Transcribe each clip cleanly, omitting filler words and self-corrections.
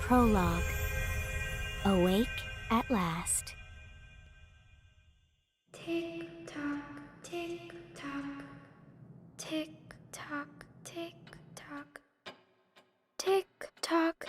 Prologue. Awake at last. Tick tock, tick tock, tick tock, tick tock, tick tock.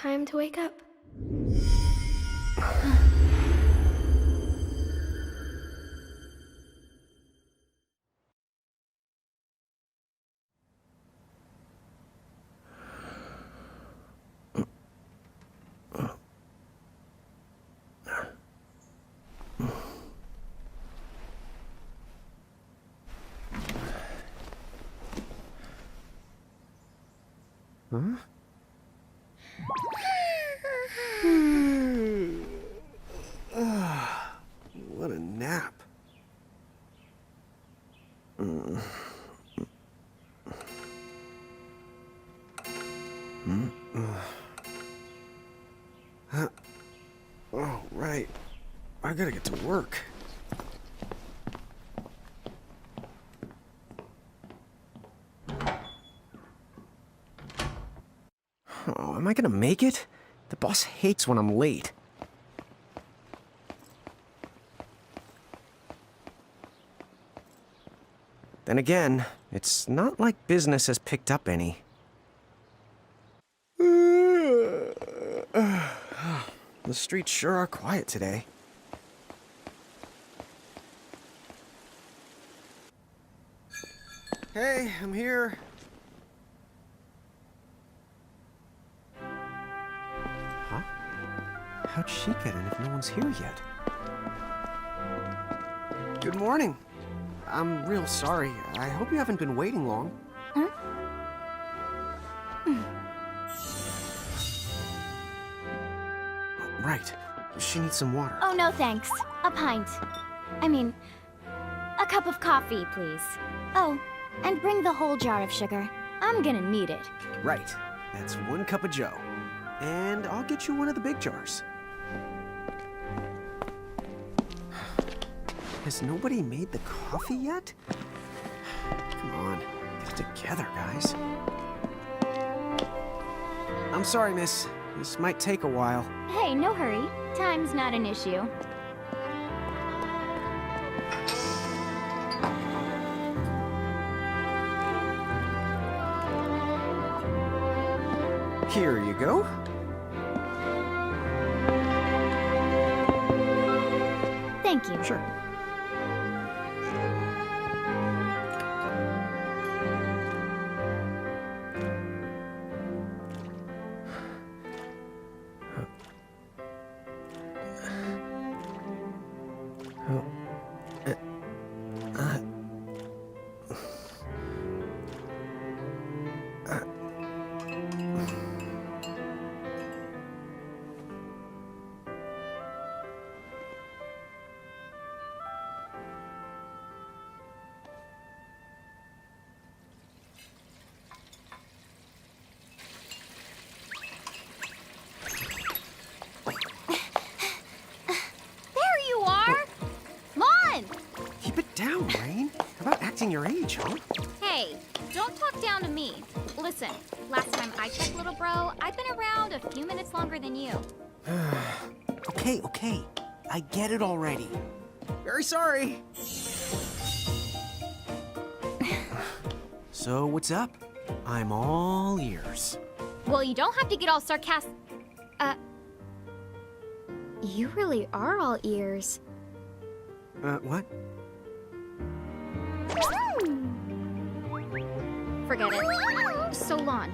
Time to wake up. Huh? What a nap. Oh, right. I gotta get to work. Oh, am I gonna make it? The boss hates when I'm late. Then again, it's not like business has picked up any. The streets sure are quiet today. Hey, I'm here. Huh? How'd she get in if no one's here yet? Good morning. I'm real sorry. I hope you haven't been waiting long. Huh? Right. She needs some water. Oh, no thanks. A pint. I mean, a cup of coffee, please. Oh, and bring the whole jar of sugar. I'm gonna need it. Right. That's 1 cup of joe. And I'll get you one of the big jars. Has nobody made the coffee yet? Come on, get it together, guys. I'm sorry, miss. This might take a while. Hey, no hurry. Time's not an issue. Here you go. Thank you. Sure. acting your age, huh? Hey, don't talk down to me. Listen, last time I checked, little bro, I've been around a few minutes longer than you. Okay. I get it already. Very sorry. So, what's up? I'm all ears. Well, you don't have to get all sarcastic. You really are all ears. What? Forget it. So, Lon,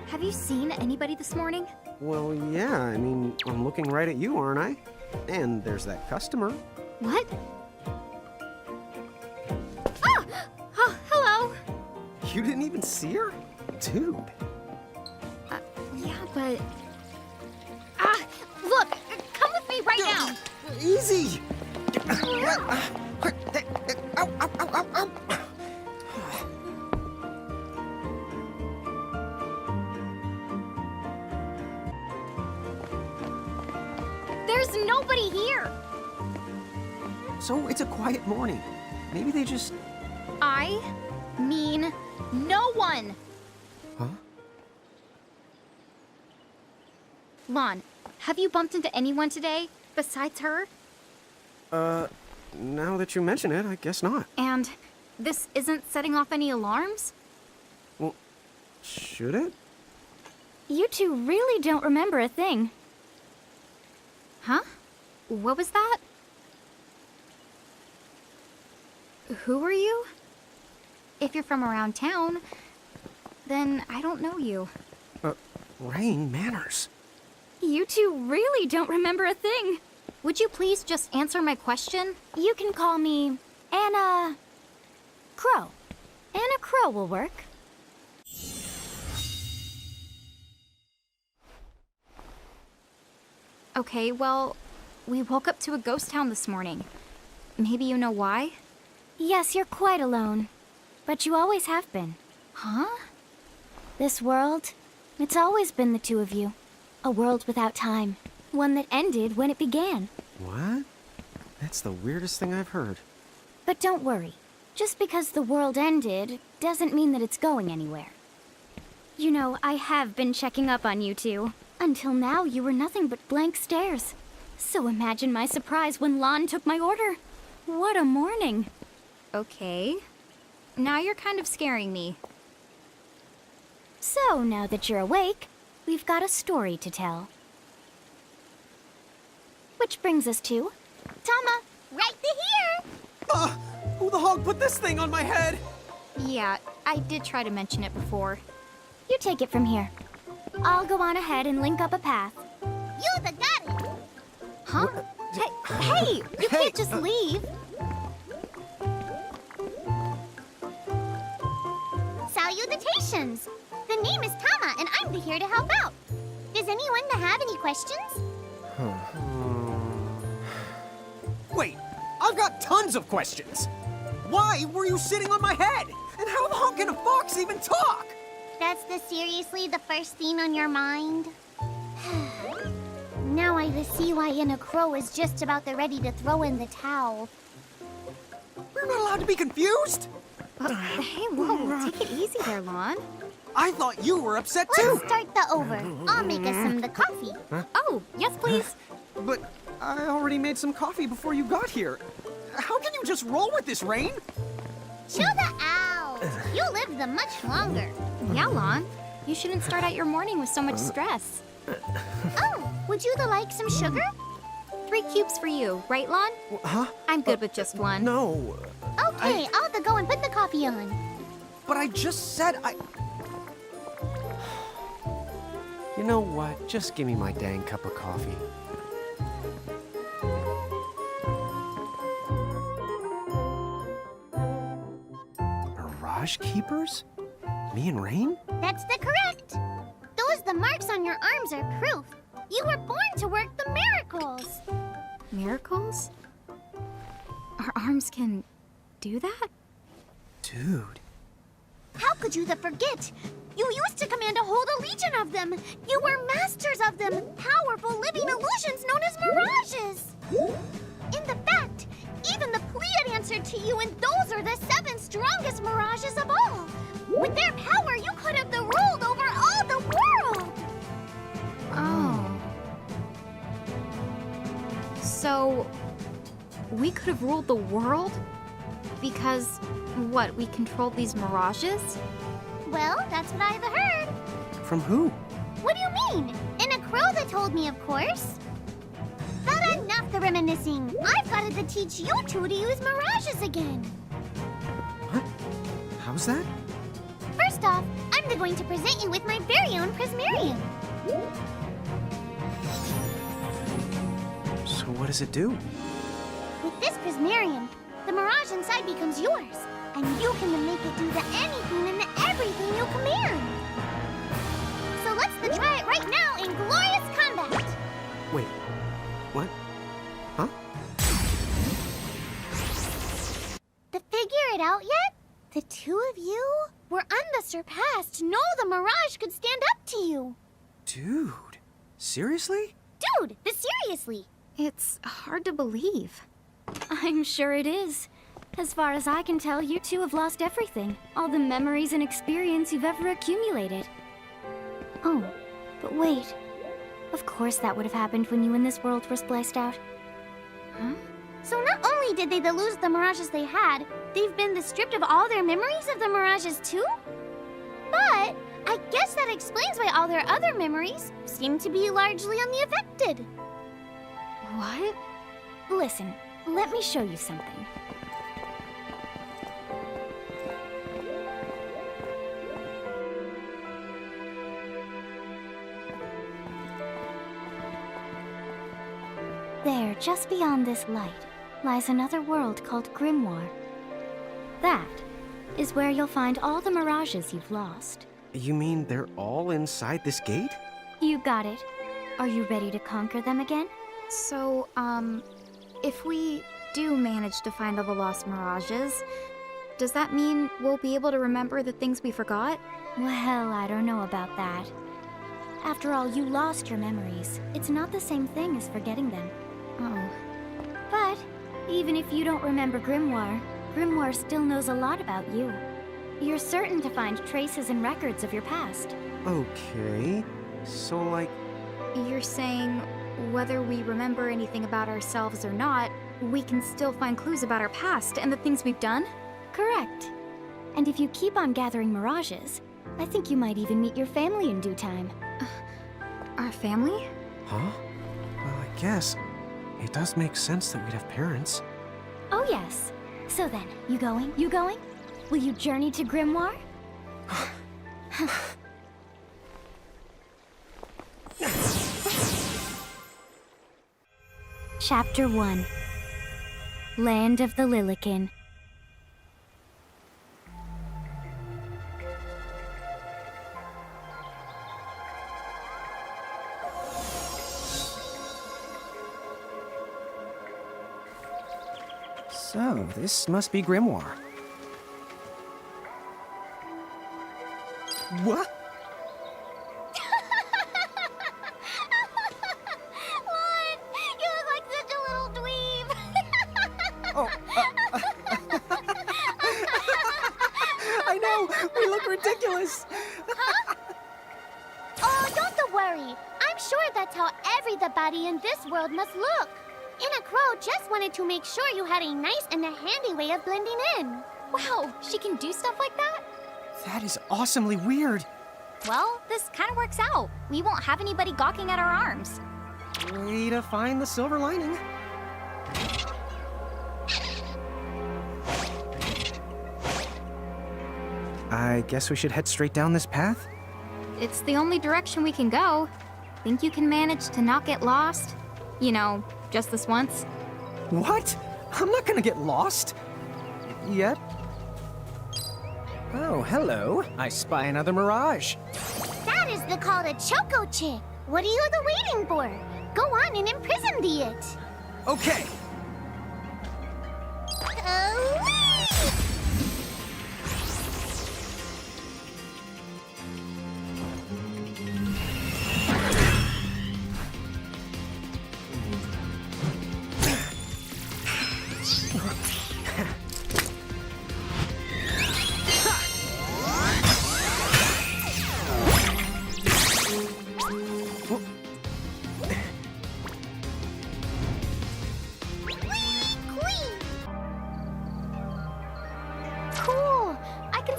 have you seen anybody this morning? Well, yeah, I mean, I'm looking right at you, aren't I? And there's that customer. What? Ah! Oh, hello. You didn't even see her? Dude. Yeah, but... Look, come with me right now. Easy! Ow, ow, ow, ow, ow. There's nobody here. So it's a quiet morning. Maybe they just... I mean no one. Huh? Lon, have you bumped into anyone today besides her? Now that you mention it, I guess not. And this isn't setting off any alarms? Well, should it? You two really don't remember a thing. Huh? What was that? Who are you? If you're from around town, then I don't know you. Rain, manners. You two really don't remember a thing. Would you please just answer my question? You can call me Anna Crow. Anna Crow will work. Okay, well, we woke up to a ghost town this morning. Maybe you know why? Yes, you're quite alone. But you always have been. Huh? This world, it's always been the two of you. A world without time. One that ended when it began. What? That's the weirdest thing I've heard. But don't worry. Just because the world ended doesn't mean that it's going anywhere. You know, I have been checking up on you two. Until now, you were nothing but blank stares. So imagine my surprise when Lon took my order. What a morning. Okay. Now you're kind of scaring me. So, now that you're awake, we've got a story to tell. Which brings us to... Tama, right here! Who the hog put this thing on my head? Yeah, I did try to mention it before. You take it from here. I'll go on ahead and link up a path. You the got it! Huh? Hey, you can't just leave. Salutations! The name is Tama, and I'm here to help out. Does anyone have any questions? Wait, I've got tons of questions. Why were you sitting on my head? And how the hell can a fox even talk? That's seriously the first thing on your mind? Now I see why Anna Crow is just about ready to throw in the towel. We're not allowed to be confused. Hey, whoa, take it easy there, Lon. I thought you were upset too. Let's start the over. I'll make us some the coffee. Oh, yes, please. But I already made some coffee before you got here. How can you just roll with this, Rain? Chill the out. You live the much longer. Yeah, Lon. You shouldn't start out your morning with so much stress. Oh, would you like some sugar? 3 cubes for you, right, Lon? Huh? I'm good with just one. No. Okay, I'll go and put the coffee on. But I just said I... You know what? Just give me my dang cup of coffee. Mirage Keepers? Me and Rain? That's the correct. The marks on your arms are proof. You were born to work the miracles. Miracles? Our arms can do that? Dude. How could you forget? You used to command a whole legion of them. You were masters of them, powerful living illusions known as mirages. In the fact, even the Pleiad answered to you, and those are the 7 strongest With their power, you could have ruled over all the world! Oh. So, we could have ruled the world? Because, what, we controlled these mirages? Well, that's what I've heard. From who? What do you mean? In a crow that told me, of course. But enough the reminiscing. I've got to teach you two to use mirages again. What? How's that? First off, I'm going to present you with my very own Prismarium. So what does it do? With this Prismarium, the mirage inside becomes yours, and you can then make it do the anything and the everything you command. So let's try it right now in glorious combat. Wait, what? Huh? To figure it out yet? The two of you were unsurpassed. No, the mirage could stand up to you. Dude, seriously? Dude, but seriously. It's hard to believe. I'm sure it is. As far as I can tell, you two have lost everything. All the memories and experience you've ever accumulated. Oh, but wait. Of course that would have happened when you and this world were spliced out. Huh? So not only did they lose the mirages they had, they've been stripped of all their memories of the mirages too? But I guess that explains why all their other memories seem to be largely unaffected. What? Listen, let me show you something. There, just beyond this light, lies another world called Grimoire. That is where you'll find all the mirages you've lost. You mean they're all inside this gate? You got it. Are you ready to conquer them again? So, if we do manage to find all the lost mirages, does that mean we'll be able to remember the things we forgot? Well, I don't know about that. After all, you lost your memories. It's not the same thing as forgetting them. Oh. But even if you don't remember Grimoire, Grimoire still knows a lot about you. You're certain to find traces and records of your past. Okay. So, like, You're saying whether we remember anything about ourselves or not, we can still find clues about our past and the things we've done? Correct. And if you keep on gathering mirages, I think you might even meet your family in due time. Our family? huh? Well, I guess it does make sense that we'd have parents. Oh yes. So then, you going? You going? Will you journey to Grimoire? Chapter 1. Land of the Lilikin. So, this must be Grimoire. What? What? You look like such a little dweeb. Oh, I know! We look ridiculous! Oh, don't worry. I'm sure that's how everybody in this world must look. Inna Crow just wanted to make sure you had a nice and a handy way of blending in. Wow, she can do stuff like that? That is awesomely weird. Well, this kind of works out. We won't have anybody gawking at our arms. Way to find the silver lining. I guess we should head straight down this path? It's the only direction we can go. Think you can manage to not get lost? You know, just this once? What? I'm not gonna get lost. Yet? Oh, hello. I spy another mirage. That is the called a Choco Chick. What are you waiting for? Go on and imprison thee it. Okay.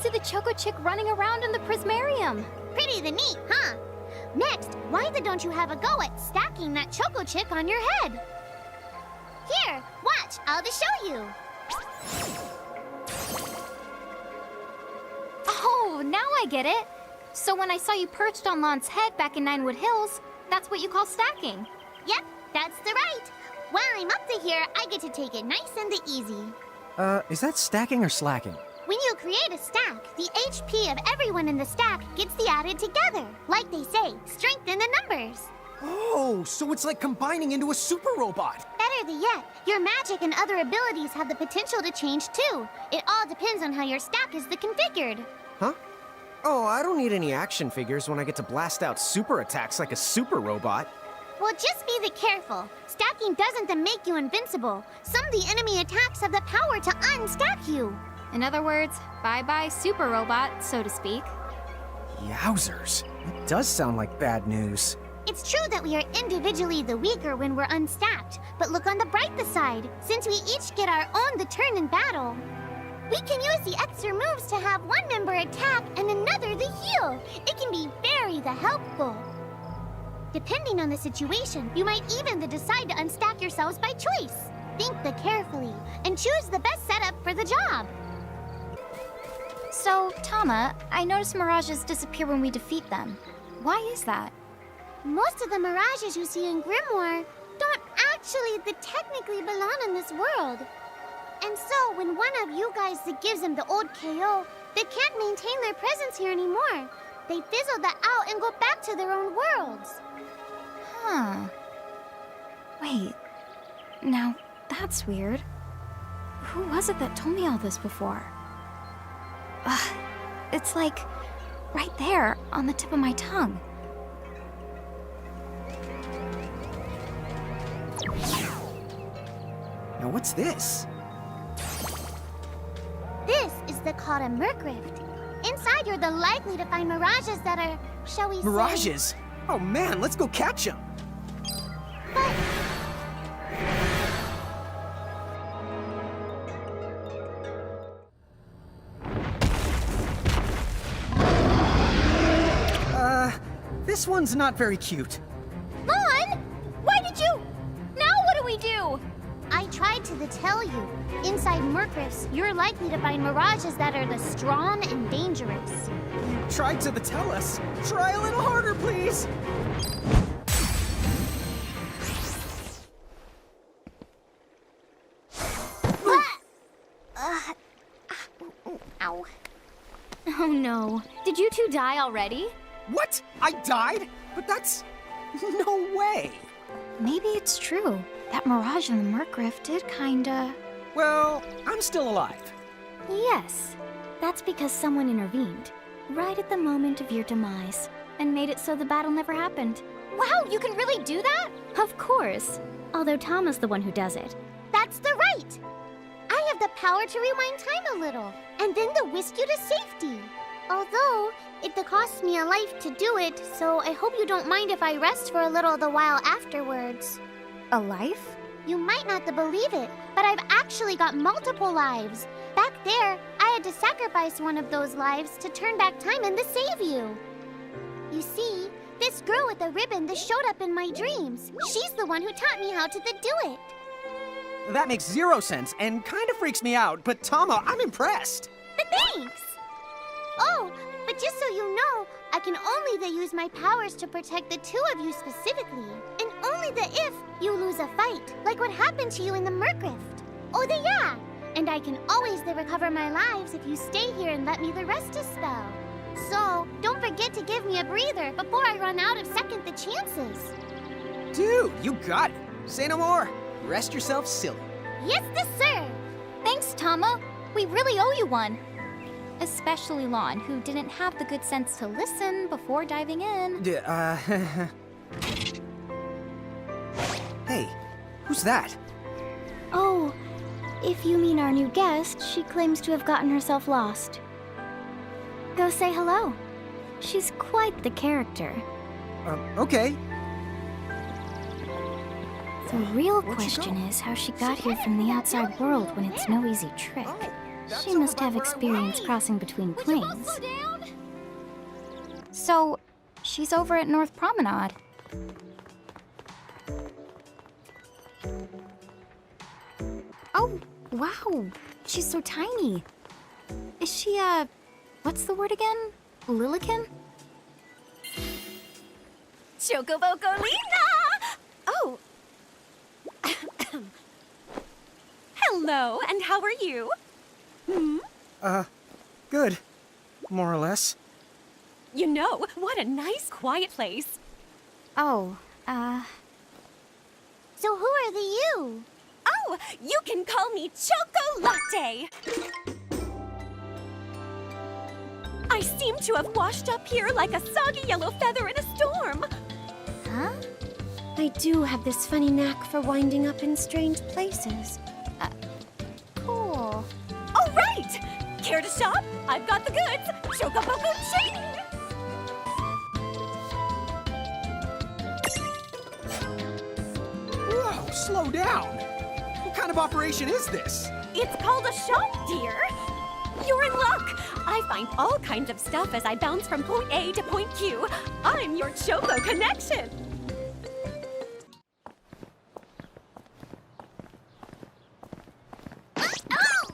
to the Choco Chick running around in the Prismarium. Pretty the neat, huh? Next, why don't you have a go at stacking that Choco Chick on your head? Here, watch, I'll just show you. Oh, now I get it. So when I saw you perched on Lon's head back in Ninewood Hills, that's what you call stacking. Yep, that's the right. While I'm up to here, I get to take it nice and easy. Is that stacking or slacking? When you create a stack, the HP of everyone in the stack gets the added together. Like they say, strength in the numbers. Oh, so it's like combining into a super robot. Better yet, your magic and other abilities have the potential to change too. It all depends on how your stack is configured. Huh? Oh, I don't need any action figures when I get to blast out super attacks like a super robot. Well, just be careful. Stacking doesn't make you invincible. Some of the enemy attacks have the power to unstack you. In other words, bye-bye super robot, so to speak. Yowzers. It does sound like bad news. It's true that we are individually the weaker when we're unstacked, but look on the brighter side. Since we each get our own turn in battle, we can use the extra moves to have one member attack and another the heal. It can be very helpful. Depending on the situation, you might even decide to unstack yourselves by choice. Think carefully and choose the best setup for the job. So, Tama, I noticed mirages disappear when we defeat them. Why is that? Most of the mirages you see in Grimoire don't actually technically belong in this world. And so, when one of you guys gives them the old KO, they can't maintain their presence here anymore. They fizzle that out and go back to their own worlds. Huh. Wait. Now, that's weird. Who was it that told me all this before? It's like right there on the tip of my tongue. Now what's this? This is called a Mercrift. Inside, you're likely to find mirages that are, shall we say... Mirages? Oh man, let's go catch them! But... This one's not very cute. Lon! Why did you... Now what do we do? I tried to tell you. Inside Mercrifts, you're likely to find mirages that are strong and dangerous. Tried to tell us. Try a little harder, please! Ow. Oh no. Did you two die already? What? I died? But that's... no way! Maybe it's true. That mirage in the Mercrift did kinda... Well, I'm still alive. Yes. That's because someone intervened, right at the moment of your demise, and made it so the battle never happened. Wow, you can really do that? Of course. Although Tama's the one who does it. That's the right! I have the power to rewind time a little, and then to whisk you to safety. Although, it costs me a life to do it, so I hope you don't mind if I rest for a little while afterwards. A life? You might not believe it, but I've actually got multiple lives. Back there, I had to sacrifice one of those lives to turn back time and to save you. You see, this girl with the ribbon that showed up in my dreams, she's the one who taught me how to do it. That makes zero sense and kind of freaks me out, but Tama, I'm impressed. Thanks! Oh, but just so you know, I can only use my powers to protect the two of you specifically. And only if you lose a fight, like what happened to you in the Mercrift. Oh, yeah! And I can always recover my lives if you stay here and let me rest a spell. So, don't forget to give me a breather before I run out of second chances. Dude, you got it. Say no more. Rest yourself silly. Yes, sir! Thanks, Tama. We really owe you one. Especially Lon, who didn't have the good sense to listen before diving in. Hey, who's that? Oh, if you mean our new guest, she claims to have gotten herself lost. Go say hello. She's quite the character. Okay. The real Where'd she question go? is how she got here from the outside world when it's no easy trick. Oh, That's She must over have by where I experience was. crossing between planes. So, she's over at North Promenade. Oh, wow. She's so tiny. Is she, what's the word again? Lilican? Chocobocolina! Oh. Hello, and how are you? Good. More or less. You know, what a nice, quiet place. Oh, So who are the you? Oh, you can call me Choco Latte. I seem to have washed up here like a soggy yellow feather in a storm. Huh? I do have this funny knack for winding up in strange places. cool. All right! Care to shop? I've got the goods. Chocoboco Ching! Whoa, slow down. What kind of operation is this? It's called a shop, dear. You're in luck. I find all kinds of stuff as I bounce from point A to point Q. I'm your Choco connection. Oh!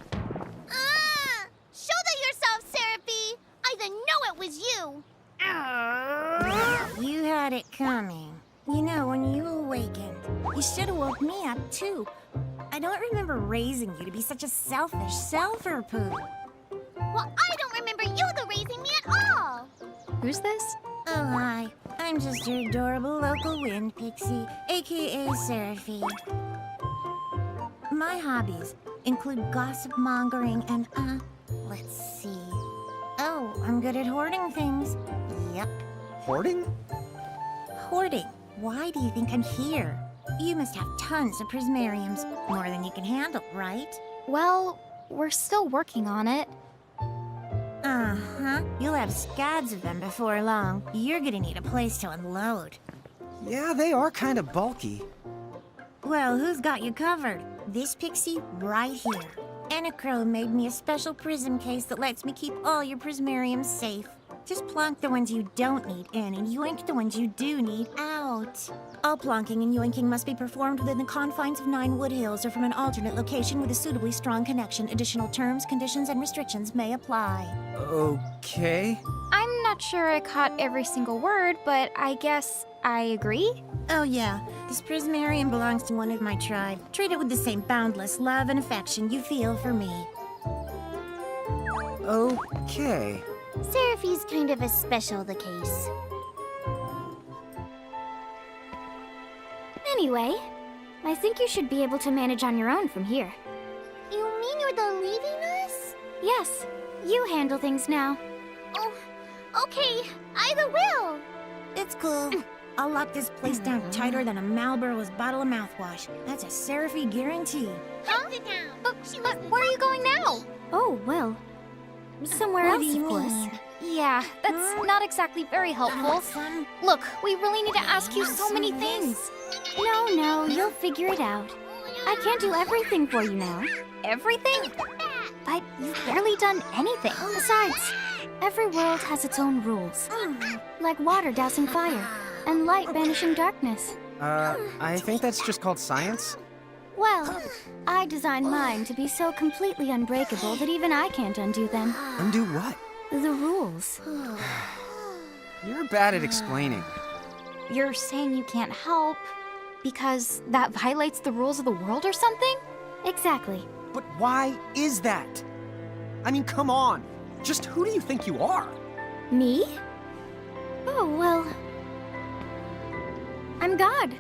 Show yourself, Seraphie! I didn't know it was you! You had it coming. You know, when you awakened, you should have woke me up too. I don't remember raising you to be such a selfish self-poo. Well, I don't remember you raising me at all! Who's this? Oh, hi. I'm just your adorable local wind pixie, aka Seraphie. My hobbies include gossip mongering and, let's see. Oh, I'm good at hoarding things. Yep. Hoarding? Hoarding. Why do you think I'm here? You must have tons of prismariums. More than you can handle, right? Well, we're still working on it. Uh-huh. You'll have scads of them before long. You're gonna need a place to unload. Yeah, they are kind of bulky. Well, who's got you covered? This pixie right here. Anacro made me a special prism case that lets me keep all your prismariums safe. Just plonk the ones you don't need in and yoink the ones you do need out. All plonking and yoinking must be performed within the confines of 9 Wood Hills or from an alternate location with a suitably strong connection. Additional terms, conditions, and restrictions may apply. Okay. I'm not sure I caught every single word, but I guess I agree. Oh yeah, this prismarium belongs to one of my tribe. Treat it with the same boundless love and affection you feel for me. Okay. Seraphie's kind of a special the case. Anyway, I think you should be able to manage on your own from here. You mean you're the leaving us? Yes, you handle things now. Oh, okay, I will. It's cool. I'll lock this place down tighter than a Marlboro's bottle of mouthwash. That's a Seraphie guarantee. Huh? Sit down. But where are you going now? Oh, well, somewhere What else, do you of course. mean? Yeah, that's not exactly very helpful. Some Look, we really need to ask you so many things. No, you'll figure it out. I can't do everything for you now. Everything? But you've barely done anything. Besides, every world has its own rules. Like water dousing fire, and light banishing darkness. I think that's just called science. Well, I designed mine to be so completely unbreakable that even I can't undo them. Undo what? The rules. You're bad at explaining. You're saying you can't help because that violates the rules of the world or something? Exactly. But why is that? I mean, come on. Just who do you think you are? Me? Oh, well. I'm God.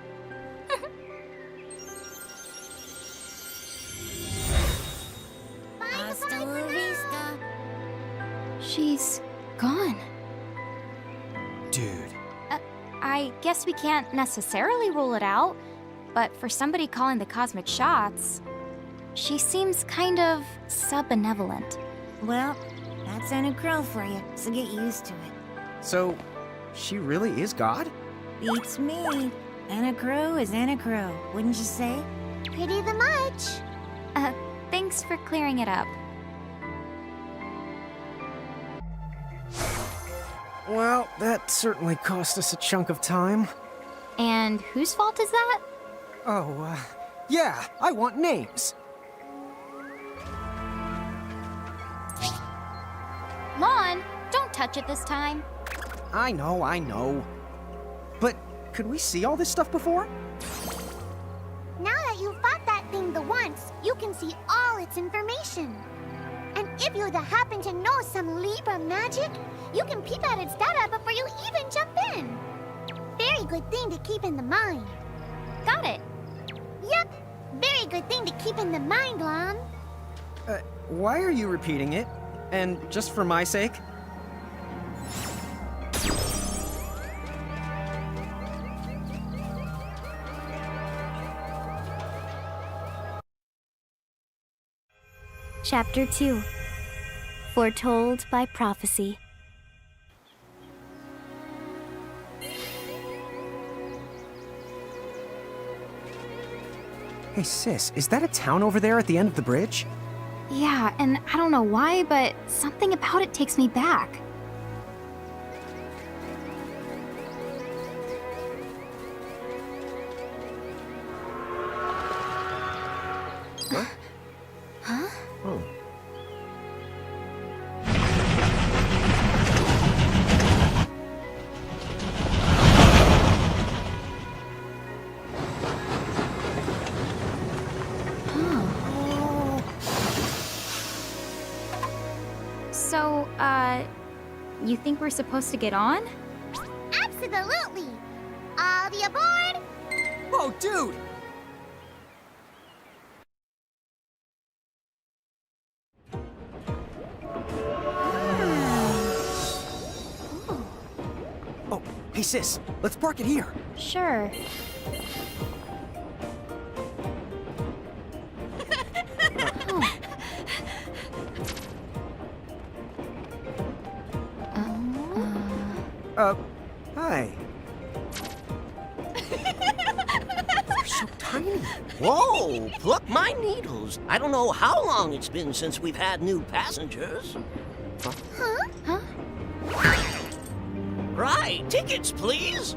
hasta la vista. She's gone. Dude. I guess we can't necessarily rule it out, but for somebody calling the cosmic shots, she seems kind of sub-benevolent. Well, that's Anacro for you, so get used to it. So, she really is God? Beats me. Anacro is Anacro, wouldn't you say? Pretty the much. Thanks for clearing it up. Well, that certainly cost us a chunk of time. And whose fault is that? Oh, yeah, I want names. Lon, don't touch it this time. I know. But could we see all this stuff before? Now that you fought that thing the once, you can see all its information. And if you happen to know some Libra magic, you can peep at its data before you even jump in. Very good thing to keep in the mind. Got it. Yep, very good thing to keep in the mind, Lon. Why are you repeating it? And just for my sake? Chapter 2. Foretold by Prophecy. Hey, sis, is that a town over there at the end of the bridge? Yeah, and I don't know why, but something about it takes me back. Oh. So, you think we're supposed to get on? Absolutely. All the aboard. Whoa, dude! Oh, hey sis, let's park it here. Sure. Hi. They're so tiny. Whoa, pluck my needles. I don't know how long it's been since we've had new passengers. Huh? Right, tickets, please.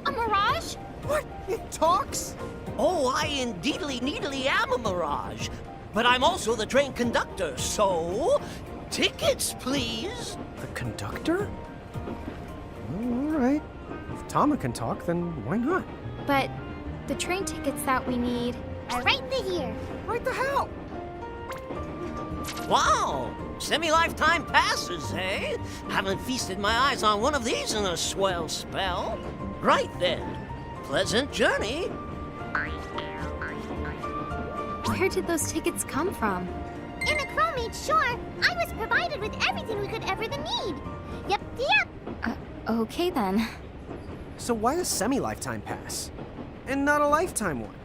A mirage? What? It talks? Oh, I indeedly needly am a mirage. But I'm also the train conductor, so tickets, please. The conductor? All right. If Tama can talk, then why not? But the train tickets that we need. Are right here. Right the hell? Wow, semi-lifetime passes, eh? Haven't feasted my eyes on one of these in a swell spell. Right then, pleasant journey. Where did those tickets come from? In a crow made sure I was provided with everything we could ever need. Yep. Okay then. So why a semi-lifetime pass? And not a lifetime one?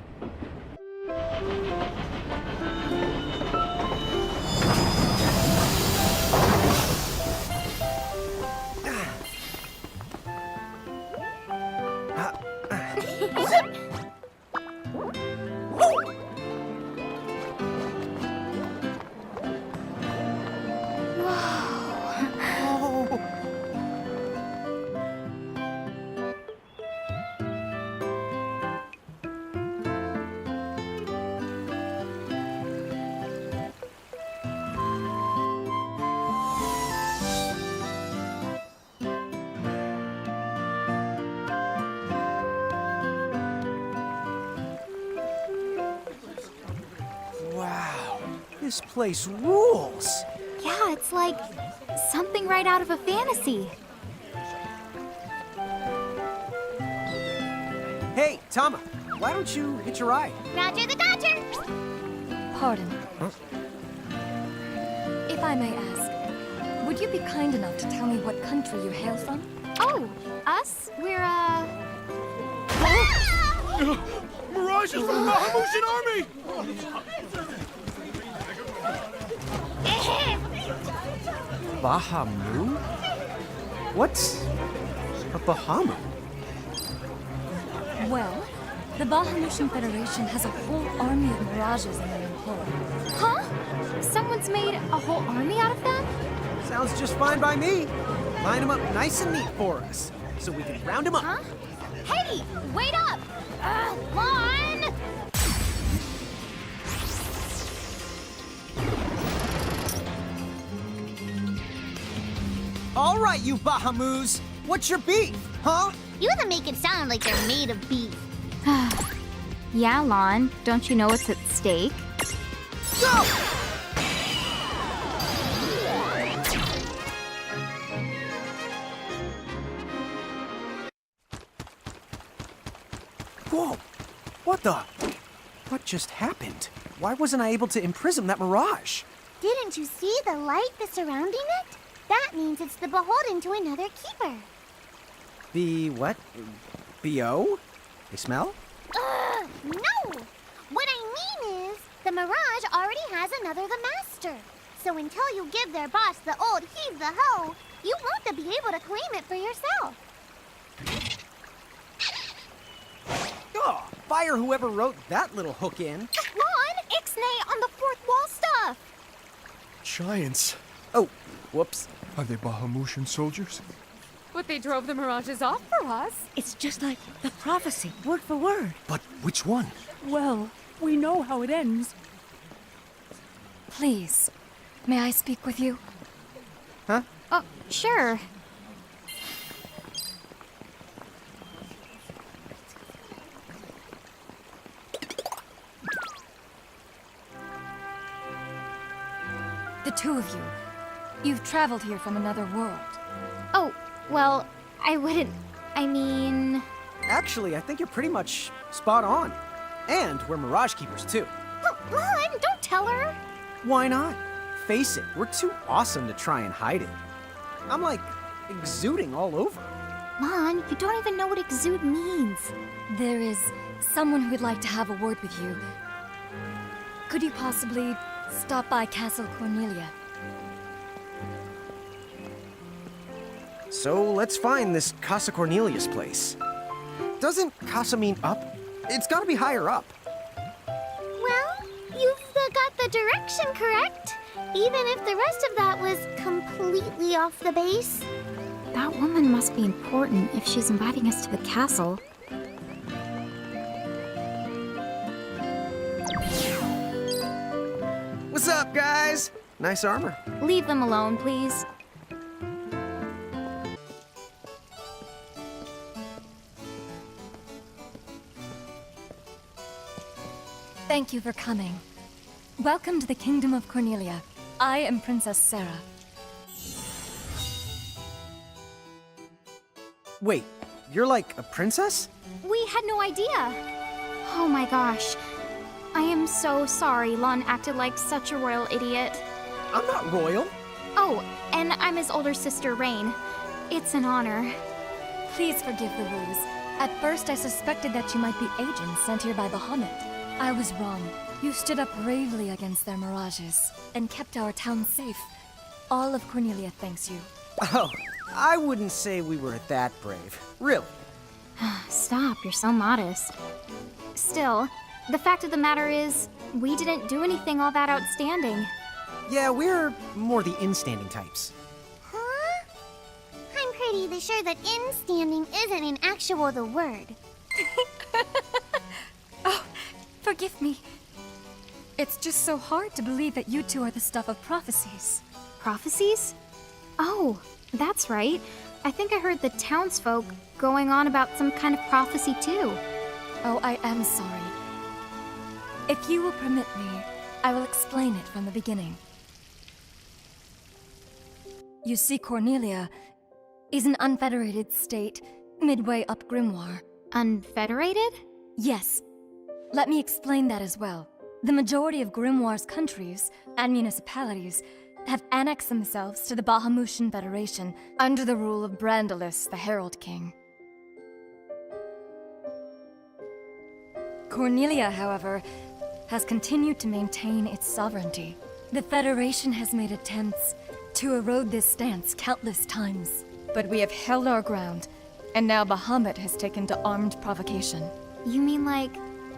Wow, this place rules. Yeah, it's like something right out of a fantasy. Hey, Tama, why don't you hitch a ride? Roger the Dodger. Pardon. Huh? If I may ask, would you be kind enough to tell me what country you hail from? Oh, us? We're, Mirage is from the Bahamutian army! Bahamu? What's a Bahama? Well, The Bahamutian Federation has a whole army of mirages in their employ. Huh? Someone's made a whole army out of them? Sounds just fine by me. Line them up nice and neat for us, so we can round them up. Huh? Hey, wait up! Lon! All right, you Bahamoos. What's your beef, huh? You have to make it sound like they're made of beef. Yeah, Lon. Don't you know what's at stake? Go! Whoa! What the? What just happened? Why wasn't I able to imprison that mirage? Didn't you see the light that's surrounding it? That means it's the beholden to another keeper. The what? B.O.? They smell? No! What I mean is, the Mirage already has another the master. So until you give their boss the old heave the ho, you won't be able to claim it for yourself. Oh, fire whoever wrote that little hook in. Lon, Ixnay on the fourth wall stuff! Giants. Oh, whoops. Are they Bahamutian soldiers? But they drove the mirages off for us. It's just like the prophecy, word for word. But which one? Well, we know how it ends. Please, may I speak with you? Huh? Oh, sure. The two of you. You've traveled here from another world. Oh, well, I wouldn't. I mean. Actually, I think you're pretty much spot on. And we're Mirage Keepers, too. Lon, don't tell her! Why not? Face it, we're too awesome to try and hide it. I'm like exuding all over. Lon, you don't even know what exude means. There is someone who would like to have a word with you. Could you possibly stop by Castle Cornelia? So let's find this Casa Cornelius place. Doesn't Casa mean up? It's gotta be higher up. Well, you've got the direction correct. Even if the rest of that was completely off the base. That woman must be important if she's inviting us to the castle. What's up, guys? Nice armor. Leave them alone, please. Thank you for coming. Welcome to the Kingdom of Cornelia. I am Princess Sarah. Wait, you're like a princess? We had no idea. Oh my gosh. I am so sorry Lon acted like such a royal idiot. I'm not royal. Oh, and I'm his older sister, Rain. It's an honor. Please forgive the ruse. At first I suspected that you might be agents sent here by Bahamut. I was wrong. You stood up bravely against their mirages and kept our town safe. All of Cornelia thanks you. Oh, I wouldn't say we were that brave. Really. Stop, you're so modest. Still, the fact of the matter is, we didn't do anything all that outstanding. Yeah, we're more the in-standing types. Huh? I'm pretty sure that in-standing isn't an actual the word. Oh, forgive me. It's just so hard to believe that you two are the stuff of prophecies. Prophecies? Oh, that's right. I think I heard the townsfolk going on about some kind of prophecy too. Oh, I am sorry. If you will permit me, I will explain it from the beginning. You see, Cornelia is an unfederated state midway up Grimoire. Unfederated? Yes. Let me explain that as well. The majority of Grimoire's countries and municipalities have annexed themselves to the Bahamutian Federation under the rule of Brandalis, the Herald King. Cornelia, however, has continued to maintain its sovereignty. The Federation has made attempts to erode this stance countless times, but we have held our ground, and now Bahamut has taken to armed provocation. You mean like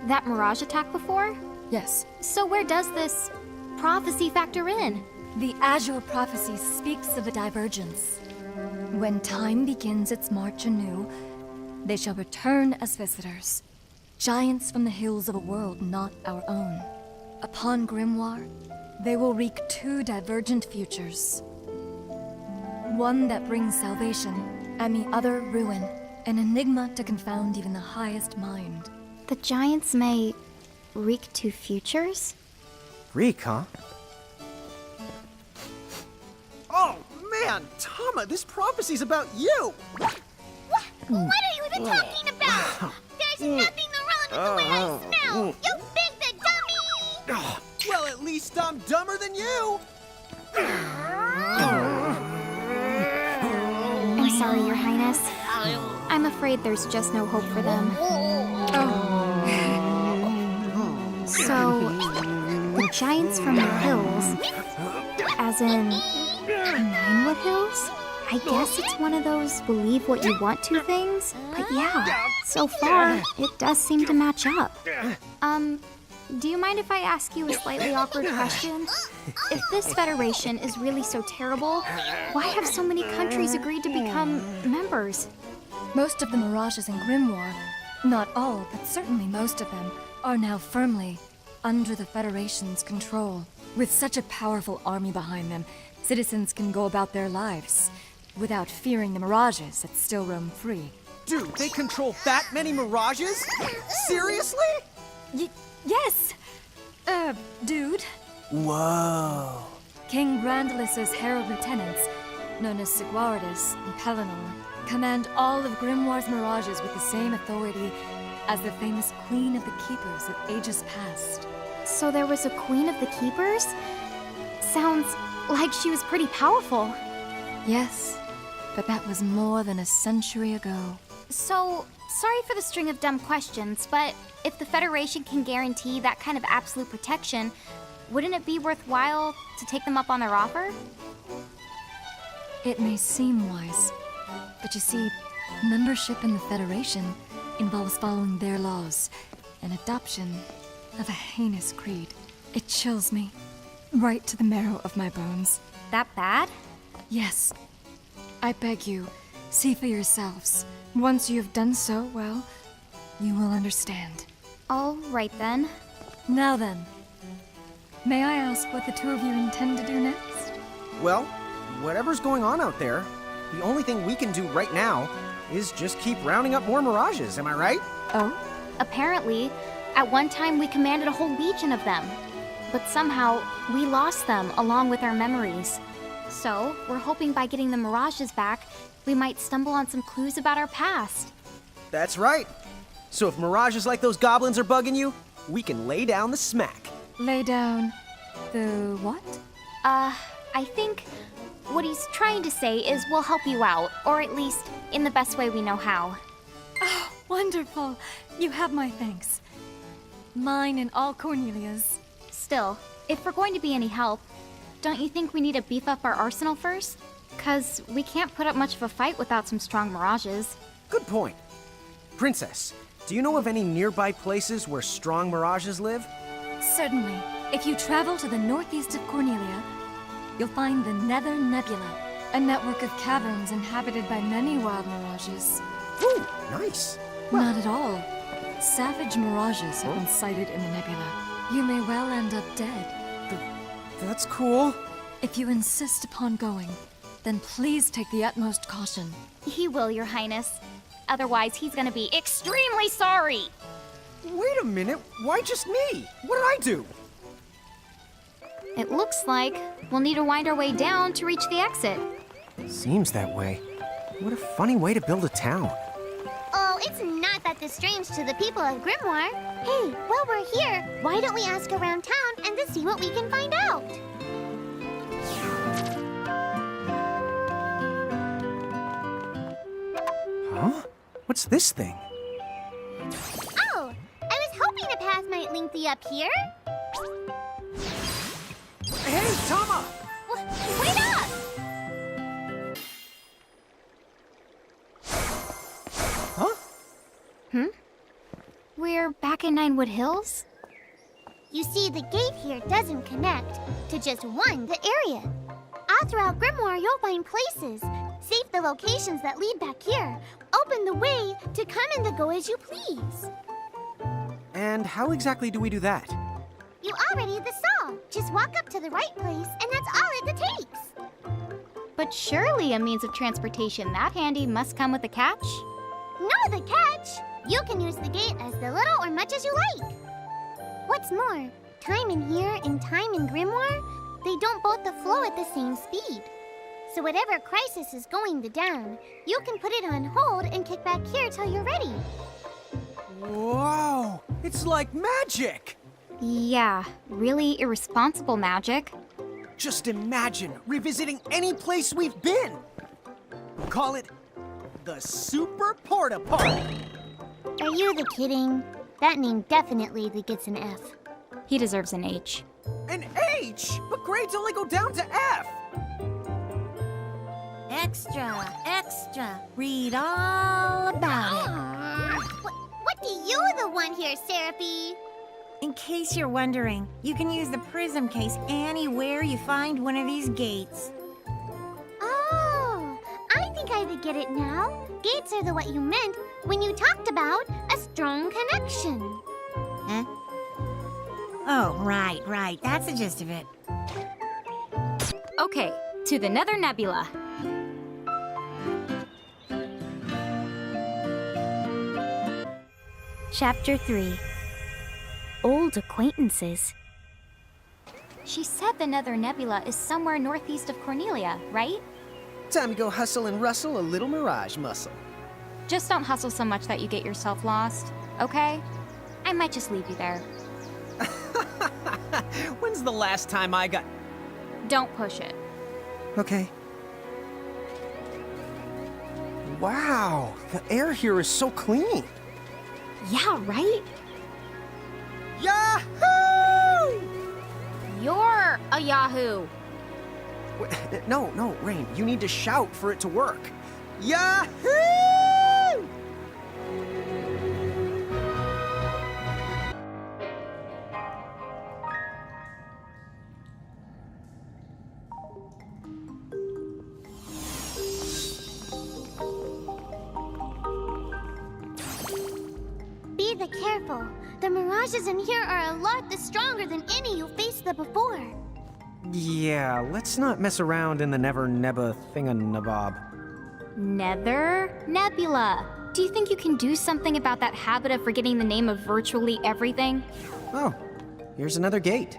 that mirage attack before? Yes, So where does this prophecy factor in? the Azure prophecy speaks of a divergence. When time begins its march anew, they shall return as visitors, giants from the hills of a world not our own. Upon Grimoire, they will wreak two divergent futures. One that brings salvation, and the other ruin, an enigma to confound even the highest mind. The giants may wreak two futures? Reek, huh? Oh, man, Tama, this prophecy's about you! What are you even talking about? There's nothing wrong with the way I smell. You big the dummy! Well, at least I'm dumber than you! I'm sorry, Your Highness. I'm afraid there's just no hope for them. So, the giants from the hills, as in Ninewood Hills? I guess it's one of those believe what you want to things, but yeah, so far, it does seem to match up. Do you mind if I ask you a slightly awkward question? If this federation is really so terrible, why have so many countries agreed to become members? Most of the mirages in Grimoire, not all, but certainly most of them, are now firmly under the Federation's control. With such a powerful army behind them, citizens can go about their lives without fearing the mirages that still roam free. Dude, they control that many mirages? Seriously? Yes! Dude. Whoa. King Brandalis' herald lieutenants, known as Sigwardus and Pelennor, command all of Grimoire's mirages with the same authority as the famous Queen of the Keepers of ages past. So there was a Queen of the Keepers? Sounds like she was pretty powerful. Yes, but that was more than a century ago. So, sorry for the string of dumb questions, but if the Federation can guarantee that kind of absolute protection, wouldn't it be worthwhile to take them up on their offer? It may seem wise, but you see, membership in the Federation involves following their laws, and adoption of a heinous creed. It chills me, right to the marrow of my bones. That bad? Yes. I beg you, see for yourselves. Once you have done so, well, you will understand. All right then. Now then, may I ask what the two of you intend to do next? Well, whatever's going on out there, the only thing we can do right now is just keep rounding up more mirages, am I right? Oh? Apparently, at one time we commanded a whole legion of them. But somehow, we lost them along with our memories. So, we're hoping by getting the mirages back, we might stumble on some clues about our past. That's right. So if mirages like those goblins are bugging you, we can lay down the smack. Lay down the what? I think what he's trying to say is we'll help you out, or at least in the best way we know how. Oh, wonderful. You have my thanks. Mine and all Cornelia's. Still, if we're going to be any help, don't you think we need to beef up our arsenal first? 'Cause we can't put up much of a fight without some strong mirages. Good point. Princess, do you know of any nearby places where strong mirages live? Certainly. If you travel to the northeast of Cornelia, you'll find the Nether Nebula, a network of caverns inhabited by many wild mirages. Ooh, nice. Not at all. Savage mirages have been sighted in the nebula. You may well end up dead. That's cool. If you insist upon going, then please take the utmost caution. He will, Your Highness. Otherwise, he's gonna be extremely sorry! Wait a minute, why just me? What did I do? It looks like we'll need to wind our way down to reach the exit. Seems that way. What a funny way to build a town. Oh, it's not that strange to the people of Grimoire. Hey, while we're here, why don't we ask around town and to see what we can find out? Huh? What's this thing? Oh, I was hoping a path might link thee up here. Hey, Tama! Wait up! Huh? Ninewood Hills? You see, the gate here doesn't connect to just the area. All throughout Grimoire, you'll find places. Save the locations that lead back here. Open the way to come and to go as you please. And how exactly do we do that? You already saw. Just walk up to the right place, and that's all it takes. But surely a means of transportation that handy must come with a catch? No, the catch! You can use the gate as little or much as you like. What's more, time in here and time in Grimoire, they don't both flow at the same speed. So whatever crisis is going down, you can put it on hold and kick back here till you're ready. Whoa! It's like magic! Yeah, really irresponsible magic. Just imagine revisiting any place we've been. Call it the Super Porta Party. Are you kidding? That name definitely gets an F. He deserves an H. An H? But grades only go down to F. Extra, extra. Read all about it. What do you want here, Seraphie? In case you're wondering, you can use the prism case anywhere you find one of these gates. Oh, I think I get it now. Gates are what you meant when you talked about a strong connection. Huh? Oh, right. That's the gist of it. Okay, to the Nether Nebula. Chapter 3. Old Acquaintances. She said the Nether Nebula is somewhere northeast of Cornelia, right? Time to go hustle and rustle a little mirage muscle. Just don't hustle so much that you get yourself lost, okay? I might just leave you there. When's the last time I got... Don't push it. Okay. Wow, the air here is so clean. Yeah, right? Yahoo! You're a Yahoo! No, Rain, you need to shout for it to work. Yahoo! Be careful. The mirages in here are a lot stronger than any you faced before. Yeah, let's not mess around in the Never Nebba thinganabob. Nether Nebula. Do you think you can do something about that habit of forgetting the name of virtually everything? Oh, here's another gate.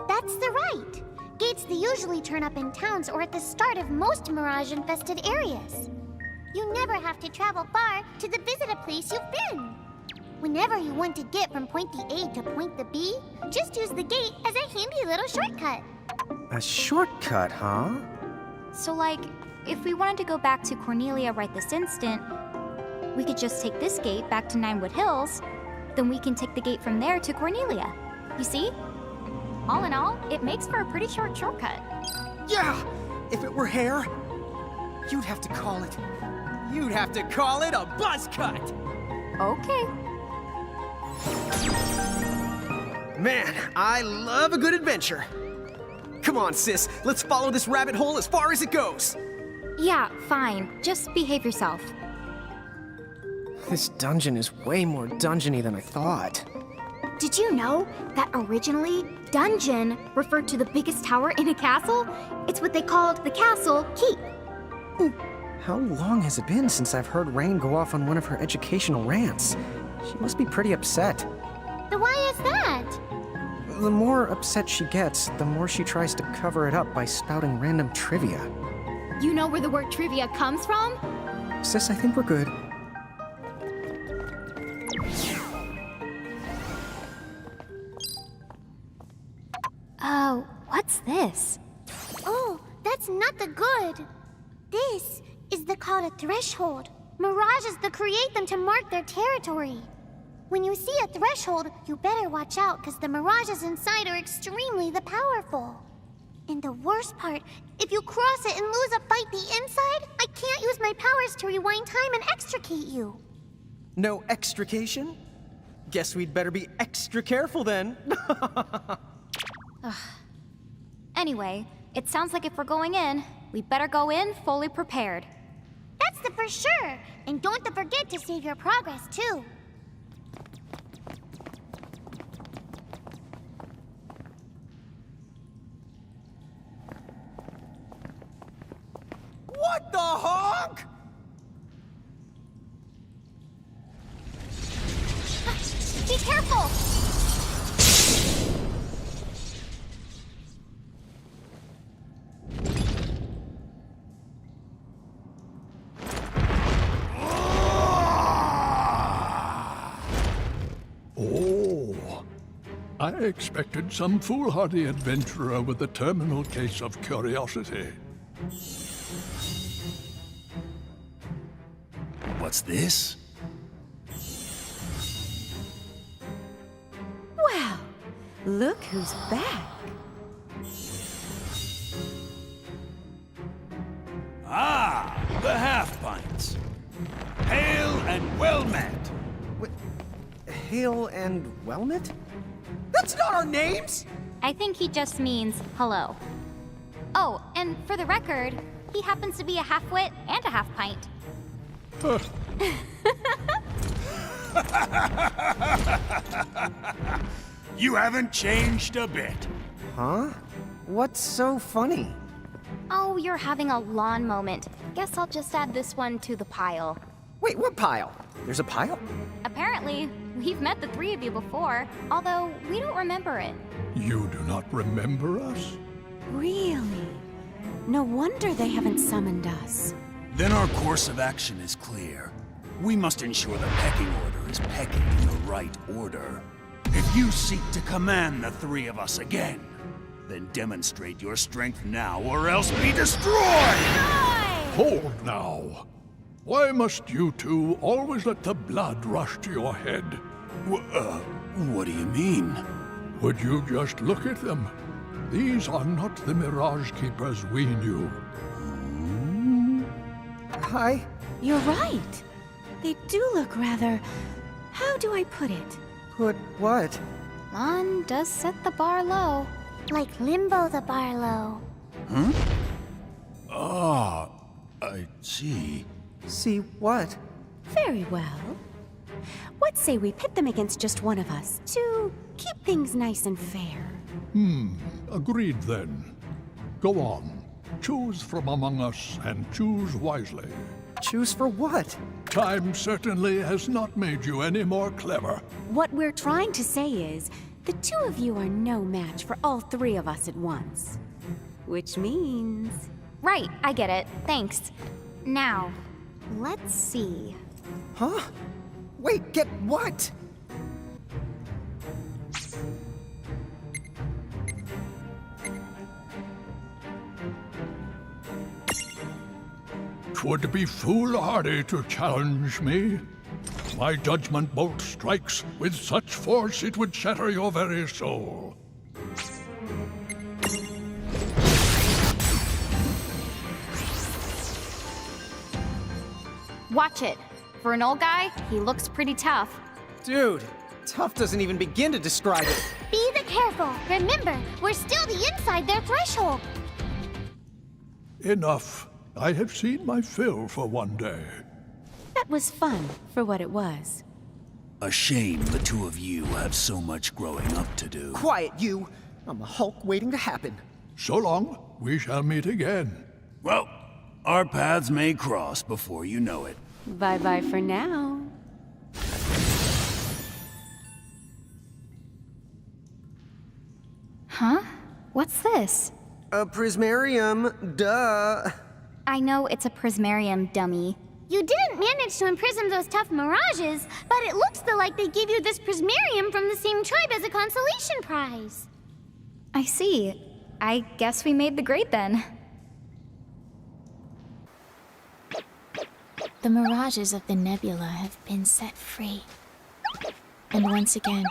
That's right. Gates they usually turn up in towns or at the start of most mirage-infested areas. You never have to travel far to visit a place you've been. Whenever you want to get from point A to point B, just use the gate as a handy little shortcut. A shortcut, huh? So, if we wanted to go back to Cornelia right this instant, we could just take this gate back to Ninewood Hills, then we can take the gate from there to Cornelia. You see? All in all, it makes for a pretty short shortcut. Yeah! If it were hair, you'd have to call it... You'd have to call it a buzz cut! Okay. Man, I love a good adventure. Come on, sis, let's follow this rabbit hole as far as it goes. Yeah, fine. Just behave yourself. This dungeon is way more dungeony than I thought. Did you know that originally, dungeon referred to the biggest tower in a castle? It's what they called the castle keep. How long has it been since I've heard Rain go off on one of her educational rants? She must be pretty upset. But why is that? The more upset she gets, the more she tries to cover it up by spouting random trivia. You know where the word trivia comes from? Sis, I think we're good. Oh, what's this? Oh, that's not the good. This is called a threshold. Mirages create them to mark their territory. When you see a threshold, you better watch out because the mirages inside are extremely powerful. And the worst part, if you cross it and lose a fight inside, I can't use my powers to rewind time and extricate you. No extrication? Guess we'd better be extra careful then. Anyway, it sounds like if we're going in, we better go in fully prepared. That's the for sure. And don't forget to save your progress, too. What the honk? Be careful! Oh, I expected some foolhardy adventurer with a terminal case of curiosity. What's this? Well, look who's back. Ah, the half-pints. Hail and well met. Hail and Wellmet? That's not our names! I think he just means hello. Oh, and for the record, he happens to be a half-wit and a half-pint. You haven't changed a bit. Huh? What's so funny? Oh, you're having a lawn moment. Guess I'll just add this one to the pile. Wait, what pile? There's a pile? Apparently, we've met the three of you before, although we don't remember it. You do not remember us? Really? No wonder they haven't summoned us. Then our course of action is clear. We must ensure the pecking order is pecking in the right order. If you seek to command the three of us again, then demonstrate your strength now or else be destroyed! Hold now. Why must you two always let the blood rush to your head? What do you mean? Would you just look at them? These are not the Mirage Keepers we knew. Hi. You're right. They do look rather... How do I put it? Put what? Lon does set the bar low. Like Limbo the Barlow. Ah, I see. See what? Very well. What say we pit them against just one of us to keep things nice and fair? Agreed then. Go on. Choose from among us and choose wisely. Choose for what? Time certainly has not made you any more clever. What we're trying to say is, the two of you are no match for all three of us at once. Which means... Right, I get it. Thanks. Now, let's see. Huh? Wait, get what? Twould be foolhardy to challenge me. My judgment bolt strikes with such force it would shatter your very soul. Watch it. For an old guy, he looks pretty tough. Dude, tough doesn't even begin to describe it. Be careful. Remember, we're still the inside their threshold. Enough. I have seen my fill for one day. That was fun, for what it was. A shame the two of you have so much growing up to do. Quiet, you! I'm a Hulk waiting to happen. So long, we shall meet again. Well, our paths may cross before you know it. Bye-bye for now. Huh? What's this? A prismarium, duh. I know it's a prismarium, dummy. You didn't manage to imprison those tough mirages, but it looks though like they give you this prismarium from the same tribe as a consolation prize. I see. I guess we made the grade then. The mirages of the nebula have been set free. And once again,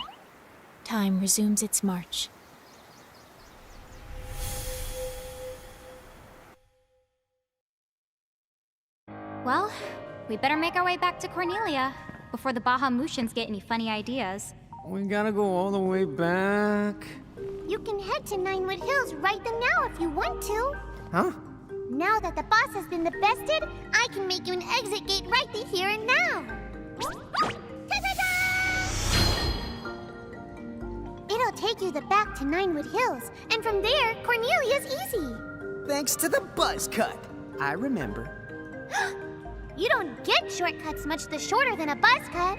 time resumes its march. Well, we better make our way back to Cornelia. before the Bahamutians get any funny ideas. We gotta go all the way back. You can head to Ninewood Hills right then now if you want to. Huh? Now that the boss has been the bested, I can make you an exit gate right here and now. Ta-ta-ta! It'll take you back to Ninewood Hills, and from there, Cornelia's easy. Thanks to the buzz cut. I remember. You don't get shortcuts much the shorter than a buzz cut.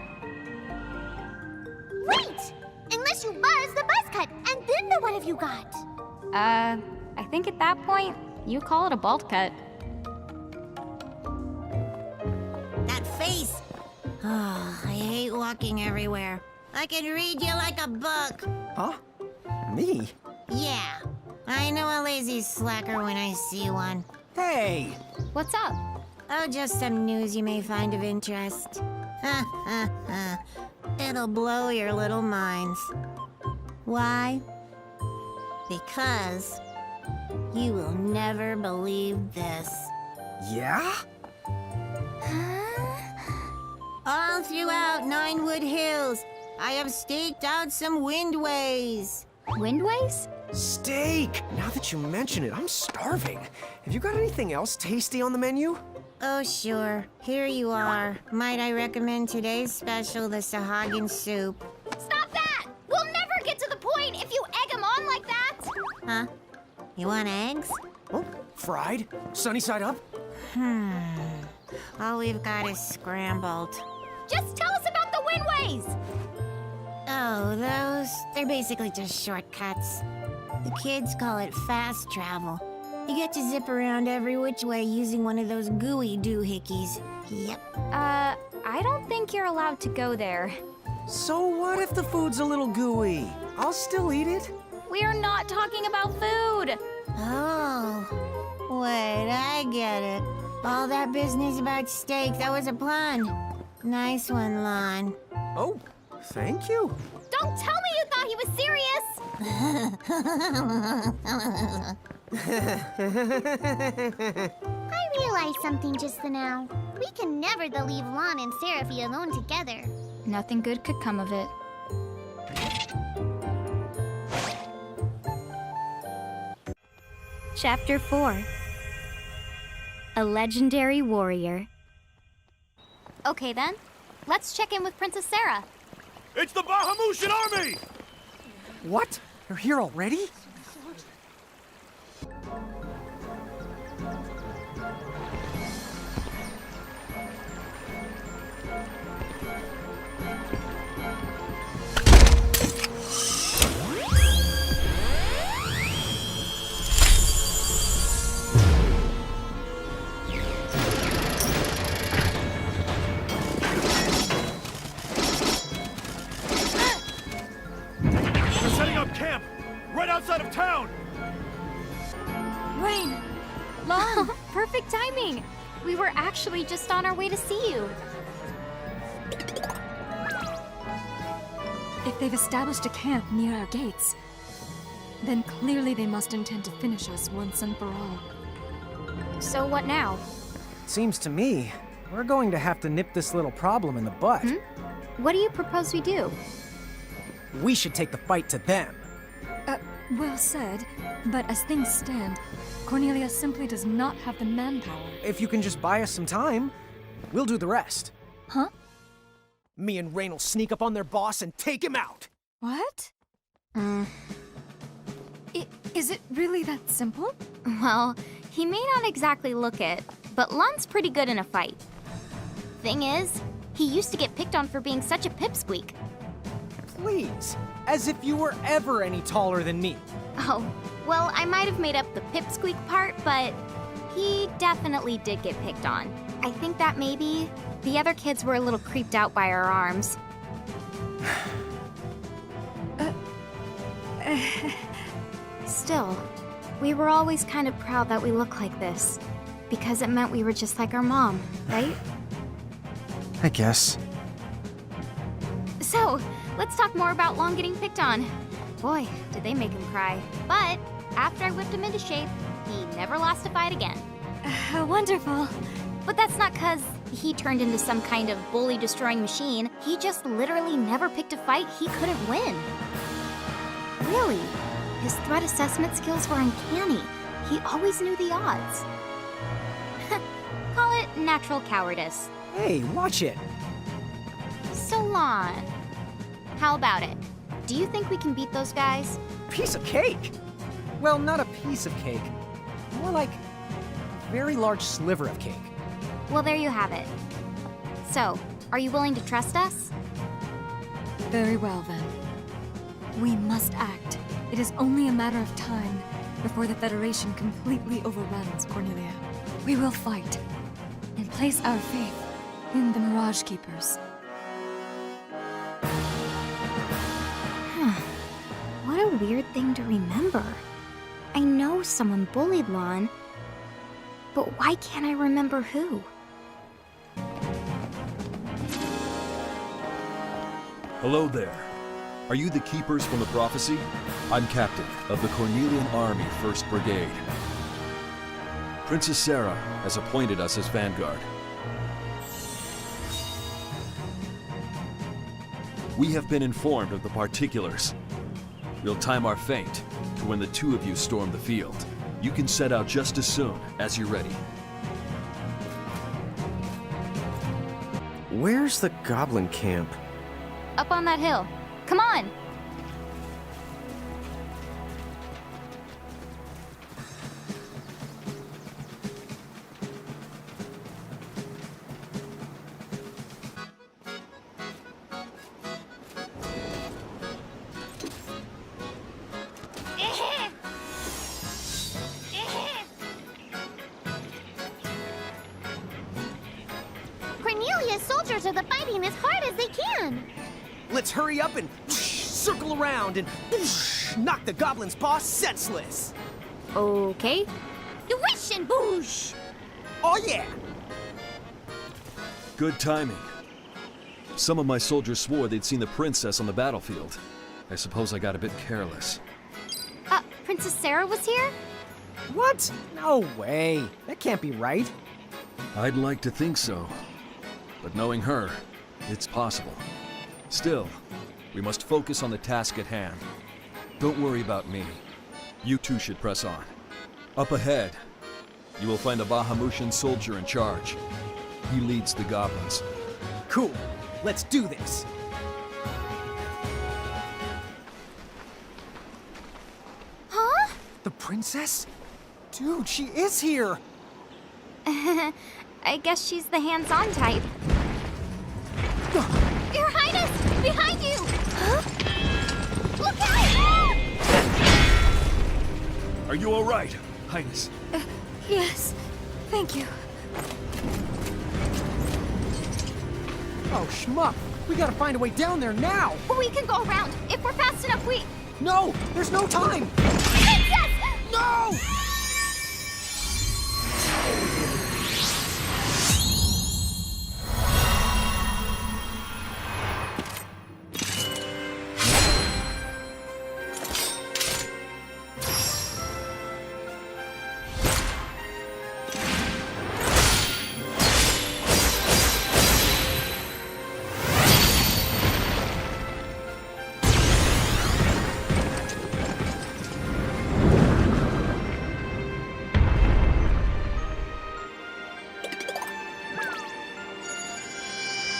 Wait! Unless you buzz the buzz cut, and then the one have you got? I think at that point, you call it a bolt cut. That face! Oh, I hate walking everywhere. I can read you like a book. Huh? Me? Yeah, I know a lazy slacker when I see one. Hey! What's up? Oh, just some news you may find of interest. It'll blow your little minds. Why? Because you will never believe this. Yeah? All throughout Ninewood Hills, I have staked out some windways. Windways? Steak! Now that you mention it, I'm starving. Have you got anything else tasty on the menu? Oh, sure. Here you are. Might I recommend today's special, the Sahagin soup? Stop that! We'll never get to the point if you egg them on like that! Huh? You want eggs? Oh, fried? Sunny side up? All we've got is scrambled. Just tell us about the windways! Oh, they're basically just shortcuts. The kids call it fast travel. You get to zip around every which way using one of those gooey doohickeys. Yep. I don't think you're allowed to go there. So what if the food's a little gooey? I'll still eat it. We are not talking about food! Oh, wait, I get it. All that business about steak, that was a pun. Nice one, Lon. Oh, thank you. Don't tell me you thought he was serious! I realized something just now. We can never leave Lon and Seraphy alone together. Nothing good could come of it. Chapter 4. A Legendary Warrior. Okay then, let's check in with Princess Sarah. It's the Bahamutian army! What? You're here already? Camp! Right outside of town! Rain! Lon! Perfect timing! We were actually just on our way to see you. If they've established a camp near our gates, then clearly they must intend to finish us once and for all. So what now? Seems to me, we're going to have to nip this little problem in the butt. What do you propose we do? We should take the fight to them. Well said, but as things stand, Cornelia simply does not have the manpower. If you can just buy us some time, we'll do the rest. Huh? Me and Rain will sneak up on their boss and take him out. What? Is it really that simple? Well, he may not exactly look it, but Lon's pretty good in a fight. Thing is, he used to get picked on for being such a pipsqueak. Please, as if you were ever any taller than me. Oh, well, I might have made up the pipsqueak part, but he definitely did get picked on. I think that maybe the other kids were a little creeped out by our arms. Still, we were always kind of proud that we look like this, because it meant we were just like our mom, right? I guess. So, let's talk more about Lon getting picked on. Boy, did they make him cry. But after I whipped him into shape, he never lost a fight again. Wonderful. But that's not 'cause he turned into some kind of bully-destroying machine. He just literally never picked a fight he couldn't win. Really, his threat assessment skills were uncanny. He always knew the odds. Call it natural cowardice. Hey, watch it. So, Lon, how about it? Do you think we can beat those guys? Piece of cake. Well, not a piece of cake. More like a very large sliver of cake. Well, there you have it. So, are you willing to trust us? Very well, then. We must act. It is only a matter of time before the Federation completely overruns Cornelia. We will fight and place our faith in the Mirage Keepers. What a weird thing to remember. I know someone bullied Lon, but why can't I remember who? Hello there. Are you the Keepers from the Prophecy? I'm Captain of the Cornelian Army 1st Brigade. Princess Sarah has appointed us as Vanguard. We have been informed of the particulars. We'll time our feint to when the two of you storm the field. You can set out just as soon as you're ready. Where's the goblin camp? Up on that hill. Come on! Cornelia's soldiers are fighting as hard as they can. Let's hurry up and circle around and knock the goblin's boss senseless. Okay. Wish and boosh! Oh yeah! Good timing. Some of my soldiers swore they'd seen the princess on the battlefield. I suppose I got a bit careless. Princess Sarah was here? What? No way. That can't be right. I'd like to think so. But knowing her, it's possible. Still, we must focus on the task at hand. Don't worry about me. You two should press on. Up ahead, you will find a Bahamutian soldier in charge. He leads the goblins. Cool. Let's do this. Huh? The princess? Dude, she is here. I guess she's the hands-on type. Your Highness! Behind you! Huh? Look out! Are you all right, Highness? Yes, thank you. Oh, schmuck. We gotta find a way down there now. We can go around. If we're fast enough, we... No! There's no time! Princess! No!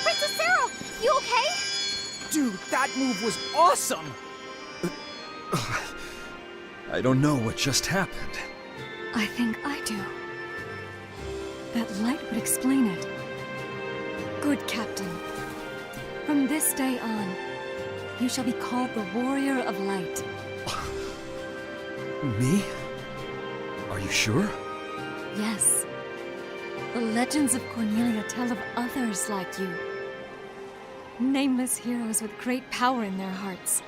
Princess Sarah! You okay? Dude, that move was awesome! I don't know what just happened. I think I do. That light would explain it. Good Captain. From this day on, you shall be called the Warrior of Light. Me? Are you sure? Yes. The legends of Cornelia tell of others like you. Nameless heroes with great power in their hearts.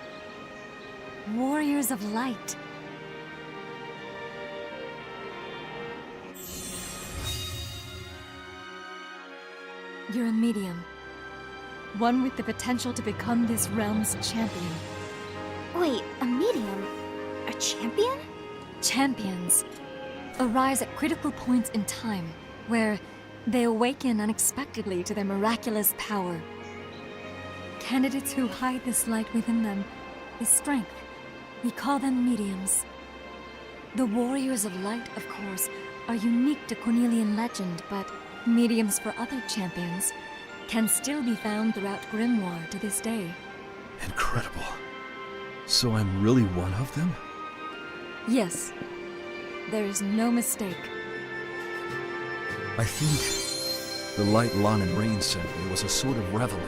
Warriors of light. You're a medium. One with the potential to become this realm's champion. Wait, a medium? A champion? Champions arise at critical points in time, where They awaken unexpectedly to their miraculous power. Candidates who hide this light within them, this strength, we call them mediums. The warriors of light, of course, are unique to Cornelian legend, but mediums for other champions can still be found throughout Grimoire to this day. Incredible. So I'm really one of them? Yes, there is no mistake. I think the light Lon and Rain sent me was a sort of reveille.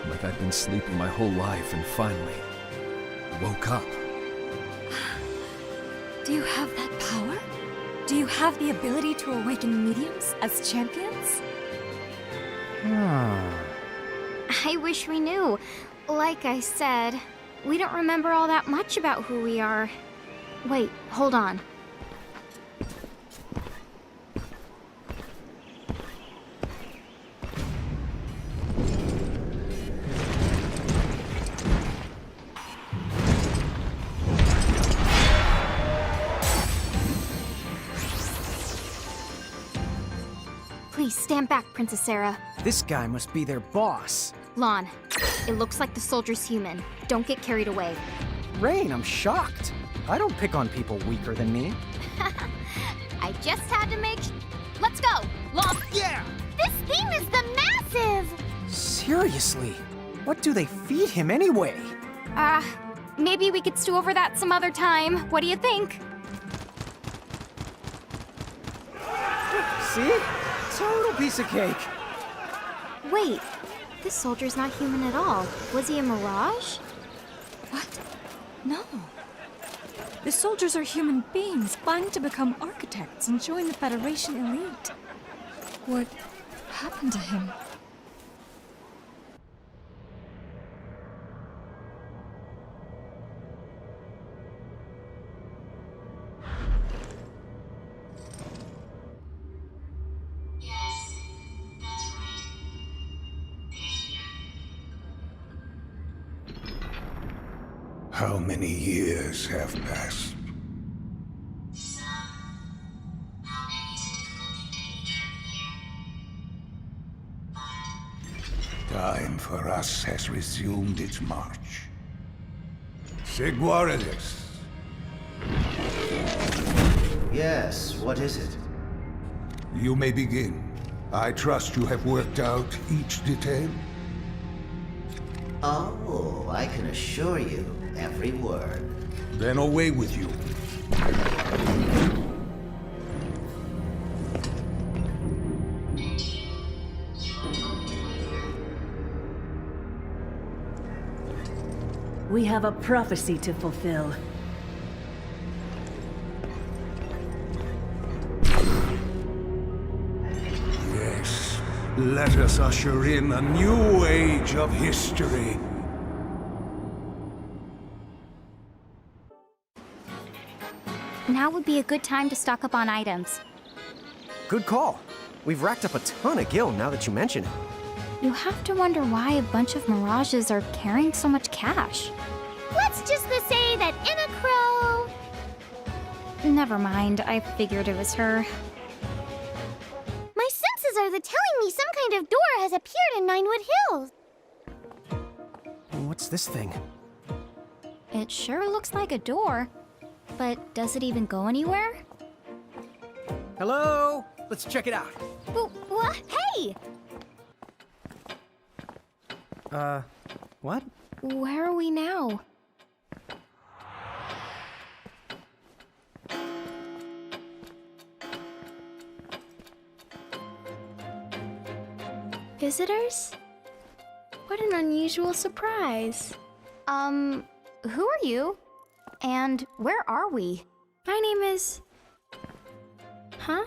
Like I'd been sleeping my whole life and finally woke up. Do you have that power? Do you have the ability to awaken mediums as champions? I wish we knew. Like I said, we don't remember all that much about who we are. Wait, hold on. Please stand back, Princess Sarah. This guy must be their boss. Lon, it looks like the soldier's human. Don't get carried away. Rain, I'm shocked. I don't pick on people weaker than me. I just had to make Let's go! Lon! Yeah! This thing is the massive! Seriously? What do they feed him anyway? Maybe we could stew over that some other time. What do you think? See? Total piece of cake. Wait, this soldier's not human at all. Was he a mirage? What? No. The soldiers are human beings vying to become architects and join the Federation elite. What happened to him? How many years have passed? Time for us has resumed its march. Seguaredes. Yes, what is it? You may begin. I trust you have worked out each detail? Oh, I can assure you, every word. Then away with you. We have a prophecy to fulfill. Yes, let us usher in a new age of history. Now would be a good time to stock up on items. Good call. We've racked up a ton of gil now that you mention it. You have to wonder why a bunch of mirages are carrying so much cash. Let's just say that Inacro... Never mind, I figured it was her. My senses are telling me some kind of door has appeared in Ninewood Hills. What's this thing? It sure looks like a door. But does it even go anywhere? Hello? Let's check it out. What? Hey! What? Where are we now? Visitors? What an unusual surprise. Who are you? And where are we? My name is... Huh?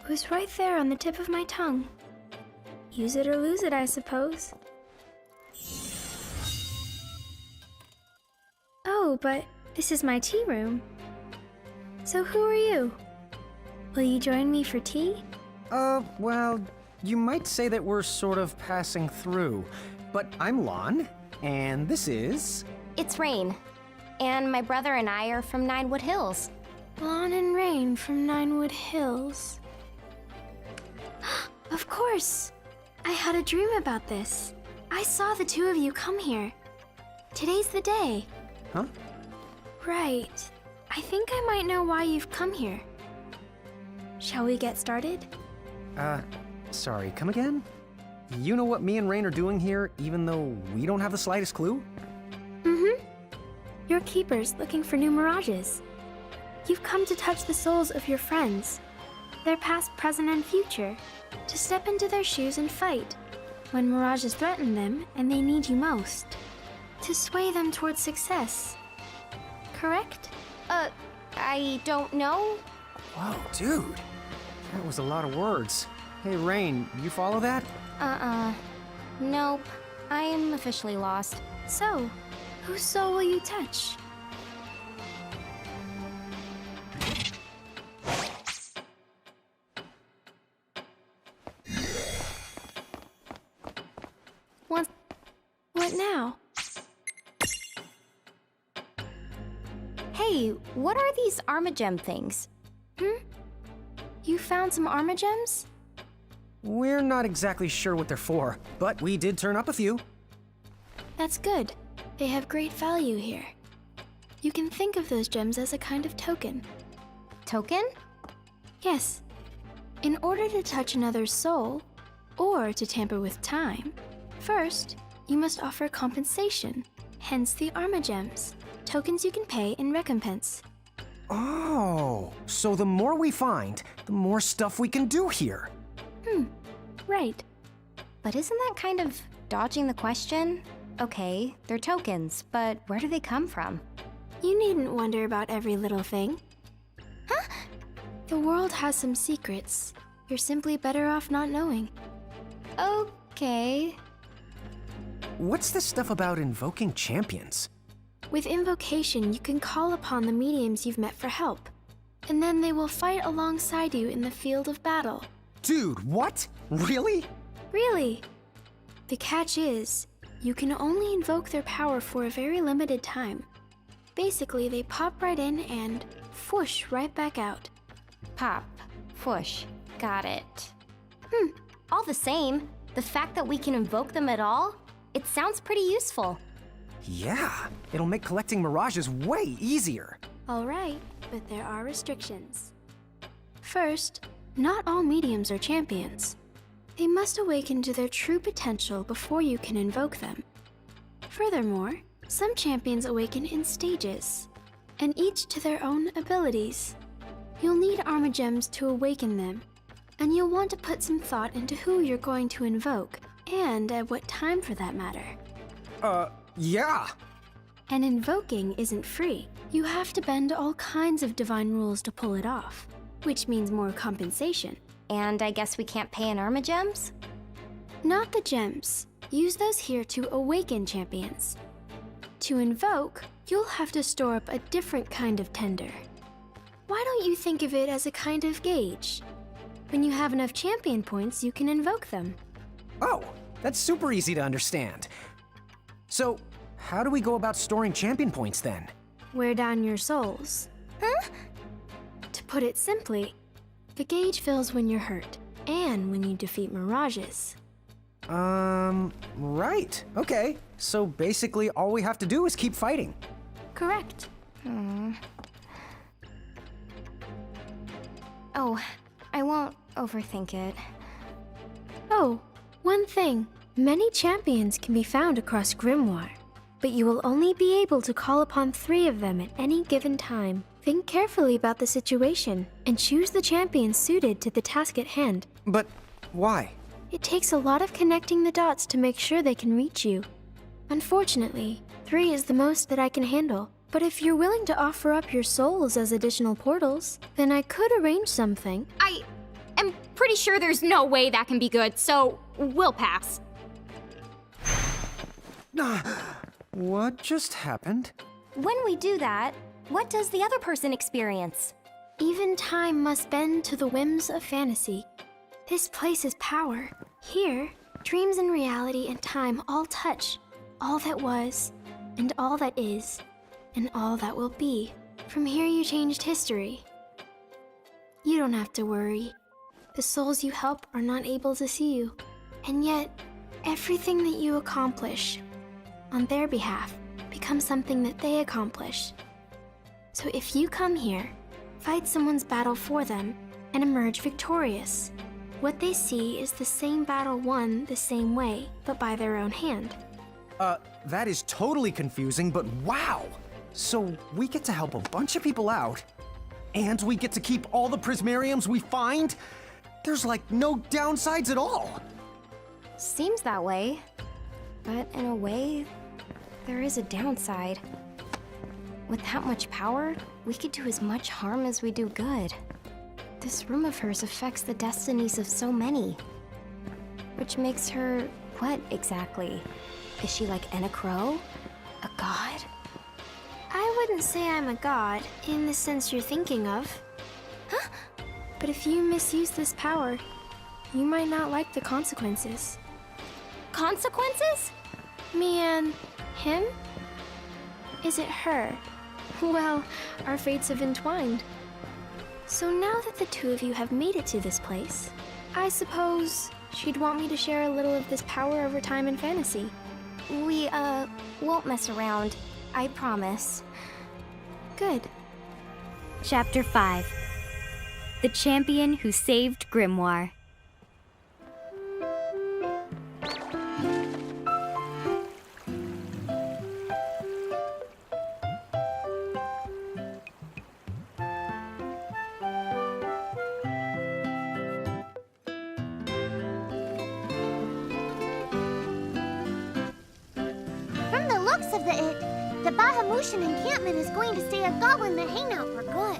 It was right there on the tip of my tongue. Use it or lose it, I suppose. Oh, but this is my tea room. So who are you? Will you join me for tea? Well, you might say that we're sort of passing through. But I'm Lon, and this is... It's Rain. And my brother and I are from Ninewood Hills. Lon and Rain from Ninewood Hills. Of course. I had a dream about this. I saw the two of you come here. Today's the day. Huh? Right. I think I might know why you've come here. Shall we get started? Sorry, come again? You know what me and Rain are doing here, even though we don't have the slightest clue? Mm-hmm. You're keepers looking for new mirages. You've come to touch the souls of your friends, their past, present, and future, to step into their shoes and fight when mirages threaten them and they need you most, to sway them towards success. Correct? I don't know. Whoa, dude. That was a lot of words. Hey, Rain, you follow that? Nope. I am officially lost. So, whose soul will you touch? What now? Hey, what are these Armagem things? You found some Armagems? We're not exactly sure what they're for, but we did turn up a few. That's good. They have great value here. You can think of those gems as a kind of token. Token? Yes. In order to touch another's soul, or to tamper with time, first, you must offer compensation, hence the Armagems, tokens you can pay in recompense. Oh, so the more we find, the more stuff we can do here. Right. But isn't that kind of dodging the question? Okay, they're tokens, but where do they come from? You needn't wonder about every little thing. Huh? The world has some secrets. You're simply better off not knowing. Okay. What's this stuff about invoking champions? With invocation, you can call upon the mediums you've met for help, and then they will fight alongside you in the field of battle. Dude, what? Really? Really? The catch is, you can only invoke their power for a very limited time. Basically, they pop right in and whoosh right back out. Pop. Whoosh. Got it. All the same, the fact that we can invoke them at all, it sounds pretty useful. Yeah, it'll make collecting mirages way easier. All right, but there are restrictions. First, not all mediums are champions. They must awaken to their true potential before you can invoke them. Furthermore, some champions awaken in stages, and each to their own abilities. You'll need Armagems to awaken them, and you'll want to put some thought into who you're going to invoke, and at what time for that matter. Yeah. And invoking isn't free. You have to bend all kinds of divine rules to pull it off, which means more compensation. And I guess we can't pay in Armagems? Not the gems. Use those here to awaken champions. To invoke, you'll have to store up a different kind of tender. Why don't you think of it as a kind of gauge? When you have enough champion points, you can invoke them. Oh, that's super easy to understand. So, how do we go about storing champion points then? Wear down your souls. Huh? To put it simply, the gauge fills when you're hurt, and when you defeat mirages. Right. Okay. So basically all we have to do is keep fighting. Correct. Oh, I won't overthink it. Oh, one thing. Many champions can be found across Grimoire, but you will only be able to call upon 3 of them at any given time. Think carefully about the situation and choose the champion suited to the task at hand. But why? It takes a lot of connecting the dots to make sure they can reach you. Unfortunately, 3 is the most that I can handle. But if you're willing to offer up your souls as additional portals, then I could arrange something. I am pretty sure there's no way that can be good, so we'll pass. What just happened? When we do that, what does the other person experience? Even time must bend to the whims of fantasy. This place is power. Here, dreams and reality and time all touch. All that was, and all that is, and all that will be. From here you changed history. You don't have to worry. The souls you help are not able to see you. And yet, everything that you accomplish on their behalf becomes something that they accomplish. So if you come here, fight someone's battle for them, and emerge victorious, what they see is the same battle won the same way, but by their own hand. That is totally confusing, but wow! So we get to help a bunch of people out, and we get to keep all the Prismariums we find? There's like no downsides at all! Seems that way. But in a way, there is a downside. With that much power, we could do as much harm as we do good. This room of hers affects the destinies of so many. Which makes her what exactly? Is she like Anna Crow? A god? I wouldn't say I'm a god, in the sense you're thinking of. Huh? But if you misuse this power, you might not like the consequences. Consequences? Me and him? Is it her? Well, our fates have entwined. So now that the two of you have made it to this place, I suppose she'd want me to share a little of this power over time and fantasy. We, won't mess around. I promise. Good. Chapter 5. The Champion Who Saved Grimoire. From the looks of the Bahamutian encampment is going to stay a goblin the hangout for good.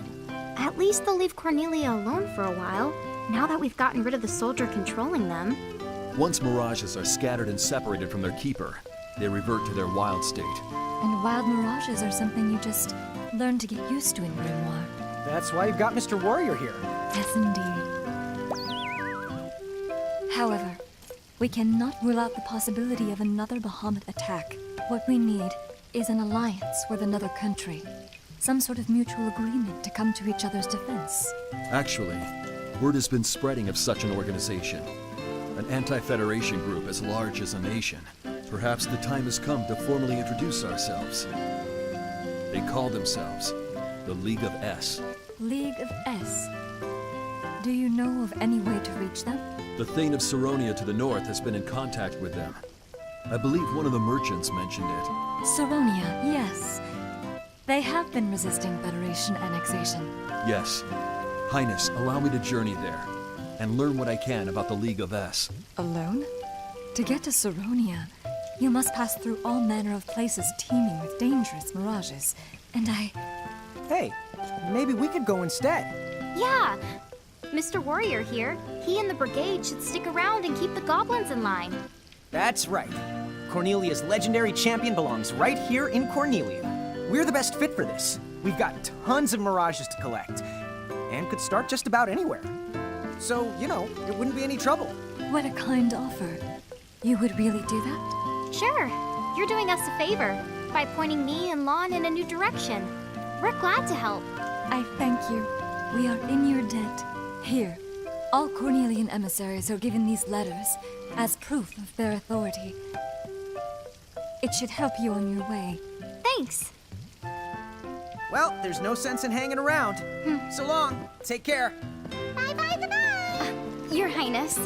At least they'll leave Cornelia alone for a while, now that we've gotten rid of the soldier controlling them. Once mirages are scattered and separated from their keeper, they revert to their wild state. And wild mirages are something you just learn to get used to in Grimoire. That's why you've got Mr. Warrior here. Yes, indeed. However, we cannot rule out the possibility of another Bahamut attack. What we need is an alliance with another country. Some sort of mutual agreement to come to each other's defense. Actually, word has been spreading of such an organization. An anti-federation group as large as a nation. Perhaps the time has come to formally introduce ourselves. They call themselves the League of S. League of S. Do you know of any way to reach them? The Thane of Saronia to the north has been in contact with them. I believe one of the merchants mentioned it. Saronia, yes. They have been resisting Federation annexation. Yes. Highness, allow me to journey there and learn what I can about the League of S. Alone? To get to Saronia, you must pass through all manner of places teeming with dangerous mirages. And Hey, maybe we could go instead. Yeah! Mr. Warrior here. He and the brigade should stick around and keep the goblins in line. That's right. Cornelia's legendary champion belongs right here in Cornelia. We're the best fit for this. We've got tons of mirages to collect, and could start just about anywhere. So, you know, it wouldn't be any trouble. What a kind offer. You would really do that? Sure. You're doing us a favor by pointing me and Lon in a new direction. We're glad to help. I thank you. We are in your debt. Here, all Cornelian emissaries are given these letters as proof of their authority. It should help you on your way. Thanks. Well, there's no sense in hanging around. So long. Take care. Bye-bye. Your Highness.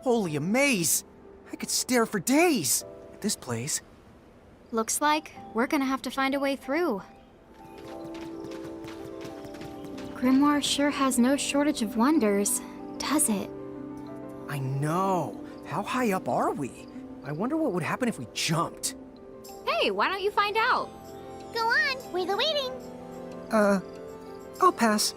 Holy amaze! I could stare for days at this place. Looks like we're gonna have to find a way through. Grimoire sure has no shortage of wonders, does it? I know. How high up are we? I wonder what would happen if we jumped. Hey, why don't you find out? Go on, we're the waiting. I'll pass.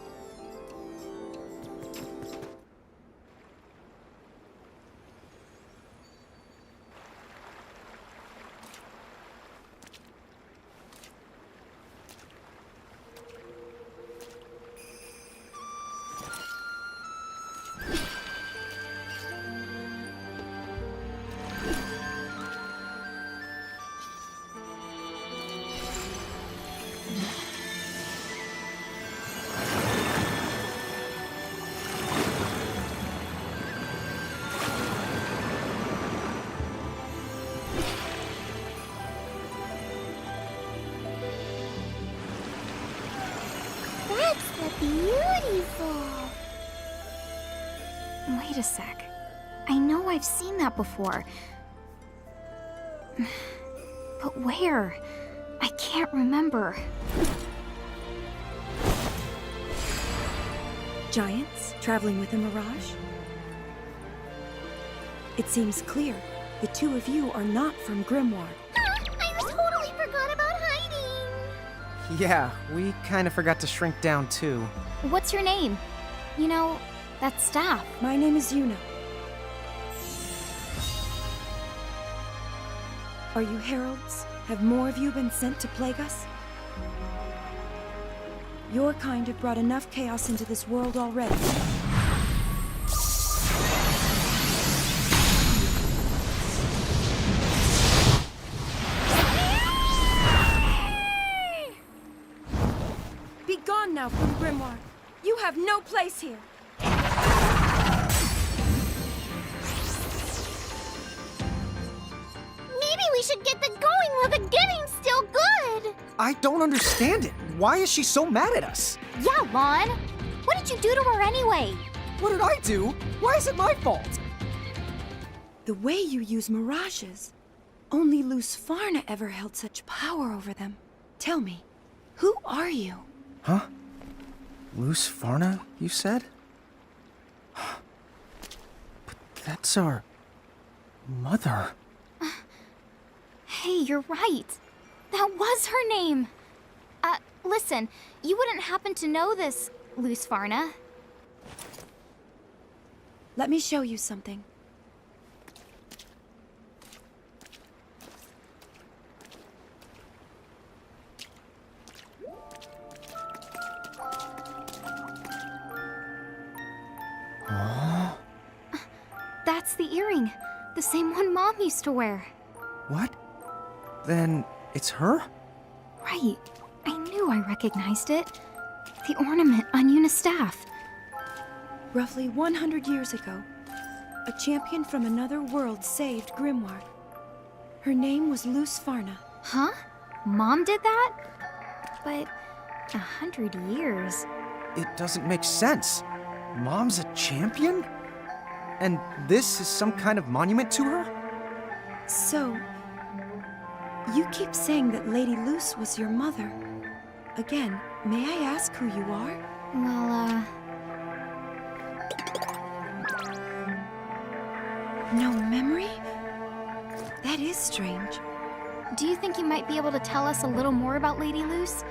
Wait a sec. I know I've seen that before. But where? I can't remember. Giants traveling with a mirage? It seems clear. The two of you are not from Grimoire. I totally forgot about hiding. Yeah, we kind of forgot to shrink down too. What's your name? You know, that staff. My name is Yuna. Are you heralds? Have more of you been sent to plague us? Your kind have brought enough chaos into this world already. Be gone now from Grimoire. You have no place here. Maybe we should get the going while the getting's still good. I don't understand it. Why is she so mad at us? Yeah, Lon. What did you do to her anyway? What did I do? Why is it my fault? The way you use mirages. Only Lusfarna ever held such power over them. Tell me, who are you? Huh? Lusfarna, you said? But that's our mother. Hey, you're right. That was her name. Listen, you wouldn't happen to know this, Lusfarna. Let me show you something. Oh? That's the earring. The same one Mom used to wear. What? Then it's her? Right. I knew I recognized it. The ornament on Yuna's staff. Roughly 100 years ago, a champion from another world saved Grimoire. Her name was Lusfarna. Huh? Mom did that? But 100 years. It doesn't make sense. Mom's a champion? And this is some kind of monument to her? So, you keep saying that Lady Luce was your mother. Again, may I ask who you are? Well, no memory? That is strange. Do you think you might be able to tell us a little more about Lady Luce?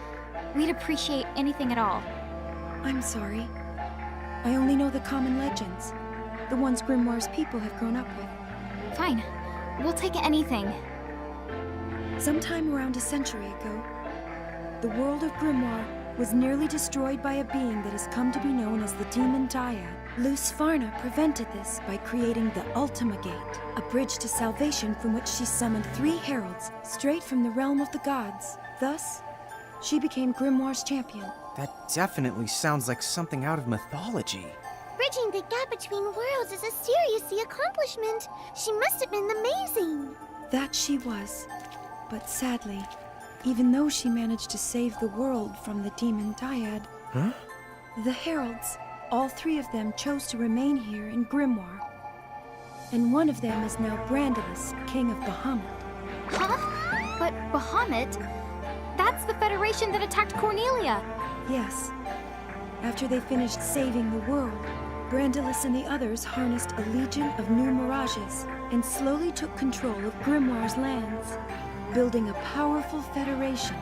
We'd appreciate anything at all. I'm sorry. I only know the common legends. The ones Grimoire's people have grown up with. Fine. We'll take anything. Sometime around a century ago, the world of Grimoire was nearly destroyed by a being that has come to be known as the Demon Dyad. Lusfarna prevented this by creating the Ultima Gate, a bridge to salvation from which she summoned 3 heralds straight from the realm of the gods. Thus, she became Grimoire's champion. That definitely sounds like something out of mythology. Bridging the gap between worlds is a serious accomplishment. She must have been amazing. That she was. But sadly, even though she managed to save the world from the Demon Dyad, the heralds, all 3 of them chose to remain here in Grimoire. And one of them is now Brandilis, King of Bahamut. Huh? But Bahamut? That's the Federation that attacked Cornelia. Yes. After they finished saving the world, Brandilis and the others harnessed a legion of new mirages and slowly took control of Grimoire's lands, building a powerful federation.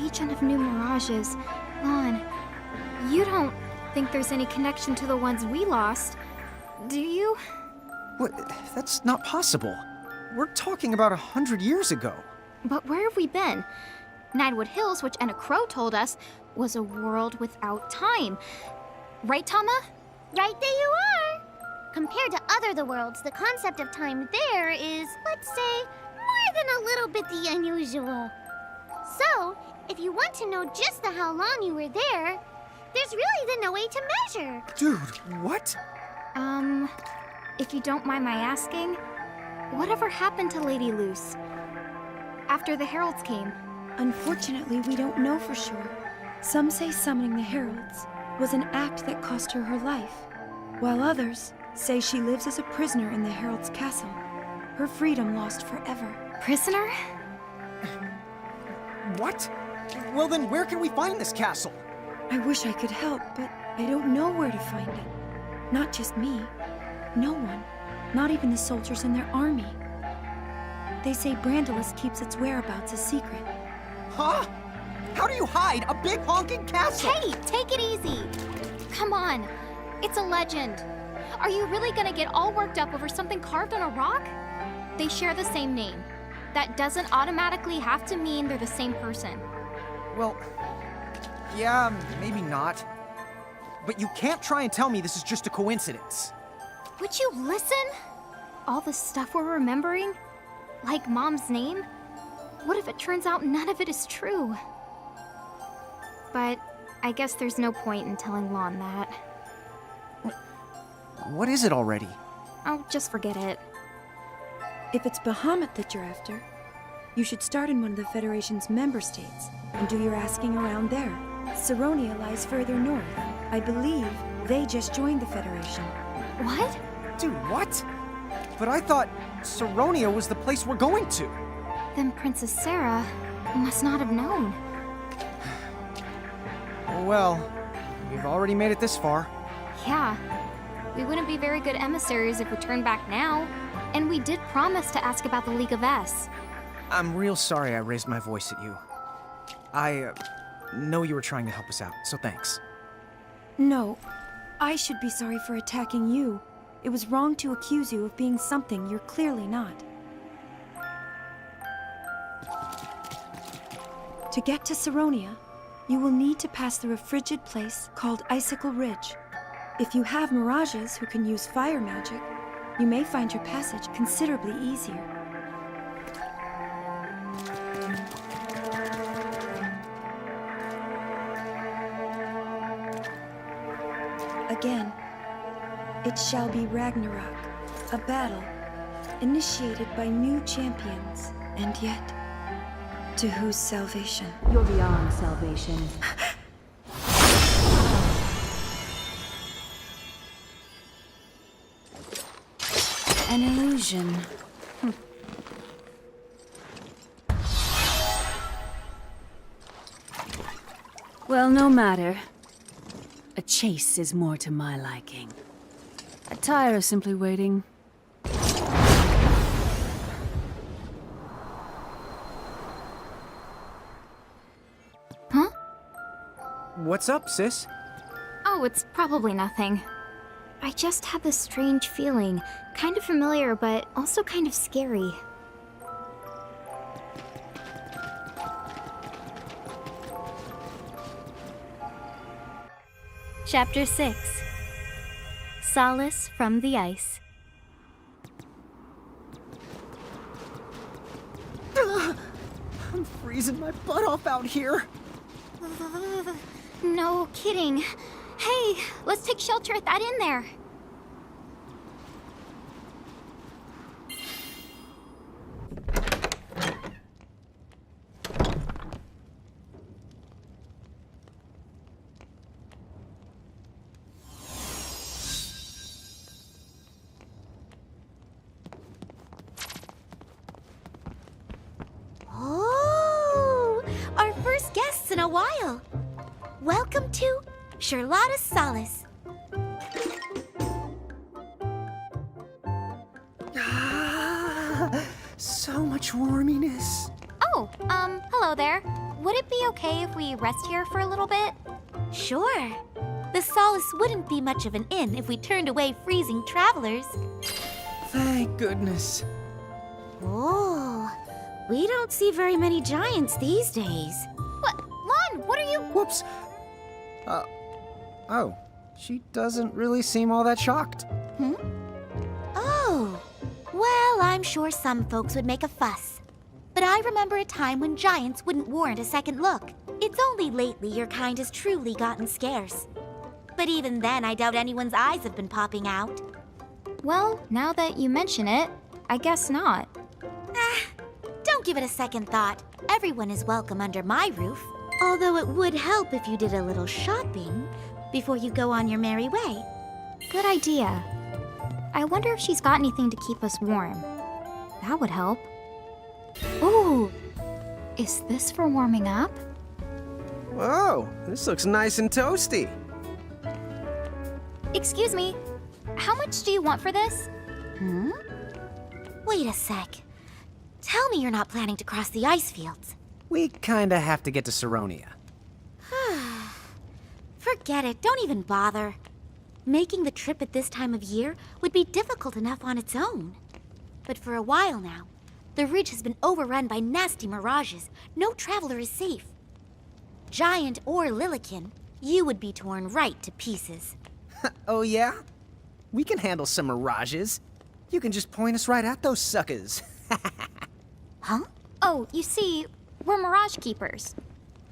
Legion of New Mirages. Lon, you don't think there's any connection to the ones we lost, do you? What? That's not possible. We're talking about 100 years ago. But where have we been? Ninewood Hills, which Anna Crow told us, was a world without time. Right, Tama? Right there you are! Compared to other worlds, the concept of time there is, let's say, more than a little bit the unusual. So, if you want to know just how long you were there, there's really then no way to measure. Dude, what? If you don't mind my asking, whatever happened to Lady Luce after the heralds came? Unfortunately, we don't know for sure. Some say summoning the heralds was an act that cost her her life, while others say she lives as a prisoner in the Herald's castle. Her freedom lost forever. Prisoner? What? Well then, where can we find this castle? I wish I could help, but I don't know where to find it. Not just me. No one. Not even the soldiers in their army. They say Brandalus keeps its whereabouts a secret. Huh? How do you hide a big honking castle? Hey, take it easy. Come on. It's a legend. Are you really gonna get all worked up over something carved on a rock? They share the same name. That doesn't automatically have to mean they're the same person. Well, yeah, maybe not. But you can't try and tell me this is just a coincidence. Would you listen? All the stuff we're remembering? Like Mom's name? What if it turns out none of it is true? But I guess there's no point in telling Lon that. What is it already? I'll just forget it. If it's Bahamut that you're after, you should start in one of the Federation's member states and do your asking around there. Saronia lies further north. I believe they just joined the Federation. What? Dude, what? But I thought Saronia was the place we're going to. Then Princess Sarah must not have known. Well, we've already made it this far. Yeah. We wouldn't be very good emissaries if we turned back now. And we did promise to ask about the League of S. I'm real sorry I raised my voice at you. I know you were trying to help us out, so thanks. No, I should be sorry for attacking you. It was wrong to accuse you of being something you're clearly not. To get to Saronia, you will need to pass through a frigid place called Icicle Ridge. If you have mirages who can use fire magic, you may find your passage considerably easier. Again, it shall be Ragnarok, a battle initiated by new champions, and yet, to whose salvation? You're beyond salvation. An illusion. Well, no matter. A chase is more to my liking. I tire of simply waiting. Huh? What's up, sis? Oh, it's probably nothing. I just had this strange feeling. Kind of familiar, but also kind of scary. Chapter 6. Solace from the Ice. I'm freezing my butt off out here. No kidding. Hey, let's take shelter at that inn there. Oh, our first guests in a while. Welcome to Charlotta Solace. So much warminess. Oh, hello there. Would it be okay if we rest here for a little bit? Sure. The Solace wouldn't be much of an inn if we turned away freezing travelers. Thank goodness. Oh, we don't see very many giants these days. What? Lon, what are you... Whoops. Oh. She doesn't really seem all that shocked. Hmm? Oh. Well, I'm sure some folks would make a fuss. But I remember a time when giants wouldn't warrant a second look. It's only lately your kind has truly gotten scarce. But even then, I doubt anyone's eyes have been popping out. Well, now that you mention it, I guess not. Don't give it a second thought. Everyone is welcome under my roof. Although it would help if you did a little shopping before you go on your merry way. Good idea. I wonder if she's got anything to keep us warm. That would help. Ooh! Is this for warming up? Whoa, this looks nice and toasty. Excuse me, how much do you want for this? Wait a sec. Tell me you're not planning to cross the ice fields. We kinda have to get to Saronia. Forget it, don't even bother. Making the trip at this time of year would be difficult enough on its own. But for a while now, the ridge has been overrun by nasty mirages. No traveler is safe. Giant or Lilikin, you would be torn right to pieces. Oh yeah? We can handle some mirages. You can just point us right at those suckers. Huh? Oh, you see, we're Mirage Keepers.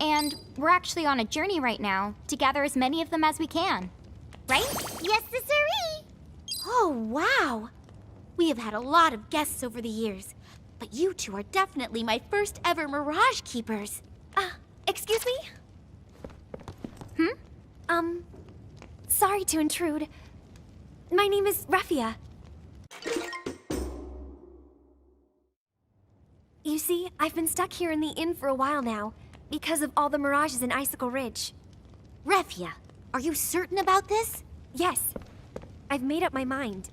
And we're actually on a journey right now to gather as many of them as we can. Right? Yes, sirree! Oh, wow! We have had a lot of guests over the years, but you two are definitely my first ever Mirage Keepers. Excuse me? Sorry to intrude. My name is Refia. You see, I've been stuck here in the inn for a while now, because of all the mirages in Icicle Ridge. Refia, are you certain about this? Yes. I've made up my mind.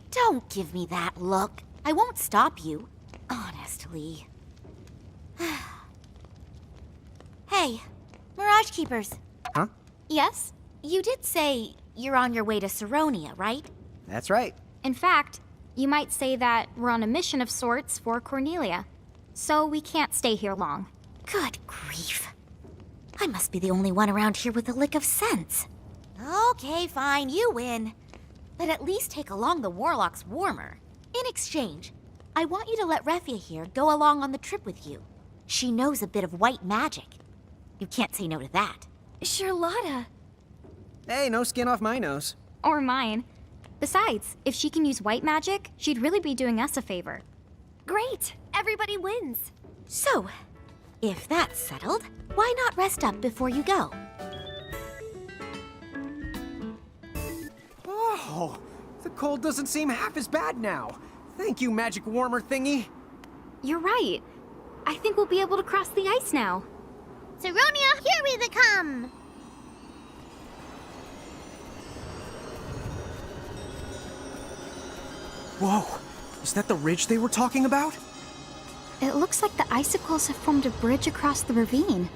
Don't give me that look. I won't stop you. Honestly. Hey, Mirage Keepers. Huh? Yes? You did say you're on your way to Saronia, right? That's right. In fact, you might say that we're on a mission of sorts for Cornelia. So we can't stay here long. Good grief. I must be the only one around here with a lick of sense. Okay, fine, you win. But at least take along the Warlock's warmer. In exchange, I want you to let Refia here go along on the trip with you. She knows a bit of white magic. You can't say no to that. Charlotta. Hey, no skin off my nose. Or mine. Besides, if she can use white magic, she'd really be doing us a favor. Great! Everybody wins. So, if that's settled, why not rest up before you go? Oh, the cold doesn't seem half as bad now. Thank you, magic warmer thingy. You're right. I think we'll be able to cross the ice now. Saronia, here we come! Whoa, is that the ridge they were talking about? It looks like the icicles have formed a bridge across the ravine.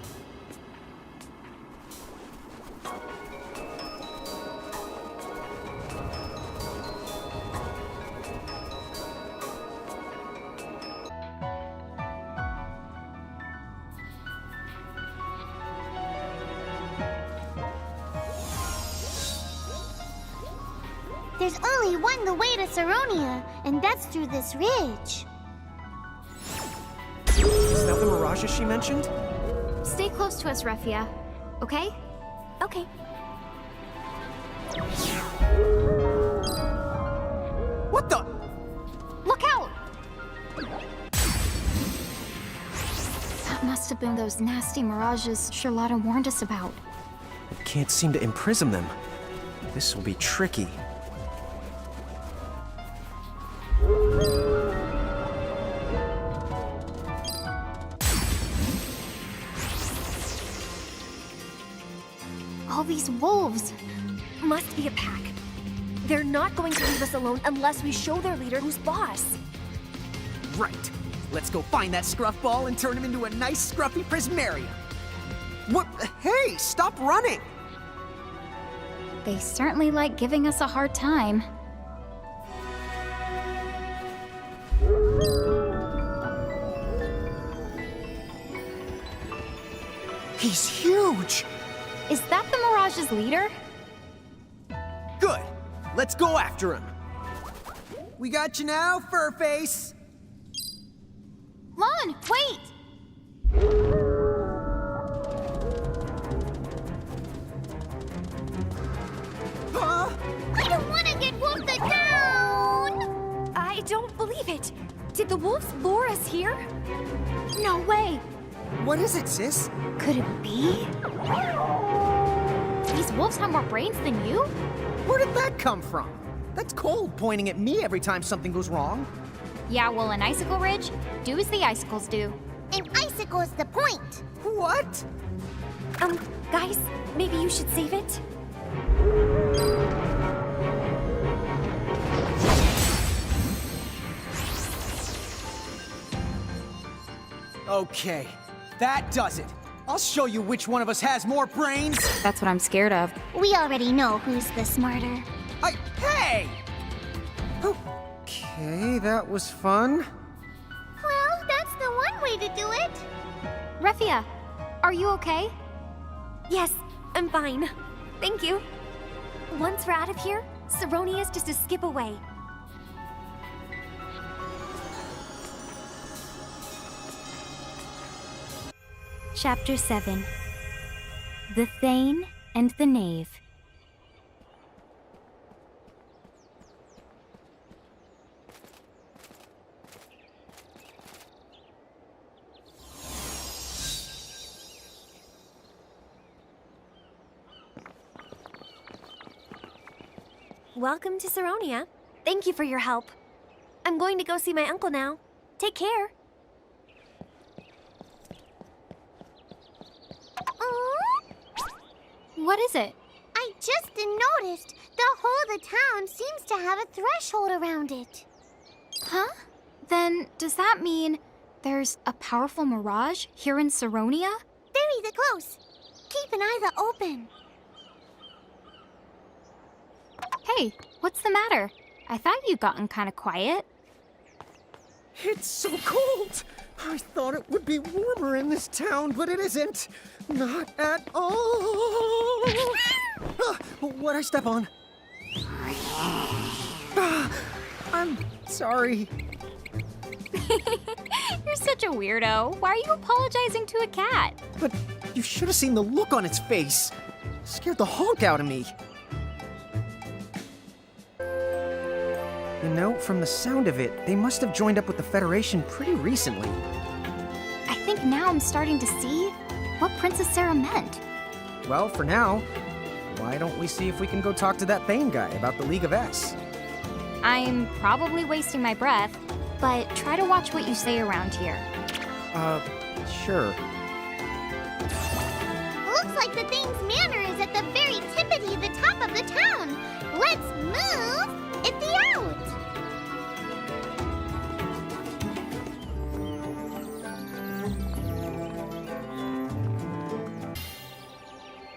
There's only one way to Saronia, and that's through this ridge. Is that the mirages she mentioned? Stay close to us, Refia. Okay? Okay. What the? Look out! That must have been those nasty mirages Charlotta warned us about. We can't seem to imprison them. This will be tricky. All these wolves. Must be a pack. They're not going to leave us alone unless we show their leader who's boss. Right. Let's go find that scruff ball and turn him into a nice scruffy Prismarium. What? Hey, stop running! They certainly like giving us a hard time. He's huge! Is that the Mirage's leader? Good. Let's go after him. We got you now, Furface. Lon, wait! Huh? I don't want to get wolfed down! I don't believe it. Did the wolves lure us here? No way! What is it, sis? Could it be? These wolves have more brains than you? Where did that come from? That's Cold pointing at me every time something goes wrong. Yeah, well, in Icicle Ridge, do as the icicles do. An icicle is the point. What? Guys, maybe you should save it? Okay, that does it. I'll show you which one of us has more brains. That's what I'm scared of. We already know who's the smarter. Hey! Okay, that was fun. Well, that's the one way to do it. Refia, are you okay? Yes, I'm fine. Thank you. Once we're out of here, Saronia's just a skip away. Chapter 7. The Thane and the Knave. Welcome to Saronia. Thank you for your help. I'm going to go see my uncle now. Take care. What is it? I just noticed the whole of the town seems to have a threshold around it. Huh? Then does that mean there's a powerful mirage here in Saronia? Very close. Keep an eye open. Hey, what's the matter? I thought you'd gotten kind of quiet. It's so cold. I thought it would be warmer in this town, but it isn't. Not at all. What'd I step on? I'm sorry. You're such a weirdo. Why are you apologizing to a cat? But you should have seen the look on its face. Scared the honk out of me. You know, from the sound of it, they must have joined up with the Federation pretty recently. I think now I'm starting to see what Princess Sarah meant. Well, for now, why don't we see if we can go talk to that Thane guy about the League of S? I'm probably wasting my breath, but try to watch what you say around here. Sure. Looks like the Thane's manor is at the very tippity the top of the town. Let's move it out.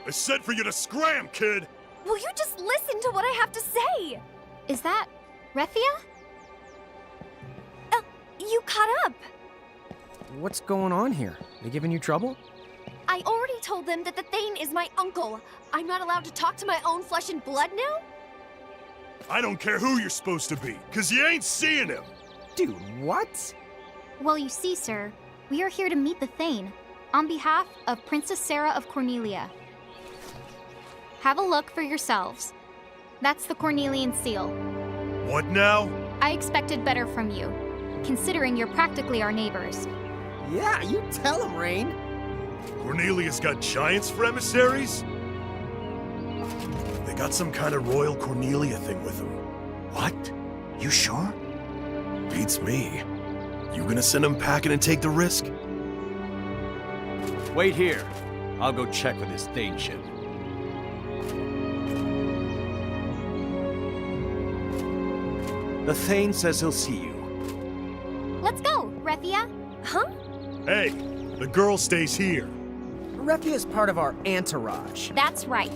I said for you to scram, kid! Will you just listen to what I have to say? Is that Refia? You caught up. What's going on here? They giving you trouble? I already told them that the Thane is my uncle. I'm not allowed to talk to my own flesh and blood now? I don't care who you're supposed to be, cause you ain't seeing him! Dude, what? Well, you see, sir, we are here to meet the Thane on behalf of Princess Sarah of Cornelia. Have a look for yourselves. That's the Cornelian seal. What now? I expected better from you, considering you're practically our neighbors. Yeah, you tell him, Rain. Cornelia's got giants for emissaries? They got some kind of Royal Cornelia thing with them. What? You sure? Beats me. You gonna send them packing and take the risk? Wait here. I'll go check with this Thane ship. The Thane says he'll see you. Let's go, Refia. Huh? Hey, the girl stays here. Refia is part of our entourage. That's right.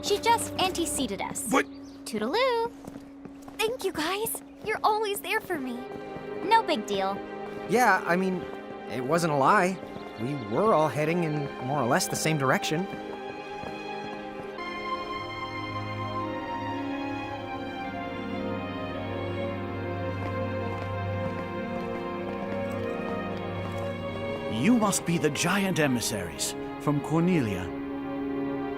She just anteceded us. What? Toodaloo. Thank you, guys. You're always there for me. No big deal. Yeah, I mean, it wasn't a lie. We were all heading in more or less the same direction. You must be the giant emissaries from Cornelia.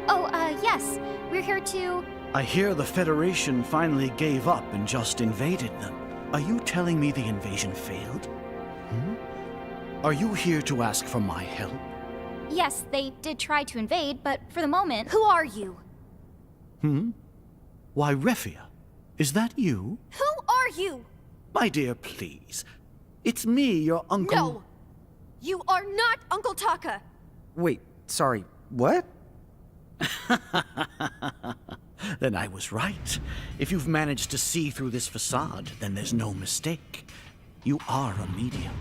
Oh, yes. We're here to... I hear the Federation finally gave up and just invaded them. Are you telling me the invasion failed? Are you here to ask for my help? Yes, they did try to invade, but for the moment... Who are you? Why, Refia, is that you? Who are you? My dear, please. It's me, your uncle. No! You are not Uncle Taka! Wait, sorry, what? Then I was right. If you've managed to see through this facade, then there's no mistake. You are a medium.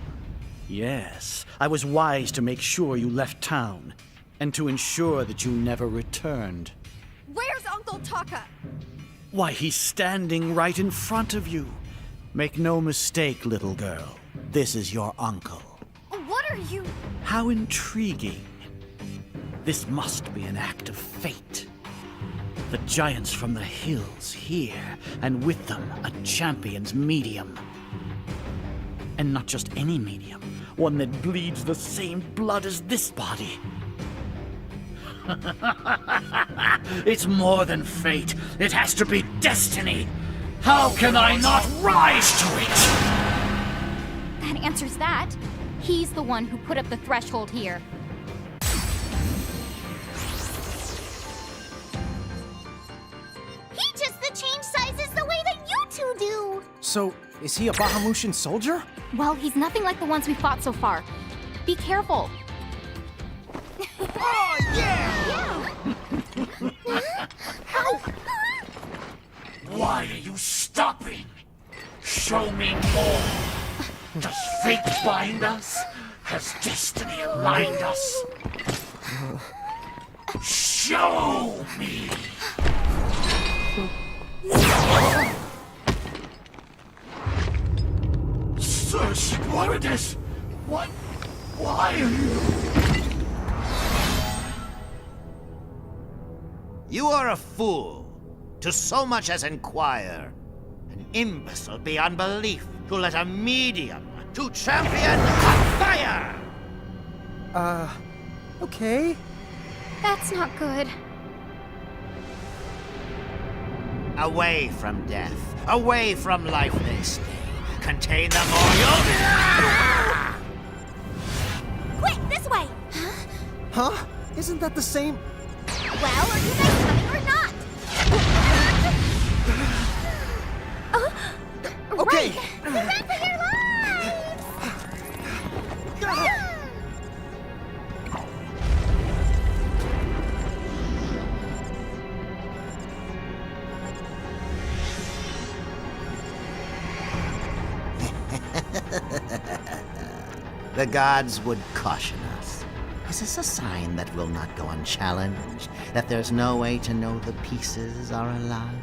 Yes, I was wise to make sure you left town, and to ensure that you never returned. Where's Uncle Taka? Why, he's standing right in front of you. Make no mistake, little girl. This is your uncle. What are you? How intriguing. This must be an act of fate. The giants from the hills here, and with them a champion's medium. And not just any medium, one that bleeds the same blood as this body. It's more than fate. It has to be destiny. How can I not rise to it? That answers that. He's the one who put up the threshold here. He just changed sizes the way that you two do. So, is he a Bahamutian soldier? Well, he's nothing like the ones we fought so far. Be careful. Oh, yeah! Why are you stopping? Show me more. Does fate bind us? Has destiny aligned us? Show me! Sir Squaritus! What? Why are you? You are a fool to so much as inquire. An imbecile beyond belief to let a medium to champion fire! Okay. That's not good. Away from death, away from life they stay. Contain them or you'll... Quick, this way! Huh? Isn't that the same? Well, are you guys coming or not? Okay. Run for your lives! The gods would caution us. Is this a sign that will not go unchallenged? That there's no way to know the pieces are alive?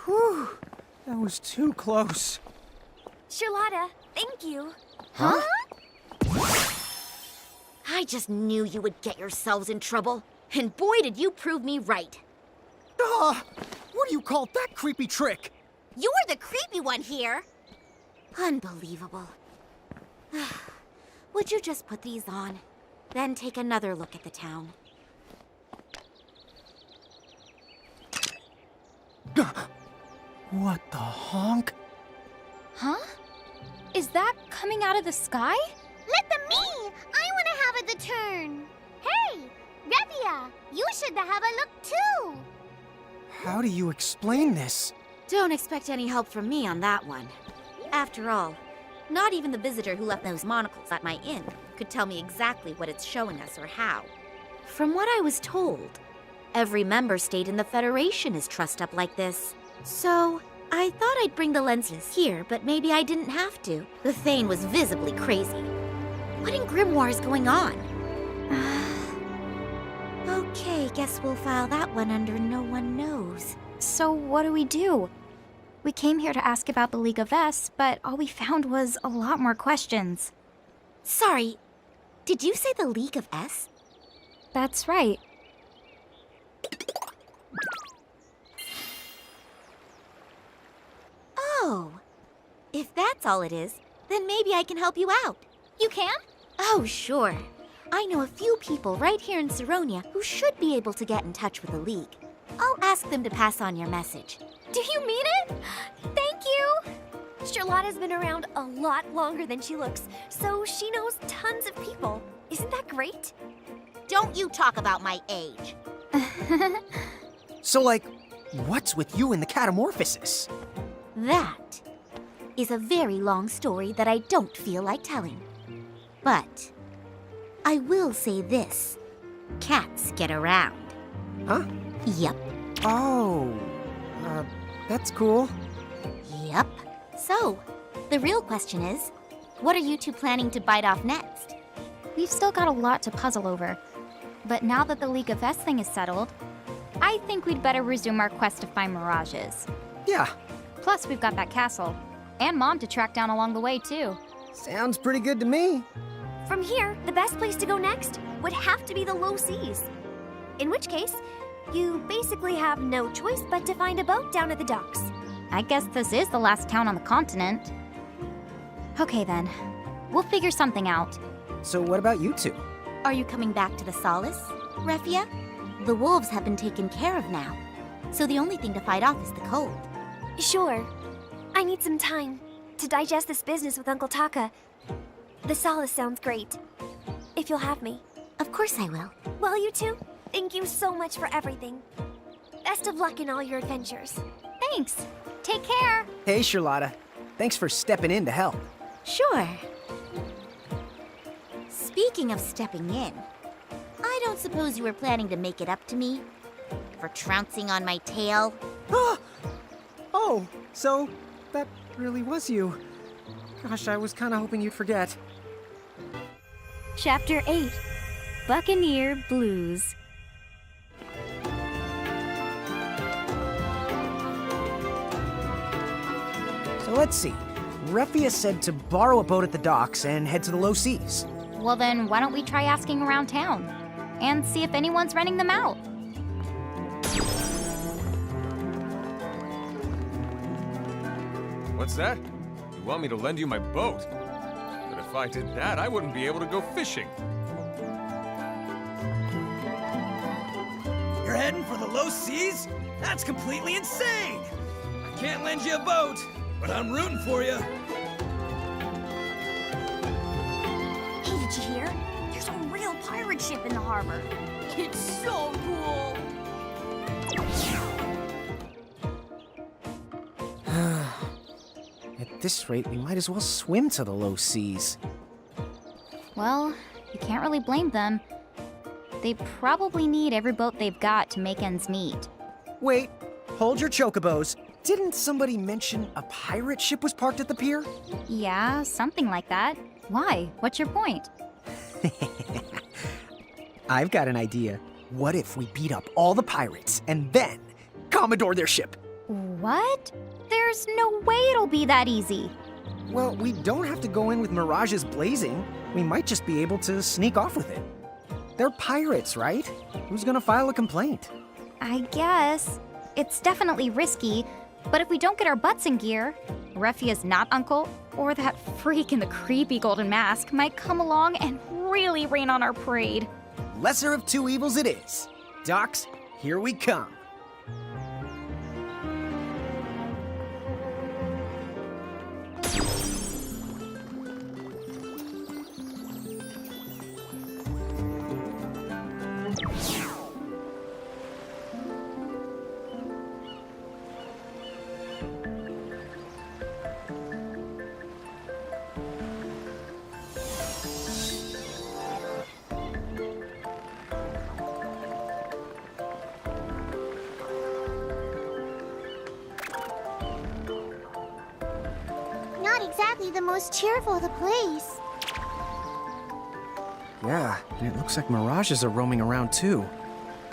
Whew. That was too close. Charlotta, thank you. Huh? I just knew you would get yourselves in trouble. And boy, did you prove me right. What do you call that creepy trick? You're the creepy one here. Unbelievable. Would you just put these on? Then take another look at the town. What the honk? Huh? Is that coming out of the sky? Let them me! I want to have the turn. Hey, Refia, you should have a look too. How do you explain this? Don't expect any help from me on that one. After all, not even the visitor who left those monocles at my inn could tell me exactly what it's showing us or how. From what I was told, every member state in the Federation is trussed up like this. So, I thought I'd bring the lenses here, but maybe I didn't have to. The Thane was visibly crazy. What in Grimoire is going on? Okay, guess we'll file that one under no one knows. So what do we do? We came here to ask about the League of S, but all we found was a lot more questions. Sorry, did you say the League of S? That's right. Oh, if that's all it is, then maybe I can help you out. You can? Oh, sure. I know a few people right here in Saronia who should be able to get in touch with the League. I'll ask them to pass on your message. Do you mean it? Thank you! Charlotta's been around a lot longer than she looks, so she knows tons of people. Isn't that great? Don't you talk about my age. So, like, what's with you and the catamorphosis? That is a very long story that I don't feel like telling. But I will say this. Cats get around. Huh? Yep. Oh, that's cool. Yep. So, the real question is, what are you two planning to bite off next? We've still got a lot to puzzle over. But now that the League of S thing is settled, I think we'd better resume our quest to find mirages. Yeah. Plus, we've got that castle. And Mom to track down along the way, too. Sounds pretty good to me. From here, the best place to go next would have to be the low seas. In which case, you basically have no choice but to find a boat down at the docks. I guess this is the last town on the continent. Okay then, we'll figure something out. So what about you two? Are you coming back to the Solace, Refia? The wolves have been taken care of now, so the only thing to fight off is the cold. Sure. I need some time to digest this business with Uncle Taka. The Solace sounds great. If you'll have me. Of course I will. Well, you two, thank you so much for everything. Best of luck in all your adventures. Thanks. Take care. Hey, Charlotta. Thanks for stepping in to help. Sure. Speaking of stepping in, I don't suppose you were planning to make it up to me? For trouncing on my tail? Oh, so that really was you. Gosh, I was kind of hoping you'd forget. Chapter 8 Buccaneer Blues. So let's see. Refia said to borrow a boat at the docks and head to the low seas. Well then, why don't we try asking around town? And see if anyone's renting them out. What's that? You want me to lend you my boat? But if I did that, I wouldn't be able to go fishing. You're heading for the low seas? That's completely insane! I can't lend you a boat, but I'm rooting for you. Hey, did you hear? There's a real pirate ship in the harbor. It's so cool. At this rate, we might as well swim to the low seas. Well, you can't really blame them. They probably need every boat they've got to make ends meet. Wait, hold your chocobos. Didn't somebody mention a pirate ship was parked at the pier? Yeah, something like that. Why? What's your point? I've got an idea. What if we beat up all the pirates and then Commodore their ship? What? There's no way it'll be that easy. Well, we don't have to go in with mirages blazing. We might just be able to sneak off with it. They're pirates, right? Who's gonna file a complaint? I guess. It's definitely risky, but if we don't get our butts in gear, Refia's not uncle, or that freak in the creepy golden mask might come along and really rain on our parade. Lesser of two evils it is. Docks, here we come. Not exactly the most cheerful of the place. Yeah, and it looks like mirages are roaming around too.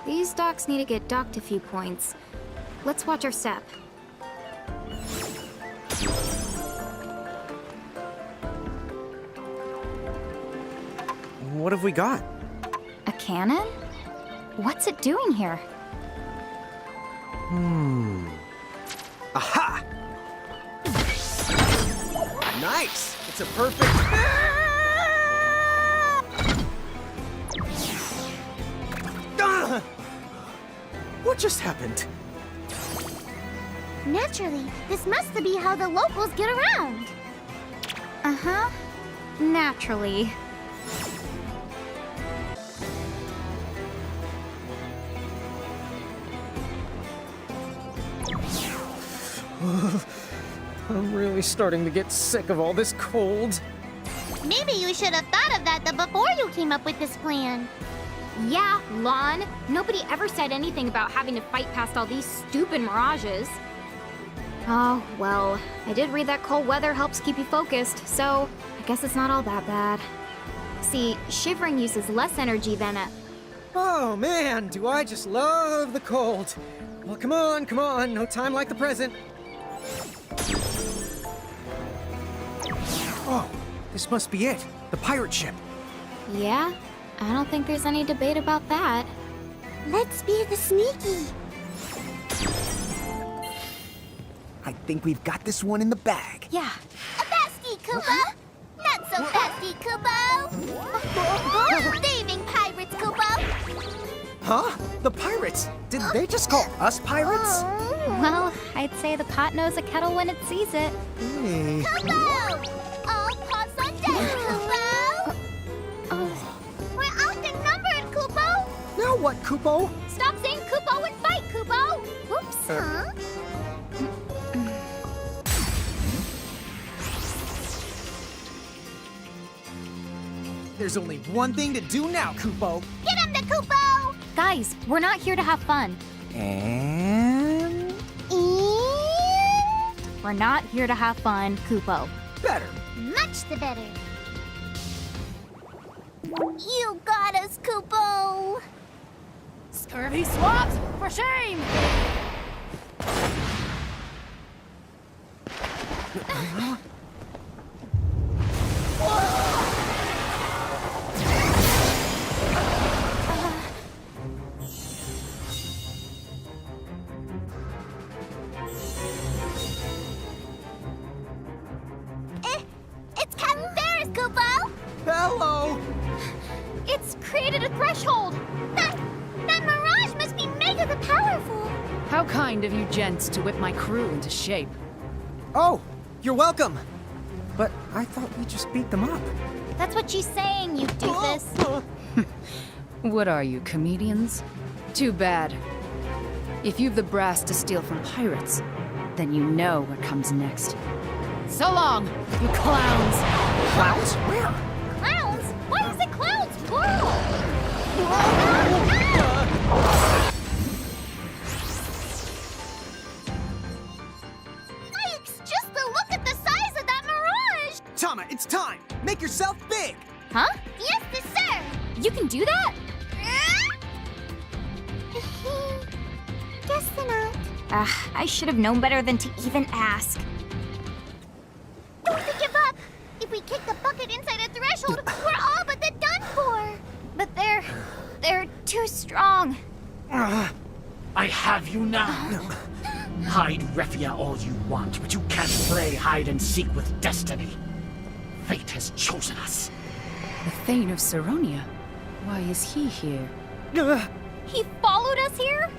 These docks need to get docked a few points. Let's watch our step. What have we got? A cannon? What's it doing here? Aha! Nice! It's a perfect... Ah! What just happened? Naturally, this must be how the locals get around. Uh-huh. Naturally. I'm really starting to get sick of all this cold. Maybe you should have thought of that before you came up with this plan. Yeah, Lon. Nobody ever said anything about having to fight past all these stupid mirages. Oh, well, I did read that cold weather helps keep you focused, so I guess it's not all that bad. See, shivering uses less energy than a... Oh man, do I just love the cold. Well, come on, no time like the present. Oh, this must be it, the pirate ship. Yeah, I don't think there's any debate about that. Let's be the sneaky. I think we've got this one in the bag. Yeah. A fasty, Kupo! Not so fasty, Kupo! Saving pirates, Kupo! Huh? The pirates? Did they just call us pirates? Well, I'd say the pot knows a kettle when it sees it. Hey. Kupo! All pots on deck, Kupo! We're outnumbered, Kupo! Now what, Kupo? Stop saying Kupo and fight, Kupo! Oops. Huh? There's only one thing to do now, Kupo. Get him, the Kupo! Guys, we're not here to have fun. And... We're not here to have fun, Kupo. Better. Much the better. You got us, Kupo! Scurvy swabs, for shame! It's Captain Ferris, Kupo! Hello! It's created a threshold! That mirage must be mega powerful! How kind of you gents to whip my crew into shape. Oh, you're welcome. But I thought we just beat them up. That's what she's saying, you doofus. What are you, comedians? Too bad. If you've the brass to steal from pirates, then you know what comes next. So long, you clowns! Clowns? Where? Clowns? Why is it clowns? Whoa! Yikes! Just to look at the size of that mirage! Tama, it's time! Make yourself big! Huh? Yes, sir! You can do that? Guess not. I should have known better than to even ask. Don't give up! If we kick the bucket inside a threshold, we're all but done for! But they're too strong. I have you now. Hide Refia all you want, but you can't play hide and seek with destiny. Fate has chosen us. The Thane of Saronia? Why is he here? He followed us here?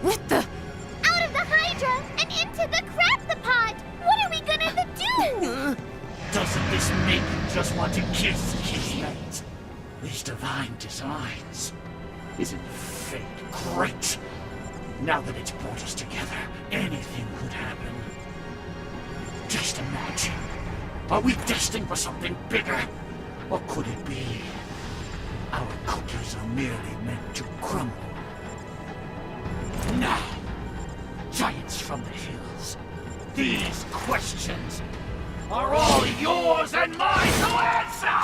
What the? Out of the Hydra and into the Crapthopod! What are we gonna do? Doesn't this make you just want to kiss Kismet? These divine designs. Isn't fate great? Now that it's brought us together, anything could happen. Just imagine. Are we destined for something bigger? Or could it be our cookies are merely meant to crumble? Now, giants from the hills, these questions are all yours and mine to answer!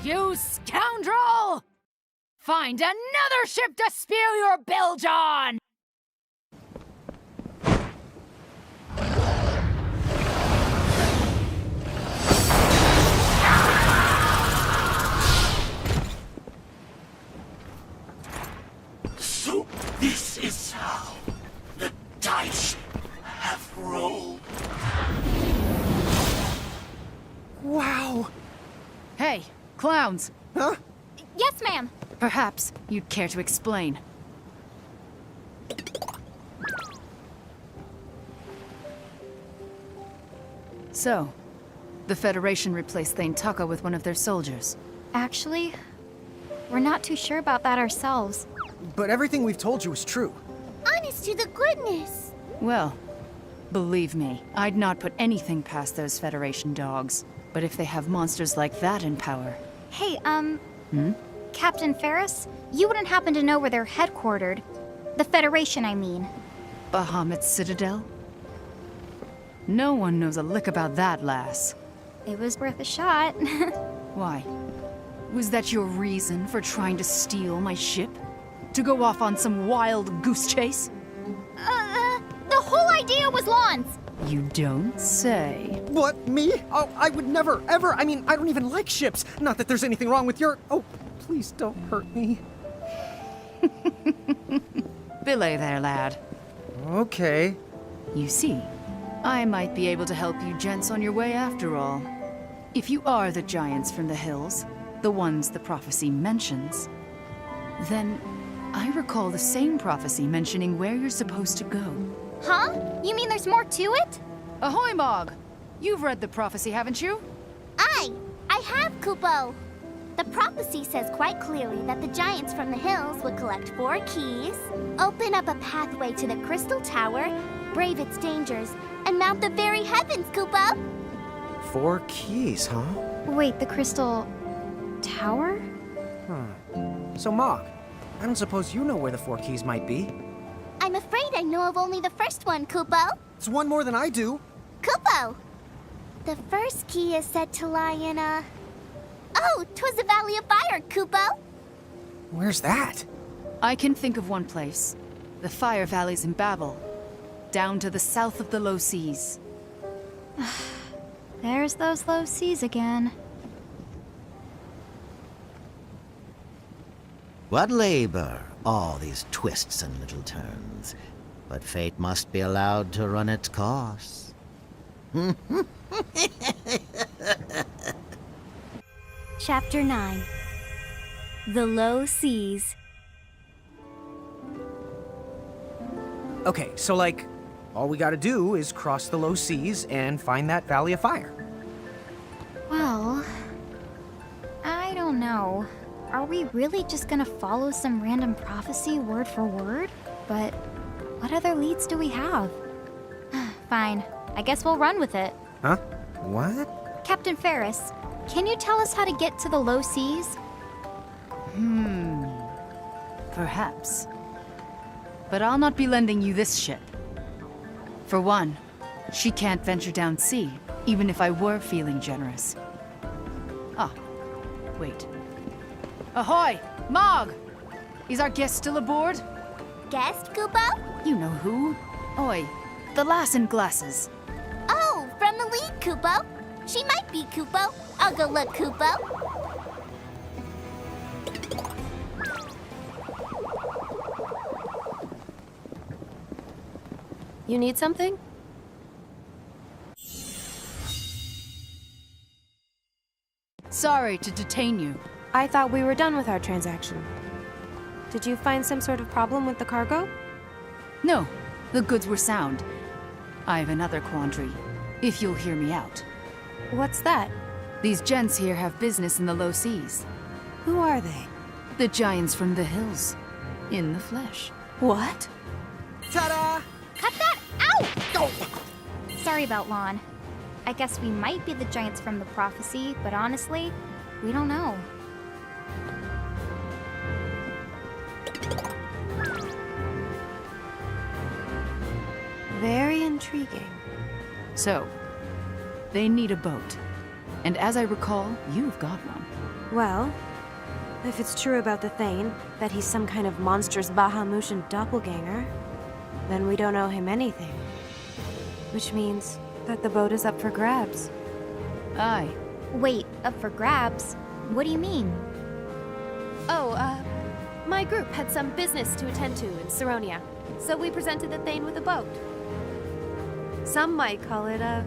You scoundrel! Find another ship to spew your bilge on! So this is how the Clowns! Huh? Yes, ma'am. Perhaps you'd care to explain. So, the Federation replaced Thane Taka with one of their soldiers. Actually, we're not too sure about that ourselves. But everything we've told you is true. Honest to the goodness. Well, believe me, I'd not put anything past those Federation dogs. But if they have monsters like that in power... Hey, Captain Ferris, you wouldn't happen to know where they're headquartered. The Federation, I mean. Bahamut Citadel? No one knows a lick about that, lass. It was worth a shot. Why? Was that your reason for trying to steal my ship? To go off on some wild goose chase? The whole idea was Lon's! You don't say. What, me? Oh, I would never, ever. I mean, I don't even like ships. Not that there's anything wrong with your... Oh, please don't hurt me. Belay there, lad. Okay. You see, I might be able to help you gents on your way after all. If you are the giants from the hills, the ones the prophecy mentions, then I recall the same prophecy mentioning where you're supposed to go. Huh? You mean there's more to it? Ahoy, Mog! You've read the prophecy, haven't you? I have, Kupo. The prophecy says quite clearly that the giants from the hills would collect 4 keys, open up a pathway to the Crystal Tower, brave its dangers, and mount the very heavens, Kupo! 4 keys, huh? Wait, the Crystal... Tower? So, Mog, I don't suppose you know where the 4 keys might be. I'm afraid I know of only the first one, Kupo. It's one more than I do. Kupo! The first key is said to lie in a... Oh, 'twas the Valley of Fire, Kupo! Where's that? I can think of one place. The Fire Valleys in Babel. Down to the south of the low seas. There's those low seas again. What labor, all these twists and little turns. But fate must be allowed to run its course. Chapter 9. The Low Seas. Okay, so like, all we gotta do is cross the low seas and find that Valley of Fire. Well, I don't know. Are we really just gonna follow some random prophecy word for word? But what other leads do we have? Fine, I guess we'll run with it. Huh? What? Captain Ferris, can you tell us how to get to the low seas? Perhaps. But I'll not be lending you this ship. For one, she can't venture down sea, even if I were feeling generous. Ah, wait. Ahoy! Mog! Is our guest still aboard? Guest, Kupo? You know who. Oi, the lass in glasses. Oh, from the lead, Kupo. She might be, Kupo. I'll go look, Kupo. You need something? Sorry to detain you. I thought we were done with our transaction. Did you find some sort of problem with the cargo? No, the goods were sound. I've another quandary, if you'll hear me out. What's that? These gents here have business in the low seas. Who are they? The giants from the hills. In the flesh. What? Ta-da! Cut that out! Sorry about Lon. I guess we might be the giants from the prophecy, but honestly, we don't know. Very intriguing. So, they need a boat. And as I recall, you've got one. Well, if it's true about the Thane, that he's some kind of monstrous Bahamutian doppelganger, then we don't owe him anything. Which means that the boat is up for grabs. Aye. Wait, up for grabs? What do you mean? Oh, my group had some business to attend to in Saronia, so we presented the Thane with a boat. Some might call it a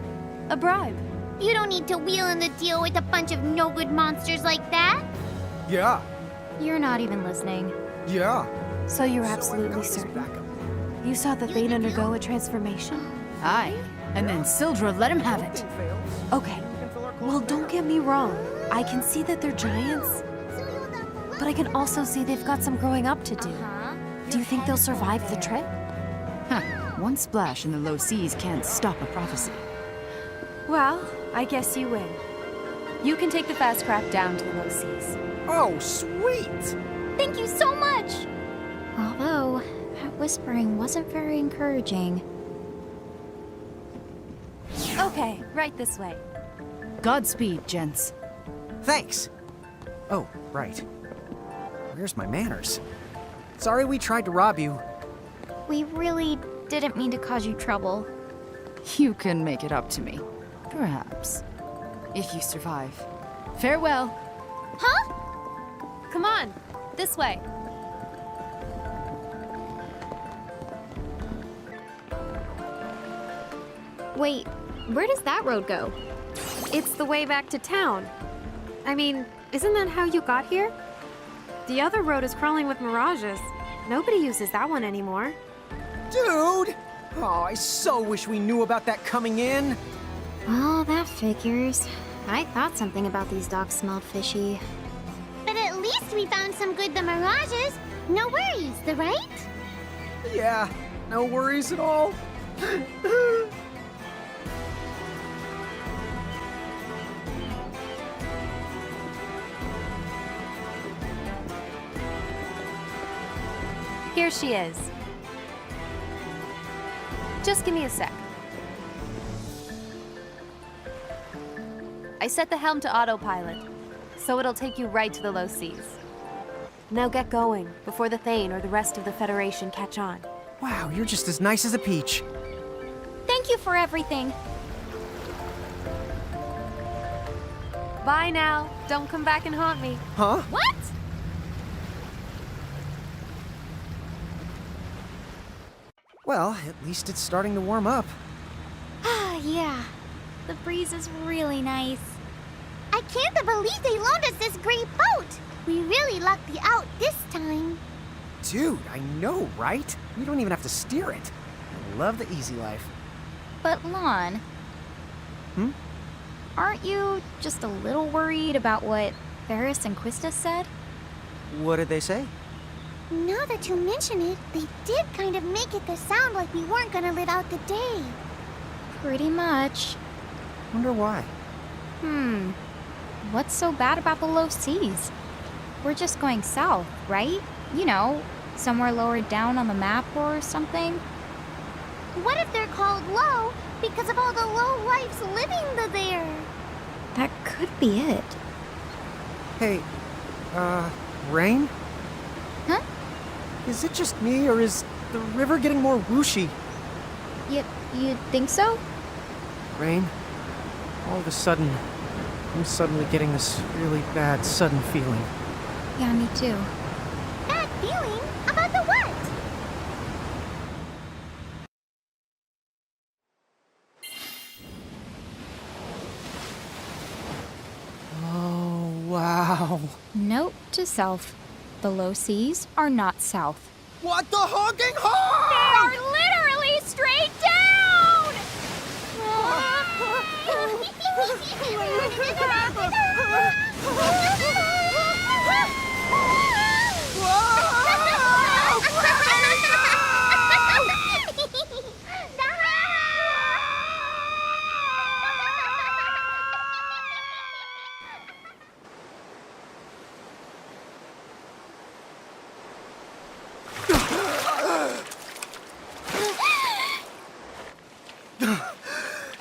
bribe. You don't need to wheel in the deal with a bunch of no-good monsters like that. Yeah. You're not even listening. Yeah. So you're absolutely certain? You saw the Thane undergo a transformation? Aye, and then Sildra let him have it. Okay. Well, don't get me wrong. I can see that they're giants, but I can also see they've got some growing up to do. Do you think they'll survive the trip? Huh, one splash in the low seas can't stop a prophecy. Well, I guess you win. You can take the fast craft down to the low seas. Oh, sweet! Thank you so much! Although, that whispering wasn't very encouraging. Okay, right this way. Godspeed, gents. Thanks. Oh, right. Where's my manners? Sorry we tried to rob you. We really didn't mean to cause you trouble. You can make it up to me. Perhaps. If you survive. Farewell. Huh? Come on, this way. Wait, where does that road go? It's the way back to town. I mean, isn't that how you got here? The other road is crawling with mirages. Nobody uses that one anymore. Dude! Oh, I so wish we knew about that coming in. Well, that figures. I thought something about these docks smelled fishy. But at least we found some good the mirages. No worries, the right? Yeah, no worries at all. Here she is. Just give me a sec. I set the helm to autopilot, so it'll take you right to the low seas. Now get going, before the Thane or the rest of the Federation catch on. Wow, you're just as nice as a peach. Thank you for everything. Bye now. Don't come back and haunt me. Huh? What? Well, at least it's starting to warm up. Ah, yeah. The breeze is really nice. I can't believe they loaned us this great boat. We really lucked out this time. Dude, I know, right? We don't even have to steer it. I love the easy life. But Lon, aren't you just a little worried about what Ferris and Quista said? What did they say? Now that you mention it, they did kind of make it sound like we weren't gonna live out the day. Pretty much. Wonder why. What's so bad about the low seas? We're just going south, right? You know, somewhere lower down on the map or something. What if they're called low because of all the low lives living there? That could be it. Hey, Rain? Huh? Is it just me, or is the river getting more whooshy? You think so? Rain, all of a sudden, I'm suddenly getting this really bad, sudden feeling. Yeah, me too. Bad feeling? About the what? Oh, wow. Note to self. The low seas are not south. What the honking horn? They are literally straight down!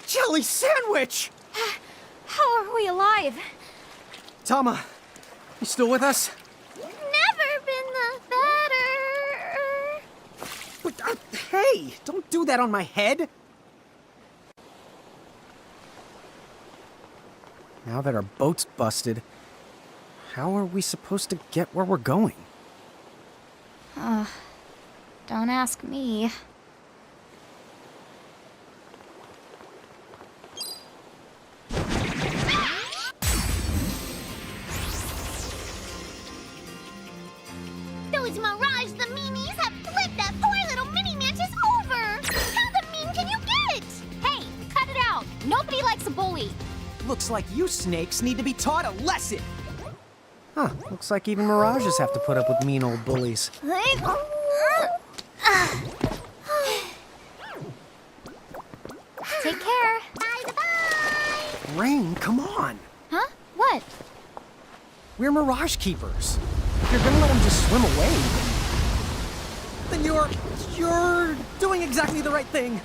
Jelly sandwich! How are we alive? Tama, you still with us? Never been better. But, hey, don't do that on my head. Now that our boat's busted, how are we supposed to get where we're going? Don't ask me. bully. Looks like you snakes need to be taught a lesson. Huh, looks like even mirages have to put up with mean old bullies. Take care. Rain, come on. Huh? What? We're Mirage Keepers. If you're gonna let them just swim away, then you're doing exactly the right thing.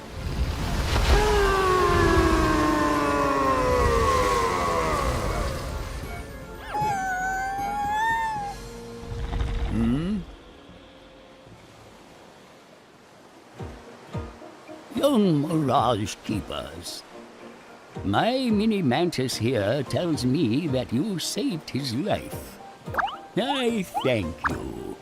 Young Mirage Keepers, my mini mantis here tells me that you saved his life. I thank you.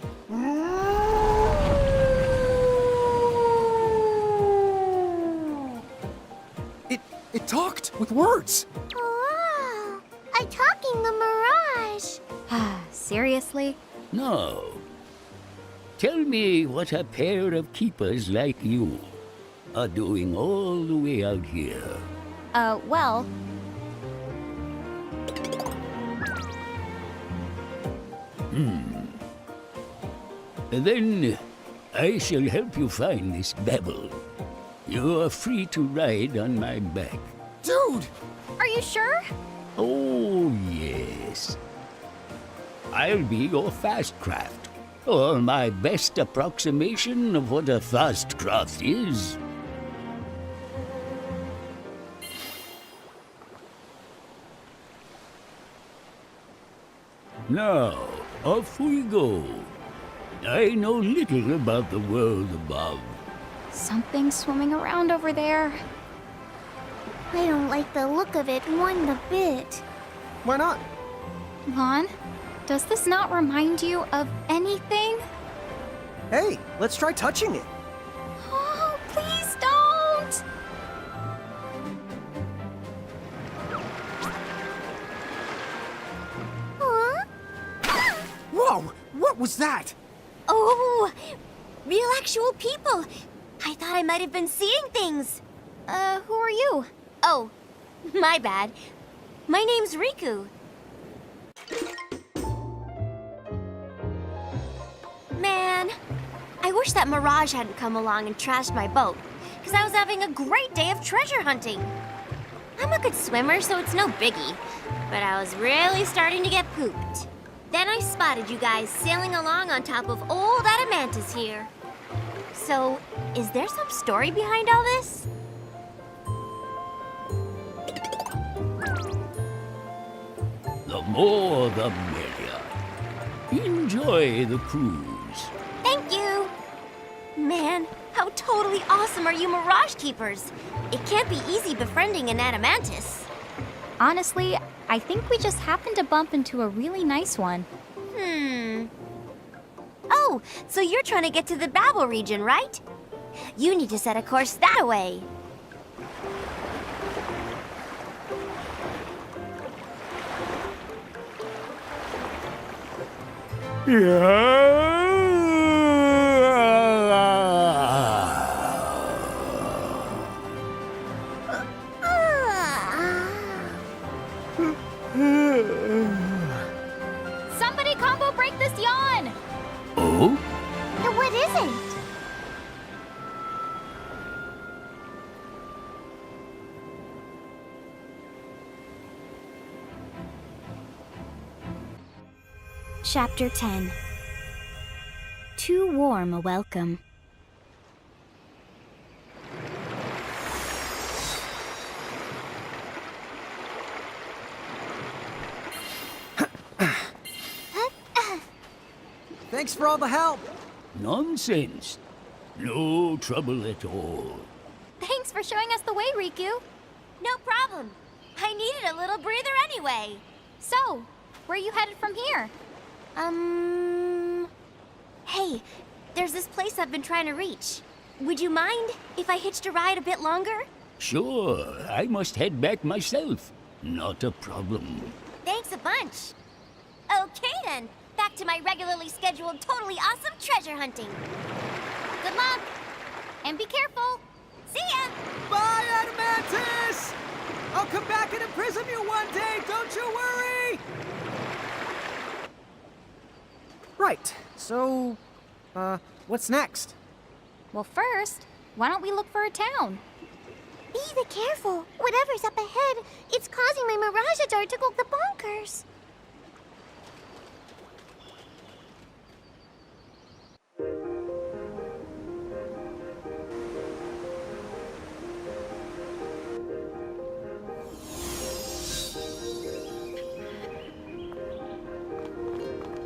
It talked with words. Wow! A talking the Mirage! Seriously? No. Tell me what a pair of keepers like you are doing all the way out here. Well... Then I shall help you find this Babel. You are free to ride on my back. Dude! Are you sure? Oh, yes. I'll be your fast craft, or my best approximation of what a fast craft is. Now, off we go. I know little about the world above. Something swimming around over there. I don't like the look of it one bit. Why not? Lon, does this not remind you of anything? Hey, let's try touching it. Oh, please don't! Huh? Whoa! What was that? Oh, real actual people. I thought I might have been seeing things. Who are you? Oh, my bad. My name's Riku. Man, I wish that Mirage hadn't come along and trashed my boat, because I was having a great day of treasure hunting. I'm a good swimmer, so it's no biggie, but I was really starting to get pooped. Then I spotted you guys sailing along on top of old Adamantis here. So, is there some story behind all this? The more the merrier. Enjoy the cruise. Thank you! Man, how totally awesome are you Mirage Keepers? It can't be easy befriending an Adamantis. Honestly, I think we just happened to bump into a really nice one. Oh, so you're trying to get to the Babel region, right? You need to set a course that way. Somebody combo break this yawn! Oh? What is it? Chapter 10. Too warm a welcome. Thanks for all the help. Nonsense. No trouble at all. Thanks for showing us the way, Riku. No problem. I needed a little breather anyway. So, where are you headed from here? Hey, there's this place I've been trying to reach. Would you mind if I hitched a ride a bit longer? Sure, I must head back myself. Not a problem. Thanks a bunch. Okay then, back to my regularly scheduled, totally awesome treasure hunting. Good luck! And be careful! See ya! Bye, Adamantis! I'll come back and imprison you one day, don't you worry! Right, so, what's next? Well, first, why don't we look for a town? Be careful. Whatever's up ahead, it's causing my Mirage Jar to go the bonkers.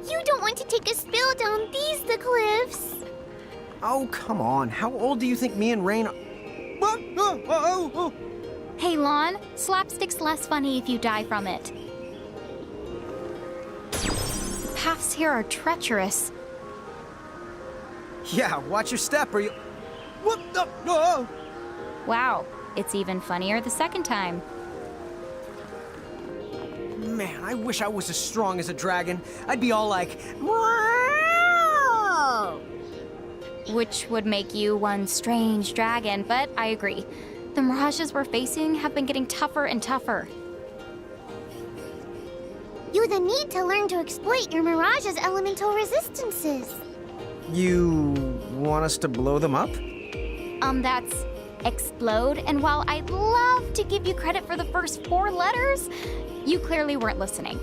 You don't want to take a spill down these the cliffs. Oh, come on. How old do you think me and Rain are? Hey, Lon, slapstick's less funny if you die from it. The paths here are treacherous. Yeah, watch your step or you... What the... Oh! Wow, it's even funnier the second time. Man, I wish I was as strong as a dragon. I'd be all like... Which would make you one strange dragon, but I agree. The mirages we're facing have been getting tougher and tougher. You then need to learn to exploit your Mirage's elemental resistances. You want us to blow them up? That's explode, and while I'd love to give you credit for the first 4 letters, you clearly weren't listening.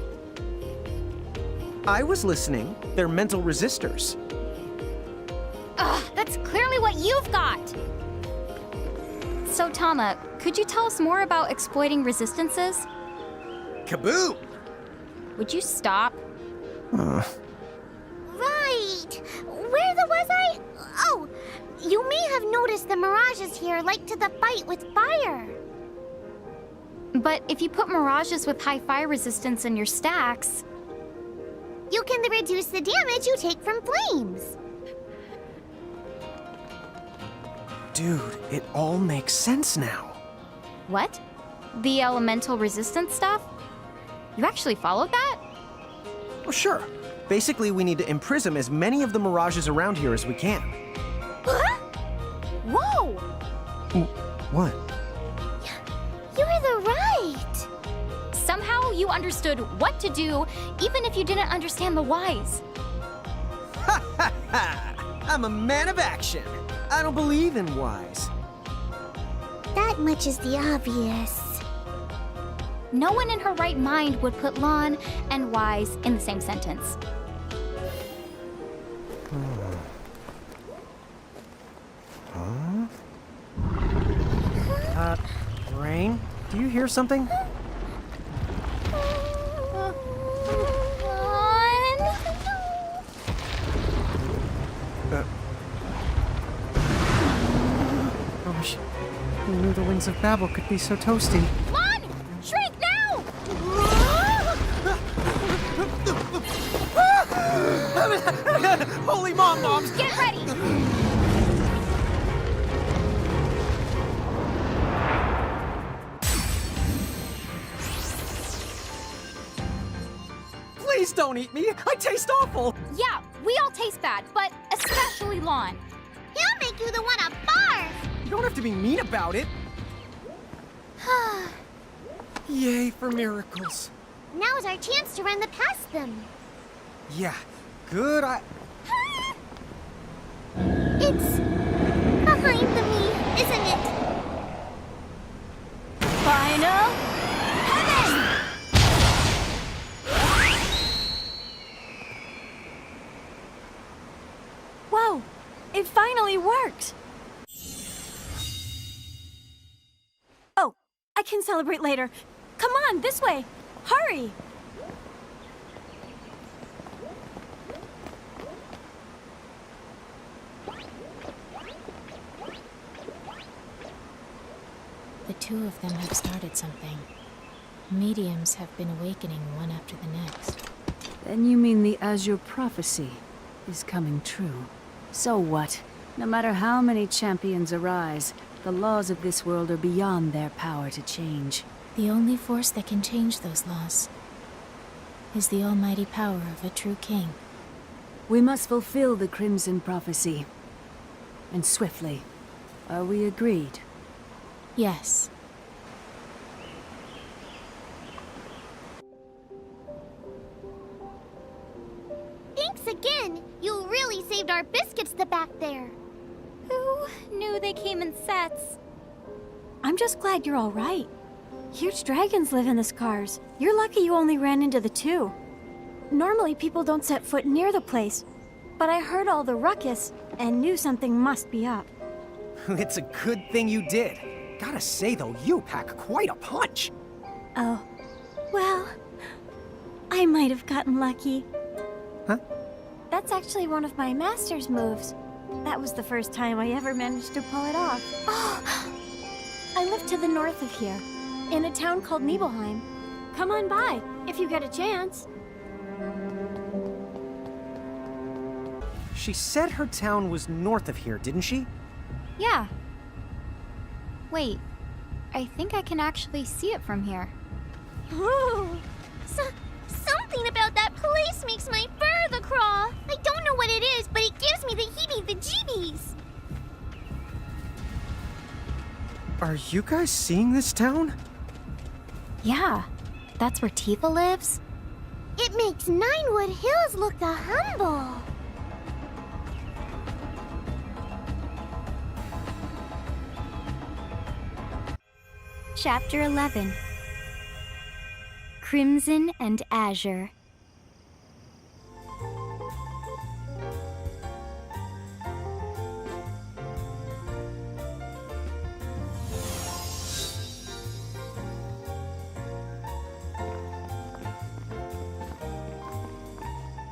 I was listening. They're mental resistors. Ugh, that's clearly what you've got! So, Tama, could you tell us more about exploiting resistances? Kaboom! Would you stop? Right! Where was I? Oh, you may have noticed the Mirages here like to the fight with fire. But if you put Mirages with high fire resistance in your stacks... You can reduce the damage you take from flames. Dude, it all makes sense now. What? The elemental resistance stuff? You actually followed that? Well, sure. Basically, we need to imprison as many of the Mirages around here as we can. Huh? Whoa! What? You're the right! Somehow you understood what to do, even if you didn't understand the whys. Ha ha ha! I'm a man of action. I don't believe in whys. That much is the obvious. No one in her right mind would put Lon and wise in the same sentence. Rain, do you hear something? Gosh, who knew the Winds of Babel could be so toasty? Lon! Shrink now! Holy mom-bombs! Get ready! Please don't eat me! I taste awful! Yeah, we all taste bad, but especially Lon. He'll make you the one of bars! You don't have to be mean about it. Yay for miracles. Now's our chance to run past them. Yeah, good. It's behind me, isn't it? Final heaven! Whoa! It finally worked! Oh, I can celebrate later. Come on, this way! Hurry! The two of them have started something. Mediums have been awakening one after the next. Then you mean the Azure Prophecy is coming true. So what? No matter how many champions arise, the laws of this world are beyond their power to change. The only force that can change those laws is the almighty power of a true king. We must fulfill the Crimson Prophecy. And swiftly. Are we agreed? Yes. again! You really saved our biscuits the back there. Who knew they came in sets? I'm just glad you're all right. Huge dragons live in the scars. You're lucky you only ran into the two. Normally, people don't set foot near the place. But I heard all the ruckus and knew something must be up. It's a good thing you did. Gotta say, though, you pack quite a punch. Oh, well, I might have gotten lucky. Huh? That's actually one of my master's moves. That was the first time I ever managed to pull it off. Oh, I live to the north of here, in a town called Nibelheim. Come on by, if you get a chance. She said her town was north of here, didn't she? Yeah. Wait, I think I can actually see it from here. Ooh. Something about that place makes my fur crawl. I don't know what it is, but it gives me the heebie-the-jeebies. Are you guys seeing this town? Yeah, that's where Tifa lives? It makes Ninewood Hills look the humble. Chapter 11. Crimson and Azure.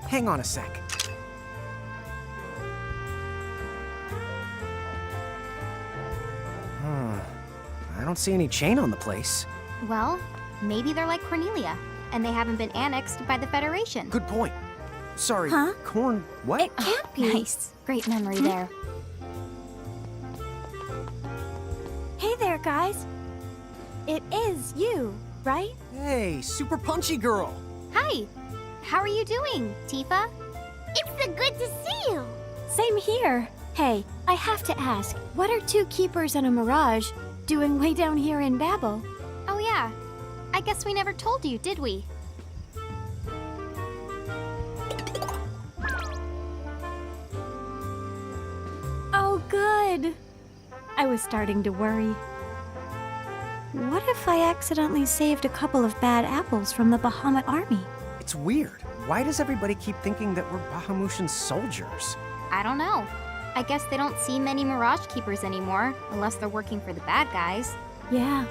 Hang on a sec. I don't see any chain on the place. Well, maybe they're like Cornelia, and they haven't been annexed by the Federation. Good point. Sorry, Huh? Corn, what? It can't be. Nice. Great memory there. Hey there, guys. It is you, right? Hey, super punchy girl. Hi. How are you doing, Tifa? It's so good to see you. Same here. Hey, I have to ask, what are two keepers and a mirage doing way down here in Babel? Oh yeah. I guess we never told you, did we? Oh, good. I was starting to worry. What if I accidentally saved a couple of bad apples from the Bahamut army? It's weird. Why does everybody keep thinking that we're Bahamutian soldiers? I don't know. I guess they don't see many Mirage Keepers anymore, unless they're working for the bad guys. Yeah.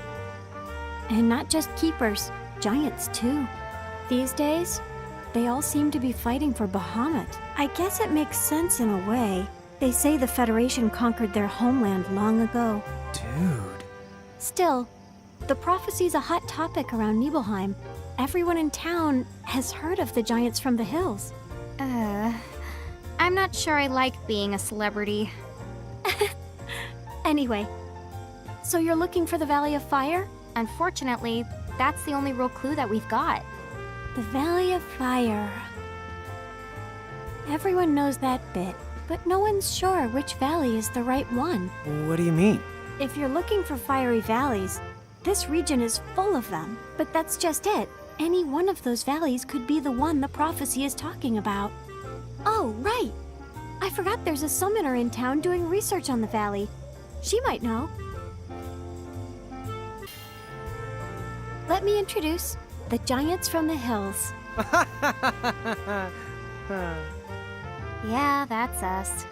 And not just keepers, giants too. These days, they all seem to be fighting for Bahamut. I guess it makes sense in a way. They say the Federation conquered their homeland long ago. Dude. Still, the prophecy's a hot topic around Nibelheim. Everyone in town has heard of the giants from the hills. I'm not sure I like being a celebrity. Anyway, so you're looking for the Valley of Fire? Unfortunately, that's the only real clue that we've got. The Valley of Fire. Everyone knows that bit, but no one's sure which valley is the right one. What do you mean? If you're looking for fiery valleys, this region is full of them. But that's just it. Any one of those valleys could be the one the prophecy is talking about. Oh, right. I forgot there's a summoner in town doing research on the valley. She might know. Let me introduce the Giants from the Hills. Yeah, that's us.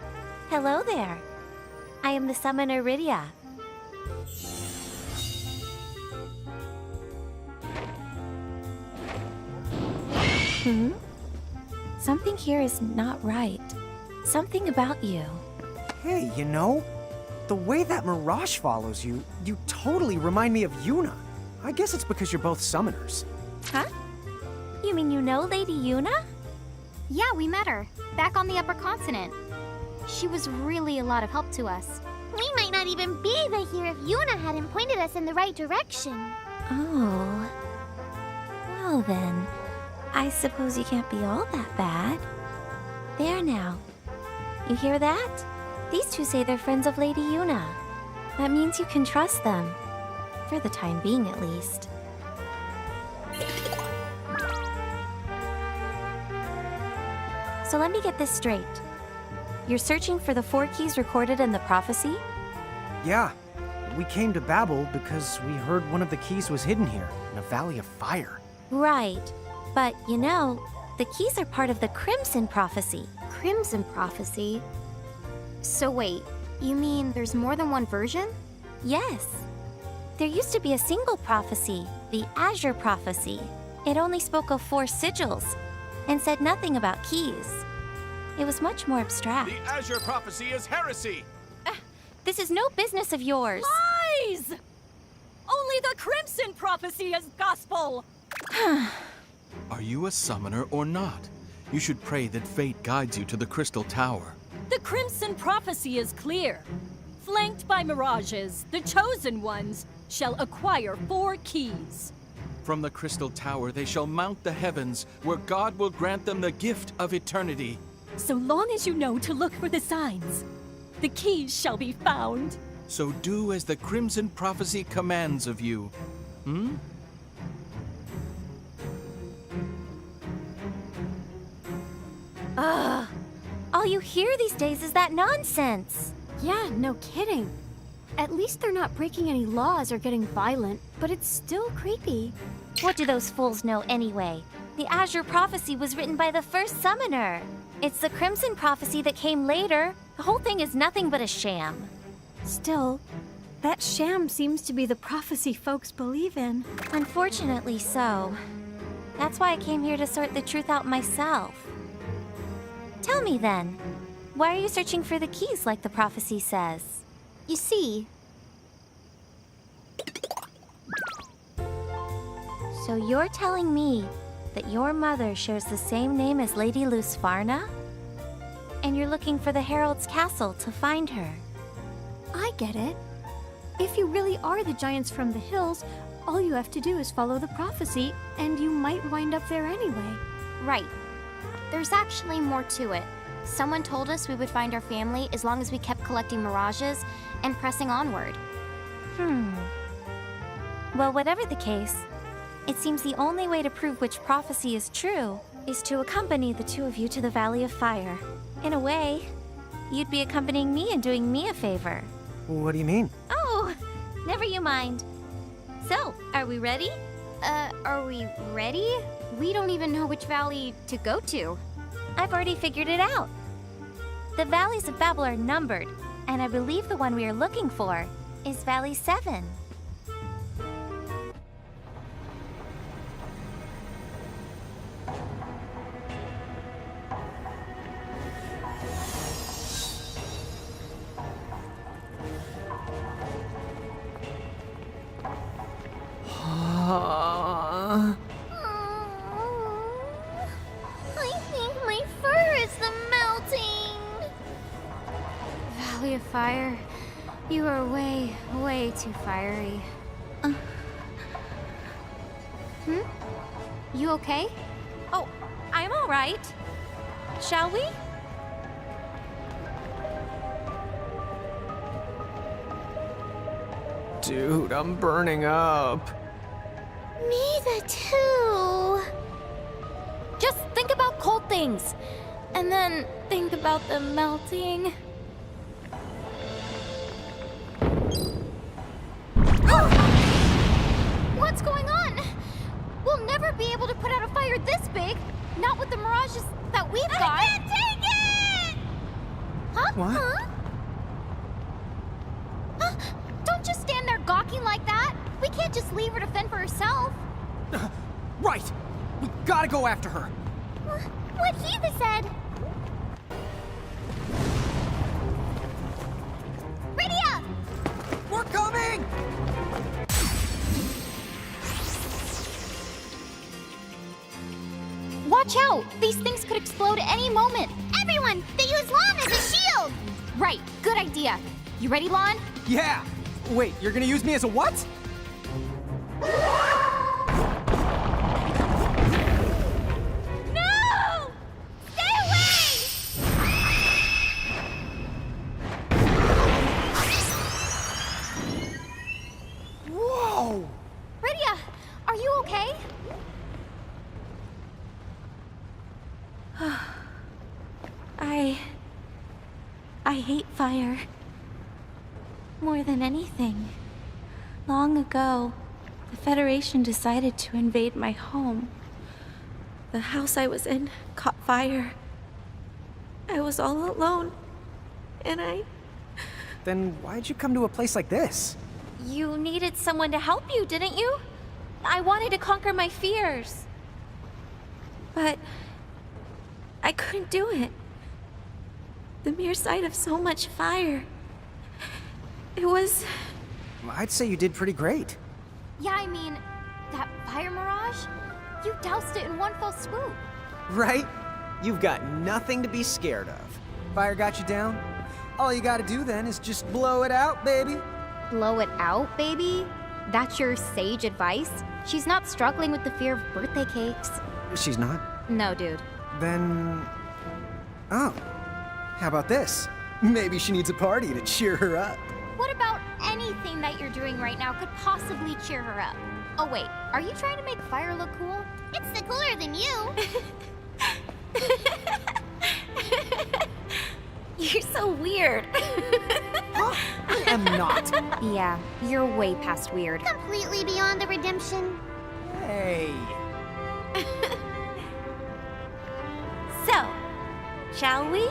Hello there. I am the summoner Rydia. Something here is not right. Something about you. Hey, you know, the way that Mirage follows you, you totally remind me of Yuna. I guess it's because you're both summoners. Huh? You mean you know Lady Yuna? Yeah, we met her, back on the upper continent. She was really a lot of help to us. We might not even be here if Yuna hadn't pointed us in the right direction. Oh. Well then, I suppose you can't be all that bad. There now. You hear that? These two say they're friends of Lady Yuna. That means you can trust them. For the time being, at least. So let me get this straight. You're searching for the 4 keys recorded in the prophecy? Yeah. We came to Babel because we heard one of the keys was hidden here, in a valley of fire. Right. But, you know, the keys are part of the Crimson Prophecy. Crimson Prophecy? So wait, you mean there's more than one version? Yes. There used to be a single prophecy, the Azure Prophecy. It only spoke of 4 sigils and said nothing about keys. It was much more abstract. The Azure Prophecy is heresy! This is no business of yours. Lies! Only the Crimson Prophecy is gospel! Are you a summoner or not? You should pray that fate guides you to the Crystal Tower. The Crimson Prophecy is clear. Flanked by mirages, the Chosen Ones shall acquire 4 keys. From the Crystal Tower they shall mount the heavens, where God will grant them the gift of eternity. So long as you know to look for the signs, the keys shall be found. So do as the Crimson Prophecy commands of you. Hmm? Ugh. All you hear these days is that nonsense. Yeah, no kidding. At least they're not breaking any laws or getting violent, but it's still creepy. What do those fools know anyway? The Azure Prophecy was written by the first summoner. It's the Crimson Prophecy that came later. The whole thing is nothing but a sham. Still, that sham seems to be the prophecy folks believe in. Unfortunately so. That's why I came here to sort the truth out myself. Tell me then, why are you searching for the keys like the prophecy says? You see, so you're telling me that your mother shares the same name as Lady Lusfarna? And you're looking for the Herald's castle to find her? I get it. If you really are the giants from the hills, all you have to do is follow the prophecy, and you might wind up there anyway. Right. There's actually more to it. Someone told us we would find our family as long as we kept collecting mirages and pressing onward. Well, whatever the case, it seems the only way to prove which prophecy is true is to accompany the 2 of you to the Valley of Fire. In a way, you'd be accompanying me and doing me a favor. What do you mean? Oh, never you mind. So, are we ready? Are we ready? We don't even know which valley to go to. I've already figured it out. The valleys of Babel are numbered, and I believe the one we are looking for is Valley 7. I think my fur is melting. Valley of Fire, you are way, way too fiery. You okay? Oh, I'm all right. Shall we? Dude, I'm burning up. Me too. Just think about cold things, and then think about them melting. What's going on? We'll never be able to put out a fire this big. Not with the mirages that we've got. I can't take it! Huh? What? Huh? Don't just stand there gawking like that. We can't just leave her to fend for herself. Right! We gotta go after her! What Heatha said. Rydia! We're coming! Watch out! These things could explode at any moment. Everyone, they use Lon as a shield! Right, good idea. You ready, Lon? Yeah! Wait, you're gonna use me as a what? No! Stay away! Whoa! Rydia, are you okay? I hate fire. More than anything. Long ago, the Federation decided to invade my home. The house I was in caught fire. I was all alone, and Then why'd you come to a place like this? You needed someone to help you, didn't you? I wanted to conquer my fears. But I couldn't do it. The mere sight of so much fire. It was... I'd say you did pretty great. Yeah, I mean, that fire mirage? You doused it in one fell swoop. Right? You've got nothing to be scared of. Fire got you down? All you gotta do then is just blow it out, baby. Blow it out, baby? That's your sage advice? She's not struggling with the fear of birthday cakes. She's not? No, dude. Then... Oh. How about this? Maybe she needs a party to cheer her up. What about anything that you're doing right now could possibly cheer her up? Oh wait, are you trying to make fire look cool? It's the cooler than you. You're so weird. I am not. Yeah, you're way past weird. Completely beyond the redemption. Hey. So, shall we?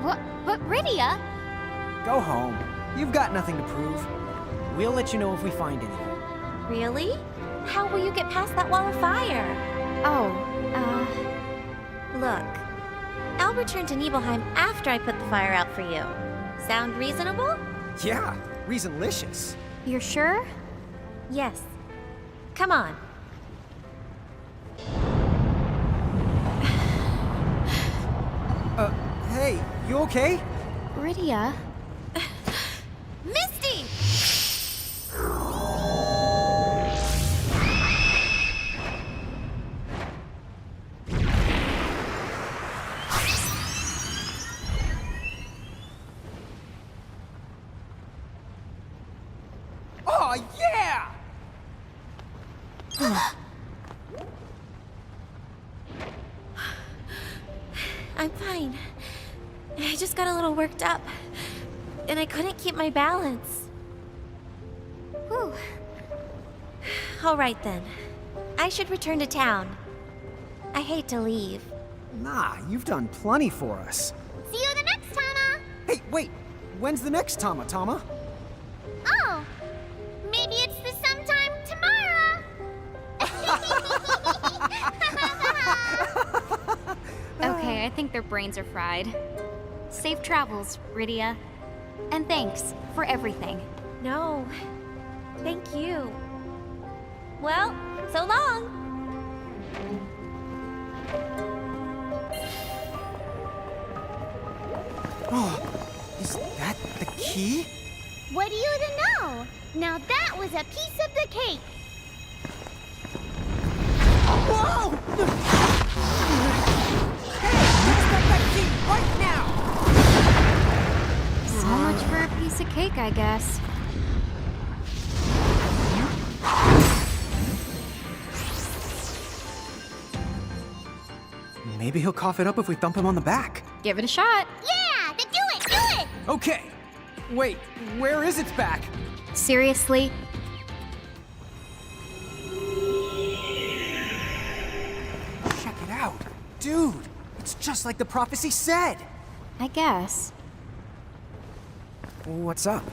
What? But Rydia? Go home. You've got nothing to prove. We'll let you know if we find anything. Really? How will you get past that wall of fire? Look, I'll return to Nibelheim after I put the fire out for you. Sound reasonable? Yeah, reasonlicious. You're sure? Yes. Come on. Hey, you okay? Rydia? Misty! Oh, yeah! I'm fine. I just got a little worked up, and I couldn't keep my balance. Whew. All right then. I should return to town. I hate to leave. Nah, you've done plenty for us. See you the next Tama. Hey, wait. When's the next Tama, Tama? Oh, maybe it's the sometime tomorrow. Okay, I think their brains are fried. Safe travels, Rydia. And thanks for everything. No, thank you. Well, so long. Oh, is that the key? What do you know? Now that was a piece of the cake. Whoa! Hey, let's get that key right now! So much for a piece of cake, I guess. Maybe he'll cough it up if we thump him on the back. Give it a shot. Yeah, then do it! Okay. Wait, where is its back? Seriously? Check it out. Dude, it's just like the prophecy said. I guess. What's up?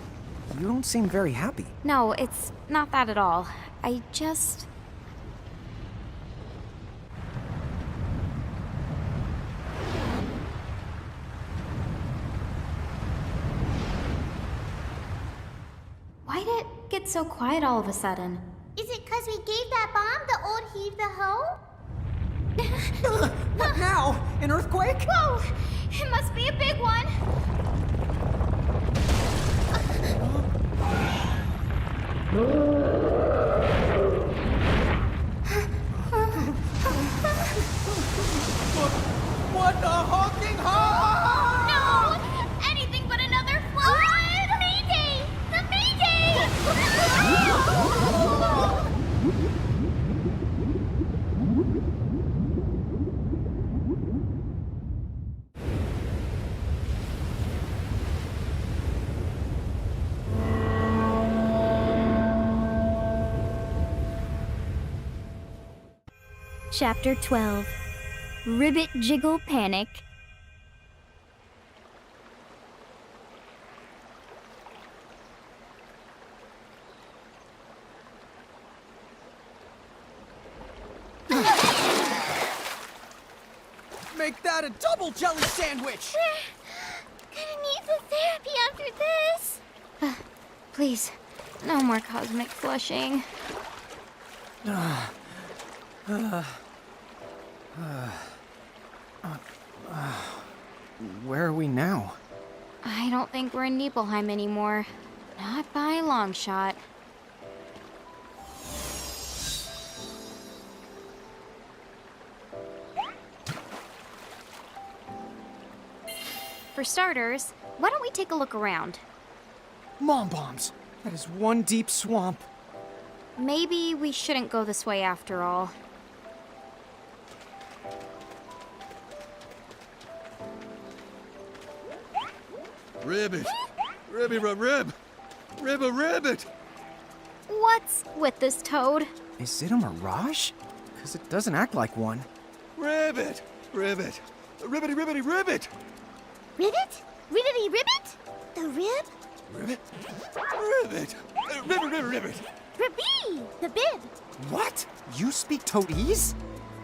You don't seem very happy. No, it's not that at all. I just... Why'd it get so quiet all of a sudden? Is it because we gave that bomb the old heave the hoe? What now? An earthquake? Whoa! It must be a big one. What the honking honk? No! Anything but another flood! Mayday! The Mayday! Chapter 12. Ribbit Jiggle Panic. Make that a double jelly sandwich! Gonna need the therapy after this. Please, no more cosmic flushing. Where are we now? I don't think we're in Nibelheim anymore. Not by a long shot. For starters, why don't we take a look around? Mom bombs! That is one deep swamp. Maybe we shouldn't go this way after all. Ribbit! Rib! Ribbit! What's with this toad? Is it a mirage? Because it doesn't act like one. Ribbit! Ribbity! Ribbit! Ribbit? Ribbity ribbit? The rib? Ribbit! Ribbit! Ribby! The bib. What? You speak Toadese?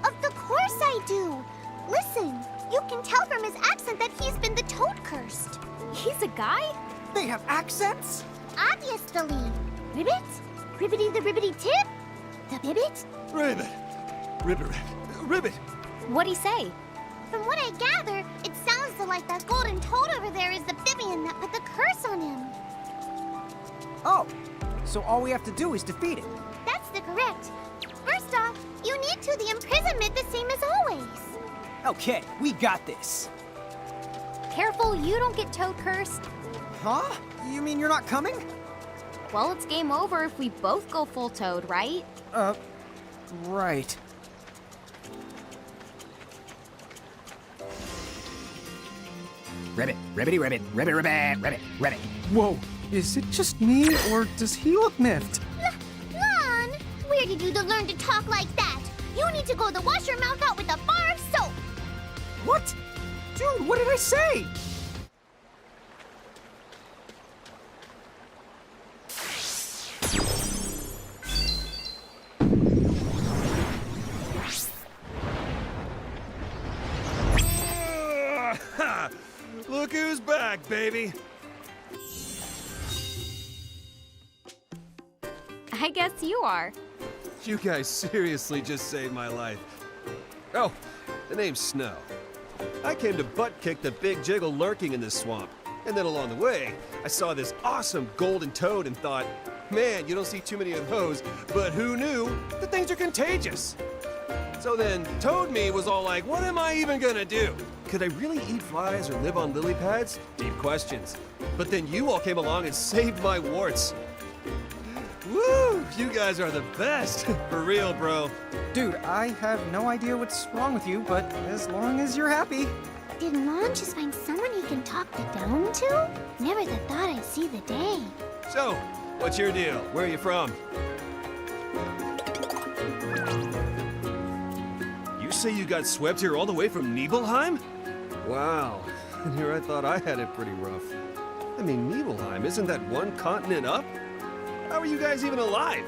Of the course I do. Listen, you can tell from his accent that he's been the toad cursed. He's a guy? They have accents? Obviously. Ribbit? Ribbity the ribbity tip? The bibbit? Ribbit! What'd he say? From what I gather, it sounds like that golden toad over there is the Bibian that put the curse on him. Oh, so all we have to do is defeat it. That's the correct. First off, you need the imprisonment the same as always. Okay, we got this. Careful you don't get toad cursed. Huh? You mean you're not coming? Well, it's game over if we both go full toad, right? Right. Ribbit. Whoa, is it just me, or does he look miffed? Lon, where did you learn to talk like that? You need to go to wash your mouth out with a bar of soap. What? Dude, what did I say? Look who's back, baby! I guess you are. You guys seriously just saved my life. Oh, the name's Snow. I came to butt-kick the big jiggle lurking in this swamp. And then along the way, I saw this awesome golden toad and thought, man, you don't see too many of those, but who knew that things are contagious? So then, Toad Me was all like, what am I even gonna do? Could I really eat flies or live on lily pads? Deep questions. But then you all came along and saved my warts. Woo! You guys are the best. For real, bro. Dude, I have no idea what's wrong with you, but as long as you're happy. Did Lon just find someone he can talk the dome to? Never thought I'd see the day. So, what's your deal? Where are you from? You say you got swept here all the way from Nibelheim? Wow. And here I thought I had it pretty rough. I mean, Nibelheim, isn't that one continent up? How are you guys even alive?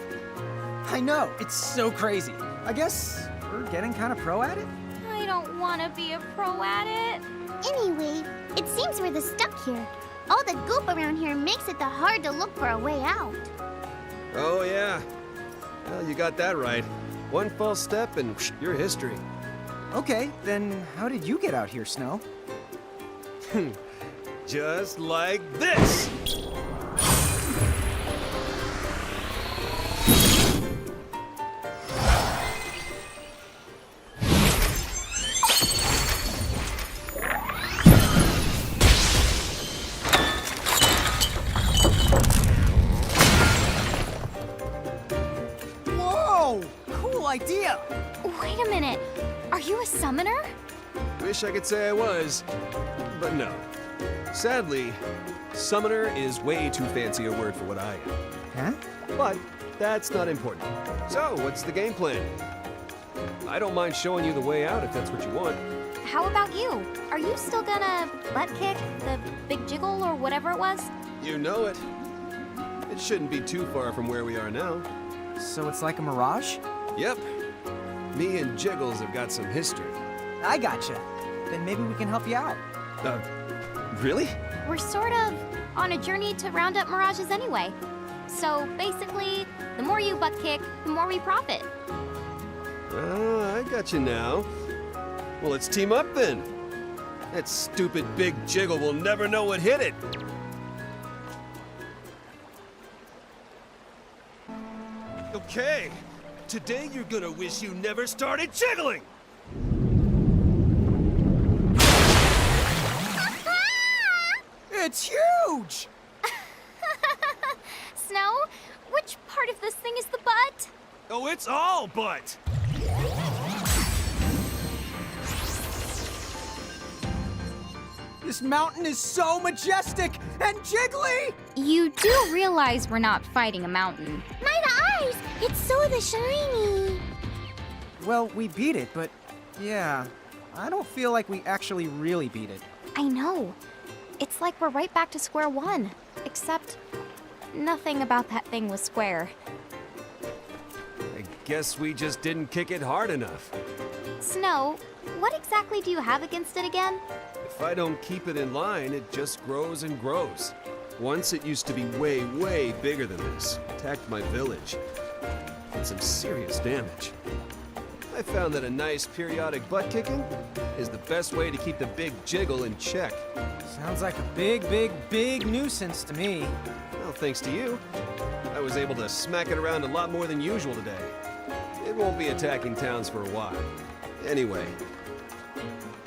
I know, it's so crazy. I guess we're getting kind of pro at it? I don't want to be a pro at it. Anyway, it seems we're stuck here. All the goop around here makes it hard to look for a way out. Oh, yeah. Well, you got that right. One false step and you're history. Okay, then how did you get out here, Snow? Just like this! Whoa! Cool idea! Wait a minute. Are you a summoner? Wish I could say I was, but no. Sadly, summoner is way too fancy a word for what I am. Huh? But that's not important. So, what's the game plan? I don't mind showing you the way out if that's what you want. How about you? Are you still gonna butt kick the big jiggle or whatever it was? You know it. It shouldn't be too far from where we are now. So it's like a mirage? Yep. Me and Jiggles have got some history. I gotcha. Then maybe we can help you out. Really? We're sort of on a journey to round up mirages anyway. So basically, the more you butt kick, the more we profit. I got you now. Well, let's team up then. That stupid big Jiggle will never know what hit it. Okay, today you're gonna wish you never started jiggling! It's huge! Snow, which part of this thing is the butt? Oh, it's all butt! This mountain is so majestic and jiggly! You do realize we're not fighting a mountain. My eyes! It's so shiny! Well, we beat it, but yeah, I don't feel like we actually really beat it. I know. It's like we're right back to square one. Except, nothing about that thing was square. I guess we just didn't kick it hard enough. Snow, what exactly do you have against it again? If I don't keep it in line, it just grows and grows. Once it used to be way, way bigger than this. Attacked my village. Did some serious damage. I found that a nice periodic butt kicking is the best way to keep the big Jiggle in check. Sounds like a big, big, big nuisance to me. Well, thanks to you, I was able to smack it around a lot more than usual today. It won't be attacking towns for a while. Anyway,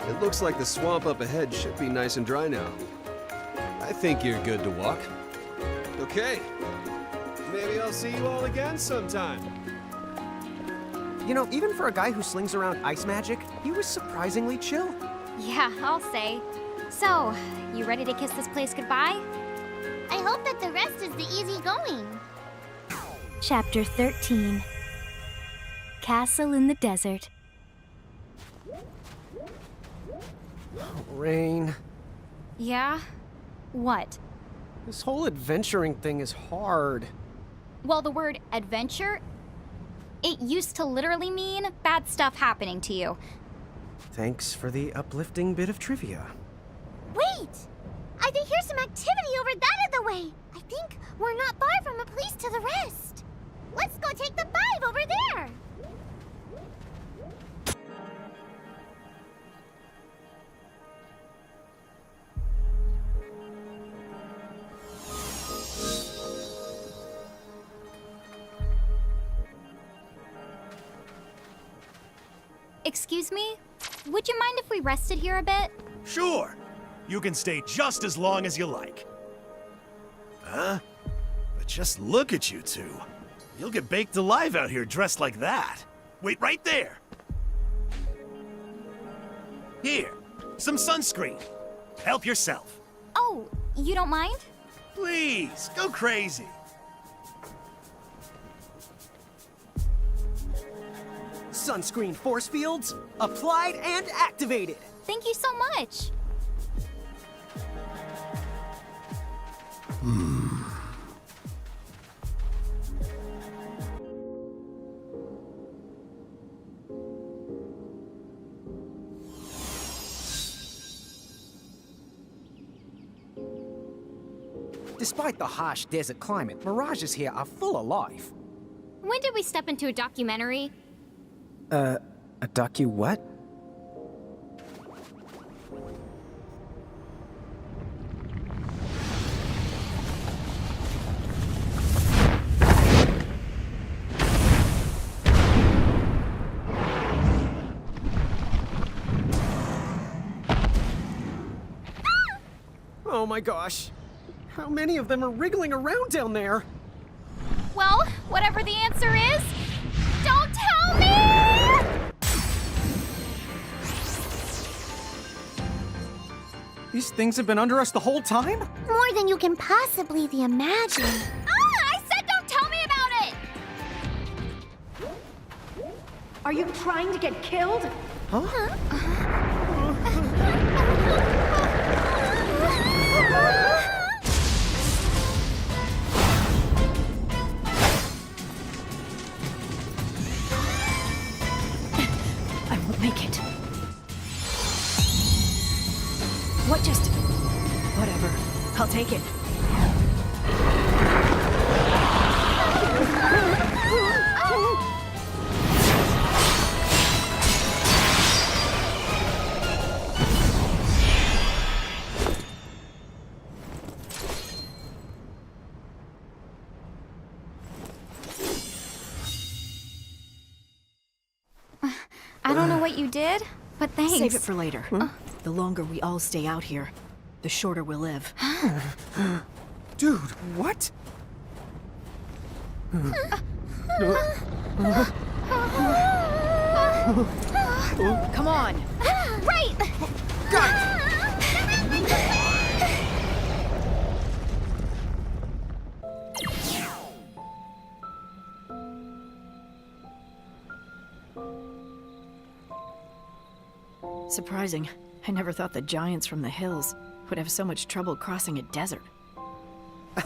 it looks like the swamp up ahead should be nice and dry now. I think you're good to walk. Okay, maybe I'll see you all again sometime. You know, even for a guy who slings around ice magic, he was surprisingly chill. Yeah, I'll say. So, you ready to kiss this place goodbye? I hope that the rest is the easy going. Chapter 13 Castle in the Desert. Rain. Yeah? What? This whole adventuring thing is hard. Well, the word adventure, it used to literally mean bad stuff happening to you. Thanks for the uplifting bit of trivia. Wait! I think here's some activity over that other way. I think we're not far from a place to the rest. Let's go take the 5 over there. Excuse me? Would you mind if we rested here a bit? Sure. You can stay just as long as you like. Huh? But just look at you two. You'll get baked alive out here dressed like that. Wait right there. Here, some sunscreen. Help yourself. Oh, you don't mind? Please, go crazy. Sunscreen force fields, applied and activated. Thank you so much. Despite the harsh desert climate, mirages here are full of life. When did we step into a documentary? A docu what? Oh my gosh. How many of them are wriggling around down there? Well, whatever the answer is, don't tell me! These things have been under us the whole time? More than you can possibly imagine. I said don't tell me about it! Are you trying to get killed? I won't make it. What just... Whatever. I'll take it. I don't know what you did, but thanks. Save it for later. The longer we all stay out here, the shorter we'll live. Dude, what? Come on! Right! Surprising. I never thought the giants from the hills would have so much trouble crossing a desert.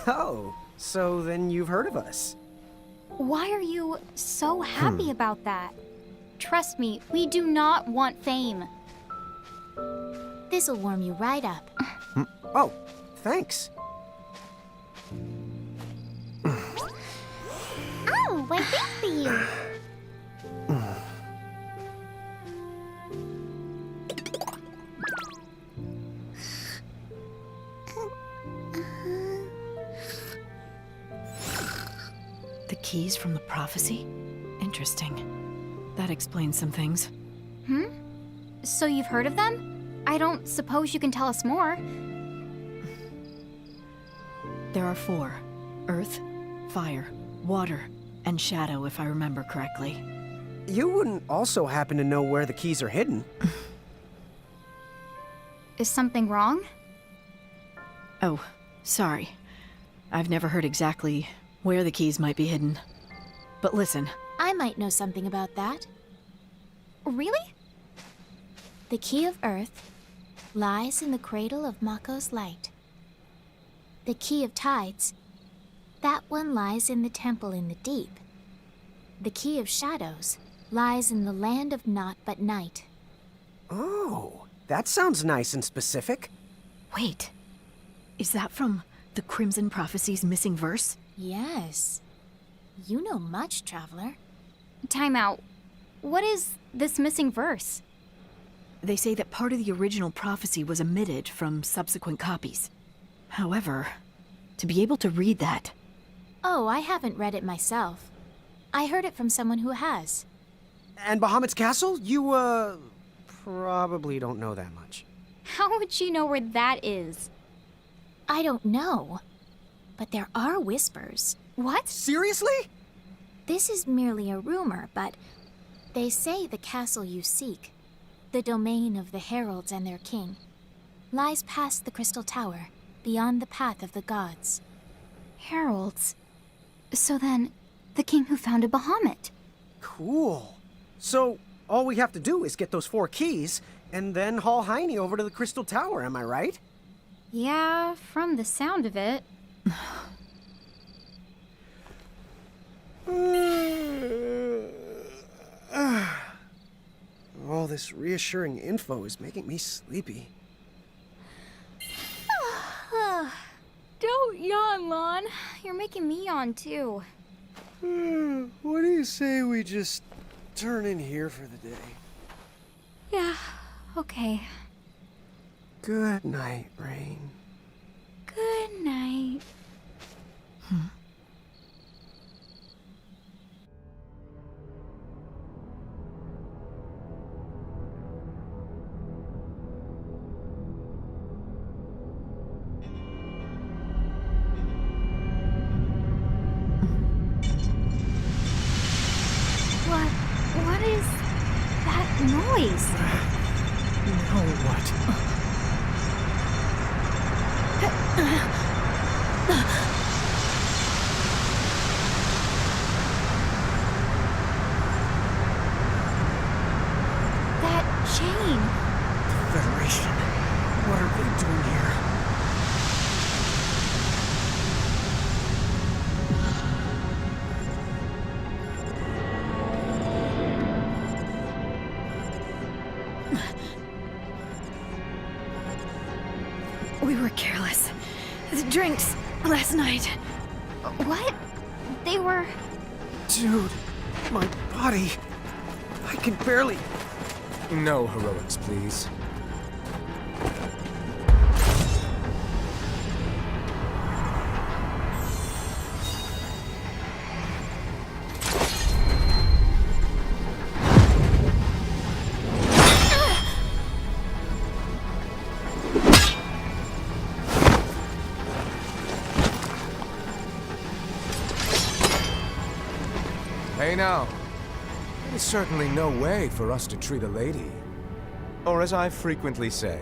Oh, so then you've heard of us. Why are you so happy about that? Trust me, we do not want fame. This'll warm you right up. Oh, thanks. Oh, why thank you. The keys from the prophecy? Interesting. That explains some things. So you've heard of them? I don't suppose you can tell us more. There are 4. Earth, fire, water, and shadow, if I remember correctly. You wouldn't also happen to know where the keys are hidden. Is something wrong? Oh, sorry. I've never heard exactly where the keys might be hidden. But listen, I might know something about that. Really? The key of Earth lies in the cradle of Mako's light. The key of tides, that one lies in the temple in the deep. The key of shadows lies in the land of naught but night. Oh, that sounds nice and specific. wait. Is that from the Crimson Prophecy's missing verse? Yes. You know much, traveler. Time out. What is this missing verse? They say that part of the original prophecy was omitted from subsequent copies. However, to be able to read that... Oh, I haven't read it myself. I heard it from someone who has. And Bahamut's castle? You, probably don't know that much. How would she know where that is? I don't know. But there are whispers. What? Seriously? This is merely a rumor, but they say the castle you seek, the domain of the heralds and their king, lies past the Crystal Tower, beyond the path of the gods. Heralds? So then, the king who founded Bahamut. Cool. So, all we have to do is get those 4 keys, and then haul Heine over to the Crystal Tower, am I right? Yeah, from the sound of it. All this reassuring info is making me sleepy. Don't yawn, Lon. You're making me yawn, too. What do you say we just turn in here for the day? Yeah, okay. Good night, Rain. Good night. What is that noise? Now what? Jane! Federation. What are they doing here? We were careless. The drinks last night. What? They were... Dude, my body. I can barely... No heroics, please. Hey now, there's certainly no way for us to treat a lady. Or as I frequently say,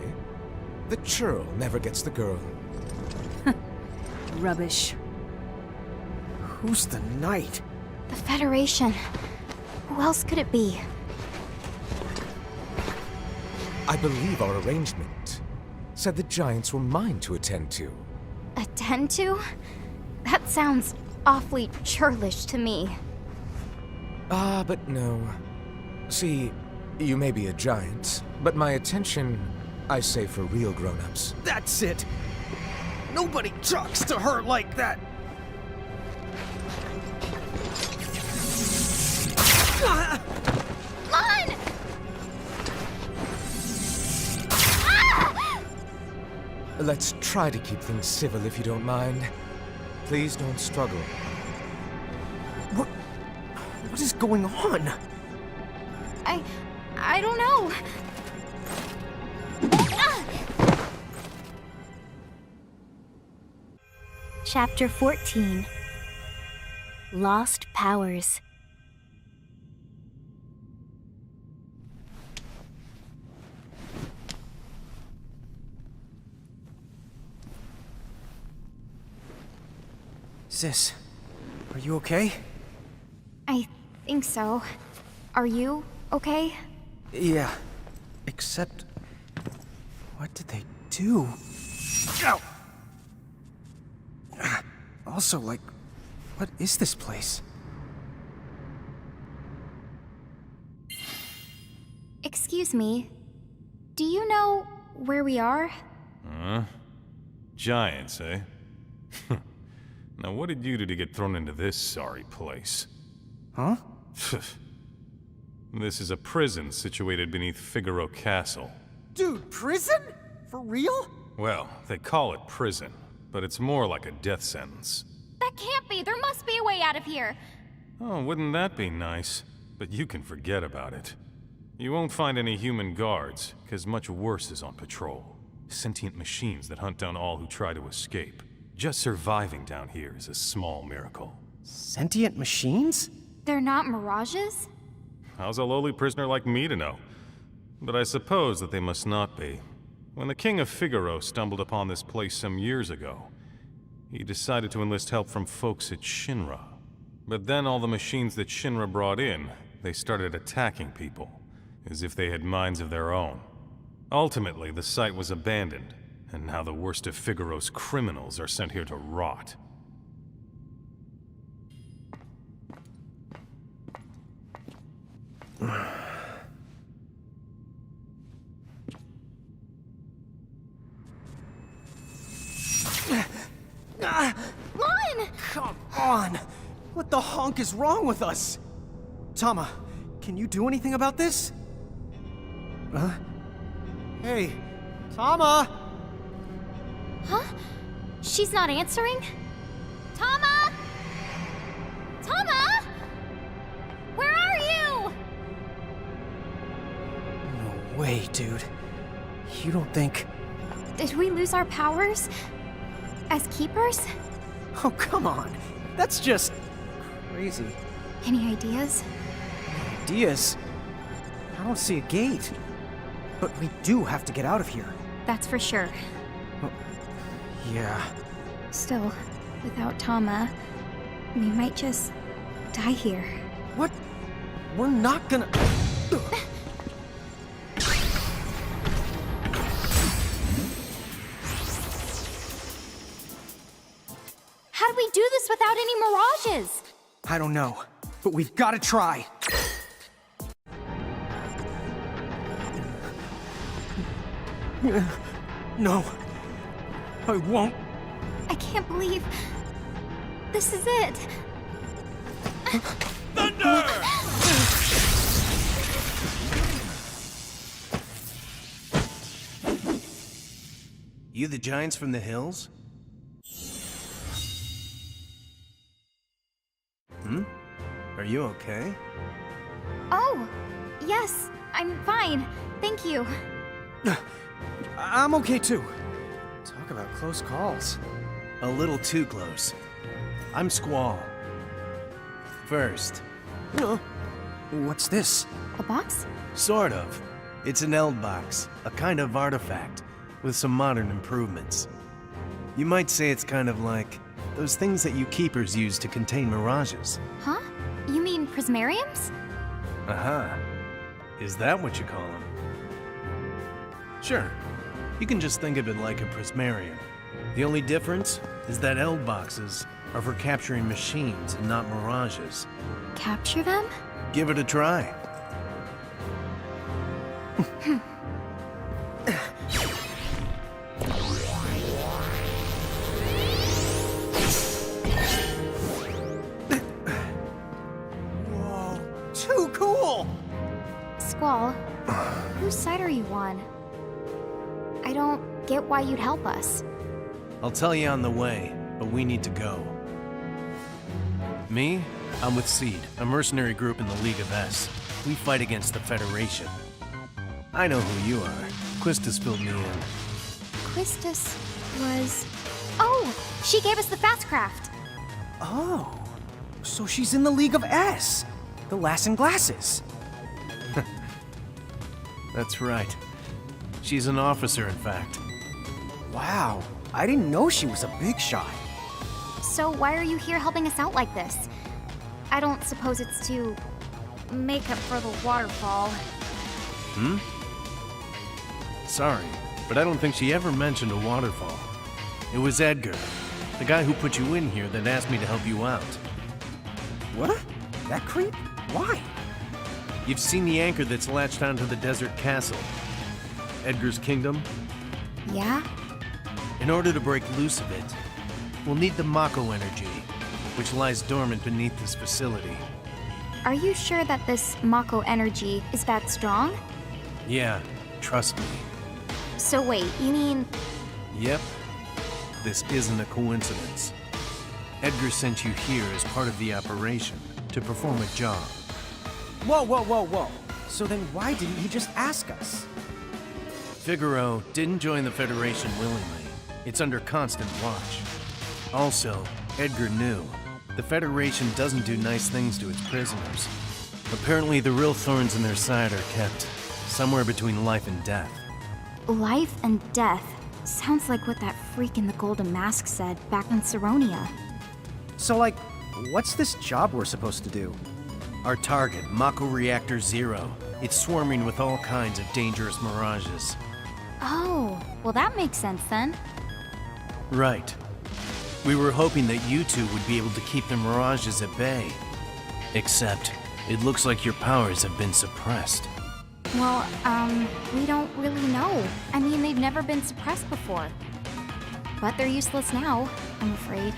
the churl never gets the girl. Rubbish. Who's the knight? The Federation. Who else could it be? I believe our arrangement said the giants were mine to attend to. Attend to? That sounds awfully churlish to me. But no. See, you may be a giant, but my attention, I say for real grown-ups. That's it! Nobody talks to her like that! Mon! Let's try to keep things civil if you don't mind. Please don't struggle. What is going on? I don't know. Chapter 14. Lost Powers. Sis, are you okay? I think so. Are you okay? Yeah. Except... what did they do? Ow! Also, like, what is this place? Excuse me. Do you know where we are? Giants, eh? Now what did you do to get thrown into this sorry place? Huh? This is a prison situated beneath Figaro Castle. Dude, prison? For real? Well, they call it prison, but it's more like a death sentence. That can't be. There must be a way out of here. Oh, wouldn't that be nice? But you can forget about it. You won't find any human guards, because much worse is on patrol. Sentient machines that hunt down all who try to escape. Just surviving down here is a small miracle. Sentient machines? They're not mirages? How's a lowly prisoner like me to know? But I suppose that they must not be. When the King of Figaro stumbled upon this place some years ago, he decided to enlist help from folks at Shinra. But then all the machines that Shinra brought in, they started attacking people, as if they had minds of their own. Ultimately, the site was abandoned, and now the worst of Figaro's criminals are sent here to rot. Mon! Come on! What the honk is wrong with us? Tama, can you do anything about this? Huh? Hey, Tama! Huh? She's not answering? Tama! Tama! Where are you? No way, dude. You don't think... Did we lose our powers? As keepers? Oh, come on. That's just... crazy. Any ideas? Ideas? I don't see a gate. But we do have to get out of here. That's for sure. Yeah. Still, without Tama, we might just die here. What? We're not gonna... without any mirages? I don't know, but we've got to try. No, I won't. I can't believe this is it. Thunder! You the giants from the hills? Are you okay? Oh, yes, I'm fine. Thank you. I'm okay too. Talk about close calls. A little too close. I'm Squall. First. What's this? A box? Sort of. It's an Eld box, a kind of artifact, with some modern improvements. You might say it's kind of like those things that you keepers use to contain mirages. Huh? You mean prismariums? Aha. Is that what you call them? Sure. You can just think of it like a prismarium. The only difference is that Eld boxes are for capturing machines and not mirages. Capture them? Give it a try. Whoa, too cool! Squall, whose side are you on? I don't get why you'd help us. I'll tell you on the way, but we need to go. Me? I'm with Seed, a mercenary group in the League of S. We fight against the Federation. I know who you are. Quistis filled me in. Quistis was... Oh, she gave us the Fastcraft. Oh, so she's in the League of S. The Lassen Glasses. That's right. She's an officer, in fact. Wow, I didn't know she was a big shot. So why are you here helping us out like this? I don't suppose it's to make up for the waterfall. Sorry, but I don't think she ever mentioned a waterfall. It was Edgar, the guy who put you in here, that asked me to help you out. What? That creep? Why? You've seen the anchor that's latched onto the desert castle. Edgar's kingdom? Yeah? In order to break loose of it, we'll need the Mako energy, which lies dormant beneath this facility. Are you sure that this Mako energy is that strong? Yeah, trust me. So wait, you mean... Yep. This isn't a coincidence. Edgar sent you here as part of the operation, to perform a job. Whoa, whoa, whoa, whoa. So then why didn't he just ask us? Figaro didn't join the Federation willingly. It's under constant watch. Also, Edgar knew. The Federation doesn't do nice things to its prisoners. Apparently the real thorns in their side are kept somewhere between life and death. Life and death. Sounds like what that freak in the golden mask said back in Saronia. So like, what's this job we're supposed to do? Our target, Mako Reactor Zero. It's swarming with all kinds of dangerous mirages. Oh, well that makes sense then. Right. We were hoping that you two would be able to keep the mirages at bay. Except, it looks like your powers have been suppressed. Well, we don't really know. I mean, they've never been suppressed before. But they're useless now, I'm afraid.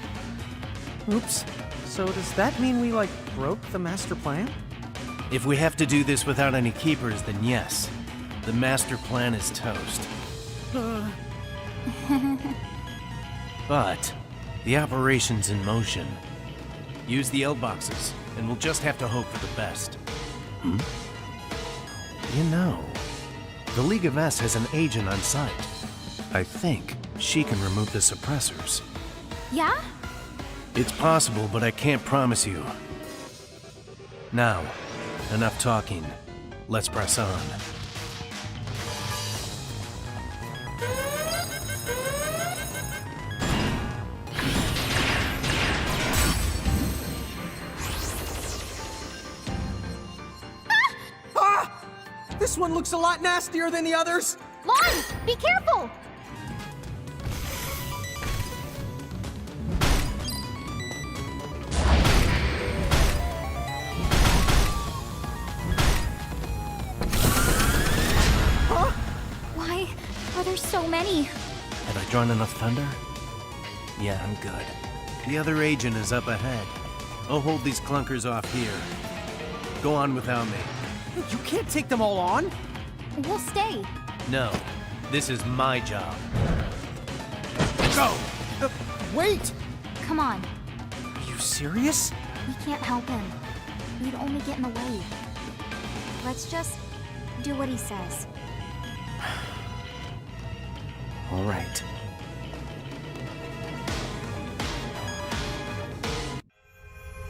Oops. So does that mean we, like, broke the master plan? If we have to do this without any keepers, then yes. The master plan is toast. But, the operation's in motion. Use the Eld boxes, and we'll just have to hope for the best. You know, the League of S has an agent on site. I think she can remove the suppressors. Yeah? It's possible, but I can't promise you. Now, enough talking. Let's press on. This one looks a lot nastier than the others! Lon, be careful! there's so many. Have I drawn enough thunder? Yeah, I'm good. The other agent is up ahead. I'll hold these clunkers off here. Go on without me. You can't take them all on! We'll stay. No, this is my job. Go! Wait! Come on. Are you serious? We can't help him. We'd only get in the way. Let's just do what he says. All right.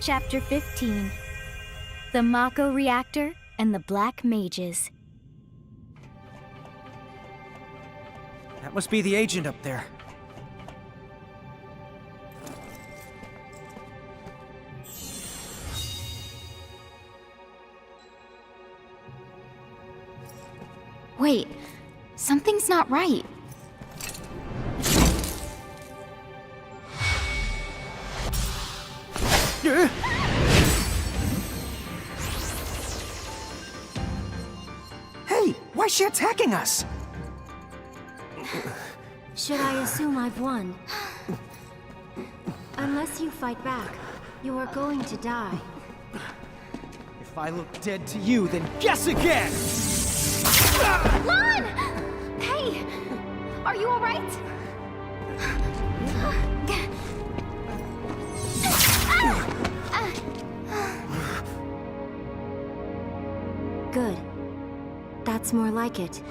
Chapter 15. The Mako Reactor and the Black Mages. That must be the agent up there. Wait, something's not right. Hey, why is she attacking us? Should I assume I've won? Unless you fight back, you are going to die. If I look dead to you, then guess again! Lon! Hey! Are you alright? Good. That's more like it.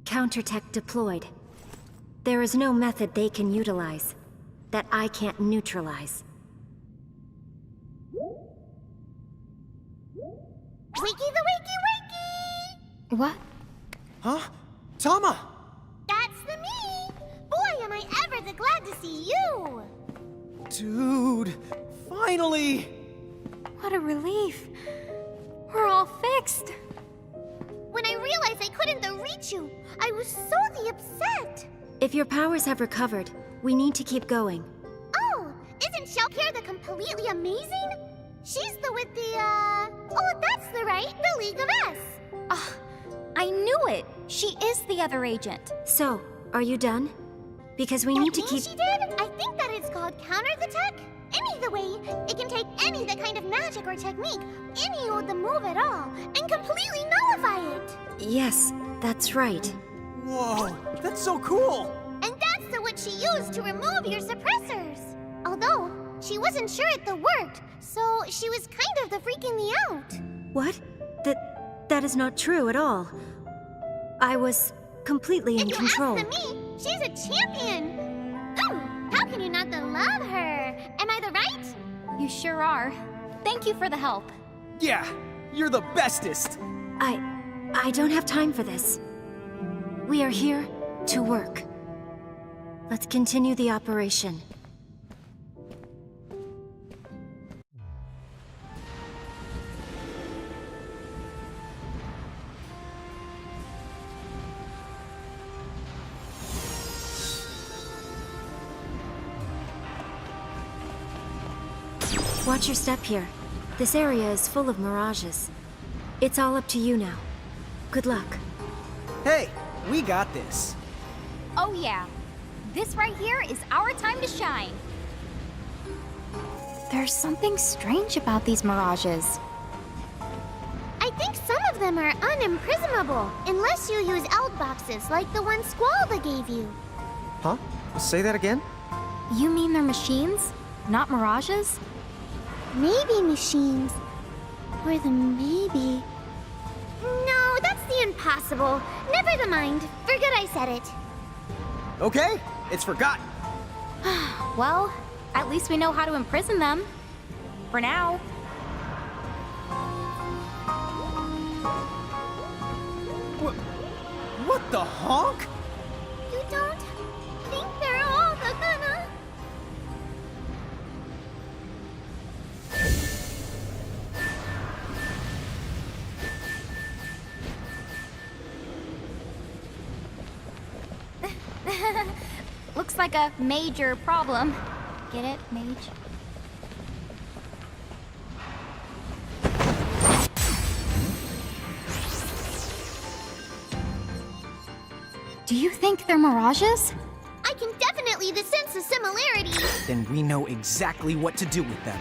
Countertech deployed. There is no method they can utilize that I can't neutralize. Wakey the wakey wakey! What? Huh? Tama! That's the me! Boy, am I ever the glad to see you! Dude, finally! What a relief. We're all fixed. When I realized I couldn't reach you, I was so upset! If your powers have recovered, we need to keep going. Oh, isn't Shelkier the completely amazing? She's the with the, oh, that's the right, the League of S. I knew it. She is the other agent. So, are you done? Because we need to keep... she did? I think that it's called counter the tech. Any the way, it can take any the kind of magic or technique, any or the move at all, and completely nullify it. Yes, that's right. Whoa, that's so cool! And that's the what she used to remove your suppressors. Although, she wasn't sure it worked, so she was kind of the freaking me out. What? That is not true at all. I was completely in control. If you ask me, she's a champion. How can you not love her? Am I the right? You sure are. Thank you for the help. Yeah, you're the bestest! I don't have time for this. We are here to work. Let's continue the operation. Watch your step here. This area is full of mirages. It's all up to you now. Good luck. Hey, we got this. Oh yeah. This right here is our time to shine. There's something strange about these mirages. I think some of them are unimprisonable, unless you use out boxes like the one Squalda gave you. Huh? Say that again? You mean they're machines, not mirages? Maybe machines. Or the maybe... No, that's the impossible. Never the mind. Forget I said it. Okay, it's forgotten. Well, at least we know how to imprison them. For now. What the honk? You don't think they're all gonna... Looks like a major problem. Get it, mage? Do you think they're mirages? I can definitely sense a similarity. Then we know exactly what to do with them.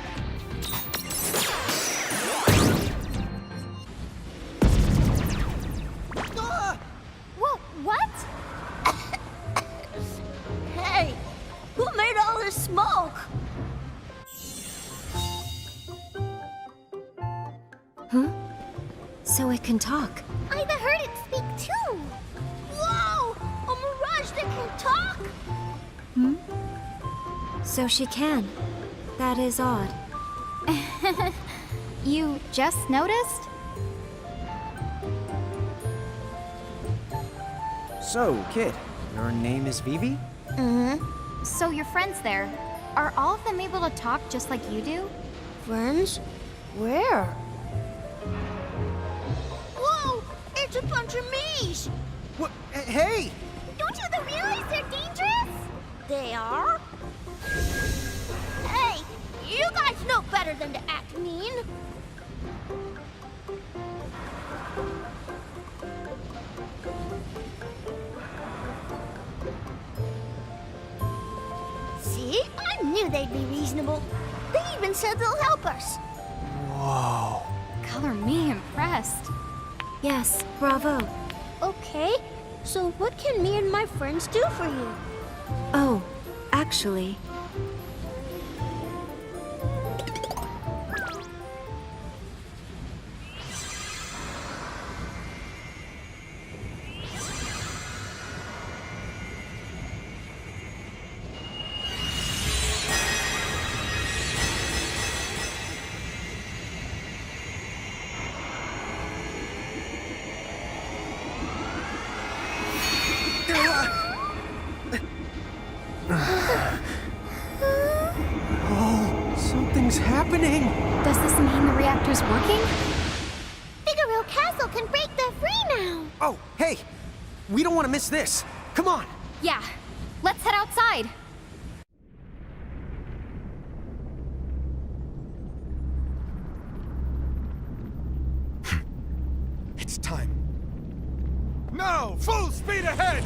Whoa, what? Hey, who made all this smoke? Huh? So it can talk. I heard it speak too. Whoa! A mirage that can talk? So she can. That is odd. You just noticed? So, kid, your name is Vivi? Mm-hmm. So your friends there, are all of them able to talk just like you do? Friends? Where? Whoa! It's a bunch of me's! What? Hey! Don't you realize they're dangerous? They are? Hey, you guys know better than to act mean. See? I knew they'd be reasonable. They even said they'll help us. Whoa. Color me impressed. Yes, bravo. Okay, so what can me and my friends do for you? Oh, actually... Oh, something's happening! Does this mean the reactor's working? Figaro Castle can break the free now! Oh, hey! We don't want to miss this! Come on! Yeah, let's head outside. It's time. Now, full speed ahead!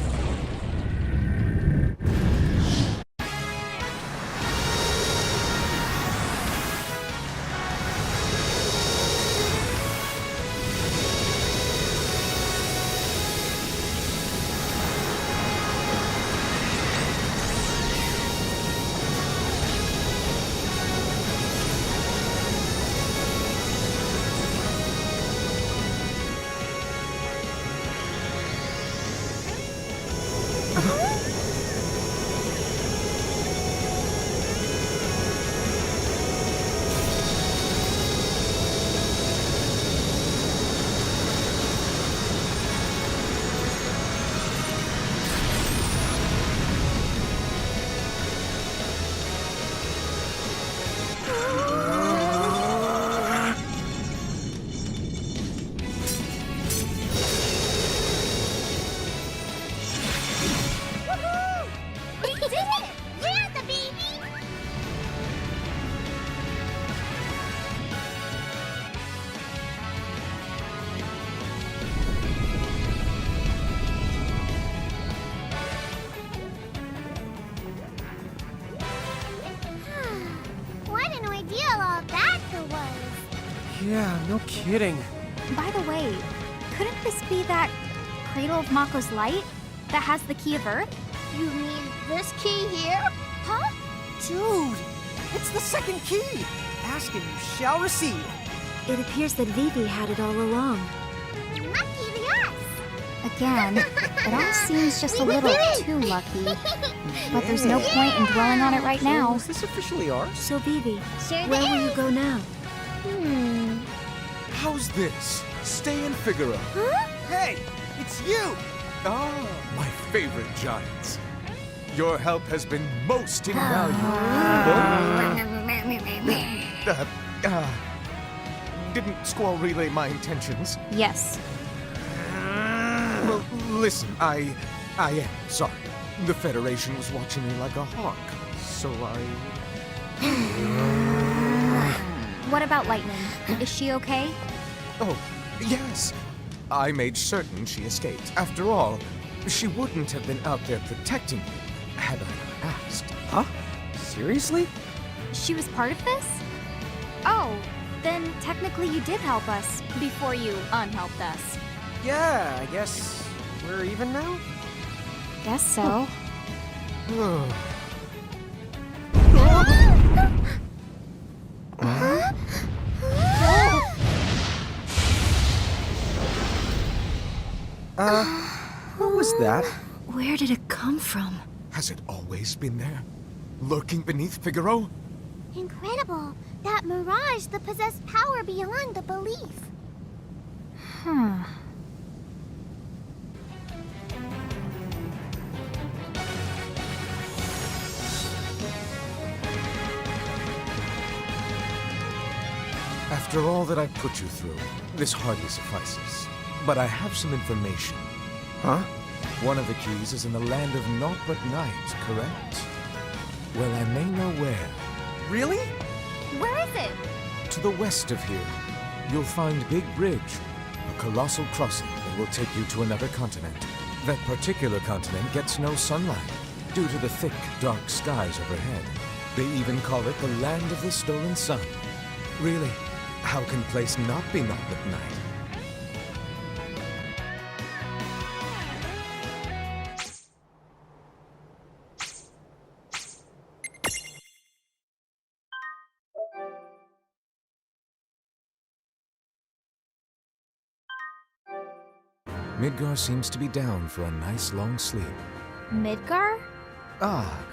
Yeah, no kidding. By the way, couldn't this be that Cradle of Mako's Light that has the Key of Earth? You mean this key here? Huh? Dude, it's the second key! Ask and you shall receive. It appears that Vivi had it all along. Lucky the us! Again, it all seems just a little too lucky. But there's no point in dwelling on it right now. Is this officially ours? So Vivi, Sure where will you go now? How's this? Stay in Figaro. Huh? Hey, it's you! Ah, my favorite giants. Your help has been most invaluable. Didn't Squall relay my intentions? Yes. Well, listen, I am sorry. The Federation was watching me like a hawk, so What about Lightning? Is she okay? Oh, yes. I made certain she escaped. After all, She wouldn't have been out there protecting you had I not asked. Huh? Seriously? She was part of this? Oh, then technically you did help us before you unhelped us. Yeah, I guess we're even now? Guess so. What was that? Where did it come from? Has it always been there? Lurking beneath Figaro? Incredible! That mirage, the possessed power beyond the belief. After all that I put you through, this hardly suffices. But I have some information. Huh? One of the keys is in the land of naught but night, correct? Well, I may know where. Really? Where is it? To the west of here, you'll find Big Bridge, a colossal crossing that will take you to another continent. That particular continent gets no sunlight due to the thick, dark skies overhead. They even call it the Land of the Stolen Sun. Really, how can a place not be naught but night? Midgar seems to be down for a nice long sleep. Midgar? Ah,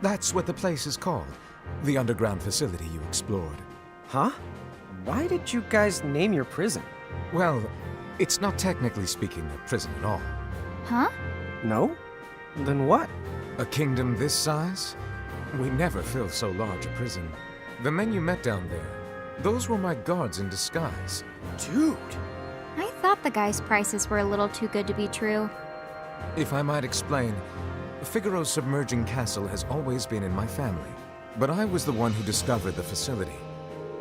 that's what the place is called. The underground facility you explored. Huh? Why did you guys name your prison? Well, it's not technically speaking a prison at all. Huh? No? Then what? A kingdom this size? We never fill so large a prison. The men you met down there, those were my guards in disguise. Dude! I thought the guy's prices were a little too good to be true. If I might explain, Figaro's submerging castle has always been in my family. But I was the one who discovered the facility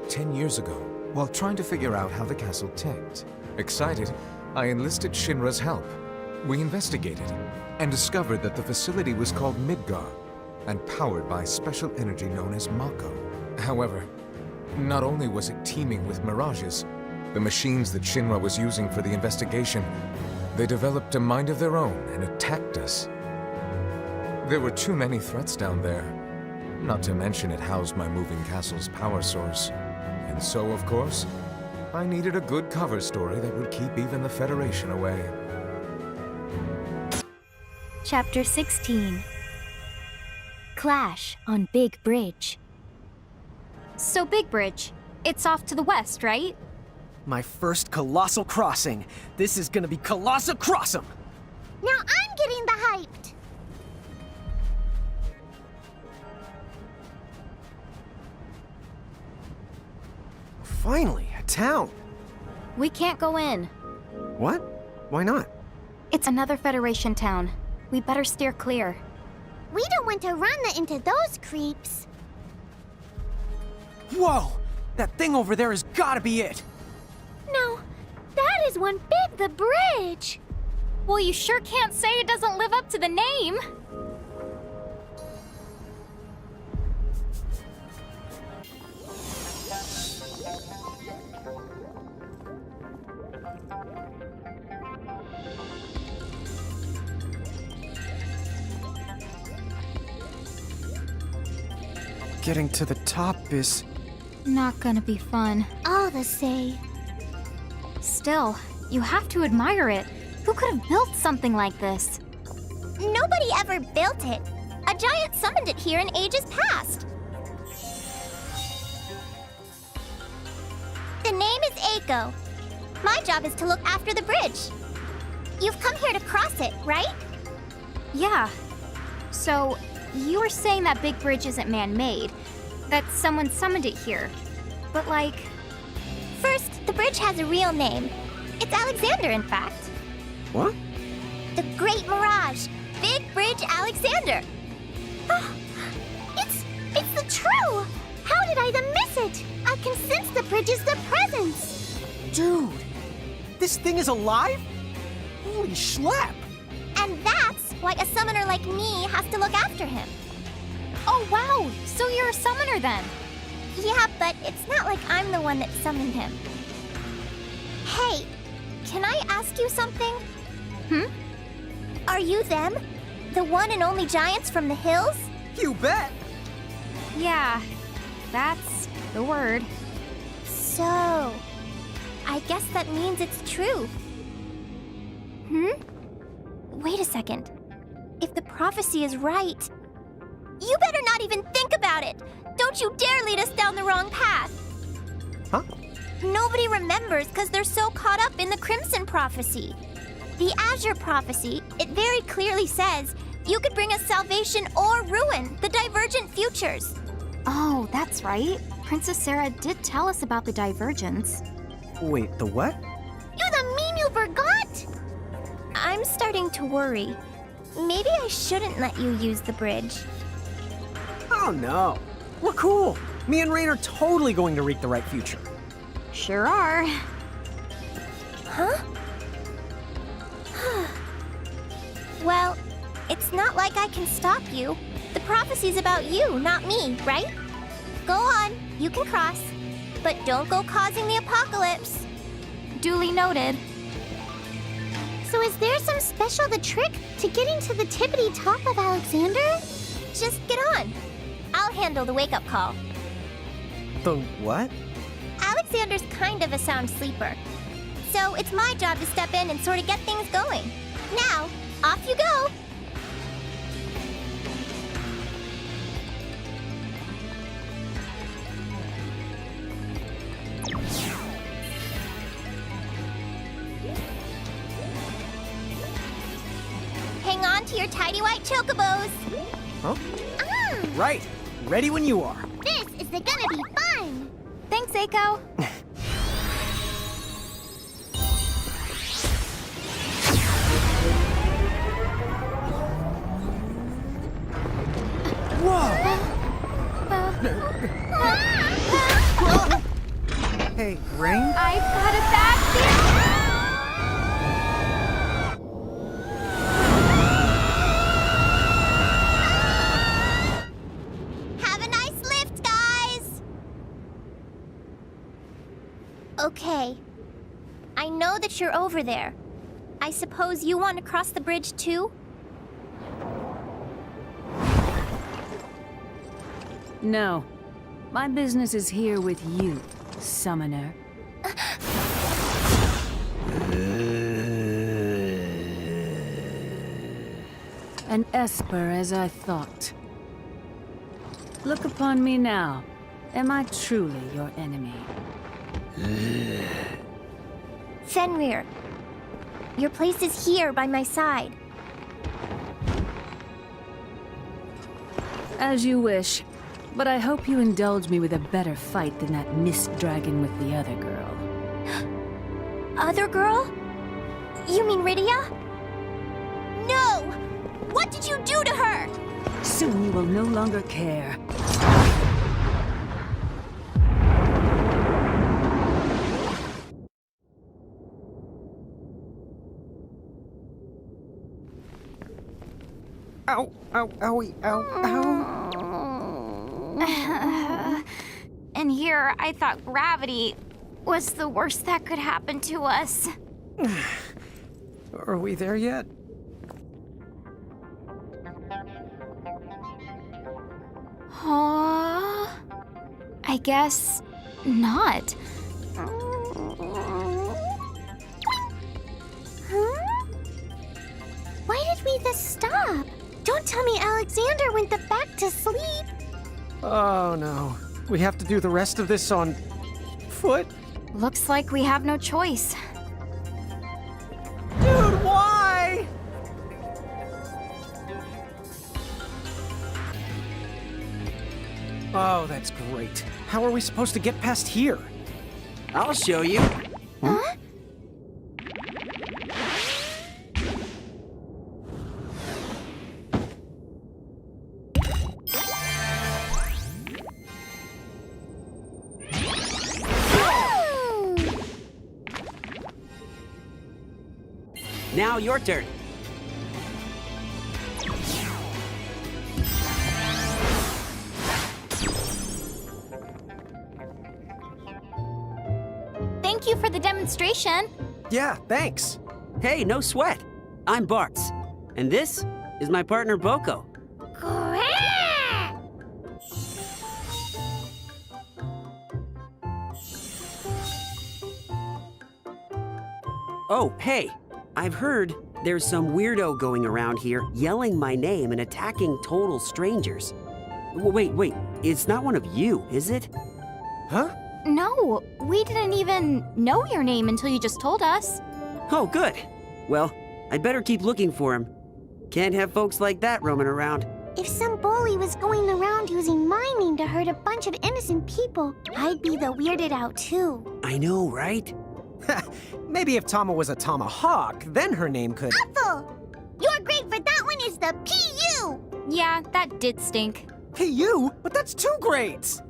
10 years ago, while trying to figure out how the castle ticked. Excited, I enlisted Shinra's help. We investigated and discovered that the facility was called Midgar and powered by special energy known as Mako. However, not only was it teeming with mirages, the machines that Shinra was using for the investigation, they developed a mind of their own and attacked us. There were too many threats down there, not to mention it housed my moving castle's power source. And so, of course, I needed a good cover story that would keep even the Federation away. Chapter 16. Clash on Big Bridge. So Big Bridge, it's off to the west, right? My first colossal crossing. This is gonna be colossal crossum! Now I'm getting the hyped! Finally, a town! We can't go in. What? Why not? It's another Federation town. We better steer clear. We don't want to run into those creeps. Whoa! That thing over there has gotta be it! No, that is one big the bridge! Well, you sure can't say it doesn't live up to the name. Getting to the top is... Not gonna be fun. All the same. Still, you have to admire it. Who could have built something like this? Nobody ever built it. A giant summoned it here in ages past. The name is Eiko. My job is to look after the bridge. You've come here to cross it, right? Yeah. So, you were saying that Big Bridge isn't man-made, that someone summoned it here. But like... First, the bridge has a real name. It's Alexander, in fact. What? The Great Mirage. Big Bridge Alexander. Oh, it's the true! How did I even miss it? I can sense the bridge is the presence. Dude! This thing is alive? Holy schlep! And that's why a summoner like me has to look after him. Oh, wow! So you're a summoner then? Yeah, but it's not like I'm the one that summoned him. Hey, can I ask you something? Are you them? The one and only giants from the hills? You bet! Yeah, that's the word. So, I guess that means it's true. Wait a second. If the prophecy is right, you better not even think about it! Don't you dare lead us down the wrong path! Huh? Nobody remembers because they're so caught up in the Crimson Prophecy. The Azure Prophecy, it very clearly says you could bring us salvation or ruin, the divergent futures. Oh, that's right. Princess Sarah did tell us about the divergence. Wait, the what? You the mean you forgot? I'm starting to worry. Maybe I shouldn't let you use the bridge. Oh no. We're cool. Me and Rain are totally going to reach the right future. Sure are. Huh? Well, it's not like I can stop you. The prophecy's about you, not me, right? Go on, you can cross. But don't go causing the apocalypse. Duly noted. So is there some special trick to getting to the tippity top of Alexander? Just get on. I'll handle the wake-up call. The what? Alexander's kind of a sound sleeper. So it's my job to step in and sort of get things going. Now, off you go! Hang on to your tidy white chocobos! Huh? Right. Ready when you are. This is gonna be fun! Thanks, Eiko. Hey, Rain? I've got a bad Have a nice lift, guys! Okay. I know that you're over there. I suppose you want to cross the bridge too? No. My business is here with you, Summoner. An Esper as I thought. Look upon me now. Am I truly your enemy? Fenrir, your place is here by my side. As you wish. But I hope you indulge me with a better fight than that mist dragon with the other girl. Other girl? You mean Rydia? No! What did you do to her? Soon you will no longer care. Ow, ow, owie, ow, ow. And here, I thought gravity was the worst that could happen to us. Are we there yet? I guess not. Why did we just stop? Don't tell me Alexander went back to sleep. Oh no. We have to do the rest of this on foot? Looks like we have no choice. Dude, why? Oh, that's great. How are we supposed to get past here? I'll show you. Huh? Now your turn. Thank you for the demonstration. Yeah, thanks. Hey, no sweat. I'm Bartz. And this is my partner, Boko. Oh, hey. I've heard there's some weirdo going around here yelling my name and attacking total strangers. Wait. It's not one of you, is it? Huh? No, we didn't even know your name until you just told us. Oh, good. Well, I'd better keep looking for him. Can't have folks like that roaming around. If some bully was going around using my name to hurt a bunch of innocent people, I'd be the weirded out too. I know, right? Maybe if Tama was a tomahawk, then her name could... Apple! Your grade for that one is the PU! Yeah, that did stink. PU? But that's 2 grades!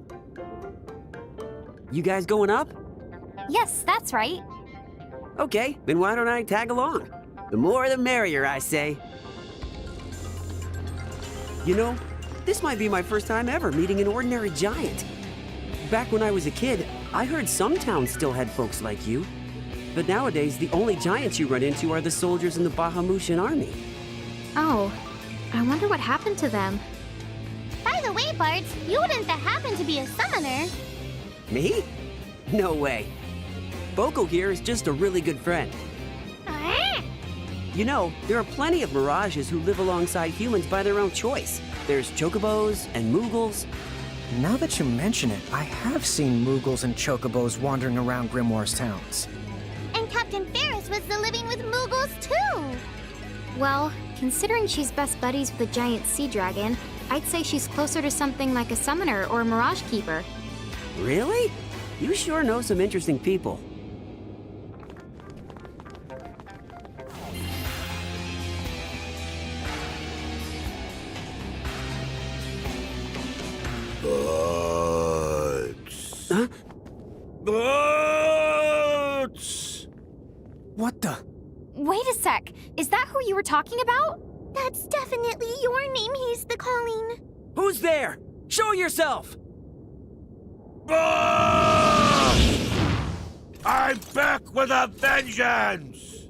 You guys going up? Yes, that's right. Okay, then why don't I tag along? The more the merrier, I say. You know, this might be my first time ever meeting an ordinary giant. Back when I was a kid, I heard some towns still had folks like you. But nowadays, the only giants you run into are the soldiers in the Bahamutian army. Oh, I wonder what happened to them. By the way, Bart, you wouldn't happen to be a summoner. Me? No way. Boko here is just a really good friend. You know, there are plenty of mirages who live alongside humans by their own choice. There's chocobos and moogles. Now that you mention it, I have seen Moogles and Chocobos wandering around Grimoire's towns. And Captain Ferris was the living with Moogles too! Well, considering she's best buddies with a giant sea dragon, I'd say she's closer to something like a summoner or a mirage keeper. Really? You sure know some interesting people. Huh? Boots! What the? Wait a sec. Is that who you were talking about? That's definitely your name he's the calling. Who's there? Show yourself! I'm back with a vengeance!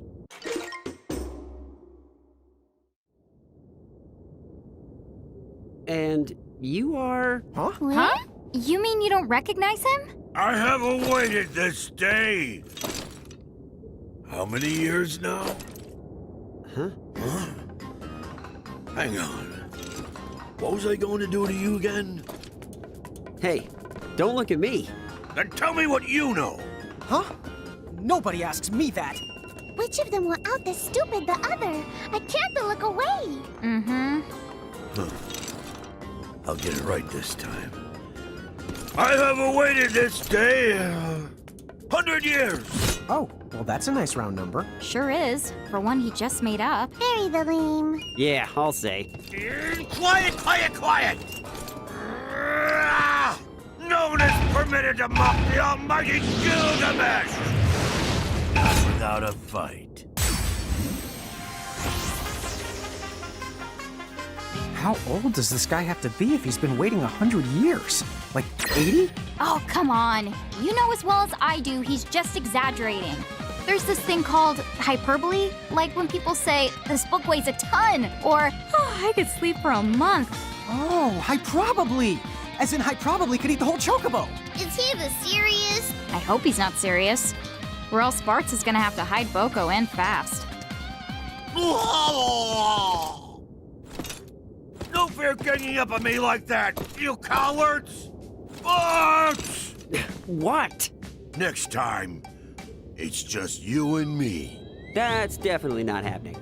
And you are... Huh? Huh? You mean you don't recognize him? I have awaited this day. How many years now? Huh? Hang on. What was I going to do to you again? Hey, don't look at me. Then tell me what you know. Huh? Nobody asks me that. Which of them will out the stupid the other? I can't look away. Mm-hmm. I'll get it right this time. I have awaited this day 100 years. Oh, well that's a nice round number. Sure is, for one he just made up. Very the lame. Yeah, I'll say. Quiet! No one is permitted to mock the almighty Gilgamesh! Not without a fight. How old does this guy have to be if he's been waiting 100 years? Like 80? Oh, come on. You know as well as I do, he's just exaggerating. There's this thing called hyperbole, like when people say, this book weighs a ton, or, oh, I could sleep for a month. Oh, hyperbole! As in, I probably could eat the whole chocobo. Is he the serious? I hope he's not serious. Or else Bartz is gonna have to hide Boko and fast. No fair ganging up on me like that, you cowards! Boots! What? Next time, it's just you and me. That's definitely not happening.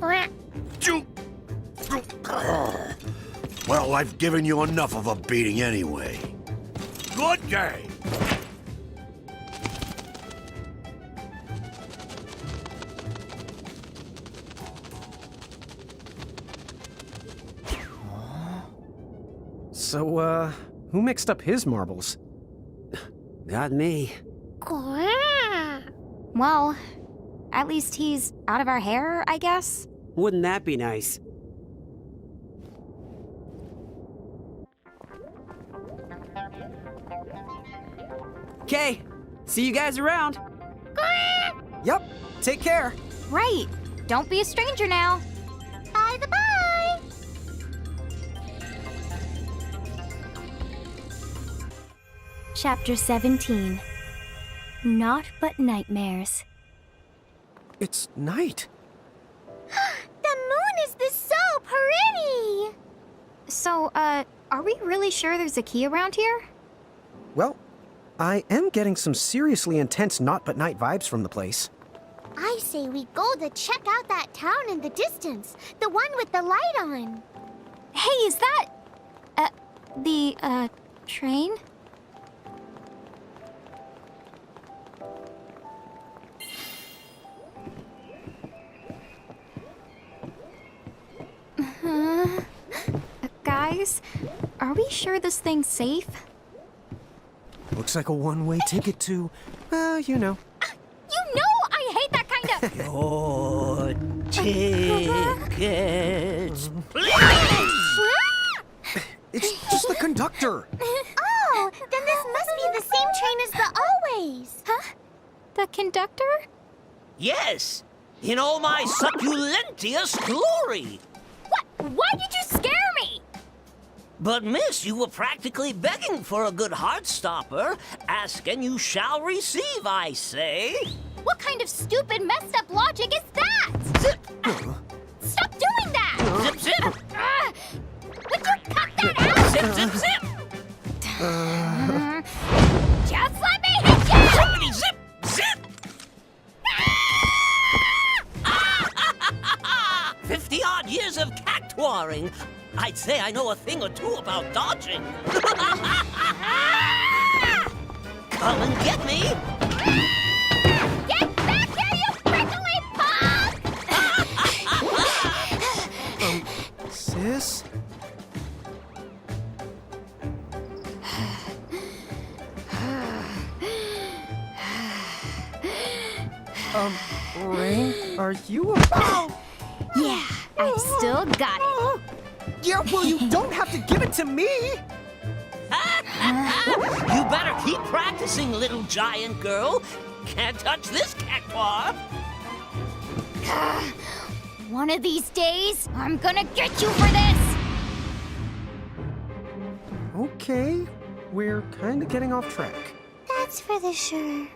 Well, I've given you enough of a beating anyway. Good day! So, who mixed up his marbles? Not me. Well, at least he's out of our hair, I guess? Wouldn't that be nice? Okay, see you guys around. Yep, take care. Right. Don't be a stranger now. By the bye! Chapter 17. Naught but nightmares. It's night. The moon is so pretty! So, are we really sure there's a key around here? Well, I am getting some seriously intense Naught but Night vibes from the place. I say we go to check out that town in the distance, the one with the light on. Hey, is that... the train? Guys, are we sure this thing's safe? Looks like a one-way ticket to, you know. You know I hate that kind of... Your tickets, It's just the conductor. Oh, then this must be the same train as the Always. Huh? The conductor? Yes, in all my succulentious glory. What? Why did you scare me? But miss, you were practically begging for a good heart-stopper. Ask and you shall receive, I say. What kind of stupid, messed up logic is that? Stop doing that! Zip, zip! Would you cut that out? Zip, zip, zip! Just let me hit you! Zippity, zip, zip! 50-odd years of cactuaring. I'd say I know a thing or two about dodging. Come and get me! Get back here, you prickly punk! Sis? Rain, are you Yeah, I still got it. Yeah, well, you don't have to give it to me! You better keep practicing, little giant girl. Can't touch this cactuar. One of these days, I'm gonna get you for this! Okay, we're kind of getting off track. That's for the sure.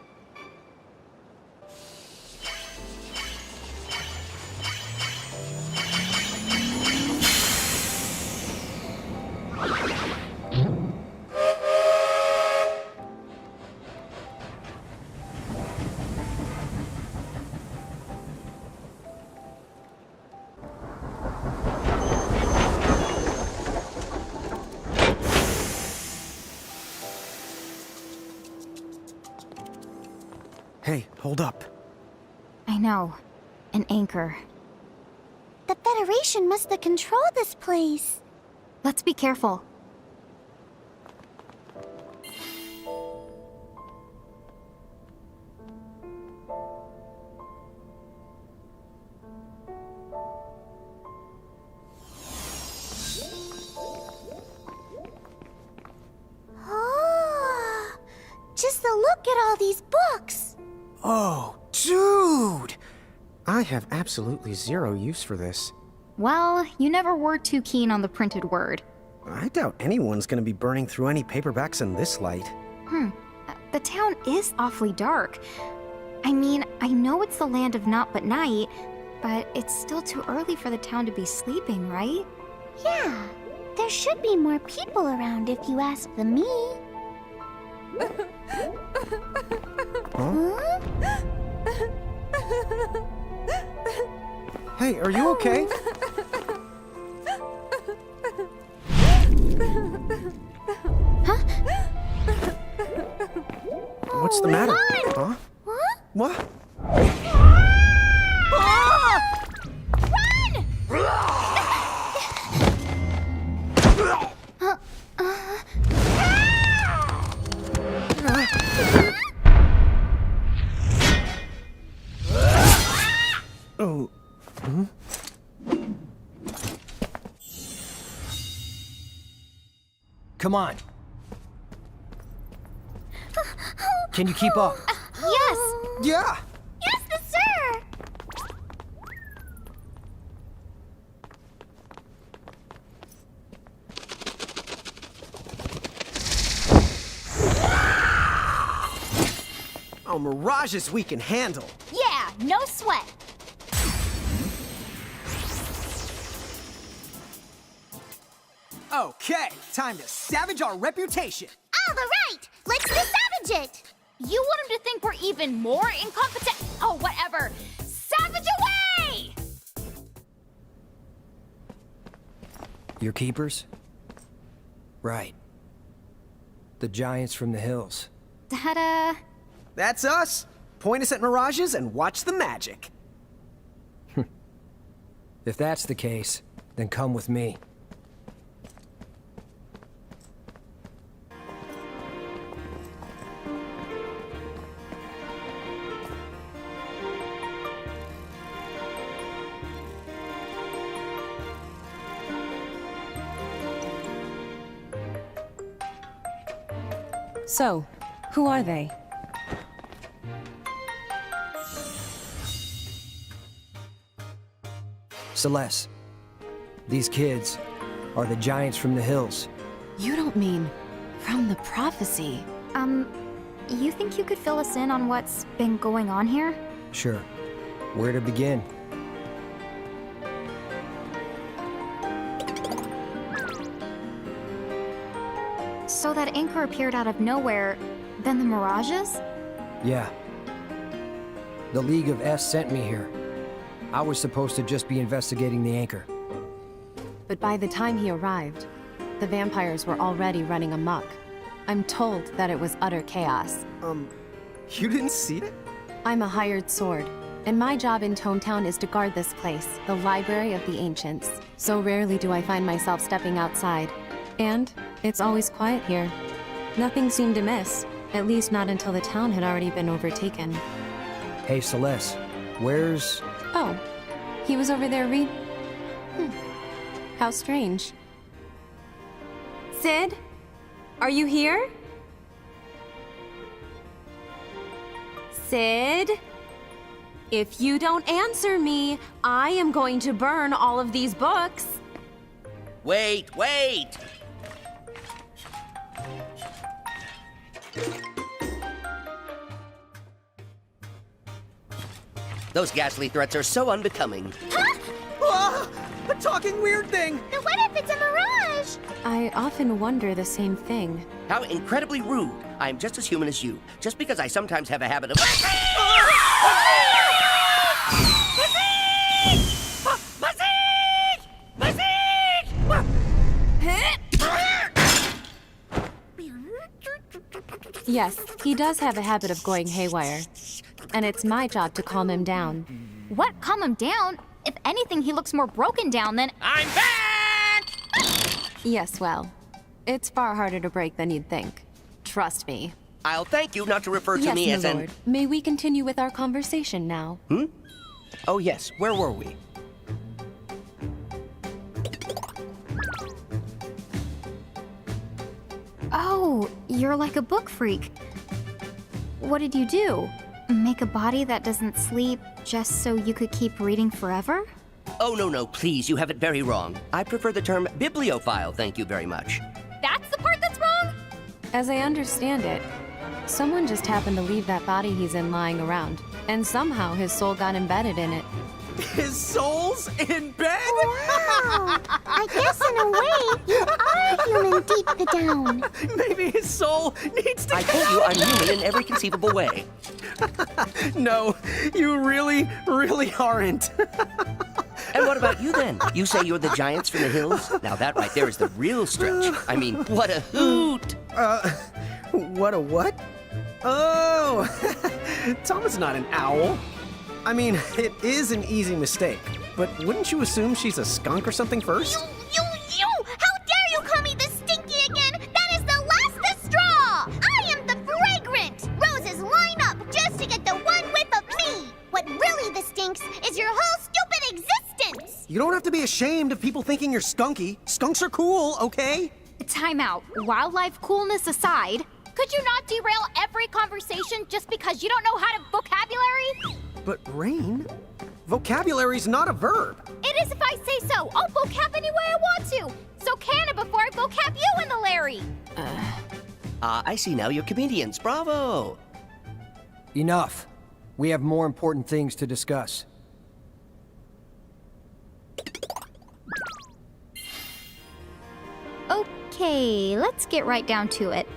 Hey, hold up. I know. An anchor. The Federation must have controlled this place. Let's be careful. Oh, just a look at all these books. Oh, dude! I have absolutely zero use for this. Well, you never were too keen on the printed word. I doubt anyone's gonna be burning through any paperbacks in this light. The town is awfully dark. I mean, I know it's the land of Naught but Night, but it's still too early for the town to be sleeping, right? Yeah, there should be more people around if you ask the me. Huh? Hey, are you okay? What's the matter? Huh? What? Oh. Hmm? Come on. Can you keep up? Yes! Yeah! Yes, this now mirages we can handle. Yeah, no sweat. Okay, time to savage our reputation. All right, let's savage it. You want him to think we're even more incompetent? Oh, whatever. Savage away! Your keepers? Right. The giants from the hills. Ta-da! That's us. Point us at mirages and watch the magic. If that's the case, then come with me. So, who are they? Celeste, these kids are the giants from the hills. You don't mean from the prophecy? You think you could fill us in on what's been going on here? Sure. Where to begin? So that anchor appeared out of nowhere, then the mirages? Yeah. The League of S sent me here. I was supposed to just be investigating the anchor. But by the time he arrived, the vampires were already running amok. I'm told that it was utter chaos. You didn't see it? I'm a hired sword, and my job in Tonetown is to guard this place, the Library of the Ancients. So rarely do I find myself stepping outside. And it's always quiet here. Nothing seemed amiss, at least not until the town had already been overtaken. Hey, Celeste, where's... Oh, he was over there How strange. Sid? Are you here? Sid? If you don't answer me, I am going to burn all of these books. Wait, wait! Those ghastly threats are so unbecoming. Ah, a talking weird thing! Then what if it's a mirage? I often wonder the same thing. How incredibly rude. I'm just as human as you, just because I sometimes have a habit of... Yes, he does have a habit of going haywire. And it's my job to calm him down. What? Calm him down? If anything, he looks more broken down than... I'm back! Yes, well, it's far harder to break than you'd think. Trust me. I'll thank you not to refer to Yes, me my as lord. May we continue with our conversation now? Oh yes, where were we? Oh, you're like a book freak. What did you do? Make a body that doesn't sleep just so you could keep reading forever? Oh, no, please, you have it very wrong. I prefer the term bibliophile, thank you very much. That's the part that's wrong? As I understand it, someone just happened to leave that body he's in lying around, and somehow his soul got embedded in it. His soul's in bed? Wow! I guess in a way, you are human deep down. Maybe his soul needs to I told you I'm human in every conceivable way. No, you really, really aren't. And what about you then? You say you're the giants from the hills? Now that right there is the real stretch. I mean, what a hoot! What a what? Oh, Tom is not an owl. I mean, it is an easy mistake, but wouldn't you assume she's a skunk or something first? You! How dare you call me the stinky again? That is the last straw! I am the fragrant! Roses line up just to get the one whiff of me! What really stinks is your whole stupid existence! You don't have to be ashamed of people thinking you're skunky. Skunks are cool, okay? Time out. Wildlife coolness aside, could you not derail every conversation just because you don't know how to vocabulary? But Rain, vocabulary's not a verb. It is if I say so. I'll vocab any way I want to. So can it before I vocab you in the Larry. I see now you're comedians. Bravo! Enough. We have more important things to discuss. Okay, let's get right down to it.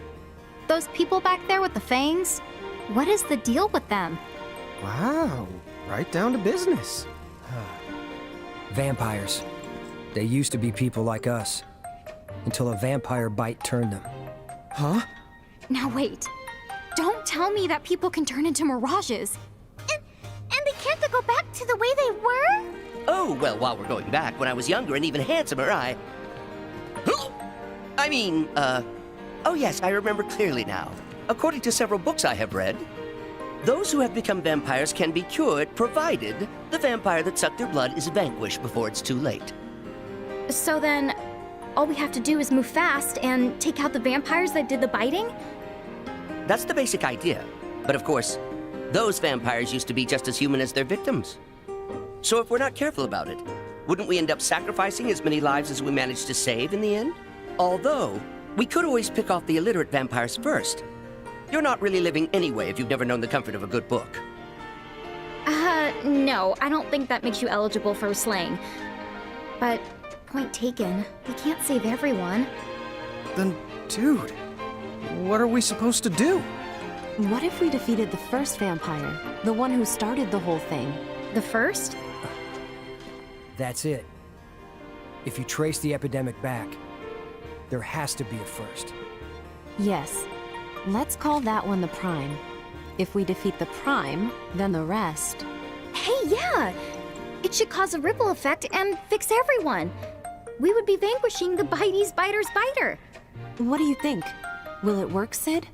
Those people back there with the fangs, what is the deal with them? Wow, right down to business. Vampires. They used to be people like us. Until a vampire bite turned them. Huh? Now wait. Don't tell me that people can turn into mirages. And they can't go back to the way they were? Oh, well, while we're going back, when I was younger and even handsomer, oh yes, I remember clearly now. According to several books I have read, those who have become vampires can be cured, provided the vampire that sucked their blood is vanquished before it's too late. So then, all we have to do is move fast and take out the vampires that did the biting? That's the basic idea. But of course, those vampires used to be just as human as their victims. So if we're not careful about it, wouldn't we end up sacrificing as many lives as we managed to save in the end? Although, we could always pick off the illiterate vampires first. You're not really living anyway if you've never known the comfort of a good book. No, I don't think that makes you eligible for slaying. But, point taken, we can't save everyone. Then, dude, what are we supposed to do? What if we defeated the first vampire? The one who started the whole thing? The first? That's it. If you trace the epidemic back, there has to be a first. Yes. Let's call that one the Prime. If we defeat the Prime, then the rest. Hey, yeah! It should cause a ripple effect and fix everyone. We would be vanquishing the Bitey's Biter's Biter. What do you think? Will it work, Sid?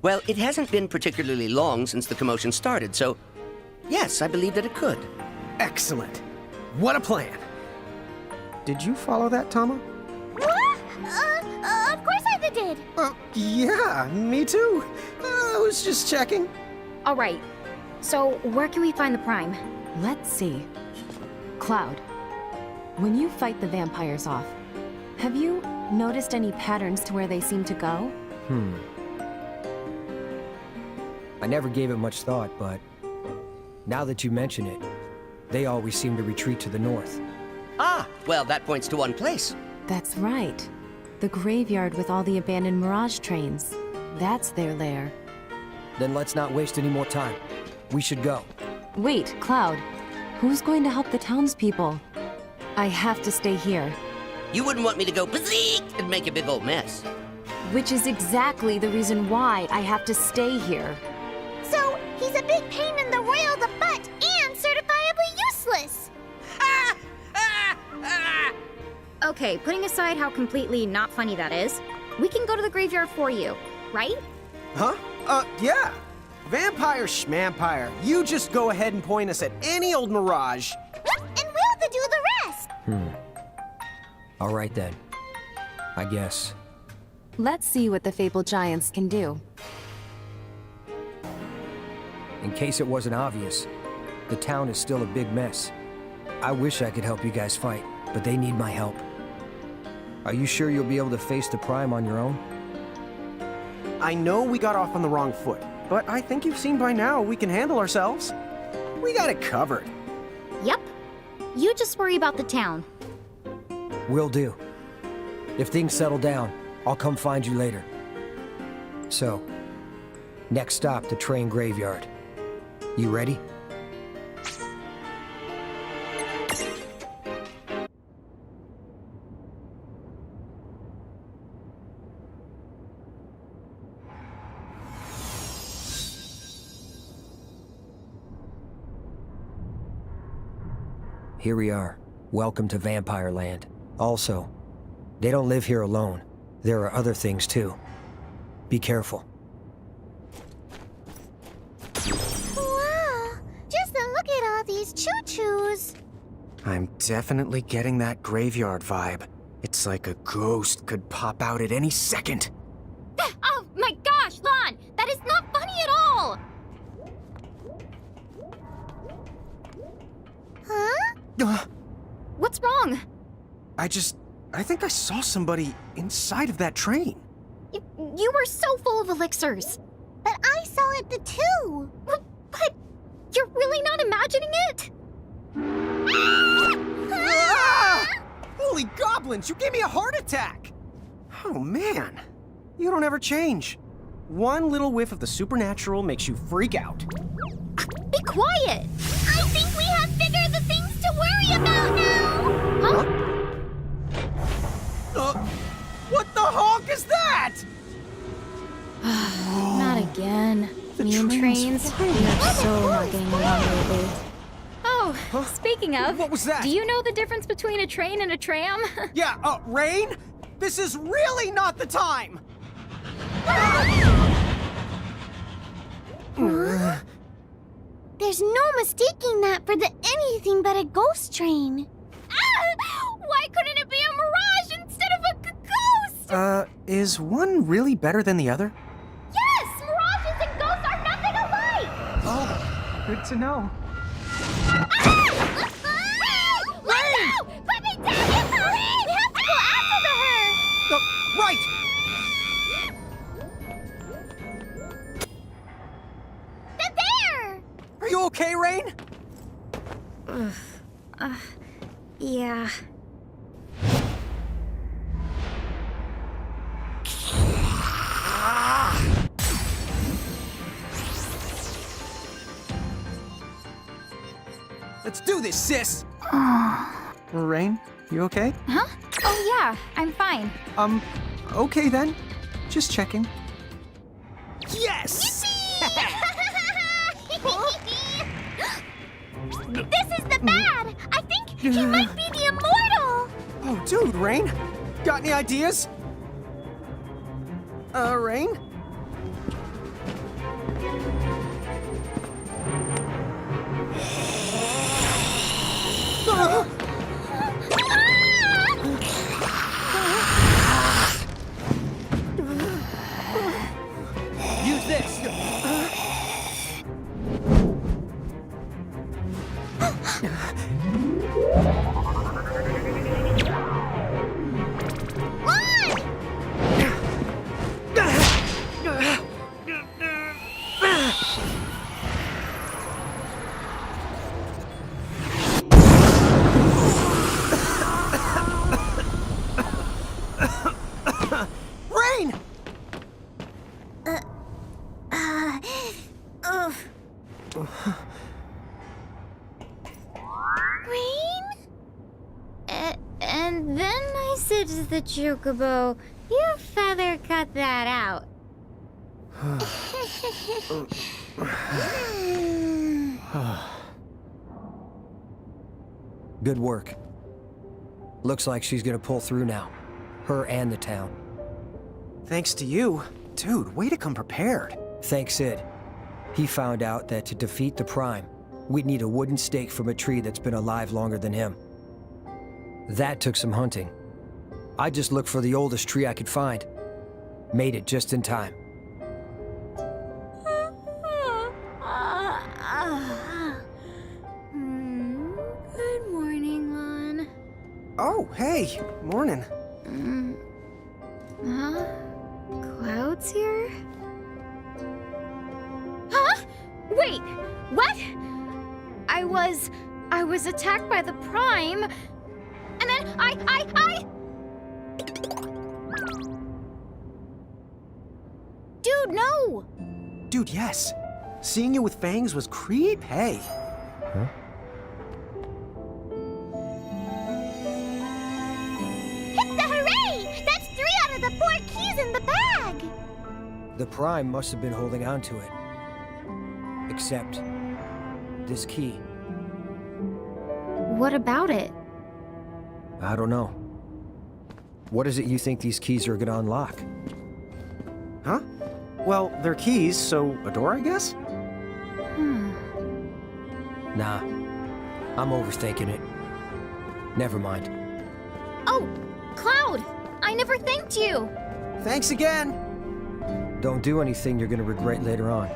Well, it hasn't been particularly long since the commotion started, so yes, I believe that it could. Excellent. What a plan. Did you follow that, Tama? What? Of course I did. Yeah, me too. I was just checking. All right. So, where can we find the Prime? Let's see. Cloud, when you fight the vampires off, have you noticed any patterns to where they seem to go? I never gave it much thought, but now that you mention it, they always seem to retreat to the north. Ah, well, that points to one place. That's right. The graveyard with all the abandoned Mirage trains. That's their lair. Then let's not waste any more time. We should go. Wait, Cloud. Who's going to help the townspeople? I have to stay here. You wouldn't want me to go bazeek and make a big old mess. Which is exactly the reason why I have to stay here. So, he's a big pain in the royal the butt and certifiably useless. Okay, putting aside how completely not funny that is, we can go to the graveyard for you, right? Huh? Yeah. Vampire schmampire. You just go ahead and point us at any old mirage. And we'll do the rest. All right then. I guess. Let's see what the Fabled Giants can do. In case it wasn't obvious, the town is still a big mess. I wish I could help you guys fight, but they need my help. Are you sure you'll be able to face the Prime on your own? I know we got off on the wrong foot, but I think you've seen by now we can handle ourselves. We got it covered. Yep. You just worry about the town. Will do. If things settle down, I'll come find you later. So, next stop, the train graveyard. You ready? Here we are. Welcome to Vampire Land. Also, they don't live here alone. There are other things too. Be careful. Wow, just look at all these choo-choos. I'm definitely getting that graveyard vibe. It's like a ghost could pop out at any second. Oh my gosh, Lon! That is not funny at all! Huh? What's wrong? I think I saw somebody inside of that train. You were so full of elixirs. But I saw it too. You're really not imagining it? Ah! Holy goblins, you gave me a heart attack! Oh man, you don't ever change. One little whiff of the supernatural makes you freak out. Be quiet! I think we have bigger the things to worry about now! Huh? What the honk is that? Not again. Mean trains. We are so not getting along lately. Oh, speaking of, what was that? Do you know the difference between a train and a tram? Yeah, Rain? This is really not the time! There's no mistaking that for anything but a ghost train. Why couldn't it be a mirage instead of a ghost? Is one really better than the other? Yes! Mirages and ghosts are nothing alike! Oh, good to know. Let go! Put me down! Hurry! We have to go after her! Right! They're there! Are you okay, Rain? Yeah. Let's do this, sis! Rain, you okay? Huh? Oh yeah, I'm fine. Okay then. Just checking. Yes! This is the bad! I think he might be the immortal! Oh, dude, Rain. Got any ideas? Rain? Use this. Rain! Rain? And then I said to the chocobo, you feather cut that out. Good work. Looks like she's gonna pull through now. Her and the town. Thanks to you. Dude, way to come prepared. Thanks, Sid. He found out that to defeat the Prime, we'd need a wooden stake from a tree that's been alive longer than him. That took some hunting. I just looked for the oldest tree I could find. Made it just in time. Good morning, Lon. Oh, hey. Morning. Huh? Cloud's here? Huh? Wait, what? I was attacked by the Prime, and then I... Dude, no! Dude, yes. Seeing you with fangs was creep, hey. Huh? Hit the hooray! That's 3 out of the 4 keys in the bag! The Prime must have been holding on to it. Except this key. What about it? I don't know. What is it you think these keys are gonna unlock? Huh? Well, they're keys, so a door, I guess? Nah. I'm overthinking it. Never mind. Oh, Cloud! I never thanked you! Thanks again! Don't do anything you're gonna regret later on.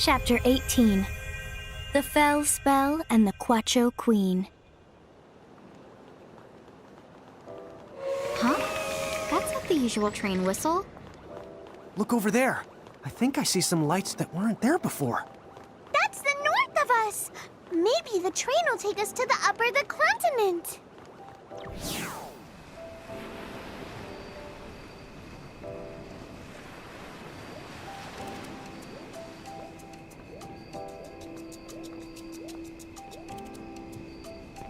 Chapter 18. The Fell Spell and the Quacho Queen. Huh? That's not the usual train whistle. Look over there. I think I see some lights that weren't there before. That's the north of us! Maybe the train will take us to the upper the continent.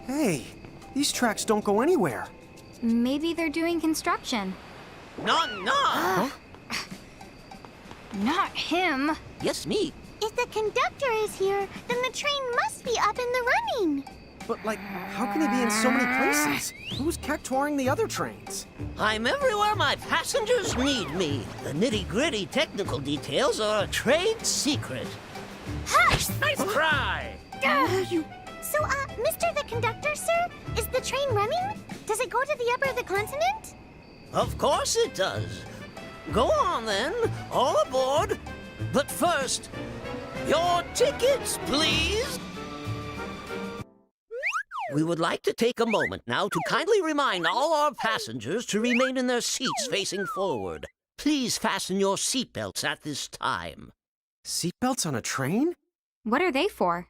Hey, these tracks don't go anywhere. Maybe they're doing construction. No! Not him. Yes, me. If the conductor is here, then the train must be up in the running. But, like, how can he be in so many places? Who's cactuaring the other trains? I'm everywhere my passengers need me. The nitty-gritty technical details are a trade secret. Hush! Nice try! So, Mr. the Conductor, sir, is the train running? Does it go to the upper of the continent? Of course it does. Go on then, all aboard. But first, your tickets, please. We would like to take a moment now to kindly remind all our passengers to remain in their seats facing forward. Please fasten your seatbelts at this time. Seatbelts on a train? What are they for?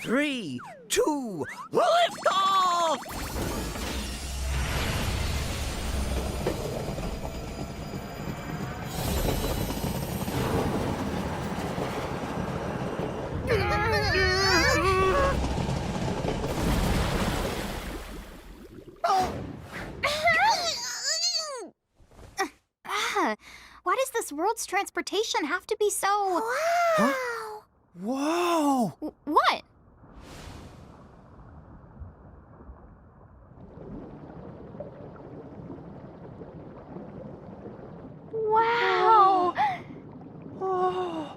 Three, two, lift off! Why does this world's transportation have to be so... Huh? Whoa! What? Wow! Oh.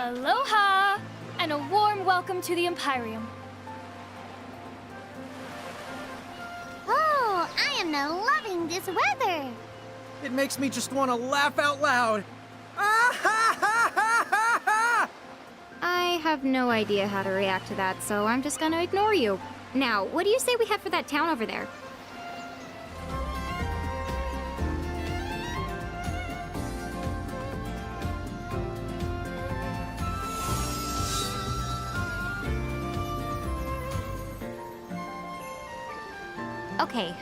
Aloha! And a warm welcome to the Empyreum. Oh, I am now loving this weather. It makes me just want to laugh out loud. I have no idea how to react to that, so I'm just gonna ignore you. Now, what do you say we head for that town over there? Okay,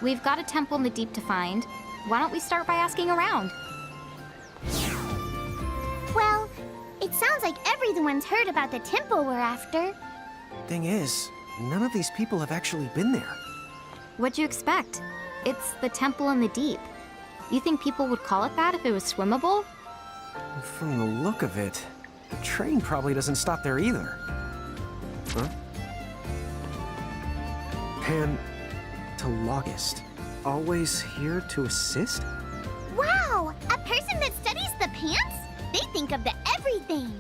we've got a temple in the deep to find. Why don't we start by asking around? Well, it sounds like everyone's heard about the temple we're after. Thing is, none of these people have actually been there. What'd you expect? It's the temple in the deep. You think people would call it that if it was swimmable? From the look of it, the train probably doesn't stop there either. Huh? Pantologist. Always here to assist? Wow! A person that studies the pants? They think of the everything.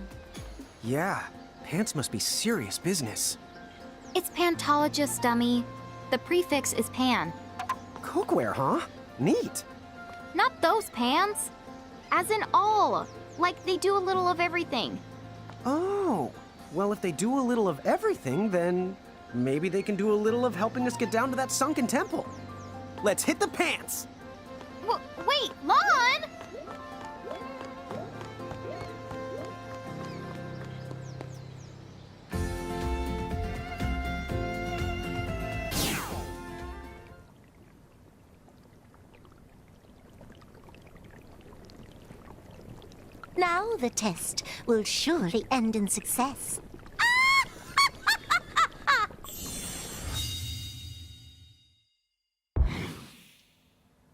Yeah, pants must be serious business. It's pantologist, dummy. The prefix is pan. Cookware, huh? Neat. Not those pans. As in all. Like they do a little of everything. Oh, well, if they do a little of everything, then maybe they can do a little of helping us get down to that sunken temple. Let's hit the pants! Wait, Lon! Now the test will surely end in success.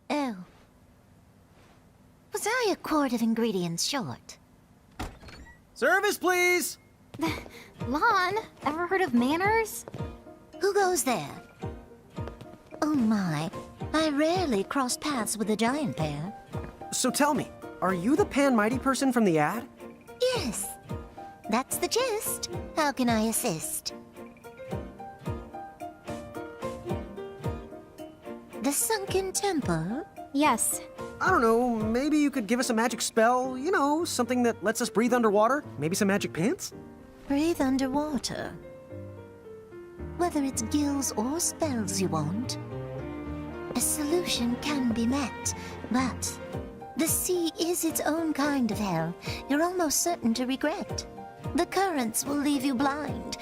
Oh. Was I a quart of ingredients short? Service, please! Lon, ever heard of manners? Who goes there? Oh my, I rarely cross paths with a giant bear. So tell me, are you the Pan Mighty person from the ad? Yes, that's the gist. How can I assist? The Sunken Temple? Yes. I don't know, maybe you could give us a magic spell, you know, something that lets us breathe underwater? Maybe some magic pants? Breathe underwater. Whether it's gills or spells you want, a solution can be met, but the sea is its own kind of hell you're almost certain to regret. The currents will leave you blind,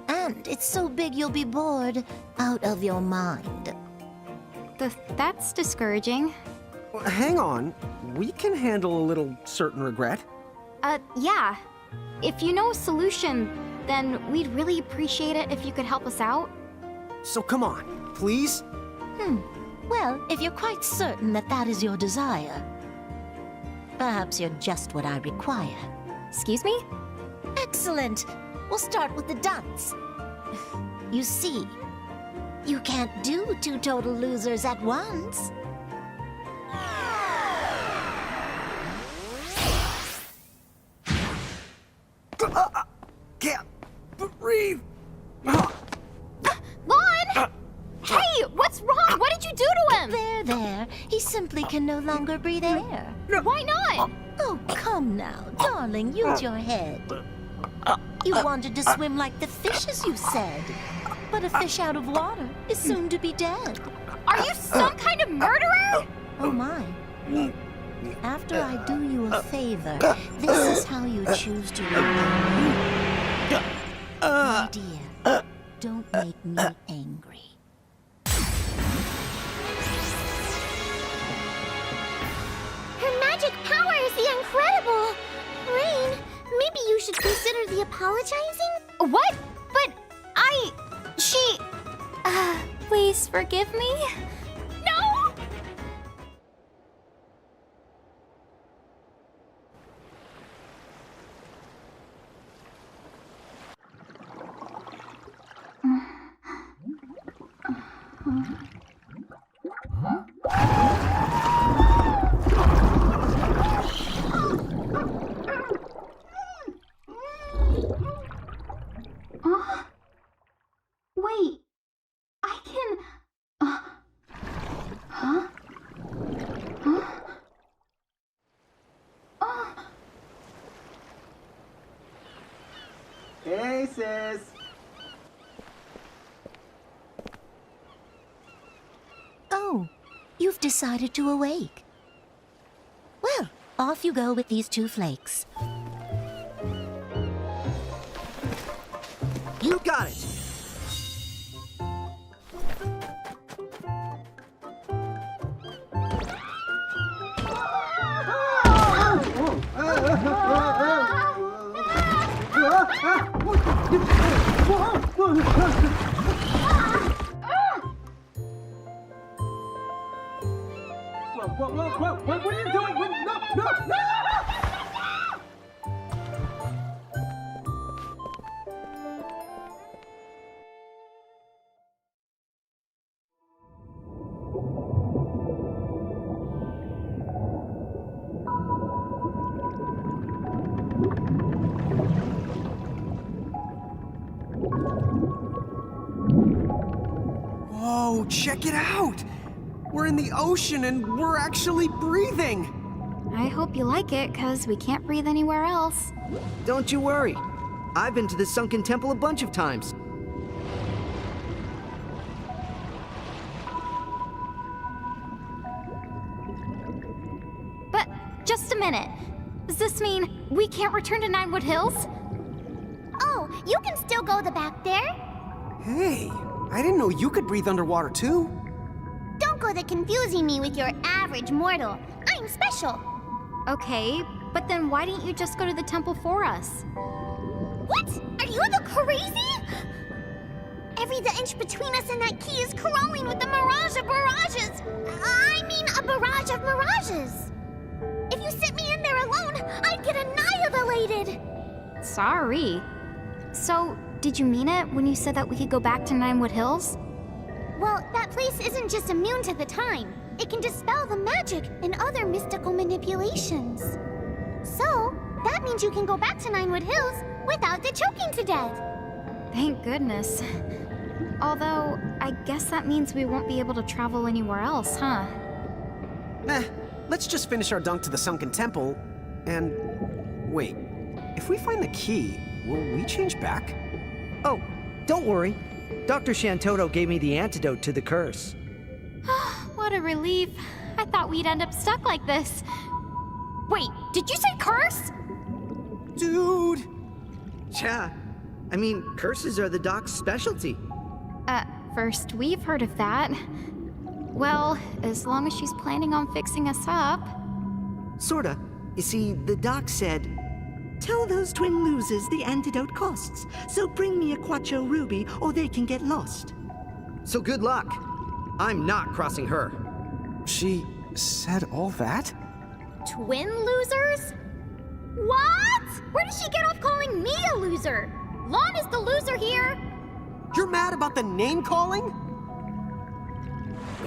and it's so big you'll be bored out of your mind. That's discouraging. Well, hang on, we can handle a little certain regret. Yeah. If you know a solution, then we'd really appreciate it if you could help us out. So come on, please? Well, if you're quite certain that that is your desire, perhaps you're just what I require. Excuse me? Excellent! We'll start with the dunce. You see, you can't do two total losers at once. Can't breathe! Lon! Hey, what's wrong? What did you do to him? There. He simply can no longer breathe air. Why not? Oh, come now. Darling, use your head. You wanted to swim like the fishes, you said. But a fish out of water is soon to be dead. Are you some kind of murderer? Oh, my. After I do you a favor, this is how you choose to repay me. My dear, don't make me angry. Her magic power is the incredible! Rain, maybe you should consider the apologizing? What? But please forgive me? No! Wait, I can... Huh? Hey, sis! Oh, you've decided to awake. Well, off you go with these 2 flakes. You got it! Whoa, what are you doing? No! Whoa, check it out! We're in the ocean and we're actually breathing! I hope you like it, because we can't breathe anywhere else. Don't you worry. I've been to the Sunken Temple a bunch of times. But, just a minute. Does this mean we can't return to Ninewood Hills? Oh, you can still go the back there. Hey, I didn't know you could breathe underwater too. Don't go confusing me with your average mortal. I'm special. Okay, But then why didn't you just go to the temple for us? What? Are you the crazy? Every inch between us and that key is crawling with a mirage of mirages. I mean, a barrage of mirages. If you sit me in there alone, I'd get annihilated. Sorry. So, did you mean it when you said that we could go back to Ninewood Hills? Well, that place isn't just immune to the time. It can dispel the magic and other mystical manipulations. So, that means you can go back to Ninewood Hills without the choking to death. Thank goodness. Although, I guess that means we won't be able to travel anywhere else, huh? Let's just finish our dunk to the Sunken Temple, and... Wait, if we find the key, will we change back? Oh, don't worry. Dr. Shantoto gave me the antidote to the curse. What a relief. I thought we'd end up stuck like this. Wait, did you say curse? Dude! Yeah, I mean, curses are the doc's specialty. First we've heard of that. Well, as long as she's planning on fixing us up. Sorta. You see, the doc said, "Tell those twin losers the antidote costs, so bring me a Quacho Ruby or they can get lost." So good luck. I'm not crossing her. She said all that? Twin losers? What? Where did she get off calling me a loser? Lon is the loser here. You're mad about the name-calling?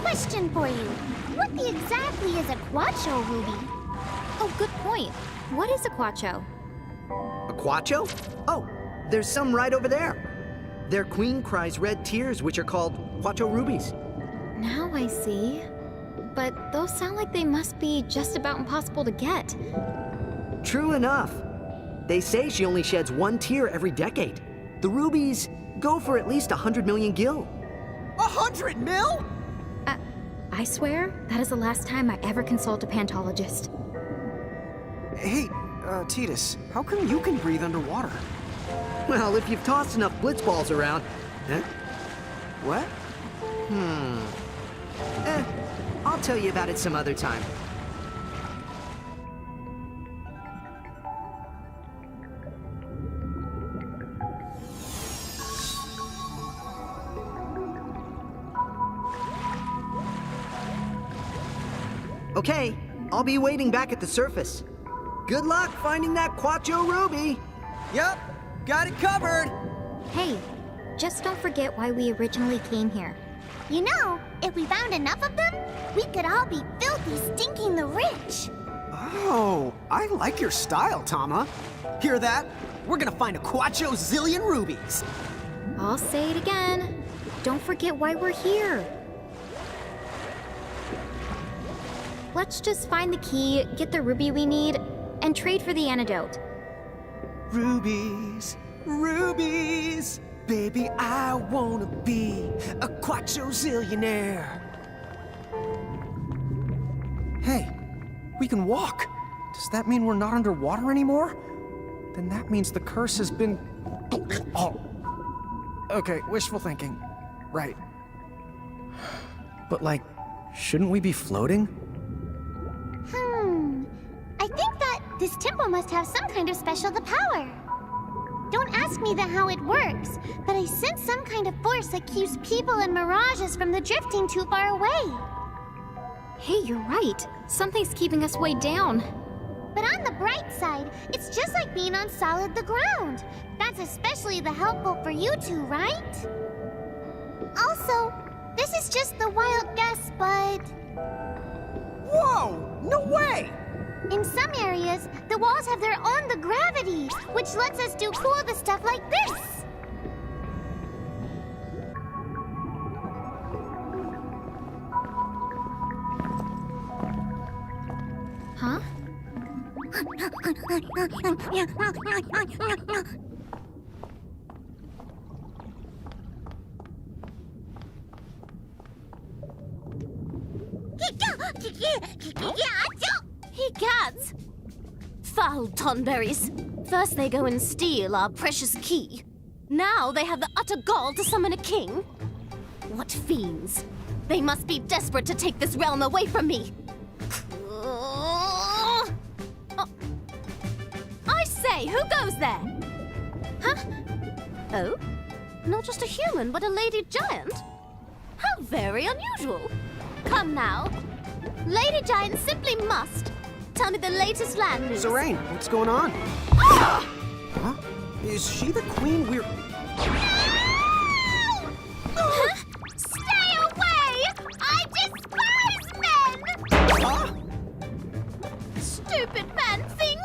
Question for you. What exactly is a Quacho Ruby? Oh, good point. What is a Quacho? A Quacho? Oh, there's some right over there. Their queen cries red tears, which are called Quacho Rubies. Now I see. But those sound like they must be just about impossible to get. True enough. They say she only sheds one tear every decade. The rubies go for at least 100 million gil. 100 mil? I swear, that is the last time I ever consult a pantologist. Hey, Tidus, how come you can breathe underwater? Well, if you've tossed enough blitz balls around... Huh? What? I'll tell you about it some other time. Okay, I'll be waiting back at the surface. Good luck finding that Quacho Ruby! Yep, got it covered! Hey, just don't forget why we originally came here. You know, if we found enough of them, we could all be filthy, stinking the rich. Oh, I like your style, Tama. Hear that? We're gonna find a Quacho zillion rubies. I'll say it again. Don't forget why we're here. Let's just find the key, get the ruby we need, and trade for the antidote. Rubies, rubies. Baby, I wanna be a Quacho zillionaire. Hey, we can walk. Does that mean we're not underwater anymore? Then that means the curse has been... Oh. Okay, wishful thinking. Right. But like, shouldn't we be floating? I think that this temple must have some kind of special power. Don't ask me how it works, but I sense some kind of force that keeps people and mirages from the drifting too far away. Hey, you're right. Something's keeping us way down. But on the bright side, it's just like being on solid the ground. That's especially helpful for you two, right? Also, this is just the wild guess, but... Whoa! No way! In some areas, the walls have their own gravity, which lets us do cool stuff like this. Huh? Egads! Foul Tonberries! First they go and steal our precious key. Now they have the utter gall to summon a king? What fiends! They must be desperate to take this realm away from me! Hey, who goes there? Huh? Oh? Not just a human, but a lady giant? How very unusual. Come now. Lady giants simply must tell me the latest land news. Zoraine, what's going on? Huh? Is she the queen we're... Huh? Stay away! I despise men! Huh? Stupid man thing!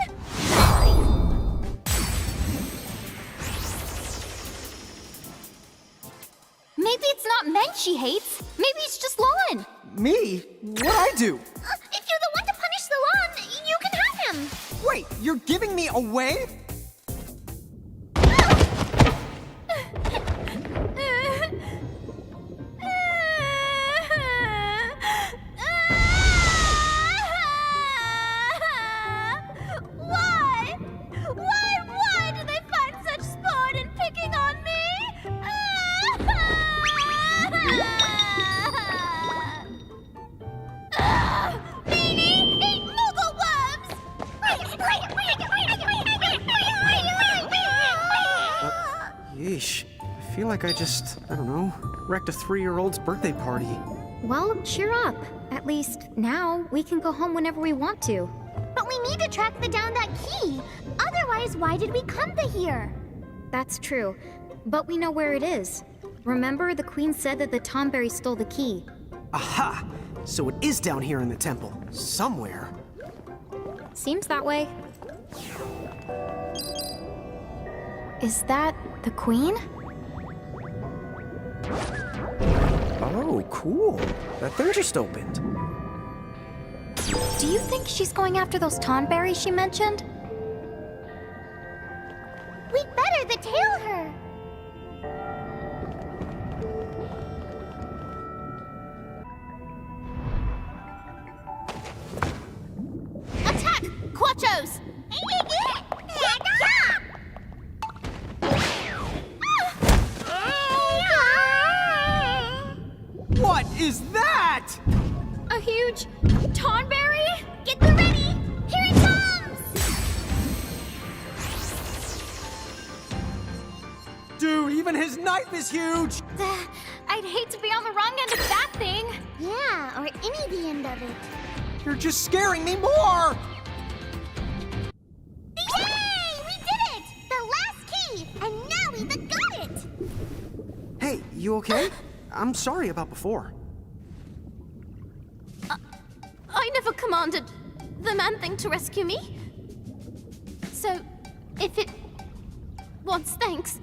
Maybe it's not men she hates. Maybe it's just Lon. Me? What'd I do? If you're the one to punish the lawn, you can have him! Wait, you're giving me away? Why do they find such sport in picking on me? Meanie, eat Moogle worms! Yeesh. I feel like I just, I don't know, wrecked a 3-year-old's birthday party. Well, cheer up. At least now we can go home whenever we want to. But we need to track down that key. Otherwise, why did we come to here? That's true. But we know where it is. Remember, the Queen said that the Tomberry stole the key. Aha! So it is down here in the temple, somewhere. Seems that way. Is that the Queen? Oh, cool. That thing just opened. Do you think she's going after those Tonberries she mentioned? We'd better detail her. Attack! Quachos! What is that? A huge Tonberry? Get the ready! Here it comes! Dude, even his knife is huge! I'd hate to be on the wrong end of that thing. Yeah, or any the end of it. You're just scaring me more! Yay! We did it! The last key! And now we've got it! Hey, you okay? I'm sorry about before. I never commanded the man thing to rescue me. So, if it wants thanks,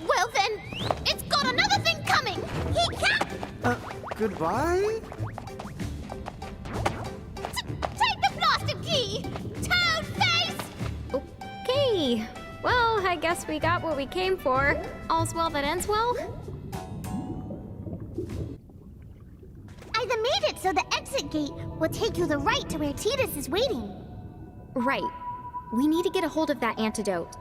well then, it's got another thing coming! Goodbye? Take the blasted key! Toad face! Okay. Well, I guess we got what we came for. All's well that ends well? I made it so the exit gate will take you the right to where Tidus is waiting. Right. We need to get a hold of that antidote.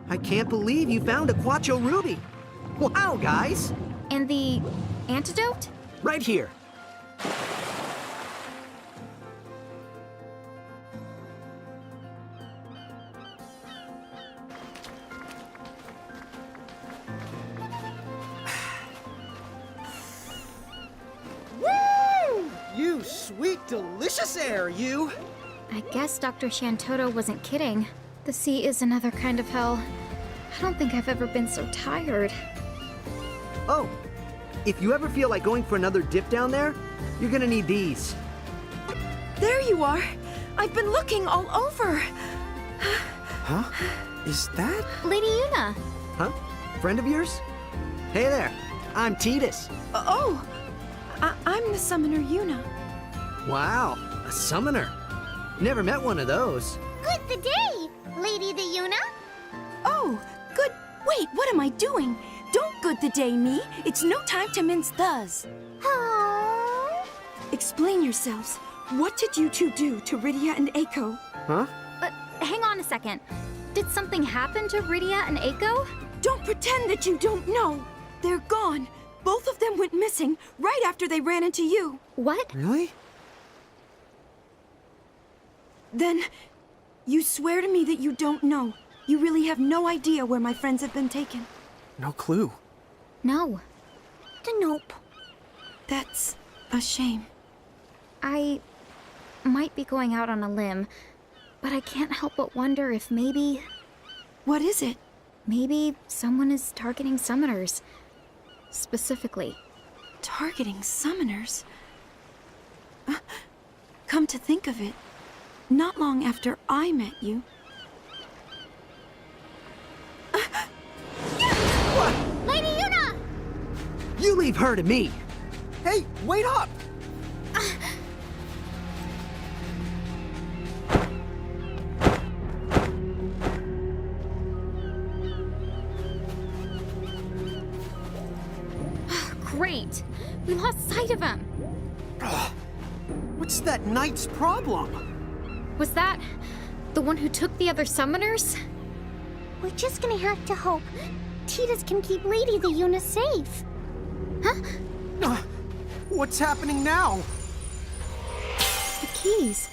I can't believe you found a Quacho Ruby. Wow, guys. And the antidote? Right here. Woo! You sweet, delicious air, you! I guess Dr. Shantoto wasn't kidding. The sea is another kind of hell. I don't think I've ever been so tired. Oh, if you ever feel like going for another dip down there, you're gonna need these. There you are! I've been looking all over! Huh? Is that... Lady Yuna! Huh? Friend of yours? Hey there, I'm Tidus. Oh! I'm the summoner Yuna. Wow, a summoner. Never met one of those. Good the day, Lady the Yuna. Oh, good. Wait, what am I doing? Don't good the day me. It's no time to mince thes. Oh. Explain yourselves. What did you two do to Rydia and Eiko? Huh? Hang on a second. Did something happen to Rydia and Eiko? Don't pretend that you don't know. They're gone. Both of them went missing right after they ran into you. What? Really? Then, you swear to me that you don't know. You really have no idea where my friends have been taken. No clue. No. Nope. That's a shame. I might be going out on a limb, but I can't help but wonder if maybe... What is it? Maybe someone is targeting summoners. Specifically. Targeting summoners? Come to think of it, not long after I met you... Lady Yuna! You leave her to me. Hey, wait up! Great! We lost sight of him! What's that knight's problem? Was that the one who took the other summoners? We're just gonna have to hope Tidus can keep Lady the Yuna safe. Huh? What's happening now? The keys.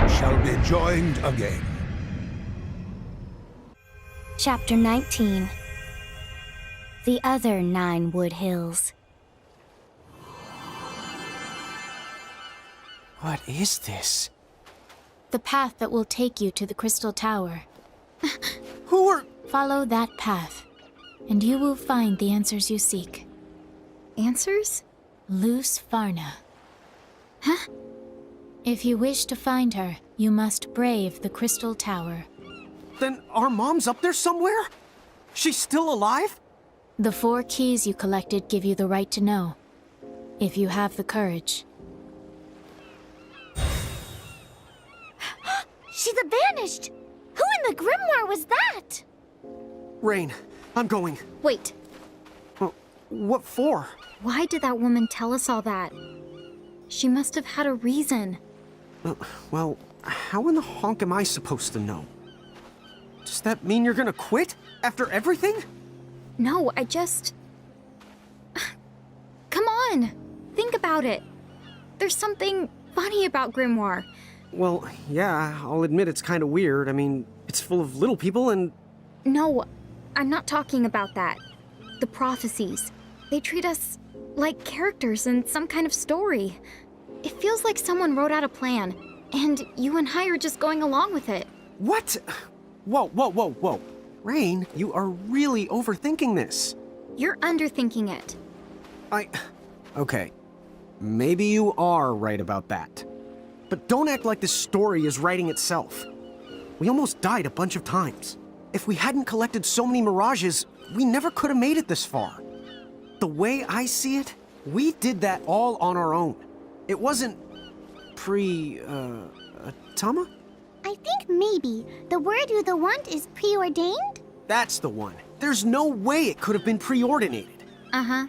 Shall be joined again. Chapter 19. The Other 9 Wood Hills. What is this? The path that will take you to the Crystal Tower. Who are... Follow that path, and you will find the answers you seek. Answers? Luce Farna. Huh? If you wish to find her, you must brave the Crystal Tower. Then our mom's up there somewhere? She's still alive? The 4 keys you collected give you the right to know, if you have the courage. She's vanished! Who in the Grimoire was that? Rain, I'm going. Wait. What for? Why did that woman tell us all that? She must have had a reason. Well, how in the honk am I supposed to know? Does that mean you're gonna quit? After everything? No, I just... Come on! Think about it. There's something funny about Grimoire. Well, yeah, I'll admit it's kind of weird. I mean, it's full of little people and... No, I'm not talking about that. The prophecies. They treat us like characters in some kind of story. It feels like someone wrote out a plan, and you and I are just going along with it. What? Whoa. Rain, you are really overthinking this. You're underthinking it. Okay. Maybe you are right about that. But don't act like this story is writing itself. We almost died a bunch of times. If we hadn't collected so many mirages, we never could have made it this far. The way I see it, we did that all on our own. It wasn't Tama? I think maybe the word you want is preordained? That's the one. There's no way it could have been preordinated. Uh-huh.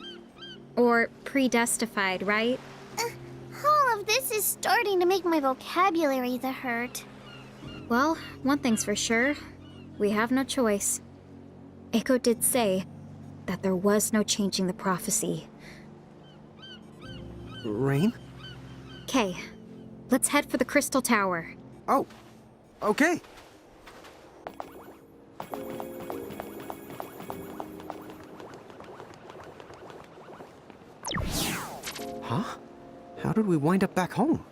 Or predestified, right? All of this is starting to make my vocabulary hurt. Well, one thing's for sure. We have no choice. Eiko did say that there was no changing the prophecy. Rain? Okay, let's head for the Crystal Tower. Oh, okay. Huh? How did we wind up back home?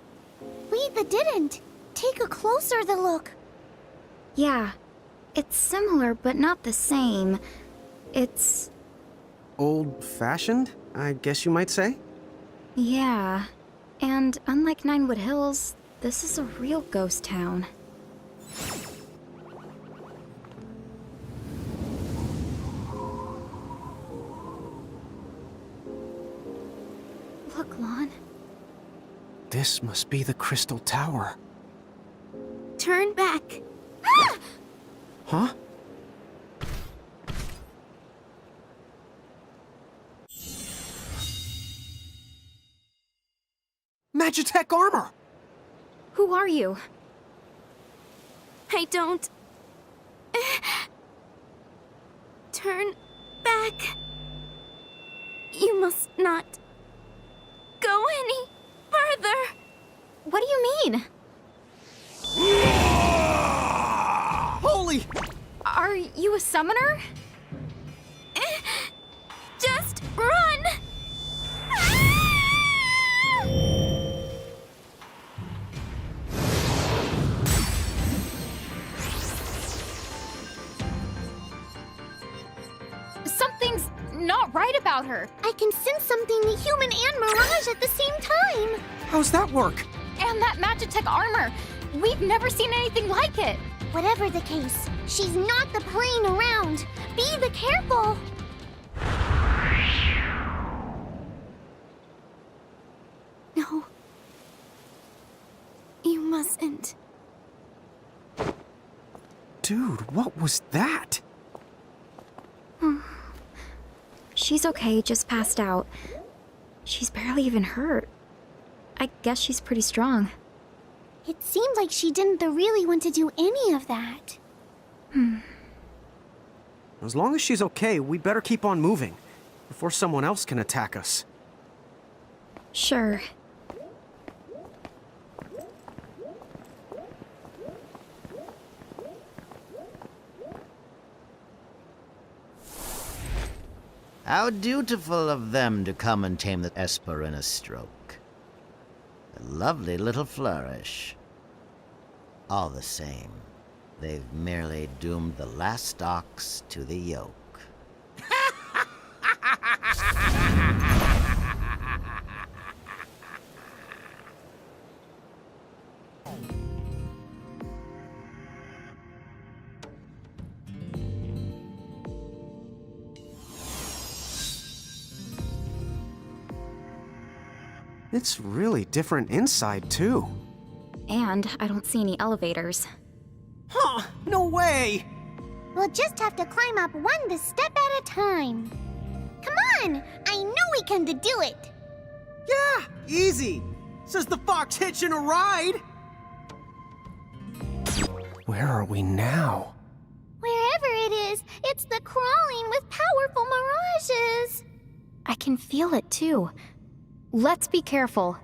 We didn't. Take a closer look. Yeah, it's similar but not the same. It's... Old-fashioned, I guess you might say? Yeah. And unlike Ninewood Hills, this is a real ghost town. Look, Lon. This must be the Crystal Tower. Turn back. Huh? Magitech armor! Who are you? I don't... Turn back. You must not go any further. What do you mean? Holy! Are you a summoner? Just run! Something's not right about her. I can sense something human and Mirage at the same time. How's that work? And that Magitech armor. We've never seen anything like it. Whatever the case, she's not the playing around. Be the careful. No. You mustn't. Dude, what was that? She's okay, just passed out. She's barely even hurt. I guess she's pretty strong. It seemed like she didn't really want to do any of that. As long as she's okay, we better keep on moving before someone else can attack us. Sure. How dutiful of them to come and tame the Esper in a stroke. A lovely little flourish. All the same, they've merely doomed the last ox to the yoke. It's really different inside, too. And I don't see any elevators. Huh! No way! We'll just have to climb up one step at a time. Come on! I know we can do it! Yeah! Easy! Says the fox hitching a ride! Where are we now? Wherever it is, it's the crawling with powerful mirages. I can feel it too. Let's be careful.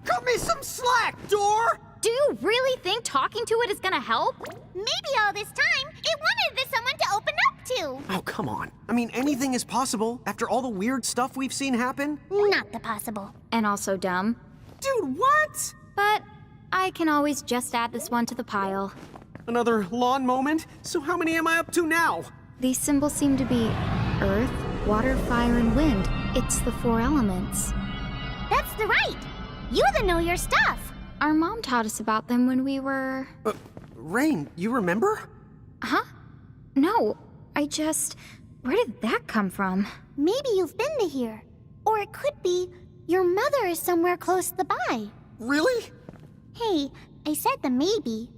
Cut me some slack, door! Do you really think talking to it is gonna help? Maybe all this time, it wanted someone to open up to. Oh, come on. I mean, anything is possible after all the weird stuff we've seen happen. Not the possible. And also dumb. Dude, what? But I can always just add this one to the pile. Another lawn moment? So how many am I up to now? These symbols seem to be earth, water, fire, and wind. It's the 4 elements. That's the right. You know your stuff. Our mom taught us about them when we were... Rain, you remember? Huh? No, I just... Where did that come from? Maybe you've been to here. Or it could be your mother is somewhere close by. Really? Hey, I said the maybe.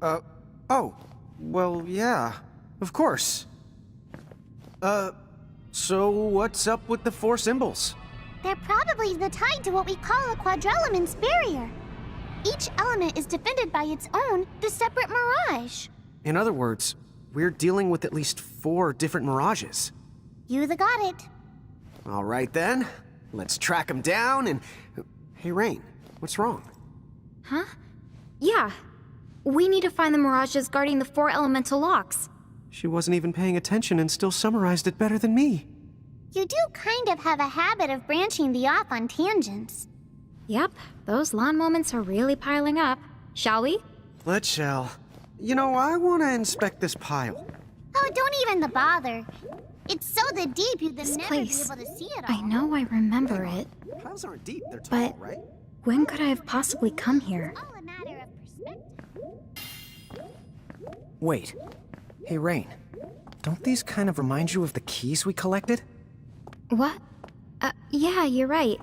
Oh. Well, yeah. Of course. So what's up with the 4 symbols? They're probably tied to what we call a quadrelement's barrier. Each element is defended by its own, separate mirage. In other words, we're dealing with at least 4 different mirages. You got it. All right then, let's track them down and... Hey Rain, what's wrong? Huh? Yeah. We need to find the mirages guarding the 4 elemental locks. She wasn't even paying attention and still summarized it better than me. You do kind of have a habit of branching off on tangents. Yep, those lawn moments are really piling up. Shall we? Let's shall. You know, I want to inspect this pile. Oh, don't even bother. It's so the deep you'd This never place, be able to see it all. I know I remember it, Piles aren't deep, they're tall, but right? when could I have possibly come here? All a matter of perspective. Wait. Hey, Rain. Don't these kind of remind you of the keys we collected? What? Yeah, you're right.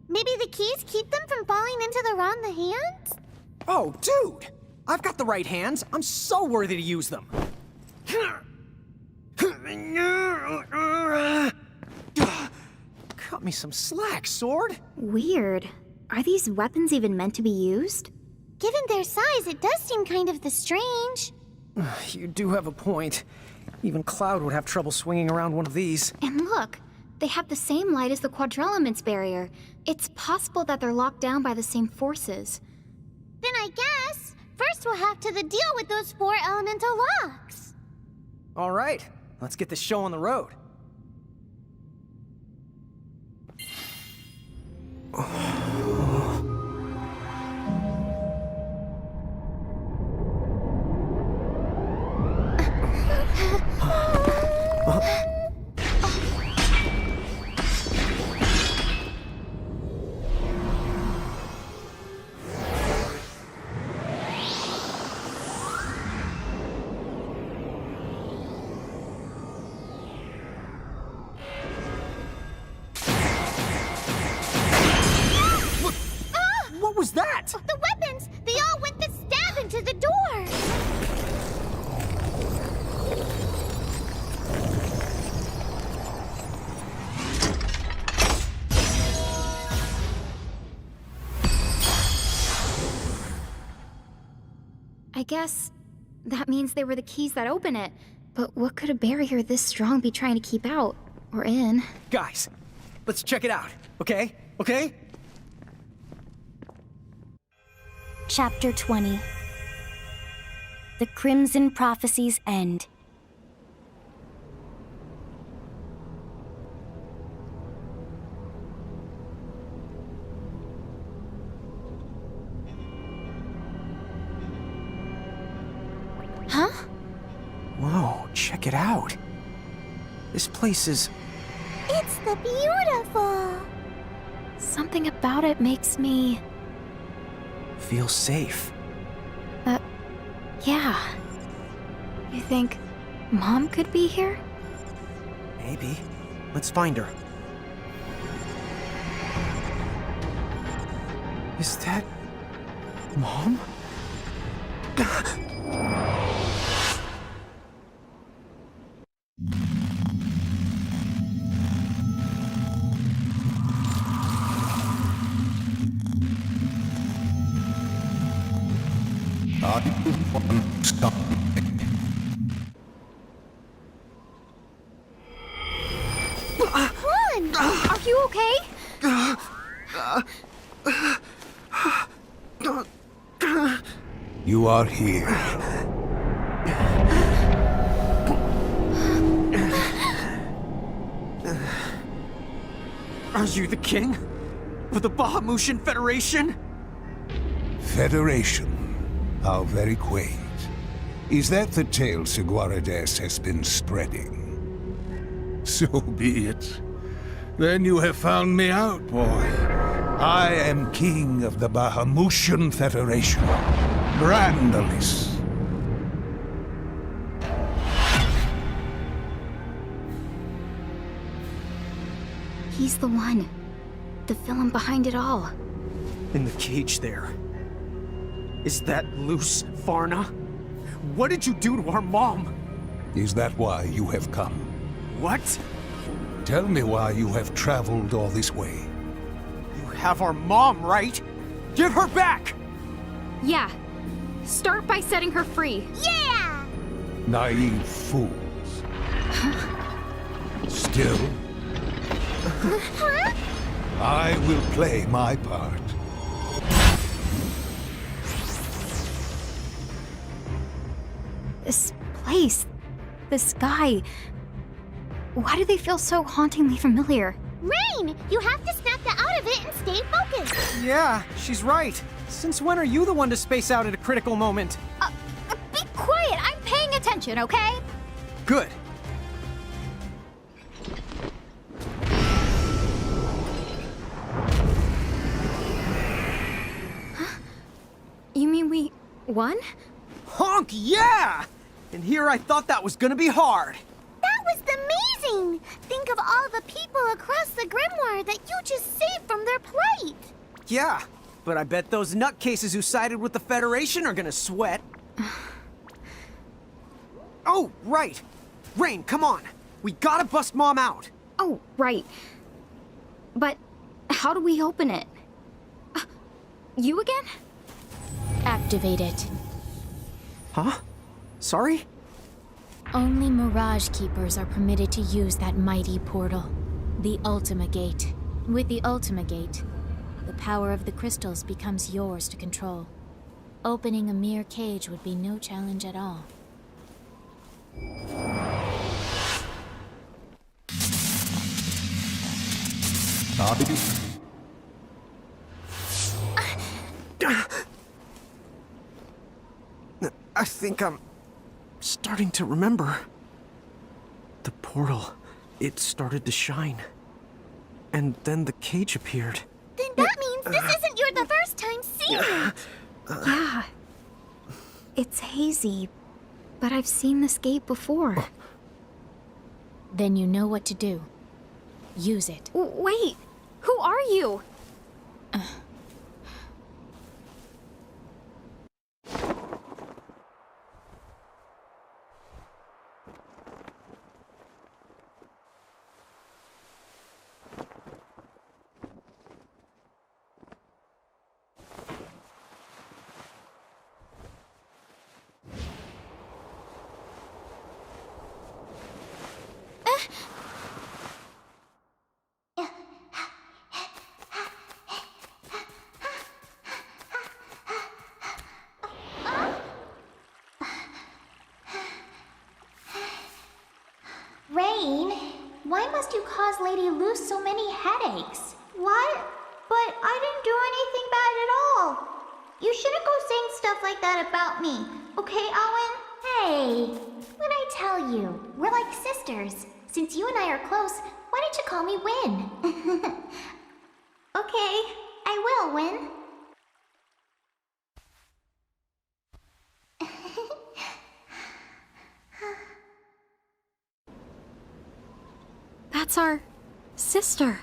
Maybe the keys keep them from falling into the wrong hands? Oh, dude! I've got the right hands. I'm so worthy to use them. Cut me some slack, sword. Weird. Are these weapons even meant to be used? Given their size, it does seem kind of strange. You do have a point. Even Cloud would have trouble swinging around one of these. And look, they have the same light as the Quadrelements barrier. It's possible that they're locked down by the same forces. Then I guess first we'll have to deal with those 4 elemental locks. All right, let's get this show on the road. What was that? The weapons! They all went to stab into the door! I guess that means they were the keys that open it. But what could a barrier this strong be trying to keep out? Or in? Guys, let's check it out, okay? Okay? Chapter 20. The Crimson Prophecy's End. Huh? Whoa, check it out. This place is... It's the beautiful! Something about it makes me... feels safe. Yeah. You think Mom could be here? Maybe. Let's find her. Is that... Mom? Run! Are you okay? You are here. Are you the king? Of the Bahamutian Federation? Federation. How very quaint. Is that the tale Seguarides has been spreading? So be it. Then you have found me out, boy. I am king of the Bahamutian Federation, Brandalis. He's the one. The villain behind it all. In the cage there. Is that Luce Farna? What did you do to our mom? Is that why you have come? What? Tell me why you have traveled all this way. You have our mom, right? Give her back! Yeah. Start by setting her free. Yeah! Naive fools. Still, Huh? I will play my part. This place. This guy. Why do they feel so hauntingly familiar? Rain! You have to snap that out of it and stay focused! Yeah, she's right. Since when are you the one to space out at a critical moment? Be quiet! I'm paying attention, okay? Good. Won? Honk, yeah! And here I thought that was gonna be hard. That was amazing! Think of all the people across the Grimoire that you just saved from their plight. Yeah, but I bet those nutcases who sided with the Federation are gonna sweat. Oh, right. Rain, come on. We gotta bust Mom out. Oh, right. But how do we open it? You again? Activate it. Huh? Sorry? Only Mirage Keepers are permitted to use that mighty portal, the Ultima Gate. With the Ultima Gate, the power of the crystals becomes yours to control. Opening a mere cage would be no challenge at all. I think I'm starting to remember. The portal, it started to shine. And then the cage appeared. Then that means this isn't the first time seeing it. Yeah. It's hazy, but I've seen this gate before. Then you know what to do. Use it. Wait, who are you? Rain, why must you cause Lady Luce so many headaches? What? But I didn't do anything bad at all. You shouldn't go saying stuff like that about me, okay, Owen? Hey, when I tell you, we're like sisters. Since you and I are close, why don't you call me Win? Okay, I will, Win. That's our sister.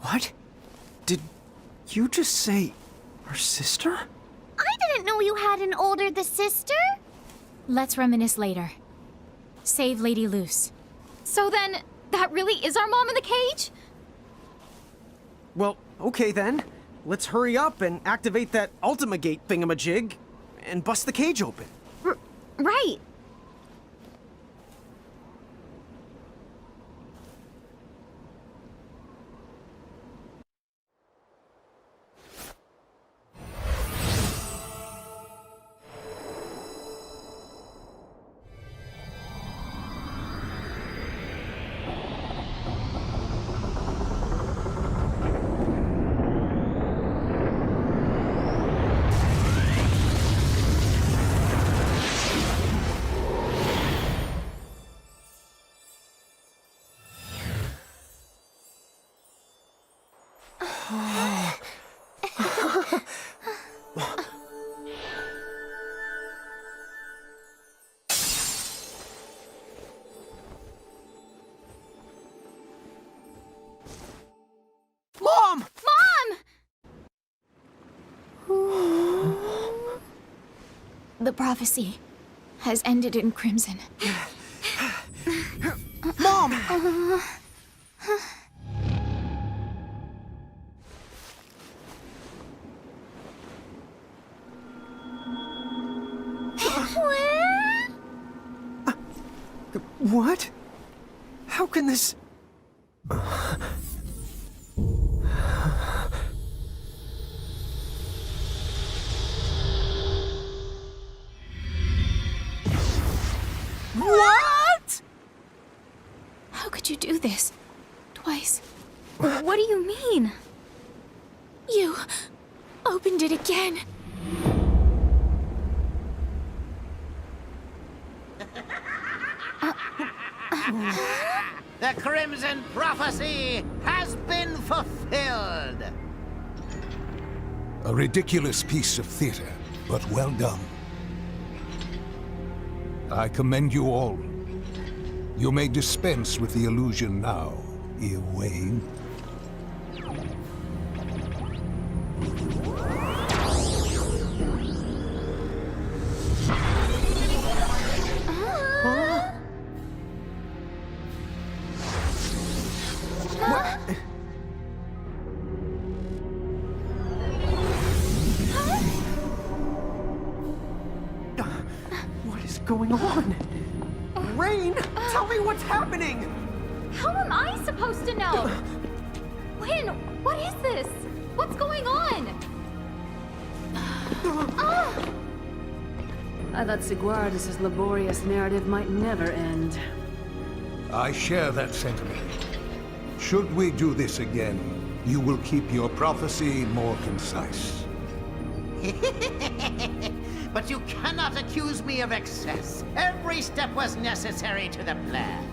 What? Did you just say our sister? I didn't know you had an older sister. Let's reminisce later. Save Lady Luce. So then, that really is our mom in the cage? Well, okay then. Let's hurry up and activate that Ultima Gate thingamajig and bust the cage open. Right. Mom! Mom! The prophecy has ended in crimson. Mom! What? How can this... What? How could you do this? Twice. What do you mean? You opened it again. The Crimson Prophecy has been fulfilled! A ridiculous piece of theater, but well done. I commend you all. You may dispense with the illusion now, Egwene. What is going on? Rain, tell me what's happening! How am I supposed to know? Lynn, what is this? What's going on? I thought Sigwardus' laborious narrative might never end. I share that sentiment. Should we do this again, you will keep your prophecy more concise. But you cannot accuse me of excess. Every step was necessary to the plan.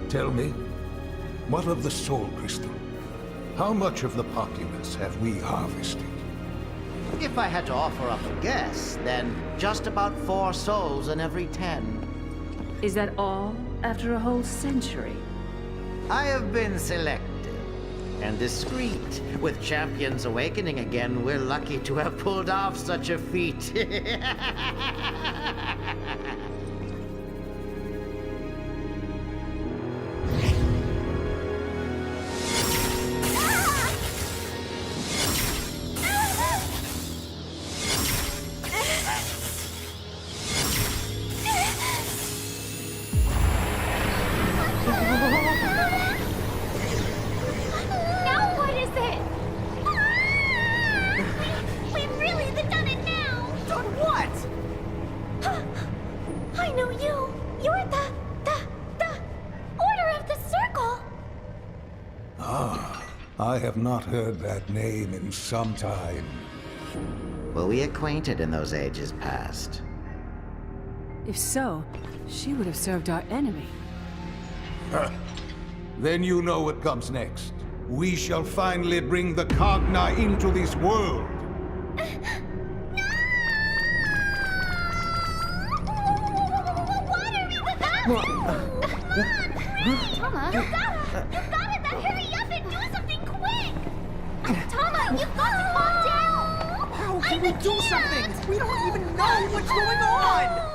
Tell me, what of the Soul Crystal? How much of the populace have we harvested? If I had to offer up a guess, then just about 4 souls in every 10. Is that all after a whole century? I have been selective and discreet. With Champions awakening again, we're lucky to have pulled off such a feat. Now what is it? We've really done it now! Done what? I know you! You're the Order of the Circle! Ah, I have not heard that name in some time. Were we acquainted in those ages past? If so, she would have served our enemy. Then you know what comes next. We shall finally bring the Cogna into this world. Tama, you gotta hurry up and do something quick! Tama, you've got to calm down! How can we do something? We don't even know what's going on!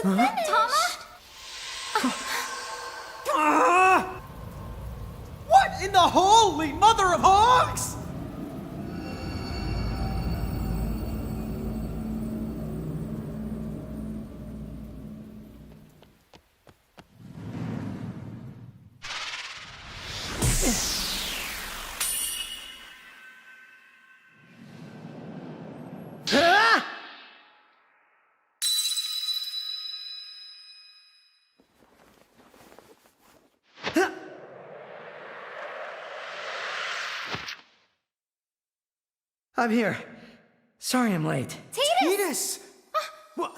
What in the holy mother of hogs? I'm here. Sorry I'm late. Tidus! What?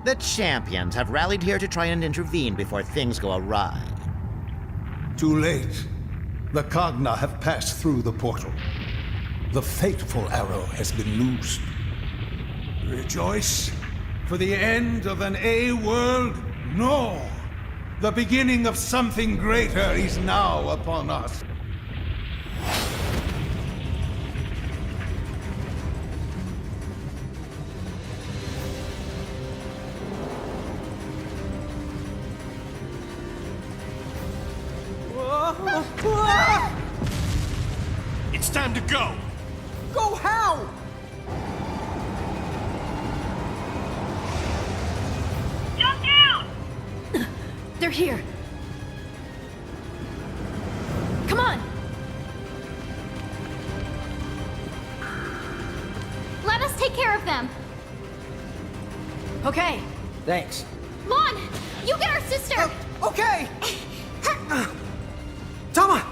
The champions have rallied here to try and intervene before things go awry. Too late. The Kagna have passed through the portal. The fateful arrow has been loosed. Rejoice, for the end of an A-world? No! The beginning of something greater is now upon us. It's time to go! Go how? Jump down! They're here. Come on! Let us take care of them. Okay. Thanks. Lon, you get our sister. Okay! Tama!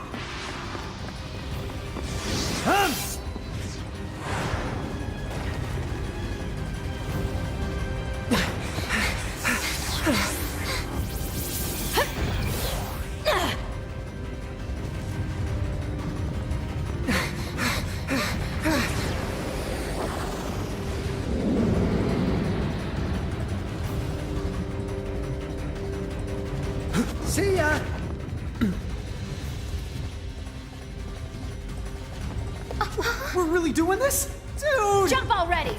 See ya! We're really doing this? Dude! Jump already.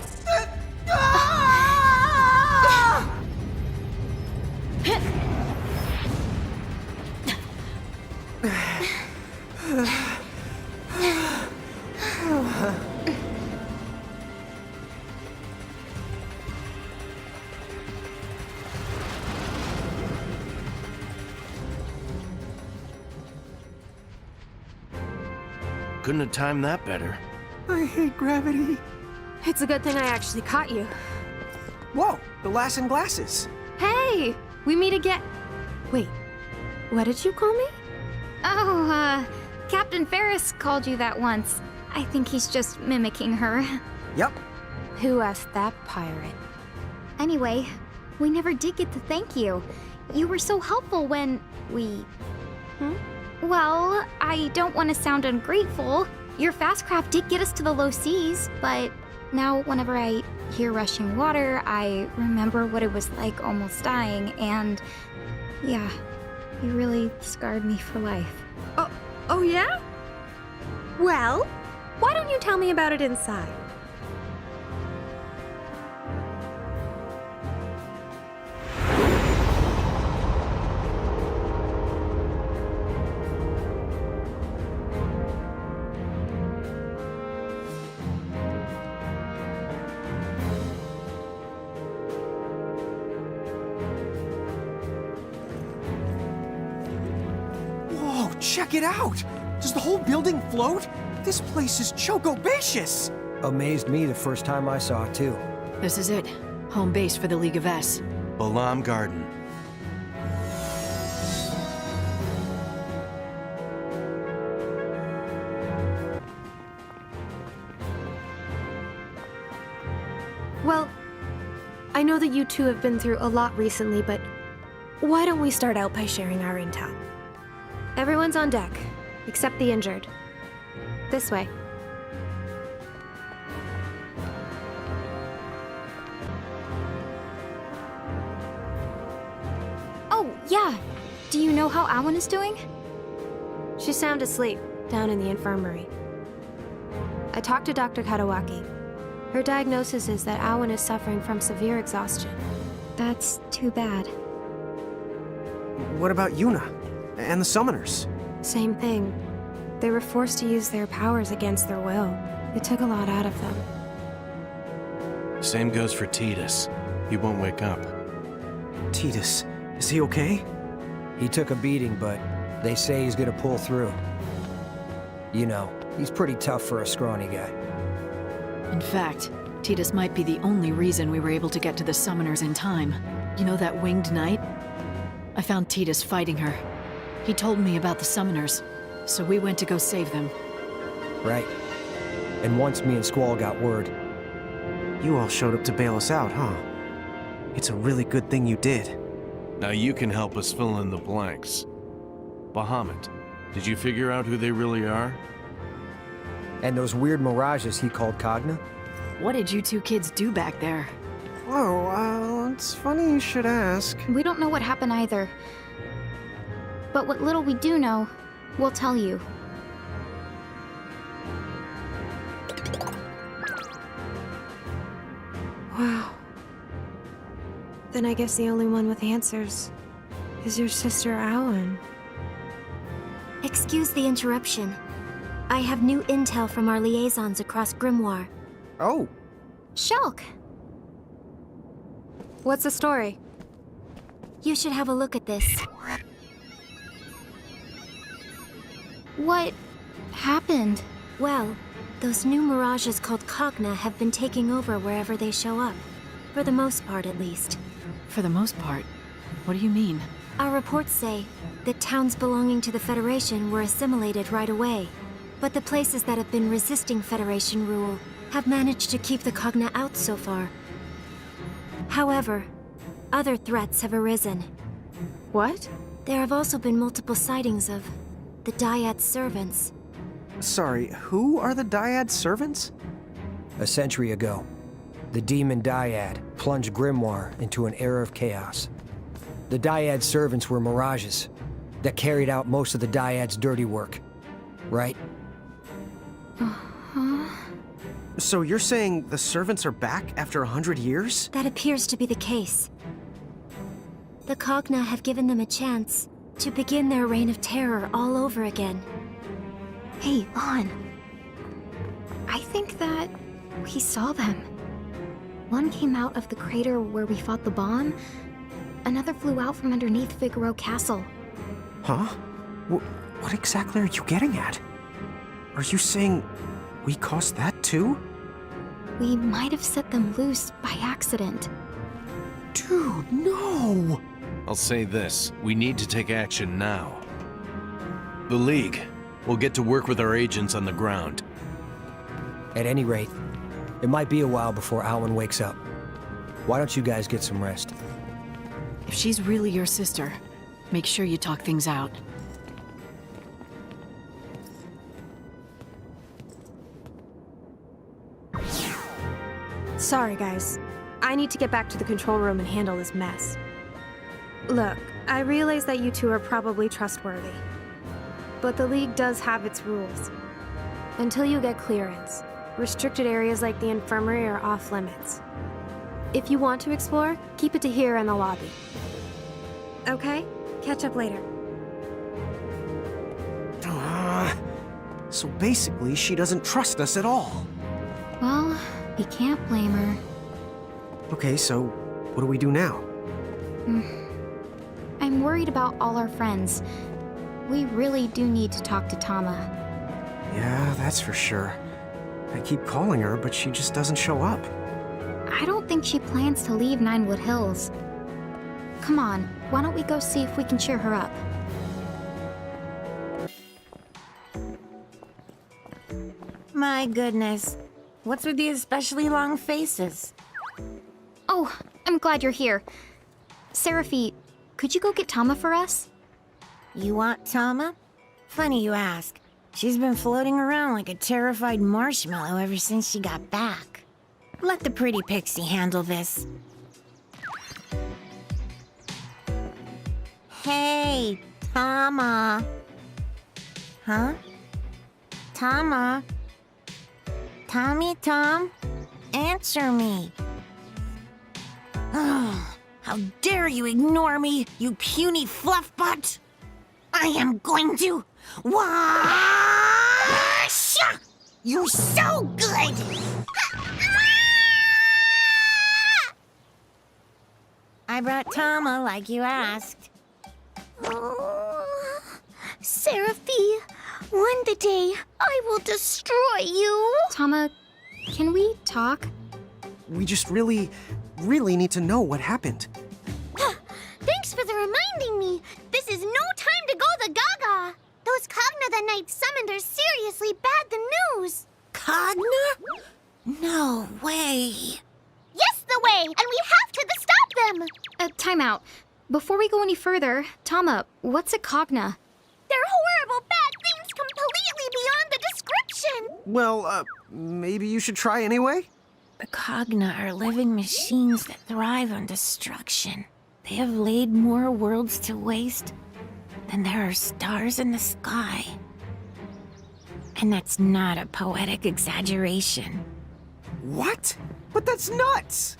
Couldn't have timed that better. I hate gravity. It's a good thing I actually caught you. Whoa, the lass in glasses. Hey! We meet again. Wait, what did you call me? Oh, Captain Ferris called you that once. I think he's just mimicking her. Yep. Who asked that pirate? Anyway, we never did get to thank you. You were so helpful when we... Well, I don't want to sound ungrateful. Your fast craft did get us to the low seas, but now whenever I hear rushing water, I remember what it was like almost dying, and yeah, you really scarred me for life. Oh yeah? Well, why don't you tell me about it inside? Whoa, check it out! Does the whole building float? This place is chocobacious! Amazed me the first time I saw it, too. This is it. Home base for the League of S. Balam Garden. Well, I know that you two have been through a lot recently, but why don't we start out by sharing our intel? Everyone's on deck, except the injured. This way. Yeah. Do you know how Awan is doing? She's sound asleep, down in the infirmary. I talked to Dr. Kadawaki. Her diagnosis is that Awan is suffering from severe exhaustion. That's too bad. What about Yuna? And the summoners? Same thing. They were forced to use their powers against their will. It took a lot out of them. Same goes for Tidus. He won't wake up. Tidus, is he okay? He took a beating, but they say he's gonna pull through. You know, he's pretty tough for a scrawny guy. In fact, Tidus might be the only reason we were able to get to the summoners in time. You know that winged knight? I found Tidus fighting her. He told me about the summoners, so we went to go save them. Right. And once me and Squall got word. You all showed up to bail us out, huh? It's a really good thing you did. Now you can help us fill in the blanks. Bahamut, did you figure out who they really are? And those weird mirages he called Cogna? What did you two kids do back there? Oh, it's funny you should ask. We don't know what happened either. But what little we do know, we'll tell you. Wow. Then I guess the only one with answers is your sister Awan. Excuse the interruption. I have new intel from our liaisons across Grimoire. Oh. Shulk! What's the story? You should have a look at this. What happened? Well, those new mirages called Cogna have been taking over wherever they show up. For the most part, at least. For the most part? What do you mean? Our reports say that towns belonging to the Federation were assimilated right away. But the places that have been resisting Federation rule have managed to keep the Cogna out so far. However, other threats have arisen. What? There have also been multiple sightings of the Dyad servants. Sorry, who are the Dyad servants? A century ago, the demon Dyad plunged Grimoire into an era of chaos. The Dyad servants were mirages that carried out most of the Dyad's dirty work, right? So you're saying the servants are back after 100 years? That appears to be the case. The Cogna have given them a chance to begin their reign of terror all over again. Hey, Lon. I think that we saw them. One came out of the crater where we fought the bomb. Another flew out from underneath Figaro Castle. Huh? What exactly are you getting at? Are you saying we caused that too? We might have set them loose by accident. Dude, no! I'll say this, we need to take action now. The League will get to work with our agents on the ground. At any rate, it might be a while before Awan wakes up. Why don't you guys get some rest? If she's really your sister, make sure you talk things out. Sorry, guys. I need to get back to the control room and handle this mess. Look, I realize that you two are probably trustworthy. But the League does have its rules. Until you get clearance, restricted areas like the infirmary are off limits. If you want to explore, keep it to here in the lobby. Okay? Catch up later. So basically, she doesn't trust us at all. Well, we can't blame her. Okay, so what do we do now? I'm worried about all our friends. We really do need to talk to Tama. Yeah, that's for sure. I keep calling her, but she just doesn't show up. I don't think she plans to leave Ninewood Hills. Come on, why don't we go see if we can cheer her up? My goodness. What's with the especially long faces? Oh, I'm glad you're here. Seraphi, could you go get Tama for us? You want Tama? Funny you ask. She's been floating around like a terrified marshmallow ever since she got back. Let the pretty pixie handle this. Hey, Tama. Huh? Tama? Tommy Tom? Answer me. How dare you ignore me, you puny fluffbutt! I am going to wash you so good! I brought Tama like you asked. Seraphi, one day I will destroy you. Tama, can we talk? We just really need to know what happened. Thanks for the reminding me. This is no time to go the gaga. Those Cogna the Knights summoned are seriously bad the news. Cogna? No way. Yes, the way, and we have to stop them. Time out. Before we go any further, Tama, what's a Cogna? They're horrible bad things completely beyond the description. Well, maybe you should try anyway? The Cogna are living machines that thrive on destruction. They have laid more worlds to waste than there are stars in the sky. And that's not a poetic exaggeration. What? But that's nuts!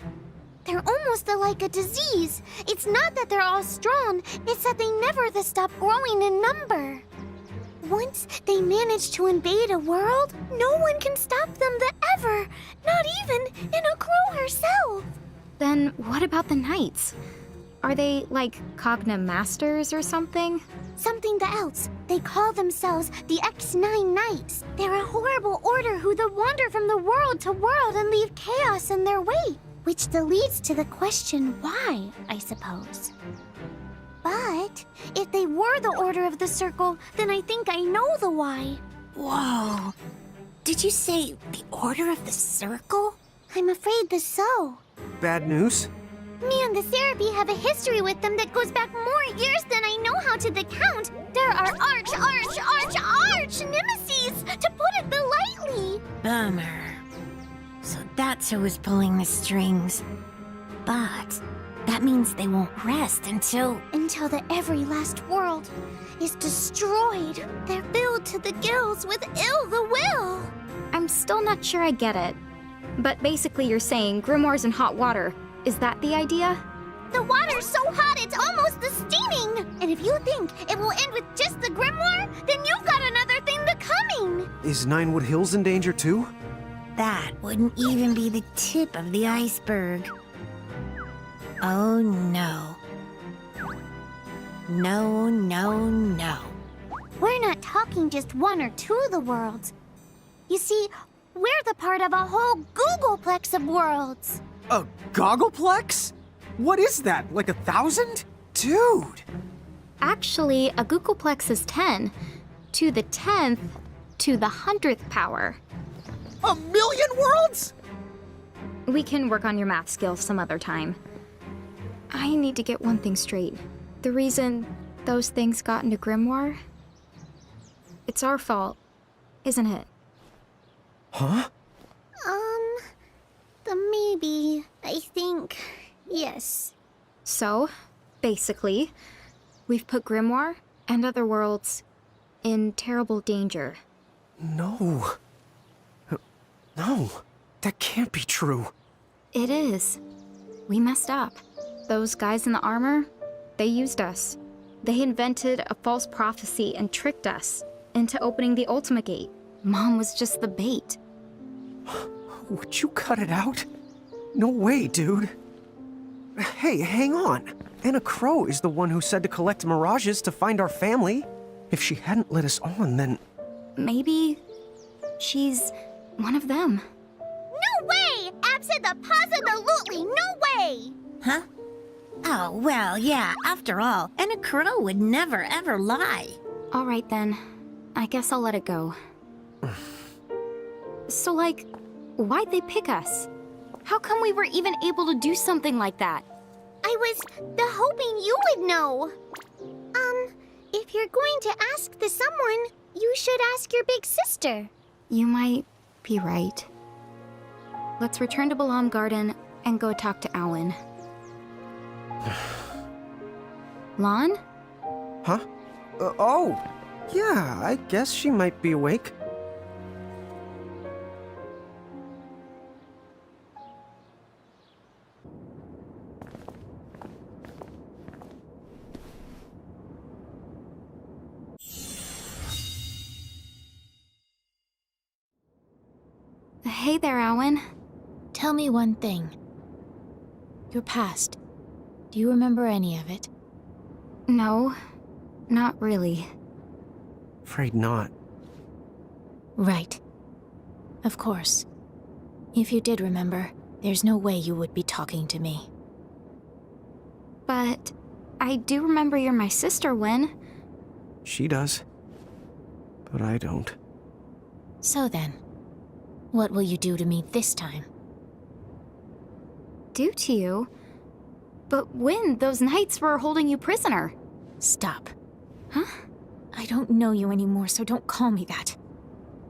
They're almost like a disease. It's not that they're all strong, it's that they never stop growing in number. Once they manage to invade a world, no one can stop them ever, not even Crow herself. Then what about the Knights? Are they like Cogna Masters or something? Something else. They call themselves the X9 Knights. They're a horrible order who wander from the world to world and leave chaos in their wake. Which leads to the question why, I suppose. But if they were the Order of the Circle, then I think I know the why. Whoa. Did you say the Order of the Circle? I'm afraid so. Bad news? Me and the Seraphi have a history with them that goes back more years than I know how to count. There are arch nemesis, to put it lightly. Bummer. So that's who was pulling the strings. But that means they won't rest until the every last world is destroyed. They're filled to the gills with ill the will. I'm still not sure I get it. But basically you're saying grimoires in hot water. Is that the idea? The water's so hot it's almost steaming. And if you think it will end with just the grimoire, then you've got another thing coming. Is Ninewood Hills in danger too? that wouldn't even be the tip of the iceberg. Oh no. No, no, no. We're not talking just one or two of the worlds. You see, we're the part of a whole Googleplex of worlds. A Goggleplex? What is that, like 1,000? Dude! Actually, a Googleplex is 10. To the 10th, to the 100th power. 1,000,000 worlds?! We can work on your math skills some other time. I need to get one thing straight. The reason those things got into Grimoire? It's our fault, isn't it? Huh? Maybe. I think. Yes. So, basically, we've put Grimoire and other worlds in terrible danger. No. No. That can't be true. It is. We messed up. Those guys in the armor, they used us. They invented a false prophecy and tricked us into opening the Ultima Gate. Mom was just the bait. Would you cut it out? No way, dude. Hey, hang on. Anna Crow is the one who said to collect mirages to find our family. If she hadn't let us on, then... Maybe she's one of them. No way! Absolutely no way! Huh? Oh, well, yeah, after all, Anna Crow would never ever lie. All right then. I guess I'll let it go. So, like, why'd they pick us? How come we were even able to do something like that? I was hoping you would know. If you're going to ask someone, you should ask your big sister. You might be right. Let's return to Balam Garden and go talk to Alan. Lon? Huh? Oh! Yeah, I guess she might be awake. Hey there, Awen. Tell me one thing. Your past. Do you remember any of it? No, not really. Afraid not. Right. Of course. If you did remember, there's no way you would be talking to me. But I do remember you're my sister, Wen. She does. But I don't. So then, what will you do to me this time? Do to you? But Wen, those knights were holding you prisoner. Stop. Huh? I don't know you anymore, so don't call me that.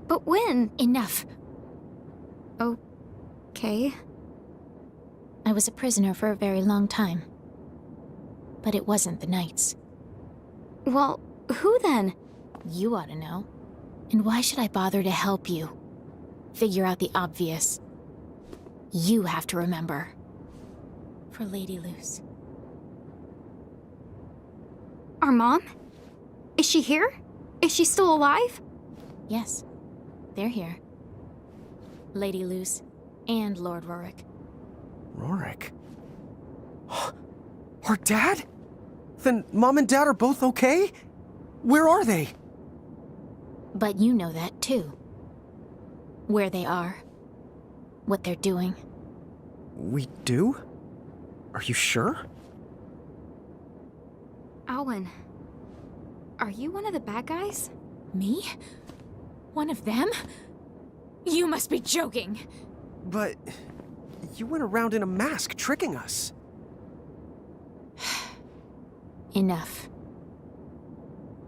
But Wen... Enough. Okay. I was a prisoner for a very long time. But it wasn't the knights. Well, who then? You ought to know. And why should I bother to help you? Figure out the obvious. You have to remember. For Lady Luce. Our mom? Is she here? Is she still alive? Yes. They're here. Lady Luce and Lord Rorik. Rorik? Our dad? Then Mom and Dad are both okay? Where are they? But you know that too. Where they are. What they're doing. We do? Are you sure? Awen, are you one of the bad guys? Me? One of them? You must be joking. But you went around in a mask tricking us. Enough.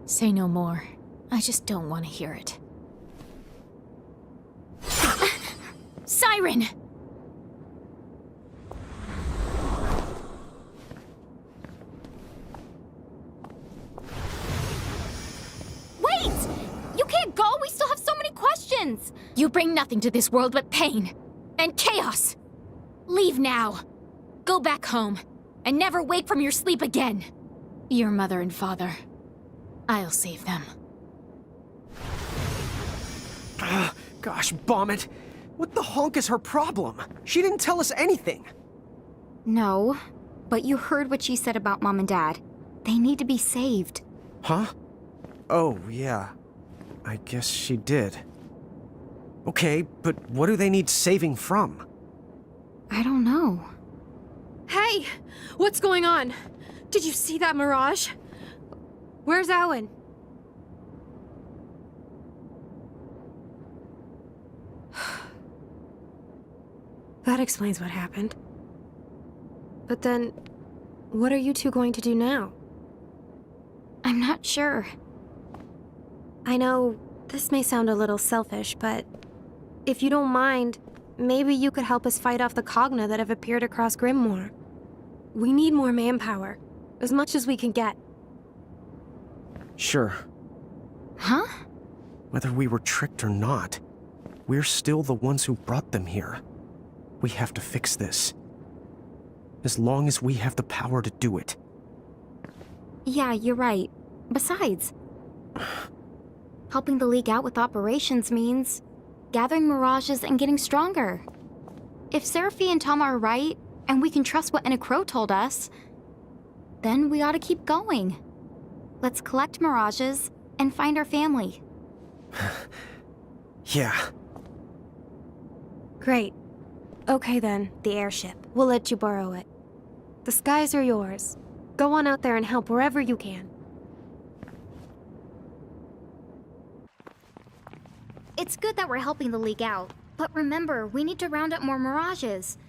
Say no more. I just don't want to hear it. Siren! Wait! You can't go! We still have so many questions! You bring nothing to this world but pain and chaos. Leave now. Go back home and never wake from your sleep again. Your mother and father. I'll save them. Gosh, bomb it. What the honk is her problem? She didn't tell us anything. No, but you heard what she said about Mom and Dad. They need to be saved. Huh? Oh, yeah. I guess she did. Okay, but what do they need saving from? I don't know. Hey! What's going on? Did you see that mirage? Where's Awen? That explains what happened. But then, what are you two going to do now? I'm not sure. I know this may sound a little selfish, but if you don't mind, maybe you could help us fight off the Cogna that have appeared across Grimoire. We need more manpower, as much as we can get. Sure. Huh? Whether we were tricked or not, we're still the ones who brought them here. We have to fix this. As long as we have the power to do it. Yeah, you're right. Besides, helping the League out with operations means gathering mirages and getting stronger. If Seraphi and Tom are right, and we can trust what Enacro told us, then we ought to keep going. Let's collect mirages and find our family. Yeah. Great. Okay then, the airship. We'll let you borrow it. The skies are yours. Go on out there and help wherever you can. It's good that we're helping the League out, but remember, we need to round up more mirages.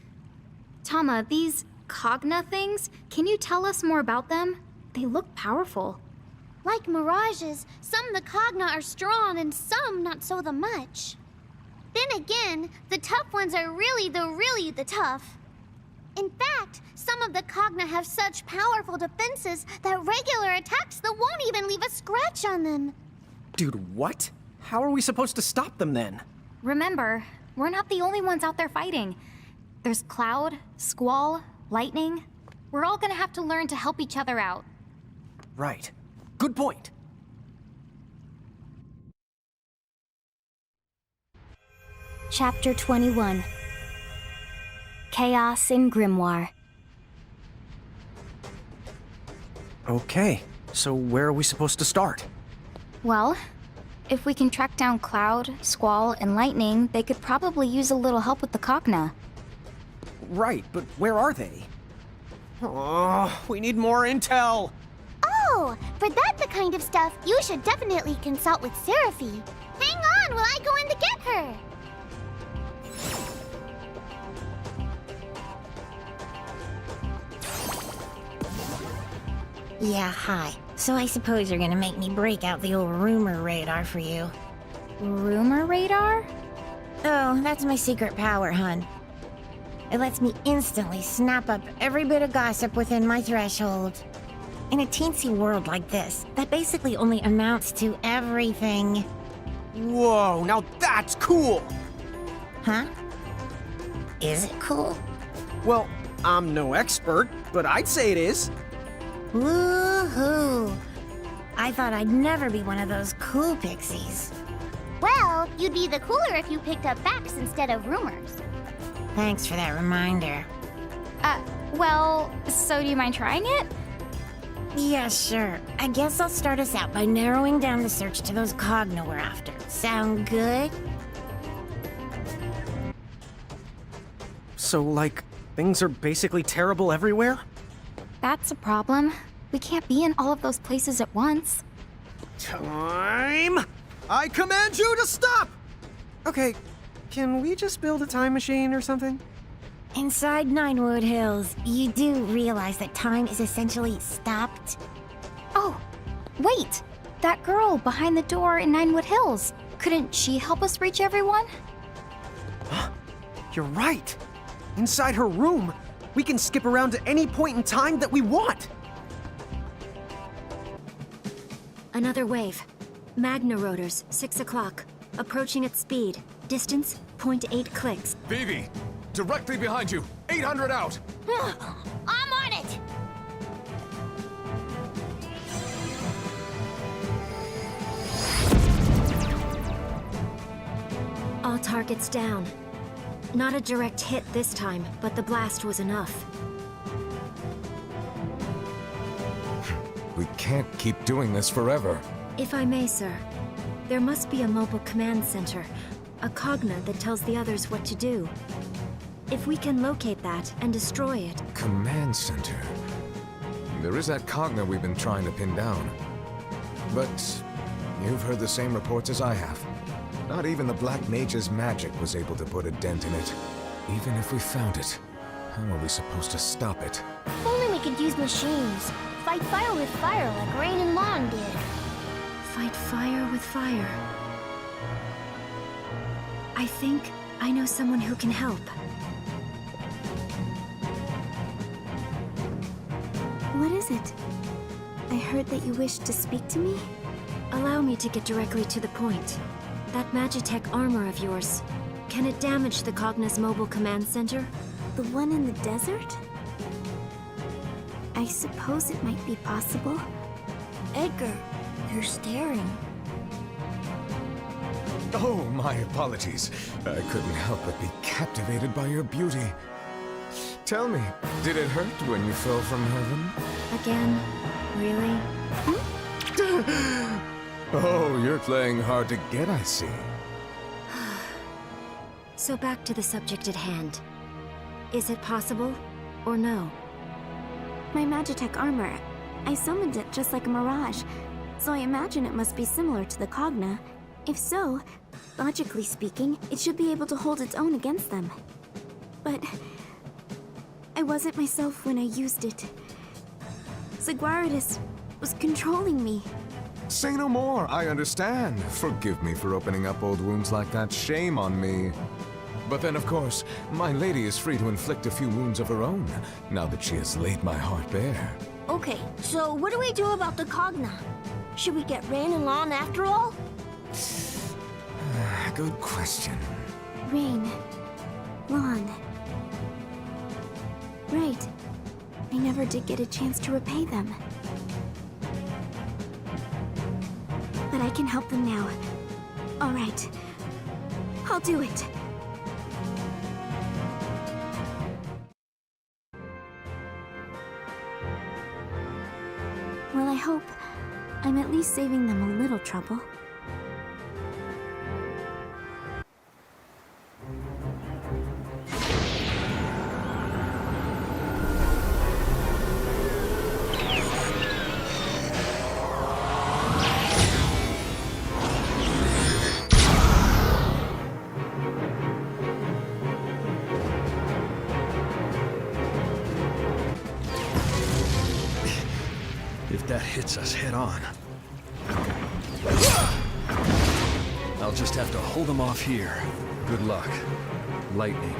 Tama, these Cogna things, can you tell us more about them? They look powerful. Like mirages, some the Cogna are strong and some not so the much. Then again, the tough ones are really the tough. In fact, Some of the Cogna have such powerful defenses that regular attacks that won't even leave a scratch on them. Dude, what? How are we supposed to stop them then? Remember, we're not the only ones out there fighting. There's Cloud, Squall, Lightning. We're all gonna have to learn to help each other out. Right. Good point. Chapter 21. Chaos in Grimoire. Okay, so where are we supposed to start? Well, if we can track down Cloud, Squall, and Lightning, they could probably use a little help with the Cogna. Right, but where are they? Oh, we need more intel! Oh, for that the kind of stuff you should definitely consult with Seraphy. Hang on while I go in to get her. Yeah, hi. So I suppose you're gonna make me break out the old rumor radar for you. Rumor radar? Oh, that's my secret power, hun. It lets me instantly snap up every bit of gossip within my threshold. In a teensy world like this, that basically only amounts to everything. Whoa, now that's cool! Huh? Is it cool? Well, I'm no expert, but I'd say it is. Woohoo! I thought I'd never be one of those cool pixies. Well, you'd be the cooler if you picked up facts instead of rumors. Thanks for that reminder. Well, so do you mind trying it? Yeah, sure. I guess I'll start us out by narrowing down the search to those Cogna we're after. Sound good? So, like, things are basically terrible everywhere? That's a problem. We can't be in all of those places at once. Time! I command you to stop! Okay, can we just build a time machine or something? Inside Ninewood Hills, you do realize that time is essentially stopped? Oh, wait! That girl behind the door in Ninewood Hills. Couldn't she help us reach everyone? You're right. Inside her room, we can skip around to any point in time that we want. Another wave. Magna rotors, 6 o'clock. Approaching at speed. Distance, 0.8 clicks. Vivi, directly behind you. 800 out. I'm on it! All targets down. Not a direct hit this time, but the blast was enough. We can't keep doing this forever. If I may, sir, there must be a mobile command center, a Cogna that tells the others what to do. If we can locate that and destroy it... Command center. There is that Cogna we've been trying to pin down. But you've heard the same reports as I have. Not even the Black Mage's magic was able to put a dent in it. Even if we found it, how are we supposed to stop it? If only we could use machines. Fight fire with fire like Rain and Lawn did. Fight fire with fire. I think I know someone who can help. What is it? I heard that you wished to speak to me? Allow me to get directly to the point. That Magitech armor of yours, can it damage the Cogna's mobile command center? The one in the desert? I suppose it might be possible. Edgar, you're staring. Oh, my apologies. I couldn't help but be captivated by your beauty. Tell me, did it hurt when you fell from heaven? Again? Really? Oh, you're playing hard to get, I see. So back to the subject at hand. Is it possible, or no? My Magitech armor. I summoned it just like a mirage, so I imagine it must be similar to the Cogna. If so, logically speaking, it should be able to hold its own against them. But I wasn't myself when I used it. Zagwaridis was controlling me. Say no more, I understand. Forgive me for opening up old wounds like that. Shame on me. But then, of course, my lady is free to inflict a few wounds of her own, now that she has laid my heart bare. Okay, so what do we do about the Cogna? Should we get Rain and Lon after all? Good question. Rain. Lon. Right. I never did get a chance to repay them. But I can help them now. All right. I'll do it. Well, I hope I'm at least saving them a little trouble. If that hits us head on, I'll just have to hold them off here. Good luck. Lightning,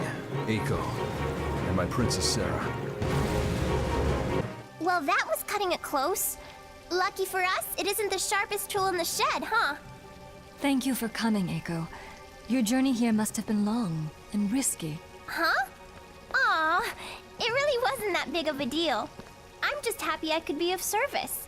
Eiko, and my Princess Sarah. Well, that was cutting it close. Lucky for us, it isn't the sharpest tool in the shed, huh? Thank you for coming, Eiko. Your journey here must have been long and risky. Huh? Aw, it really wasn't that big of a deal. I'm just happy I could be of service.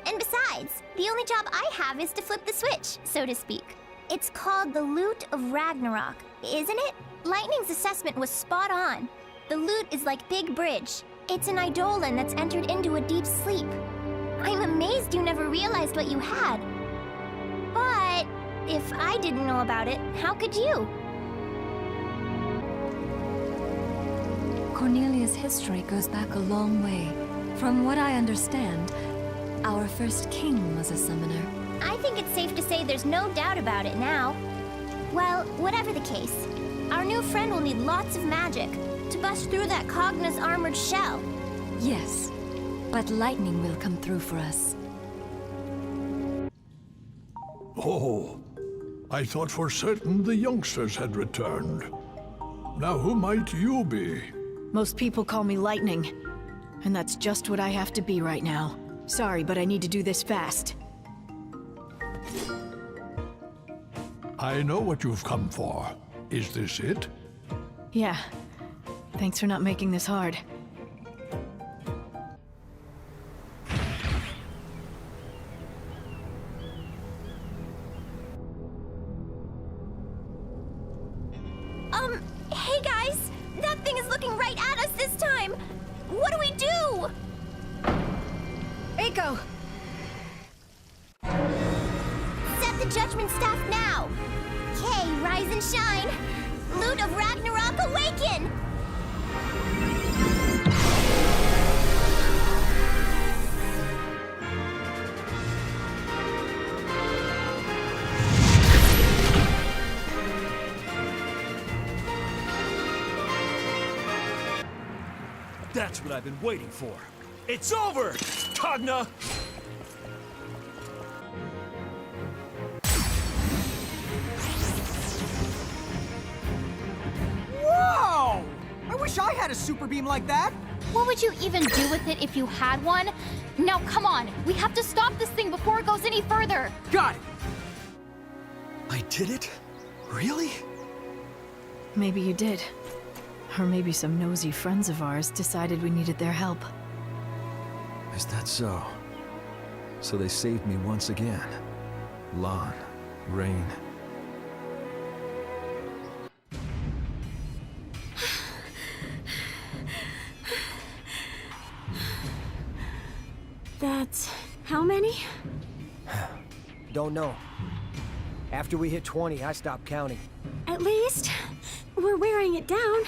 And besides, the only job I have is to flip the switch, so to speak. It's called the Lute of Ragnarok, isn't it? Lightning's assessment was spot on. The lute is like Big Bridge. It's an Eidolon that's entered into a deep sleep. I'm amazed you never realized what you had. But if I didn't know about it, how could you? Cornelia's history goes back a long way. From what I understand, our first king was a summoner. I think it's safe to say there's no doubt about it now. Well, whatever the case, our new friend will need lots of magic to bust through that Cogna's armored shell. Yes, but lightning will come through for us. Oh, I thought for certain the youngsters had returned. Now who might you be? Most people call me Lightning, and that's just what I have to be right now. Sorry, but I need to do this fast. I know what you've come for. Is this it? Yeah. Thanks for not making this hard. Hey guys! That thing is looking right at us this time! What do we do? Eiko! Set the judgment staff now! Kay, rise and shine! Lute of Ragnarok, awaken! That's what I've been waiting for. It's over, Cogna! Whoa! I wish I had a super beam like that. What would you even do with it if you had one? Now, come on. We have to stop this thing before it goes any further. Got it! I did it? Really? Maybe you did. Or maybe some nosy friends of ours decided we needed their help. Is that so? So they saved me once again. Lon, Rain. That's... how many? Don't know. After we hit 20, I stopped counting. At least, we're wearing it down.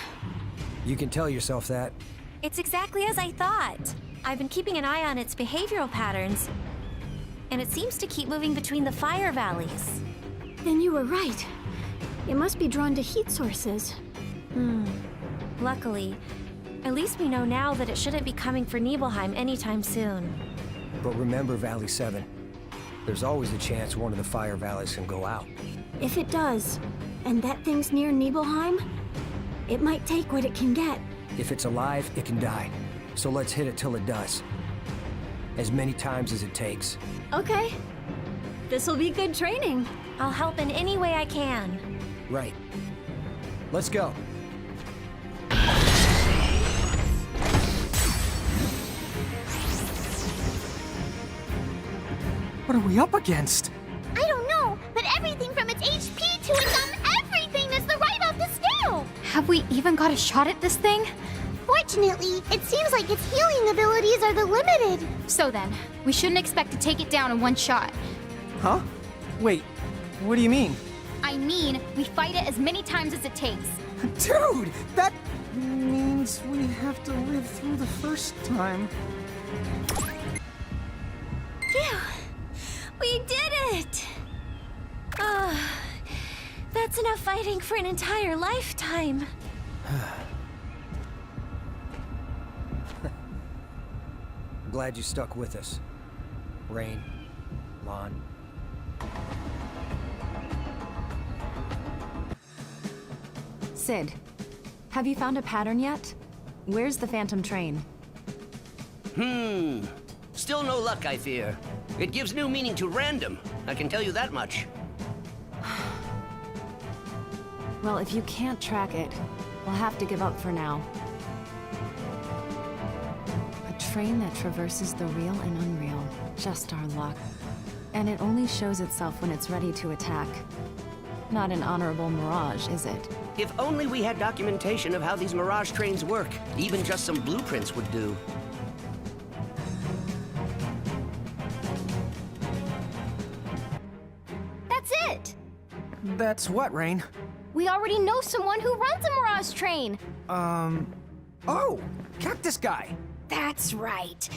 You can tell yourself that. It's exactly as I thought. I've been keeping an eye on its behavioral patterns, and it seems to keep moving between the fire valleys. Then you were right. It must be drawn to heat sources. Luckily, at least we know now that it shouldn't be coming for Nibelheim anytime soon. But remember Valley 7. There's always a chance one of the fire valleys can go out. If it does, and that thing's near Nibelheim, it might take what it can get. If it's alive, it can die. So let's hit it till it does. As many times as it takes. Okay. This'll be good training. I'll help in any way I can. Right. Let's go. What are we up against? I don't know, but everything from its HP to its everything is the right off the scale. Have we even got a shot at this thing? Fortunately, it seems like its healing abilities are the limited. So then, we shouldn't expect to take it down in one shot. Huh? Wait, what do you mean? I mean, we fight it as many times as it takes. Dude, that means we have to live through the first time. Phew! We did it! That's enough fighting for an entire lifetime. I'm glad you stuck with us. Rain, Lon. Sid, have you found a pattern yet? Where's the Phantom Train? Still no luck, I fear. It gives new meaning to random, I can tell you that much. Well, if you can't track it, we'll have to give up for now. A train that traverses the real and unreal. Just our luck. And it only shows itself when it's ready to attack. Not an honorable mirage, is it? If only we had documentation of how these Mirage trains work. Even just some blueprints would do. That's it! That's what, Rain? We already know someone who runs a Mirage train! Oh! Cactus Guy! That's right.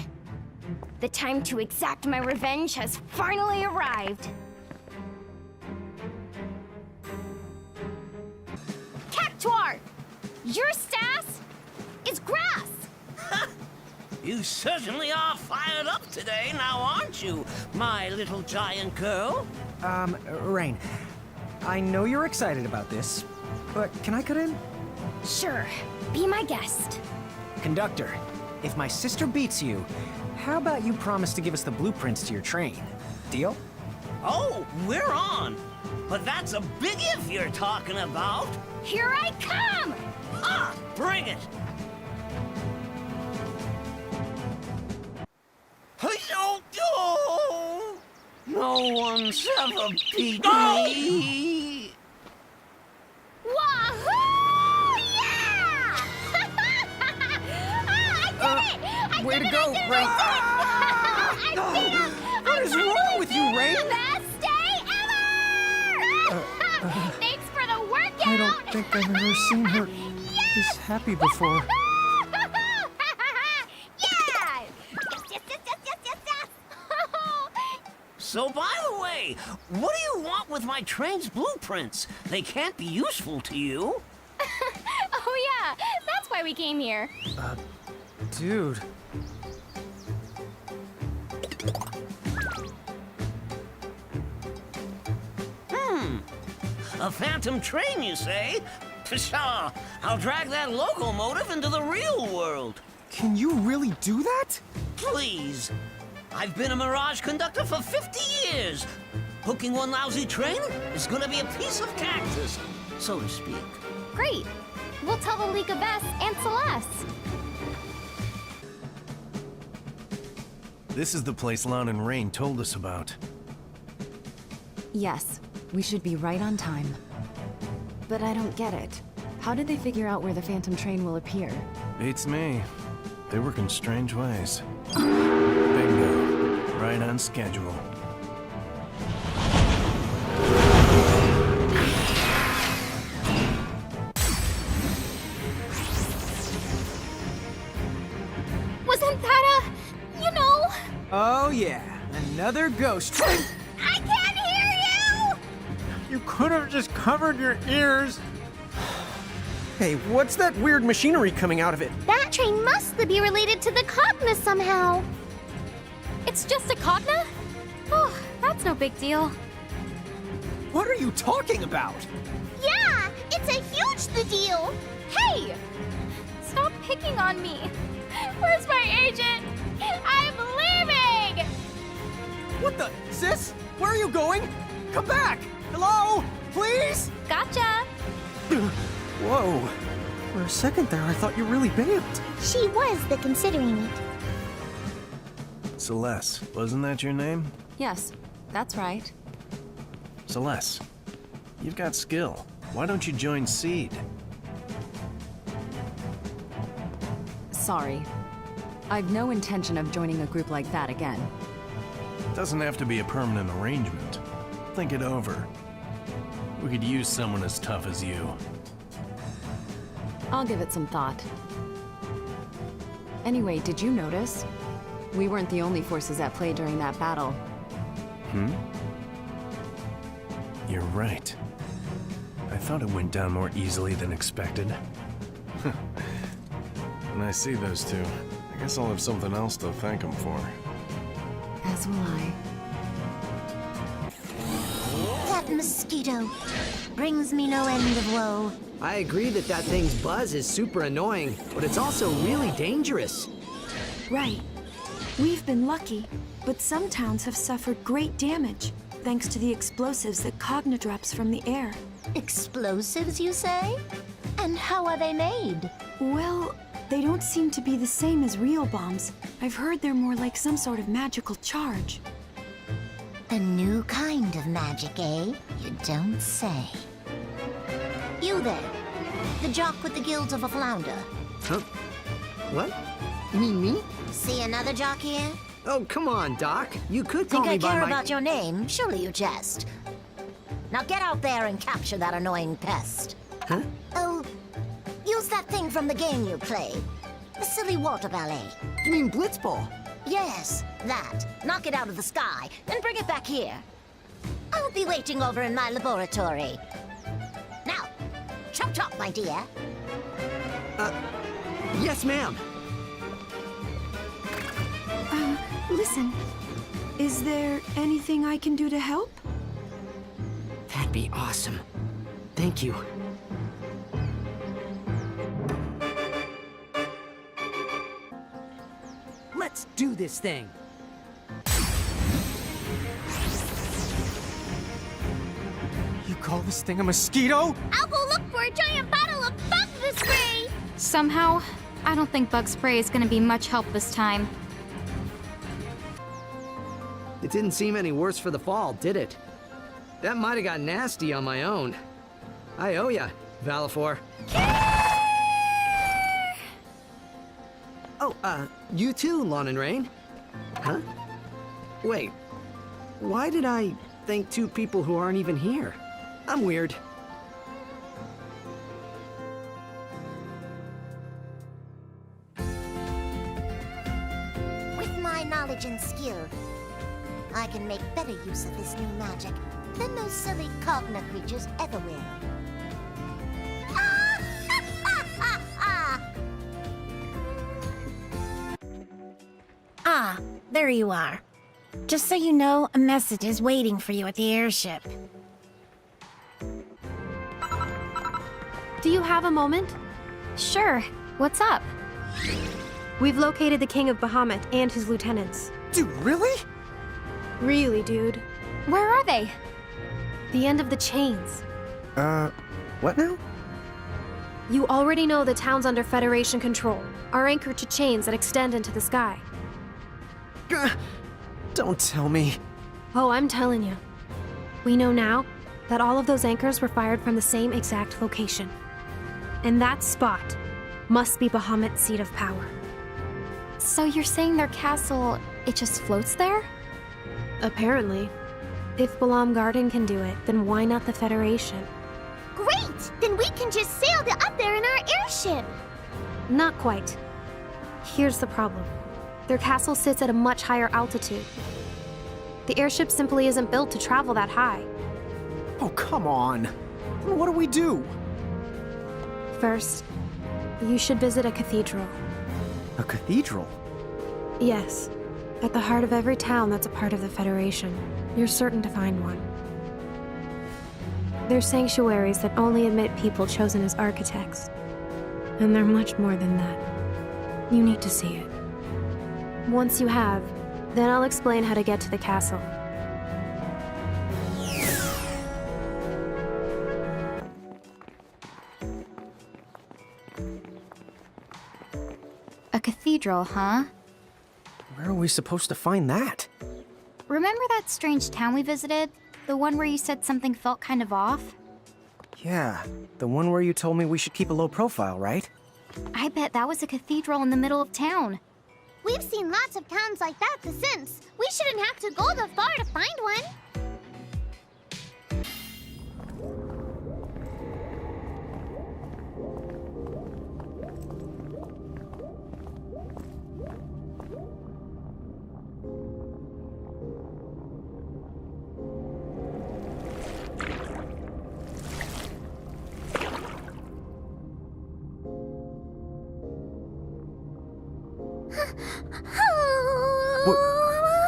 The time to exact my revenge has finally arrived. Cactuar! Your sass is grass! You certainly are fired up today, now aren't you, my little giant girl? Rain, I know you're excited about this, but can I cut in? Sure, be my guest. Conductor, if my sister beats you, how about you promise to give us the blueprints to your train? Deal? Oh, we're on! But that's a big if you're talking about. Here I come! Ah, bring it! No one's ever beat me! Wahoo! Yeah! I did it! Way to go, Rain! What is wrong with you, Rain? Best day ever! Thanks for the workout! I don't think I've ever seen her this happy before. So, by the way, what do you want with my train's blueprints? They can't be useful to you. Oh yeah, that's why we came here. Dude. A phantom train, you say? Pshaw, I'll drag that locomotive into the real world. Can you really do that? Please. I've been a Mirage conductor for 50 years. Hooking one lousy train is gonna be a piece of cactus, so to speak. Great. We'll tell the League of S and Celeste. This is the place Lon and Rain told us about. Yes, we should be right on time. But I don't get it. How did they figure out where the Phantom Train will appear? Beats me. They work in strange ways. Bingo. Right on schedule. Wasn't that Oh yeah, another ghost train. I can't hear you! You could have just covered your ears. Hey, what's that weird machinery coming out of it? That train must be related to the Cogna somehow. It's just a Cogna? Oh, that's no big deal. What are you talking about? Yeah, it's a huge deal. Hey! Stop picking on me. Where's my agent? I'm leaving! What the? Sis? Where are you going? Come back! Hello? Please? Gotcha! Whoa. For a second there, I thought you really bailed. She was the considering it. Celeste, wasn't that your name? Yes, that's right. Celeste, you've got skill. Why don't you join Seed? Sorry. I've no intention of joining a group like that again. Doesn't have to be a permanent arrangement. Think it over. We could use someone as tough as you. I'll give it some thought. Anyway, did you notice? We weren't the only forces at play during that battle. You're right. I thought it went down more easily than expected. When I see those two, I guess I'll have something else to thank them for. As will I. That mosquito brings me no end of woe. I agree that that thing's buzz is super annoying, but it's also really dangerous. Right. We've been lucky, but some towns have suffered great damage, thanks to the explosives that Cogna drops from the air. Explosives, you say? And how are they made? Well, they don't seem to be the same as real bombs. I've heard they're more like some sort of magical charge. A new kind of magic, eh? You don't say. You there, the jock with the gills of a flounder. Huh? What? You mean me? See another jock here? Oh, come on, Doc. You could call Think me I by care my... about your name? Surely you jest. Now get out there and capture that annoying pest. Huh? Oh, use that thing from the game you play. The silly water ballet. You mean Blitzball? Yes, that. Knock it out of the sky and bring it back here. I'll be waiting over in my laboratory. Now, chop chop, my dear. Yes, ma'am. Listen. Is there anything I can do to help? That'd be awesome. Thank you. Let's do this thing. You call this thing a mosquito? I'll go look for a giant bottle of bug spray. Somehow, I don't think bug spray is gonna be much help this time. It didn't seem any worse for the fall, did it? That might have got nasty on my own. I owe ya, Valifor. Oh, you too, Lon and Rain. Huh? Wait, why did I thank two people who aren't even here? I'm weird. With my knowledge and skill, I can make better use of this new magic than those silly Cogna creatures ever will. Ah, there you are. Just so you know, a message is waiting for you at the airship. Do you have a moment? Sure. What's up? We've located the King of Bahamut and his lieutenants. Dude, really? Really, dude. Where are they? The end of the chains. What now? You already know the towns under Federation control are anchored to chains that extend into the sky. Don't tell me. Oh, I'm telling you. We know now that all of those anchors were fired from the same exact location. And that spot must be Bahamut's seat of power. So you're saying their castle, it just floats there? Apparently. If Balam Garden can do it, then why not the Federation? Great! Then we can just sail up there in our airship. Not quite. Here's the problem. Their castle sits at a much higher altitude. The airship simply isn't built to travel that high. Oh, come on. What do we do? First, you should visit a cathedral. A cathedral? Yes. At the heart of every town that's a part of the Federation. You're certain to find one. They're sanctuaries that only admit people chosen as architects. And they're much more than that. You need to see it. Once you have, then I'll explain how to get to the castle. A cathedral, huh? Where are we supposed to find that? Remember that strange town we visited? The one where you said something felt kind of off? Yeah, the one where you told me we should keep a low profile, right? I bet that was a cathedral in the middle of town. We've seen lots of towns like that since. We shouldn't have to go that far to find one.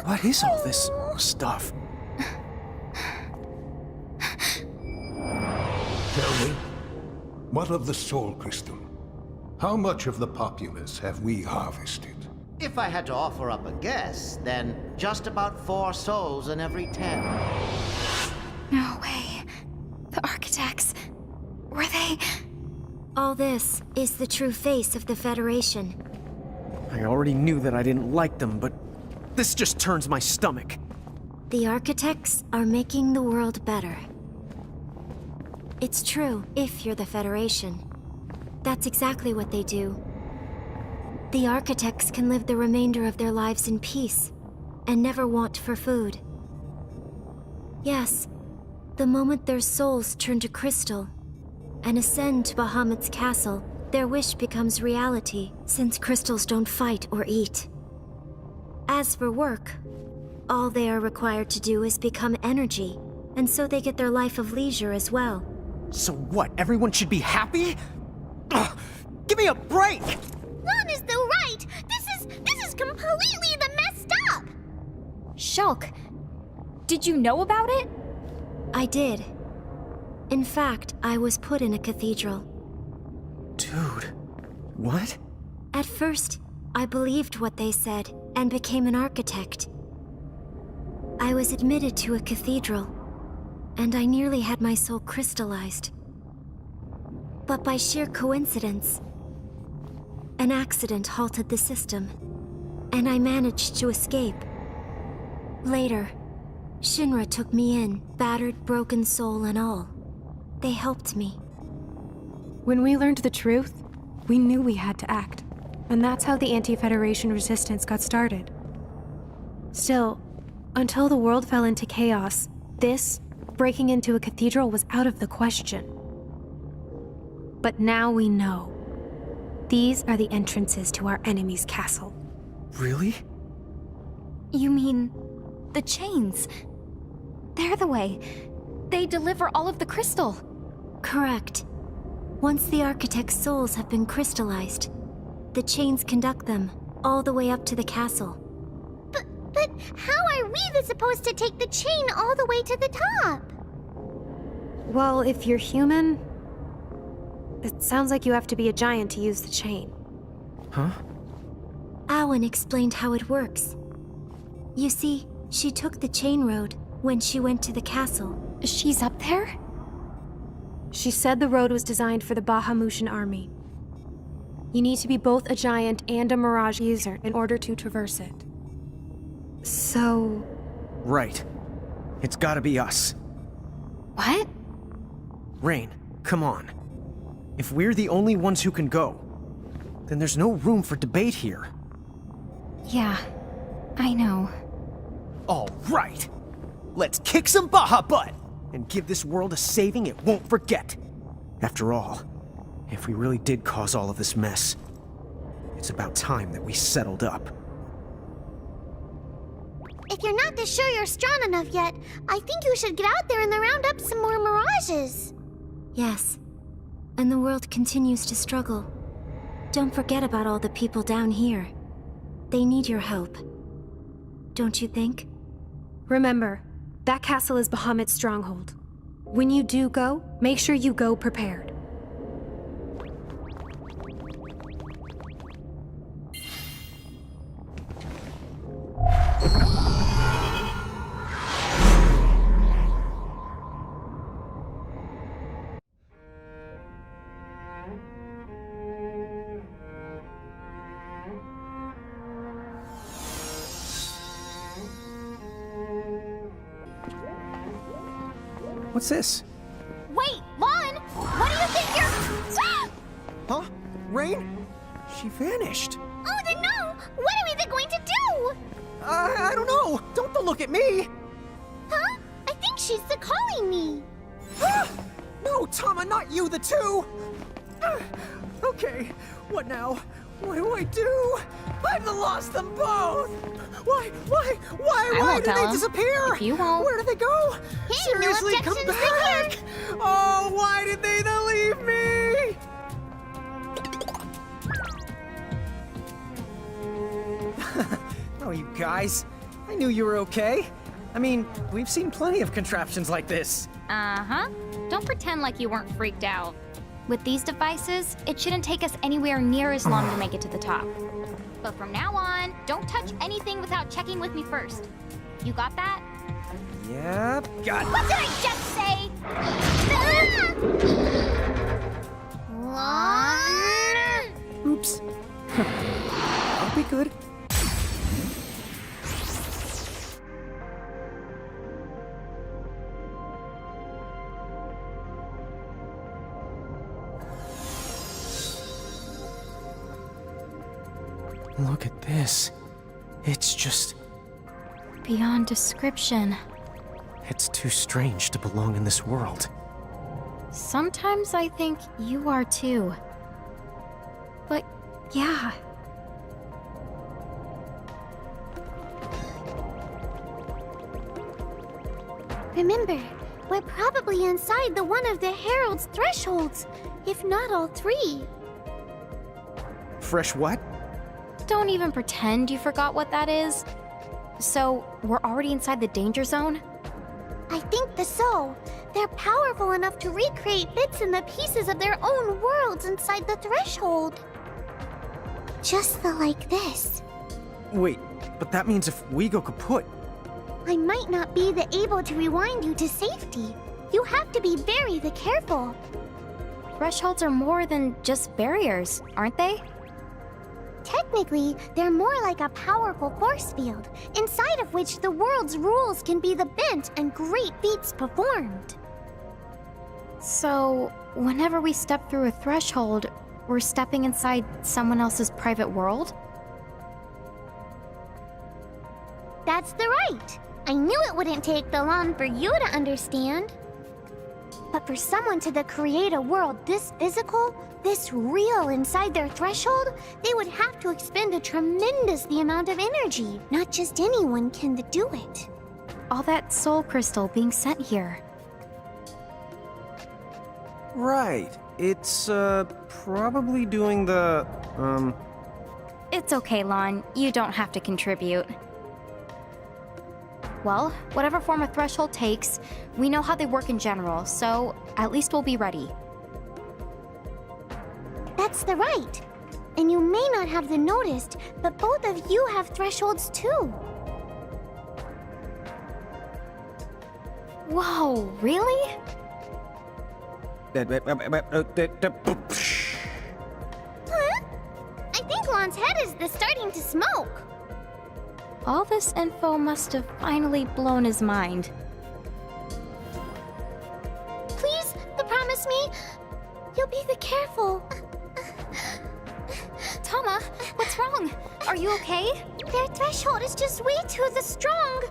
What is all this stuff? Tell me, what of the Soul Crystal? How much of the populace have we harvested? If I had to offer up a guess, then just about 4 souls in every 10. No way. The architects. Were they? All this is the true face of the Federation. I already knew that I didn't like them, but this just turns my stomach. The architects are making the world better. It's true if you're the Federation. That's exactly what they do. The architects can live the remainder of their lives in peace and never want for food. Yes, the moment their souls turn to crystal and ascend to Bahamut's castle, their wish becomes reality, since crystals don't fight or eat. As for work, all they are required to do is become energy, and so they get their life of leisure as well. So what, everyone should be happy? Ugh, give me a break! Lon is the right! This is completely the messed up! Shulk, did you know about it? I did. In fact, I was put in a cathedral. Dude, what? At first, I believed what they said and became an architect. I was admitted to a cathedral, and I nearly had my soul crystallized. But by sheer coincidence, an accident halted the system, and I managed to escape. Later, Shinra took me in, battered, broken soul and all. They helped me. When we learned the truth, we knew we had to act. And that's how the anti-Federation resistance got started. Still, until the world fell into chaos, this, breaking into a cathedral, was out of the question. But now we know. These are the entrances to our enemy's castle. Really? You mean the chains? They're the way. They deliver all of the crystal. Correct. Once the architect's souls have been crystallized, the chains conduct them all the way up to the castle. But how are we supposed to take the chain all the way to the top? Well, if you're human, it sounds like you have to be a giant to use the chain. Huh? Awen explained how it works. You see, she took the chain road when she went to the castle. She's up there? She said the road was designed for the Bahamutian army. You need to be both a giant and a Mirage user in order to traverse it. So... Right. It's gotta be us. What? Rain, come on. If we're the only ones who can go, then there's no room for debate here. Yeah, I know. All right. Let's kick some Baja butt and give this world a saving it won't forget. After all, if we really did cause all of this mess, it's about time that we settled up. If you're not this sure you're strong enough yet, I think you should get out there and round up some more mirages. Yes, and the world continues to struggle. Don't forget about all the people down here. They need your help. Don't you think? Remember, that castle is Bahamut's stronghold. When you do go, make sure you go prepared. What's this? Wait, Lon! What do you think you're... Huh? Rain? She vanished. Oh, then no! What are we going to do? I don't know. Don't look at me. Huh? I think she's calling me. No, Tama, not you, the two. Okay, what now? What do I do? I've lost them both. Why won't did tell they 'em. disappear? If you won't. Where did they go? Hey, Seriously, no come objections back. taken. Oh, why did they leave me? Oh, you guys. I knew you were okay. I mean, we've seen plenty of contraptions like this. Uh-huh. Don't pretend like you weren't freaked out. With these devices, it shouldn't take us anywhere near as long to make it to the top. But from now on, don't touch anything without checking with me first. You got that? Yep, got it. What did I just say? Lon? Oops. I'll be good. Look at this. It's just... Beyond description. It's too strange to belong in this world. Sometimes I think you are too. But yeah. Remember, we're probably inside the one of the Herald's thresholds, if not all three. Fresh what? Don't even pretend you forgot what that is. So, we're already inside the danger zone? I think so. They're powerful enough to recreate bits and the pieces of their own worlds inside the threshold. Just like this. Wait, but that means if we go kaput... I might not be able to rewind you to safety. You have to be very careful. Thresholds are more than just barriers, aren't they? Technically, they're more like a powerful force field, inside of which the world's rules can be bent and great feats performed. So, whenever we step through a threshold, we're stepping inside someone else's private world? That's right. I knew it wouldn't take long for you to understand. But for someone to create a world this physical, this real inside their threshold, they would have to expend a tremendous amount of energy. Not just anyone can do it. All that soul crystal being sent here. Right. It's, probably doing the, It's okay, Lon. You don't have to contribute. Well, whatever form a threshold takes, we know how they work in general, so at least we'll be ready. That's right. And you may not have noticed, but both of you have thresholds too. Whoa, really? Huh? I think Lon's head is starting to smoke. All this info must have finally blown his mind. Please, promise me, you'll be careful. Tama, what's wrong? Are you okay? Their threshold is just way too strong.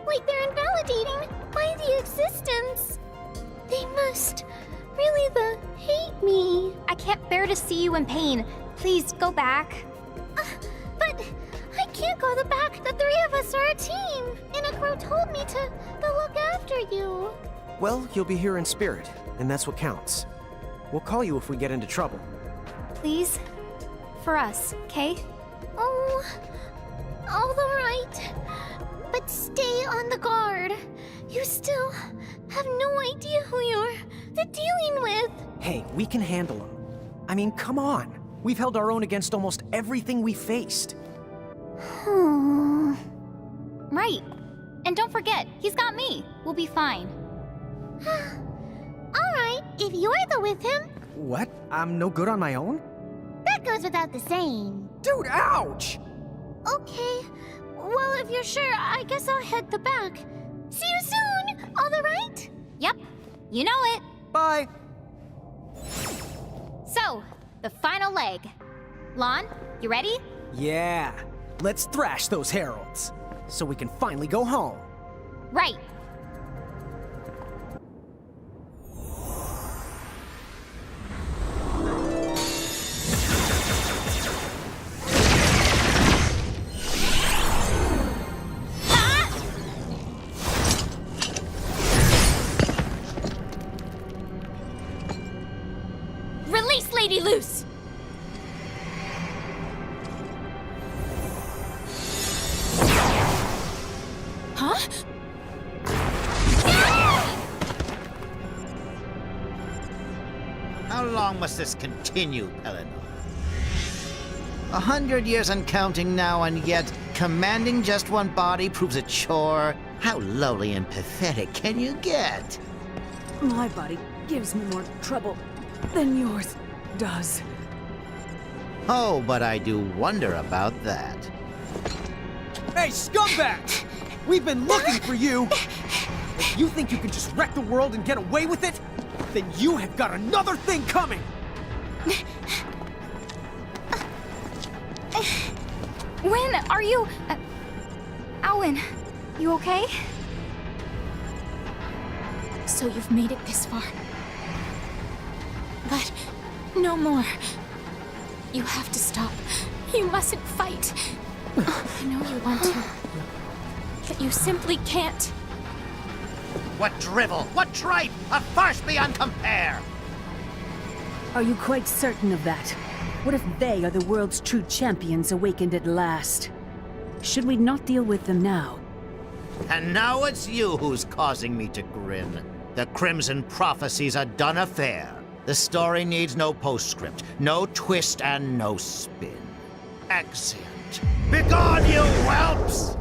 Like they're invalidating my existence. They must really hate me. I can't bear to see you in pain. Please, go back. But I can't go back. The three of us are a team. Inagro told me to look after you. Well, you'll be here in spirit, and that's what counts. We'll call you if we get into trouble. Please? For us, okay? Oh, all right. But Stay on the guard. You still have no idea who you're dealing with. Hey, we can handle him. I mean, come on. We've held our own against almost everything we faced. Right. And don't forget, he's got me. We'll be fine. Alright, if you're the with him, What? I'm no good on my own? that goes without the saying. Dude, ouch! Okay. Well, if you're sure, I guess I'll head the back. See you soon, all the right? Yep. You know it. Bye. So, the final leg. Lon, you ready? Yeah. Let's thrash those heralds. So we can finally go home. Right. Release Lady Luce! Huh? How long must this continue, Eleanor? 100 years and counting now, and yet commanding just one body proves a chore. How lowly and pathetic can you get? My body gives me more trouble than yours does. Oh, but I do wonder about that. Hey, scumbags! We've been looking for you! If you think you can just wreck the world and get away with it, then you have got another thing coming! When are you... Alwyn, you okay? So you've made it this far. But no more. You have to stop. You mustn't fight. I know you want to, but you simply can't. What drivel! What tripe! A farce beyond compare! Are you quite certain of that? What if they are the world's true champions awakened at last? Should we not deal with them now? And now it's you who's causing me to grin. The Crimson Prophecy's a done affair. The story needs no postscript, no twist, and no spin. Exeunt. Begone, you whelps!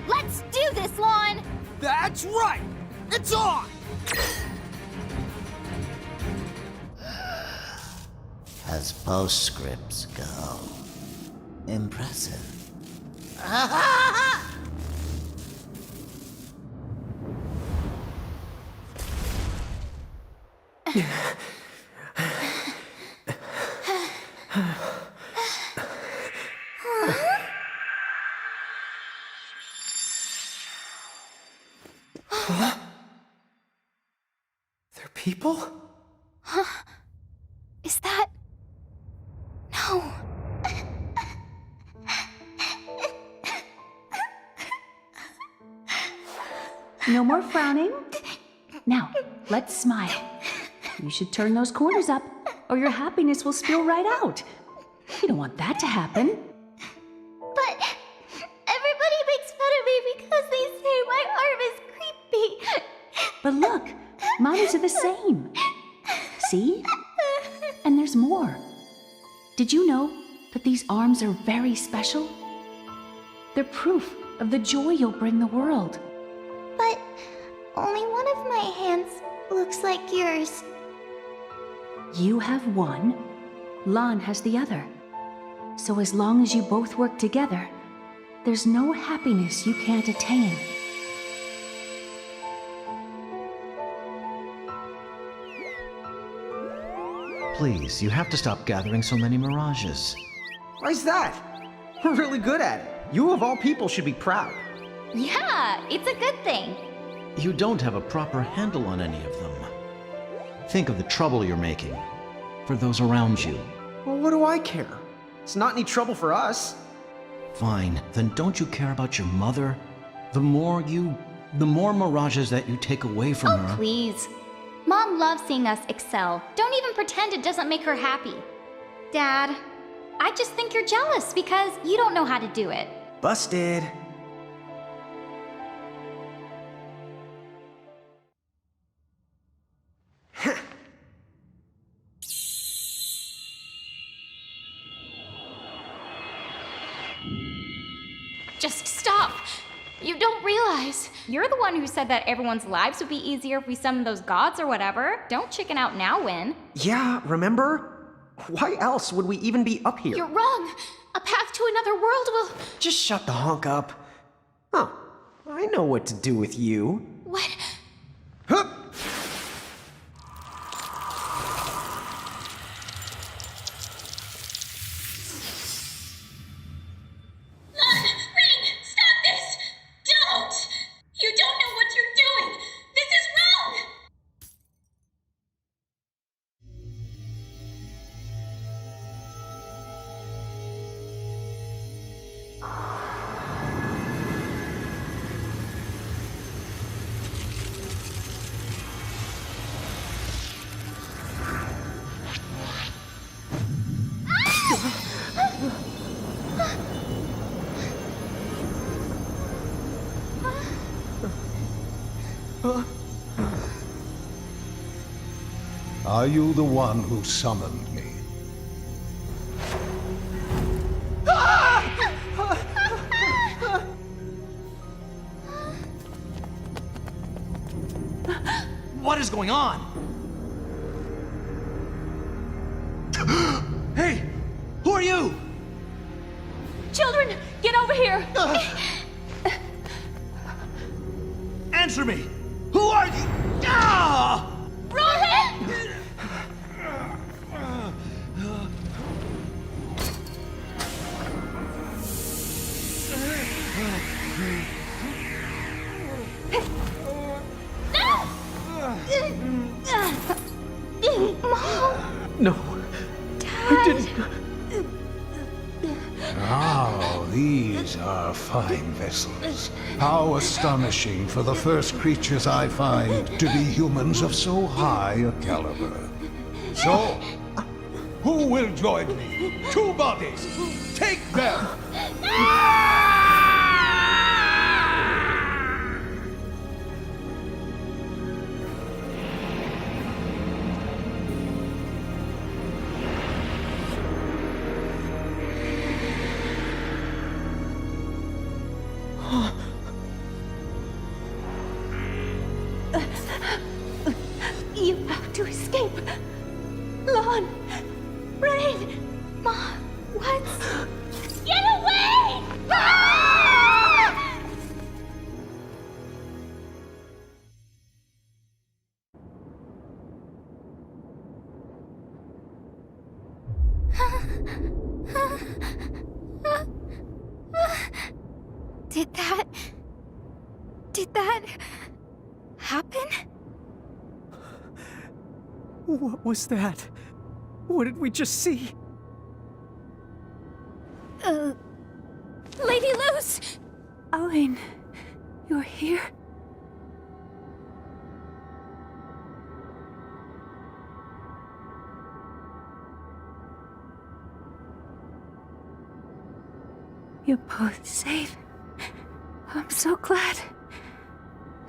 Let's do this, Lon! That's right! It's on! As postscripts go, impressive. They're people? Huh? Is that... No. No more frowning. Now, let's smile. You should turn those corners up, or your happiness will spill right out. You don't want that to happen. But everybody makes fun of me because they say my arm is creepy. But look, mine are the same. See? And there's more. Did you know that these arms are very special? They're proof of the joy you'll bring the world. But only one of my hands looks like yours. You have one, Lon has the other. So as long as you both work together, there's no happiness you can't attain. Please, you have to stop gathering so many mirages. Why's that? We're really good at it. You of all people should be proud. Yeah, it's a good thing. You don't have a proper handle on any of them. Think of the trouble you're making for those around you. Well, what do I care? It's not any trouble for us. Fine, then don't you care about your mother? The more mirages that you take away from her... Please. Mom loves seeing us excel. Don't even pretend it doesn't make her happy. Dad, I just think you're jealous because you don't know how to do it. Busted. Just stop! You don't realize. You're the one who said that everyone's lives would be easier if we summoned those gods or whatever. Don't chicken out now, Win. Yeah, remember? Why else would we even be up here? You're wrong. A path to another world will... Just shut the honk up. Oh, I know what to do with you. What? Hup! Are you the one who summoned me? What is going on? Hey! Who are you? Children, get over here! Answer me! Who are you? Ah! Rohan! No. Dad! Ah, these are fine vessels. How astonishing for the first creatures I find to be humans of so high a caliber. So, who will join me? 2 bodies! Take them! You have to escape. Lon! Rain! Ma! What? Get away! Ah! Did that happen? What was that? What did we just see? Lady Luce! Owen, you're here? You're both safe. I'm so glad.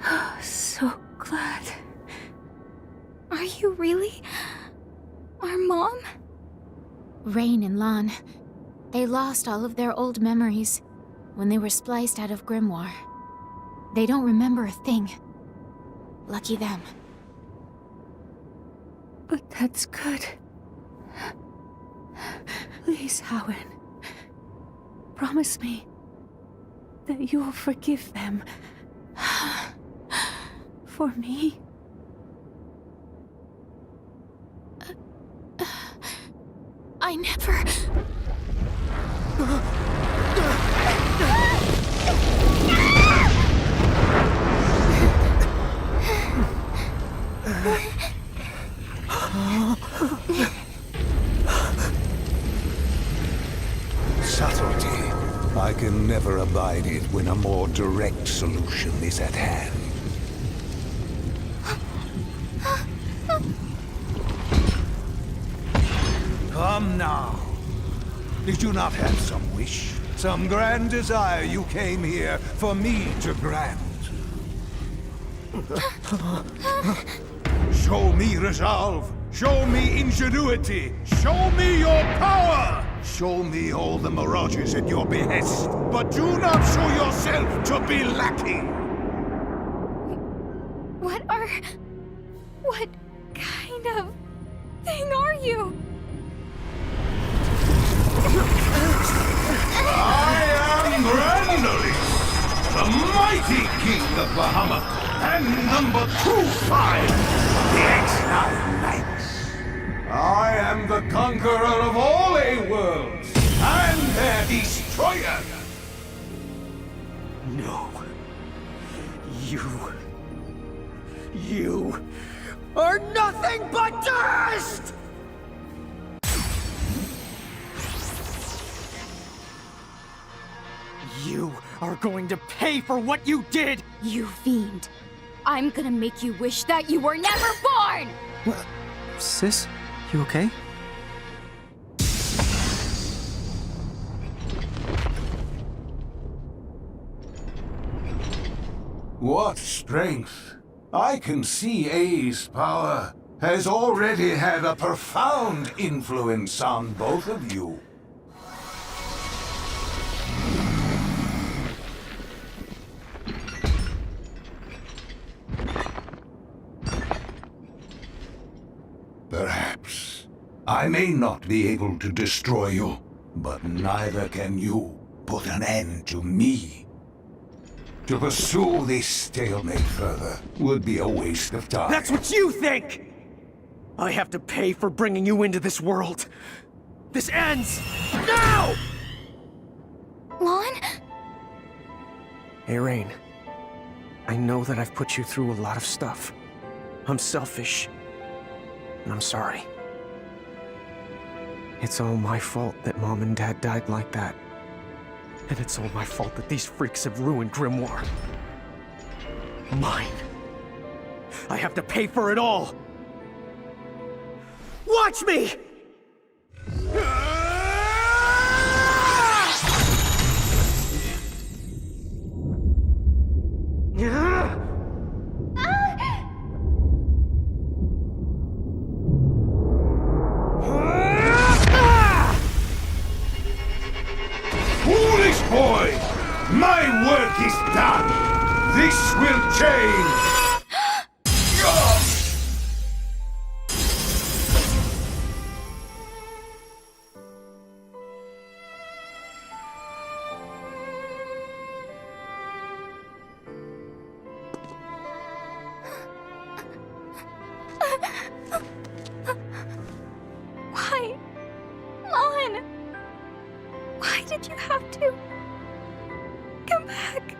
Oh, so glad. Are you really our mom? Rain and Lon, they lost all of their old memories when they were spliced out of Grimoire. They don't remember a thing. Lucky them. But that's good. Please, Howin. Promise me that you'll forgive them. For me. I never... Subtlety. I can never abide it when a more direct solution is at hand. Come now. Did you not have some wish? Some grand desire you came here for me to grant? Show me resolve! Show me ingenuity! Show me your power! Show me all the mirages at your behest, but do not show yourself to be lacking! What kind of thing are you? I am Grandalis, the mighty king of Bahamut, and number 25 of the X9 Knights. I am the conqueror of all A-worlds, and their destroyer. No. You are nothing but dust! You are going to pay for what you did! You fiend. I'm gonna make you wish that you were never born! What? Sis, you okay? What strength! I can see A's power has already had a profound influence on both of you. Perhaps I may not be able to destroy you, but neither can you put an end to me. To pursue this stalemate further would be a waste of time. That's what you think! I have to pay for bringing you into this world. This ends now! Lon? Hey, Rain. I know that I've put you through a lot of stuff. I'm selfish. And I'm sorry. It's all my fault that Mom and Dad died like that. And it's all my fault that these freaks have ruined Grimoire. Mine. I have to pay for it all! Watch me! Foolish boy! My work is done! This will change! Why? Lon! Why did you have to come back?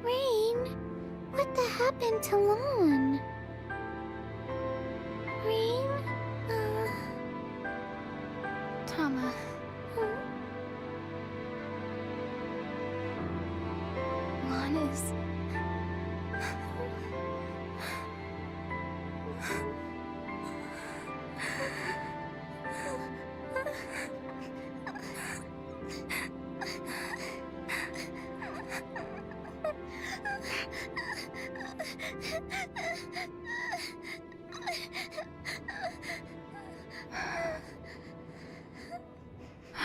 Rain, what the happened to Lon? Rain? Tama. Lon is...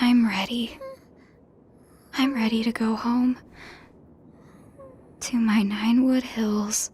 I'm ready. I'm ready to go home. To my Ninewood Hills.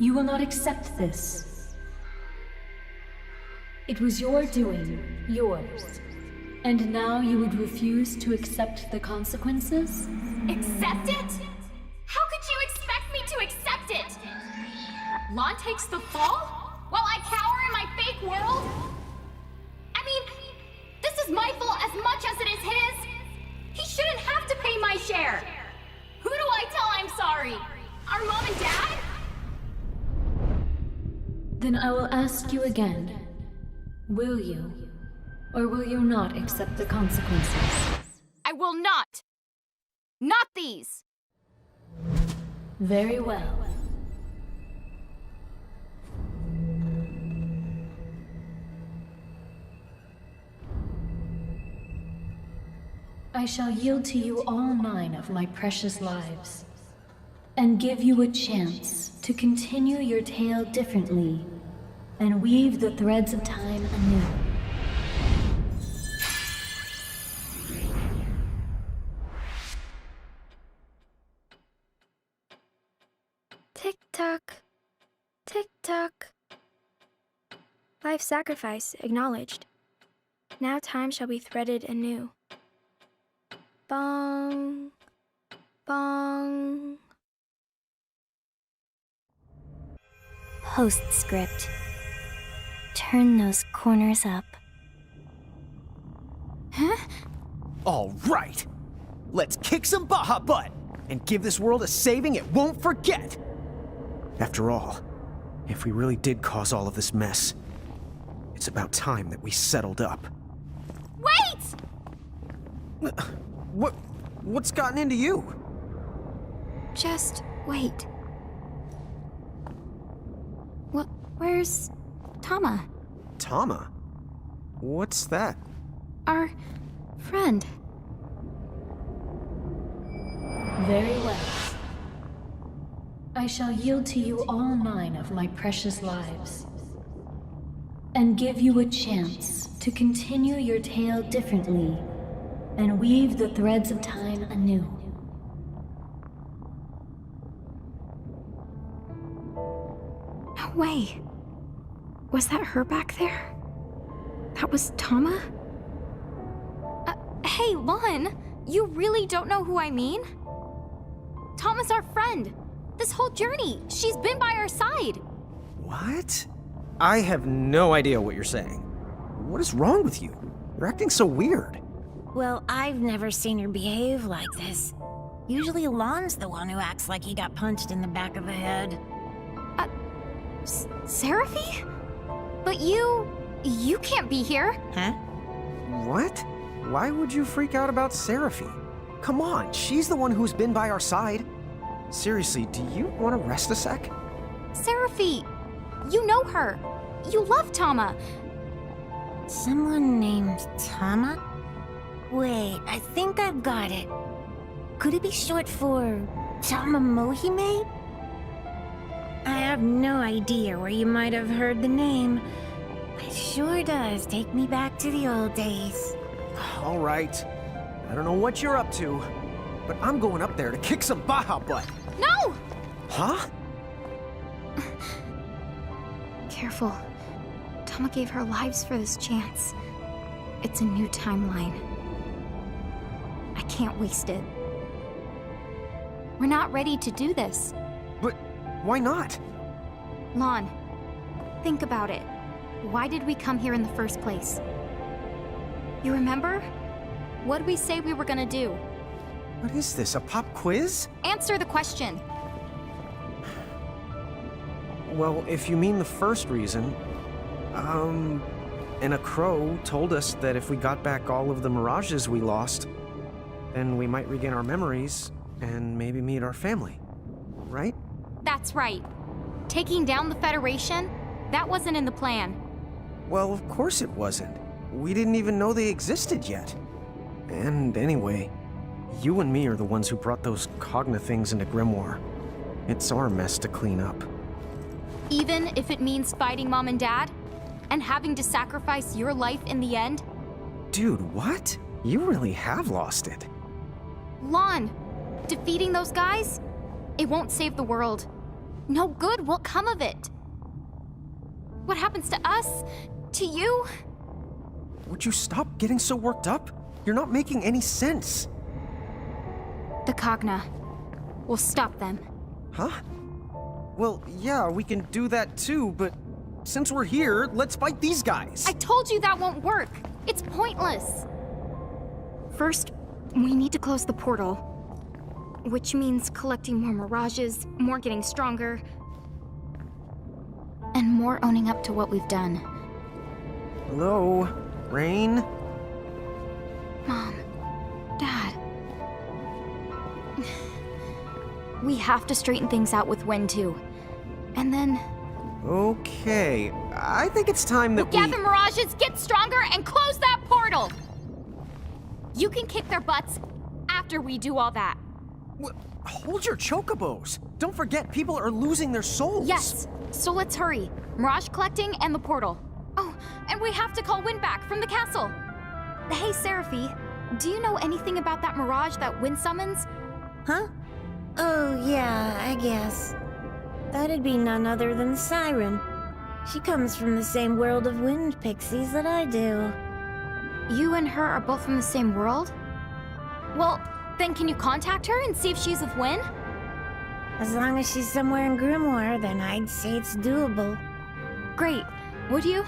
You will not accept this. It was your doing, yours. And now you would refuse to accept the consequences? Accept it? How could you expect me to accept it? Lon takes the fall while I cower in my fake world? I mean, this is my fault as much as it is his. He shouldn't have to pay my share. Who do I tell I'm sorry? Our mom and dad? Then I will ask you again. Will you, or will you not accept the consequences? I will not. Not these. Very well. I shall yield to you all 9 of my precious lives, and give you a chance to continue your tale differently and weave the threads of time anew. Tick-tock. Tick-tock. Life sacrifice acknowledged. Now time shall be threaded anew. Bong. Bong. Postscript. Turn those corners up. Huh? All right. Let's kick some Baja butt and give this world a saving it won't forget. After all, if we really did cause all of this mess, it's about time that we settled up. Wait! What's gotten into you? Just wait. Where's Tama? Tama? What's that? Our friend. Very well. I shall yield to you all 9 of my precious lives, and give you a chance to continue your tale differently and weave the threads of time anew. No way. Was that her back there? That was Tama? Hey, Lon, you really don't know who I mean? Tama's our friend. This whole journey, she's been by our side. What? I have no idea what you're saying. What is wrong with you? You're acting so weird. Well, I've never seen her behave like this. Usually Lon's the one who acts like he got punched in the back of the head. Seraphy? But you can't be here. Huh? What? Why would you freak out about Seraphy? Come on, she's the one who's been by our side. Seriously, do you want to rest a sec? Seraphy, you know her. You love Tama. Someone named Tama? Wait, I think I've got it. Could it be short for Tama Mohime? I have no idea where you might have heard the name. It sure does take me back to the old days. All right. I don't know what you're up to, but I'm going up there to kick some Baja butt. No! Huh? Careful. Tama gave her lives for this chance. It's a new timeline. I can't waste it. We're not ready to do this. But why not? Lon, think about it. Why did we come here in the first place? You remember? What'd we say we were gonna do? What is this, a pop quiz? Answer the question. Well, if you mean the first reason, and a crow told us that if we got back all of the mirages we lost, then we might regain our memories and maybe meet our family. Right? That's right. Taking down the Federation? That wasn't in the plan. Well, of course it wasn't. We didn't even know they existed yet. And anyway, you and me are the ones who brought those Cogna things into Grimoire. It's our mess to clean up. Even if it means fighting Mom and Dad? And having to sacrifice your life in the end? Dude, what? You really have lost it. Lon, defeating those guys? It won't save the world. No good will come of it. What happens to us? To you? Would you stop getting so worked up? You're not making any sense. The Cogna. We'll stop them. Huh? Well, yeah, we can do that too, but since we're here, let's fight these guys. I told you that won't work. It's pointless. First, we need to close the portal. Which means collecting more mirages, more getting stronger, and more owning up to what we've done. Hello, Rain? Mom, Dad. We have to straighten things out with Wen too. And then... Okay, I think it's time that we'll gather mirages, get stronger, and close that portal! You can kick their butts after we do all that. Hold your chocobos! Don't forget, people are losing their souls! Yes, so let's hurry. Mirage collecting and the portal. Oh, and we have to call Wen back from the castle. Hey, Seraphi, do you know anything about that mirage that Wen summons? Huh? Oh, yeah, I guess. That'd be none other than Siren. She comes from the same world of wind pixies that I do. You and her are both from the same world? Well, then can you contact her and see if she's with Wen? As long as she's somewhere in Grimoire, then I'd say it's doable. Great. Would you?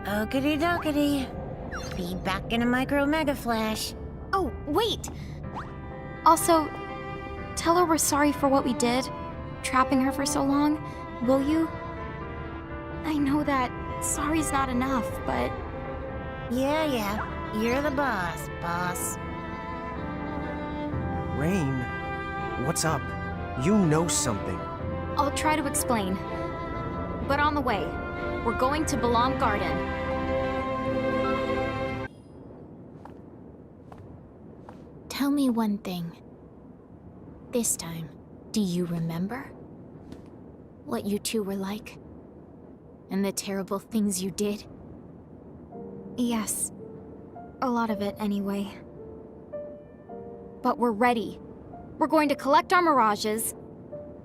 Okie dokie. Be back in a micro mega flash. Oh, wait! Also, tell her we're sorry for what we did, trapping her for so long, will you? I know that sorry's not enough, but... Yeah, you're the boss. Rain, what's up? You know something. I'll try to explain. But on the way, we're going to Balamb Garden. Tell me one thing. This time, do you remember? What you two were like? And the terrible things you did? Yes. A lot of it, anyway. But we're ready. We're going to collect our mirages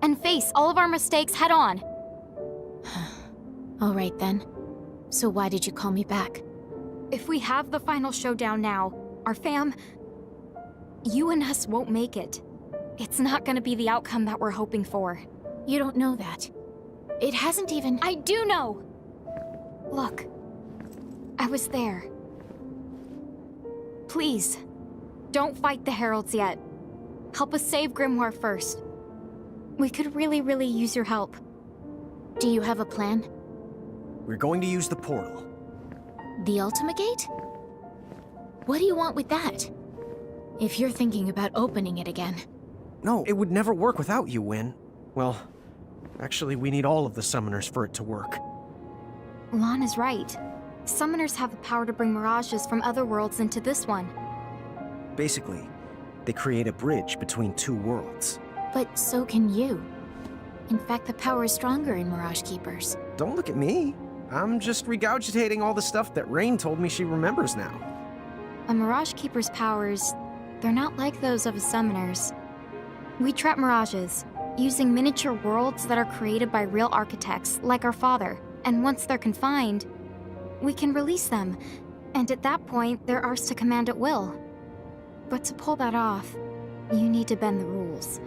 and face all of our mistakes head on. All right then. So why did you call me back? If we have the final showdown now, our fam... You and us won't make it. It's not gonna be the outcome that we're hoping for. You don't know that. It hasn't even... I do know! Look. I was there. Please, don't fight the Heralds yet. Help us save Grimoire first. We could really use your help. Do you have a plan? We're going to use the portal. The Ultima Gate? What do you want with that? If you're thinking about opening it again. No, it would never work without you, Wen. Well, actually, we need all of the summoners for it to work. Lon is right. Summoners have the power to bring mirages from other worlds into this one. Basically, they create a bridge between two worlds. But so can you. In fact, the power is stronger in Mirage Keepers. Don't look at me. I'm just regurgitating all the stuff that Rain told me she remembers now. A Mirage Keeper's powers, they're not like those of a summoner's. We trap mirages, using miniature worlds that are created by real architects, like our father. And once they're confined, we can release them And at that point, they're ours to command at will. But to pull that off, you need to bend the rules.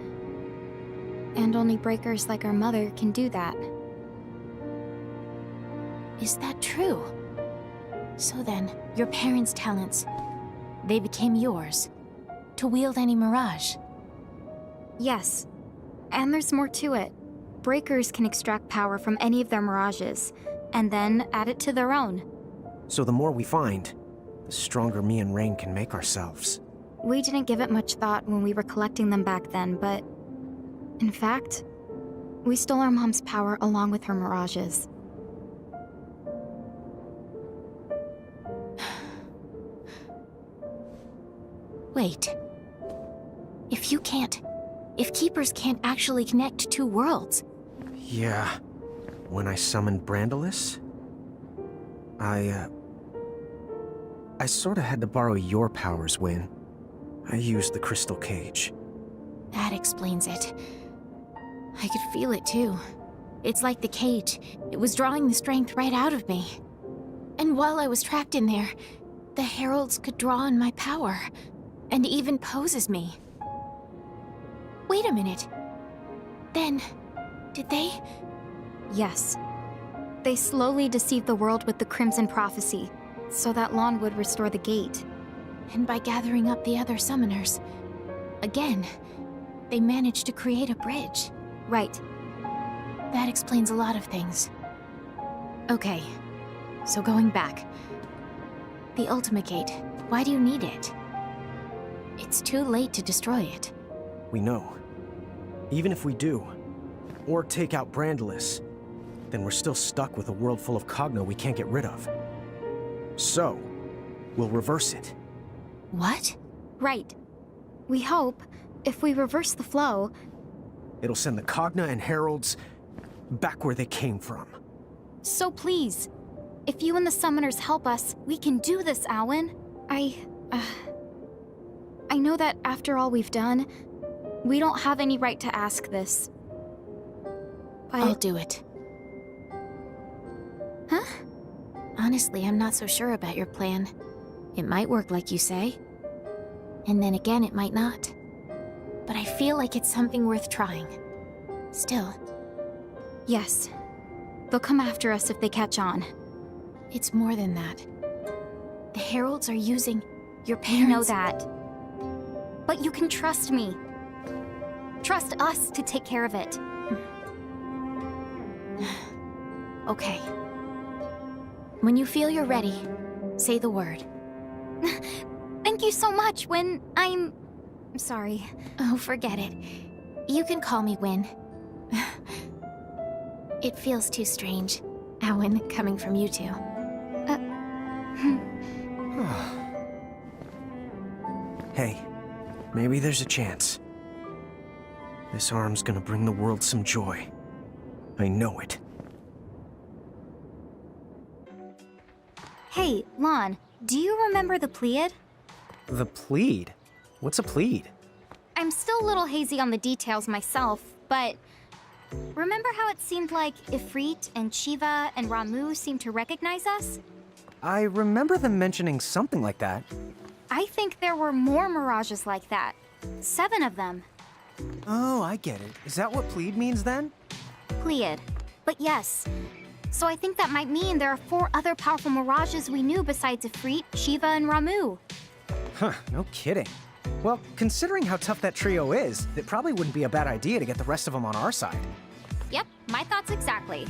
And only breakers like our mother can do that. Is that true? So then, your parents' talents, they became yours, to wield any mirage? Yes. And there's more to it. Breakers can extract power from any of their mirages, and then add it to their own. So the more we find, the stronger me and Rain can make ourselves. We didn't give it much thought when we were collecting them back then, but... in fact, we stole our mom's power along with her mirages. Wait. If Keepers can't actually connect two worlds... Yeah. When I summoned Brandilis, I sorta had to borrow your powers, Wynn. I used the crystal cage. That explains it. I could feel it too. It's like the cage. It was drawing the strength right out of me. And while I was trapped in there, the heralds could draw on my power, and even pose as me. Wait a minute. Then, did they? Yes. They slowly deceived the world with the Crimson Prophecy, so that Lon would restore the gate. And by gathering up the other summoners, again, they managed to create a bridge. Right. That explains a lot of things. Okay, so going back. The Ultimate Gate, why do you need it? It's too late to destroy it. We know. Even if we do, or take out Brandilis, then we're still stuck with a world full of Cogna we can't get rid of. So, we'll reverse it. What? Right. We hope, if we reverse the flow... it'll send the Cogna and Heralds back where they came from. So please, if you and the Summoners help us, we can do this, Alwyn. I know that after all we've done, we don't have any right to ask this. But... I'll do it. Huh? Honestly, I'm not so sure about your plan. It might work like you say. And then again, it might not. But I feel like it's something worth trying. Still. Yes. They'll come after us if they catch on. It's more than that. The Heralds are using your parents... You know that. But you can trust me. Trust us to take care of it. Okay. When you feel you're ready, say the word. Thank you so much, Wynn. I'm sorry. Oh, forget it. You can call me Wynn. It feels too strange, Alwyn, coming from you two. Hey, maybe there's a chance. This arm's gonna bring the world some joy. I know it. Hey, Lon, do you remember the Pleiad? The Plead? What's a Plead? I'm still a little hazy on the details myself, but... remember how it seemed like Ifrit and Shiva and Ramu seemed to recognize us? I remember them mentioning something like that. I think there were more mirages like that. 7 of them. Oh, I get it. Is that what Plead means then? Pleiad. But yes. So I think that might mean there are 4 other powerful mirages we knew besides Ifrit, Shiva, and Ramu. Huh, no kidding. Well, considering how tough that trio is, it probably wouldn't be a bad idea to get the rest of them on our side. Yep, my thoughts exactly.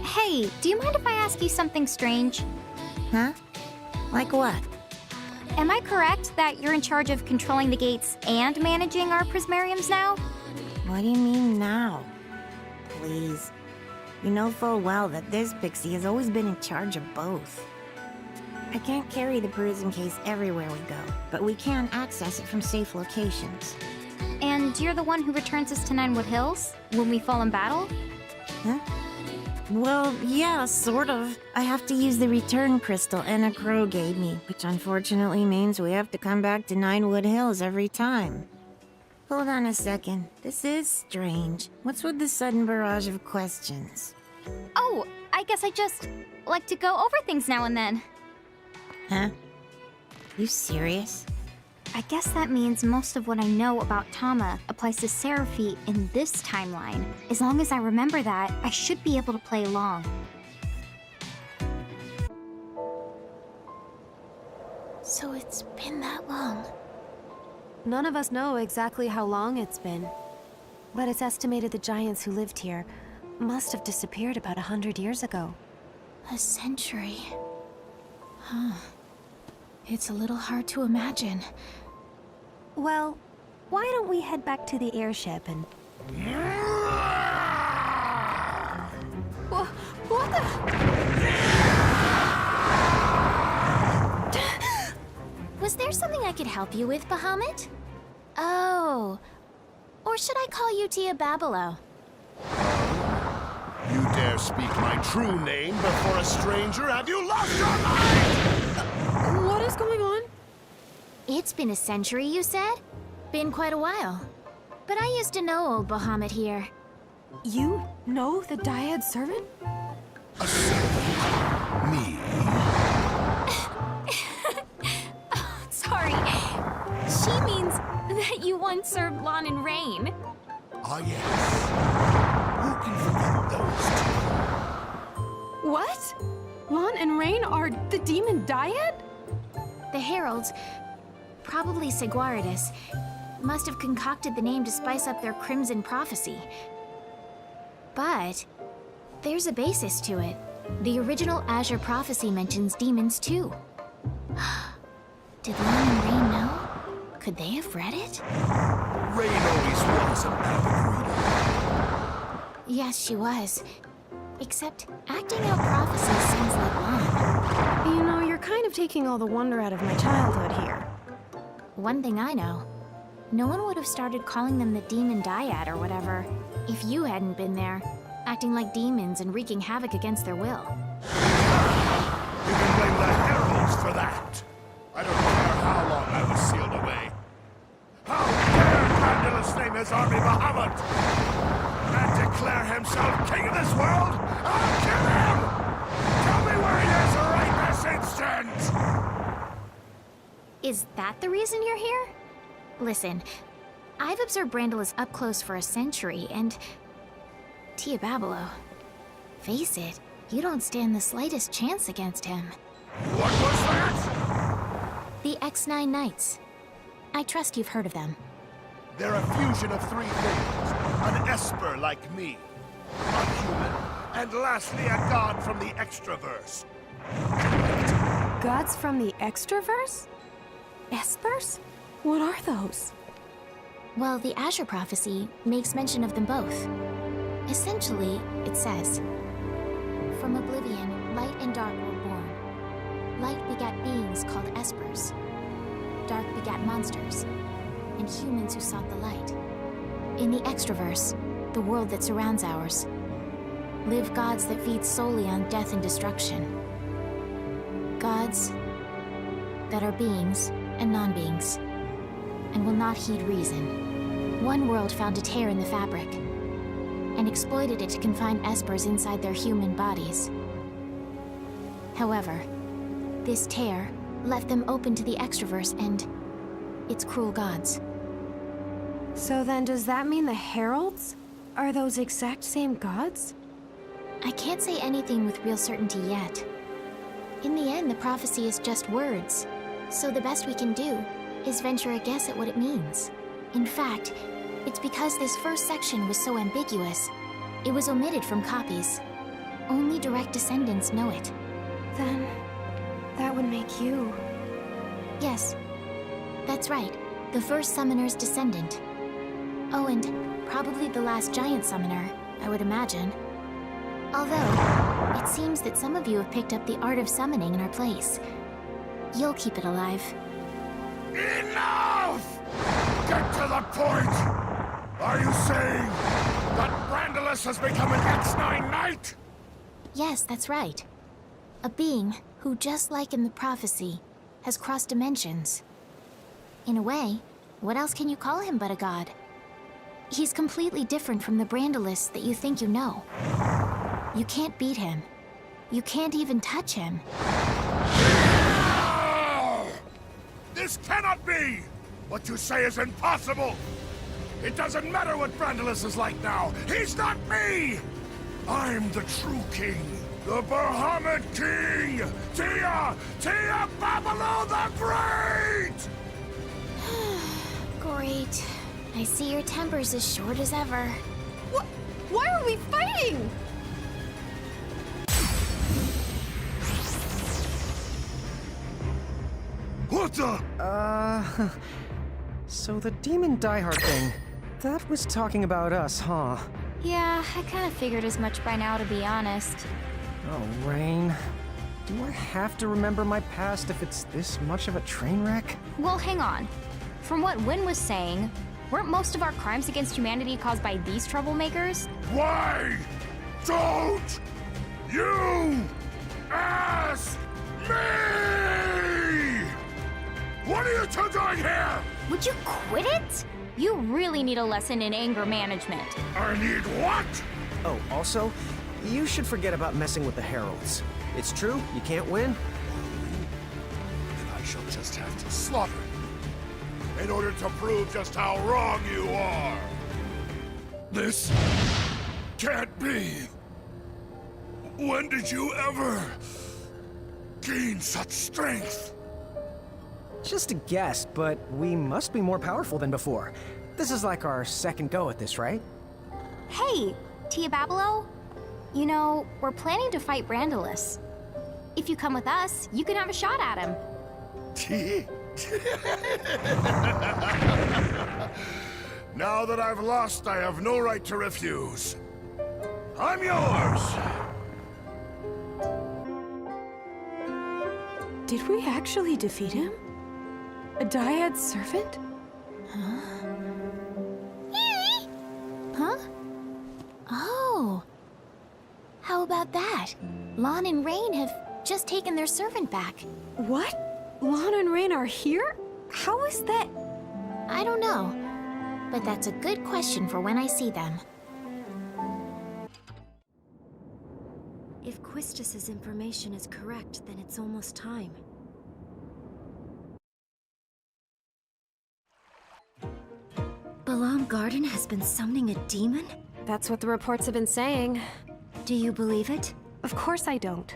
Hey, do you mind if I ask you something strange? Huh? Like what? Am I correct that you're in charge of controlling the gates and managing our prismariums now? What do you mean now? Please. You know full well that this pixie has always been in charge of both. I can't carry the prism case everywhere we go, but we can access it from safe locations. And you're the one who returns us to Ninewood Hills when we fall in battle? Huh? Well, yeah, sort of. I have to use the return crystal Enna Crow gave me, which unfortunately means we have to come back to Ninewood Hills every time. Hold on a second. This is strange. What's with the sudden barrage of questions? Oh, I guess I just like to go over things now and then. Huh? You serious? I guess that means most of what I know about Tama applies to Seraphi in this timeline. As long as I remember that, I should be able to play along. So it's been that long. None of us know exactly how long it's been, but it's estimated the giants who lived here must have disappeared about 100 years ago. A century. Huh. It's a little hard to imagine. Well, why don't we head back to the airship and... What the? Was there something I could help you with, Bahamut? Oh. Or should I call you Tia Babelo? You dare speak my true name before a stranger? Have you lost your mind? What is going on? It's been a century, you said? Been quite a while. But I used to know old Bahamut here. You know the Dyad servant? A servant? Me? Sorry. She means that you once served Lon and Rain. Ah, yes. Who can forget those two? What? Lon and Rain are the demon Dyad? The heralds, probably Seguaridus, must have concocted the name to spice up their crimson prophecy. But there's a basis to it. The original Azure prophecy mentions demons too. Did Lon and Rain know? Could they have read it? Rain always was an avid reader. Yes, she was. Except acting out prophecies sounds like Lon. You know, you're kind of taking all the wonder out of my childhood here. One thing I know, no one would have started calling them the Demon Dyad or whatever if you hadn't been there, acting like demons and wreaking havoc against their will. You can blame the heralds for that. I don't care how long I was sealed away. How dare Grandulus name his army Bahamut and declare himself king of this world? I'll kill him! Tell me where he is right this instant! Is that the reason you're here? Listen, I've observed Brandalus up close for a century, and... Tia Babelo, face it, you don't stand the slightest chance against him. What was that? The X9 Knights. I trust you've heard of them. They're a fusion of three things. An Esper like me, a human, and lastly a god from the Extraverse. Gods from the Extraverse? Espers? What are those? Well, the Azure prophecy makes mention of them both. Essentially, it says, "From oblivion, light and dark were born. Light begat beings called Espers. Dark begat monsters, and humans who sought the light. In the Extraverse, the world that surrounds ours, live gods that feed solely on death and destruction. Gods that are beings and non-beings, and will not heed reason. One world found a tear in the fabric, and exploited it to confine Espers inside their human bodies. However, this tear left them open to the Extraverse and its cruel gods." So then does that mean the heralds are those exact same gods? I can't say anything with real certainty yet. In the end, the prophecy is just words, so the best we can do is venture a guess at what it means. In fact, it's because this first section was so ambiguous, it was omitted from copies. Only direct descendants know it. Then that would make you... Yes, that's right. The first summoner's descendant. Oh, and probably the last giant summoner, I would imagine. Although, it seems that some of you have picked up the art of summoning in our place. You'll keep it alive. Enough! Get to the point! Are you saying that Brandalus has become an X9 Knight? Yes, that's right. A being who, just like in the prophecy, has crossed dimensions. In a way, what else can you call him but a god? He's completely different from the Brandalus that you think you know. You can't beat him. You can't even touch him. This cannot be! What you say is impossible! It doesn't matter what Brandalus is like now. He's not me! I'm the true king. The Bahamut King! Tia Babalu the Great! Great. I see your temper's as short as ever. Why are we fighting? What the? So the demon diehard thing, that was talking about us, huh? Yeah, I kind of figured as much by now, to be honest. Oh, Rain. Do I have to remember my past if it's this much of a train wreck? Well, hang on. From what Wynn was saying, weren't most of our crimes against humanity caused by these troublemakers? Why don't you ask me? What are you two doing here? Would you quit it? You really need a lesson in anger management. I need what? Oh, also, you should forget about messing with the heralds. It's true, you can't win. Then I shall just have to slaughter you in order to prove just how wrong you are. This can't be. When did you ever gain such strength? Just a guess, but we must be more powerful than before. This is like our second go at this, right? Hey, Tia Babalo. You know, we're planning to fight Brandalus. If you come with us, you can have a shot at him. Now that I've lost, I have no right to refuse. I'm yours! Did we actually defeat him? A dyad servant? Huh? Huh? Oh. How about that? Lon and Rain have just taken their servant back. What? Lon and Rain are here? How is that? I don't know. But that's a good question for when I see them. If Quistis's information is correct, then it's almost time. Balam Garden has been summoning a demon? That's what the reports have been saying. Do you believe it? Of course I don't.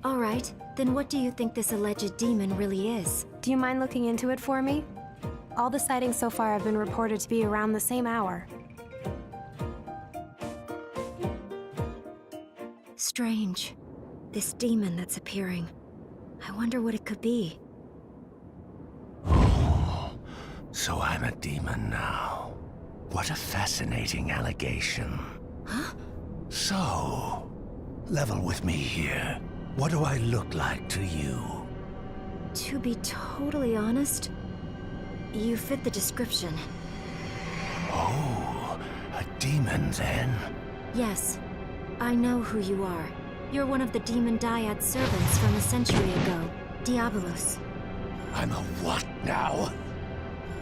All right, then what do you think this alleged demon really is? Do you mind looking into it for me? All the sightings so far have been reported to be around the same hour. Strange. This demon that's appearing. I wonder what it could be. So I'm a demon now. What a fascinating allegation. Huh? So, level with me here. What do I look like to you? To be totally honest, you fit the description. Oh, a demon then? Yes, I know who you are. You're one of the demon dyad servants from a century ago, Diabolos. I'm a what now?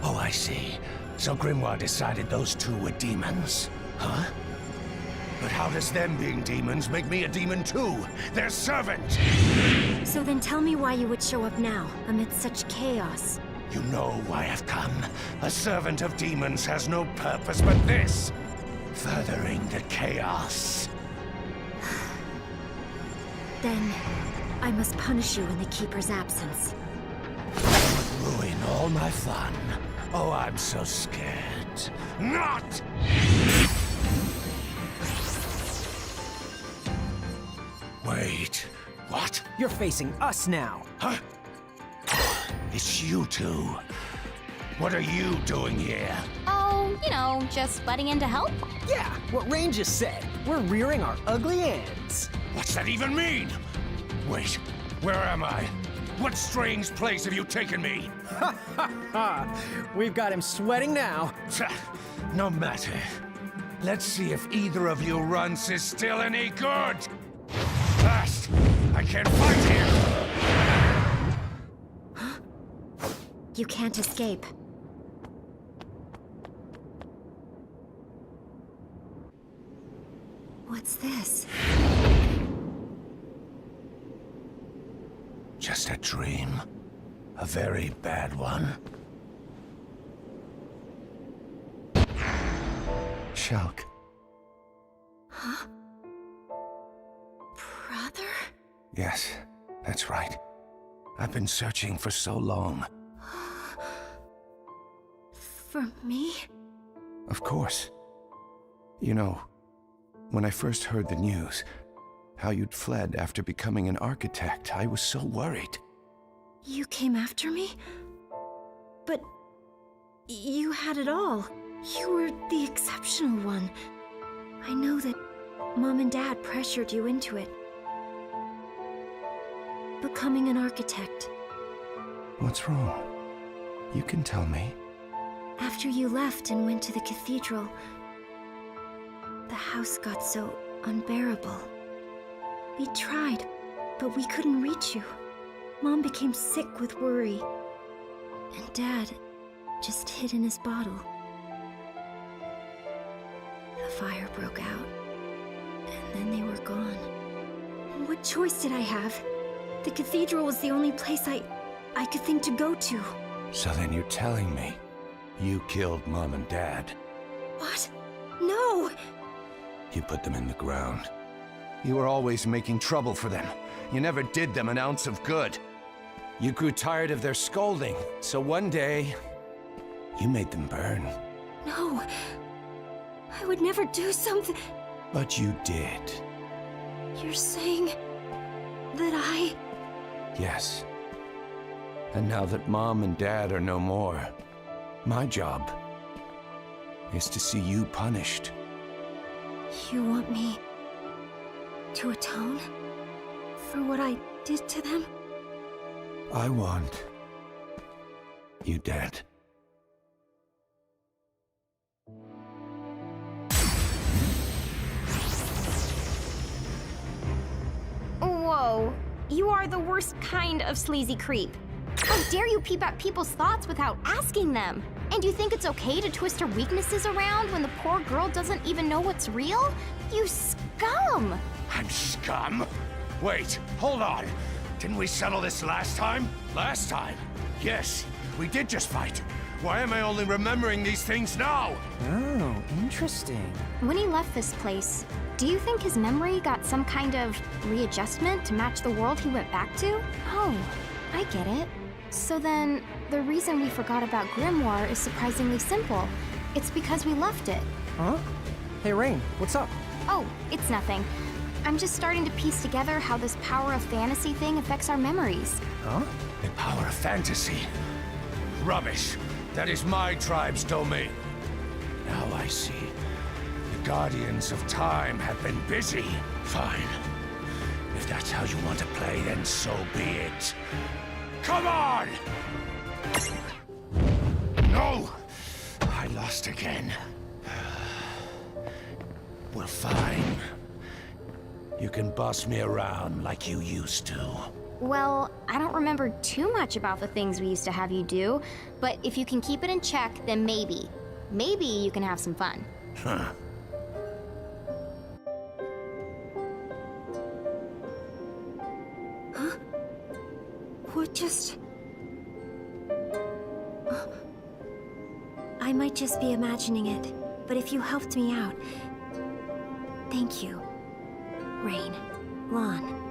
Oh, I see. So Grimoire decided those two were demons, huh? But how does them being demons make me a demon too? Their servant! So then tell me why you would show up now, amidst such chaos. You know why I've come. A servant of demons has no purpose but this. Furthering the chaos. Then, I must punish you in the Keeper's absence. Ruin all my fun. Oh, I'm so scared. Not! Wait, what? You're facing us now. Huh? It's you two. What are you doing here? Oh, you know, just butting in to help? Yeah, what Rain just said. We're rearing our ugly ends. What's that even mean? Wait, where am I? What strange place have you taken me? Ha ha ha! We've got him sweating now. No matter. Let's see if either of you runts is still any good. Fast! I can't fight here! You can't escape. What's this? just a dream. A very bad one. Shulk. Huh? Brother? Yes, that's right. I've been searching for so long. For me? Of course. You know, when I first heard the news, how you'd fled after becoming an architect, I was so worried. You came after me? But you had it all. You were the exceptional one. I know that Mom and Dad pressured you into it. Becoming an architect. What's wrong? You can tell me. After you left and went to the cathedral, the house got so unbearable. We tried, but we couldn't reach you. Mom became sick with worry, and Dad just hid in his bottle. The fire broke out, and then they were gone. What choice did I have? The cathedral was the only place I could think to go to. So then you're telling me you killed Mom and Dad? What? No! You put them in the ground. You were always making trouble for them. You never did them an ounce of good. You grew tired of their scolding, so one day, you made them burn. No. I would never do something. But you did. You're saying that I... Yes. And now that Mom and Dad are no more, my job is to see you punished. You want me to atone for what I did to them? I want you dead. Whoa. You are the worst kind of sleazy creep. How dare you peep at people's thoughts without asking them? And you think it's okay to twist her weaknesses around when the poor girl doesn't even know what's real? You scum! I'm scum? Wait, hold on. Didn't we settle this last time? Last time? Yes, we did just fight. Why am I only remembering these things now? Oh, interesting. When he left this place, do you think his memory got some kind of readjustment to match the world he went back to? Oh, I get it. So then, the reason we forgot about Grimoire is surprisingly simple. It's because we left it. Huh? Hey, Rain, what's up? Oh, it's nothing. I'm just starting to piece together how this power of fantasy thing affects our memories. Huh? The power of fantasy? Rubbish. That is my tribe's domain. Now I see. The Guardians of Time have been busy. Fine. If that's how you want to play, then so be it. Come on! No! I lost again. Well, fine. You can boss me around like you used to. Well, I don't remember too much about the things we used to have you do, but if you can keep it in check, then maybe. Maybe you can have some fun. Huh. Huh? What just... I might just be imagining it, but if you helped me out... Thank you. Rain. Lon.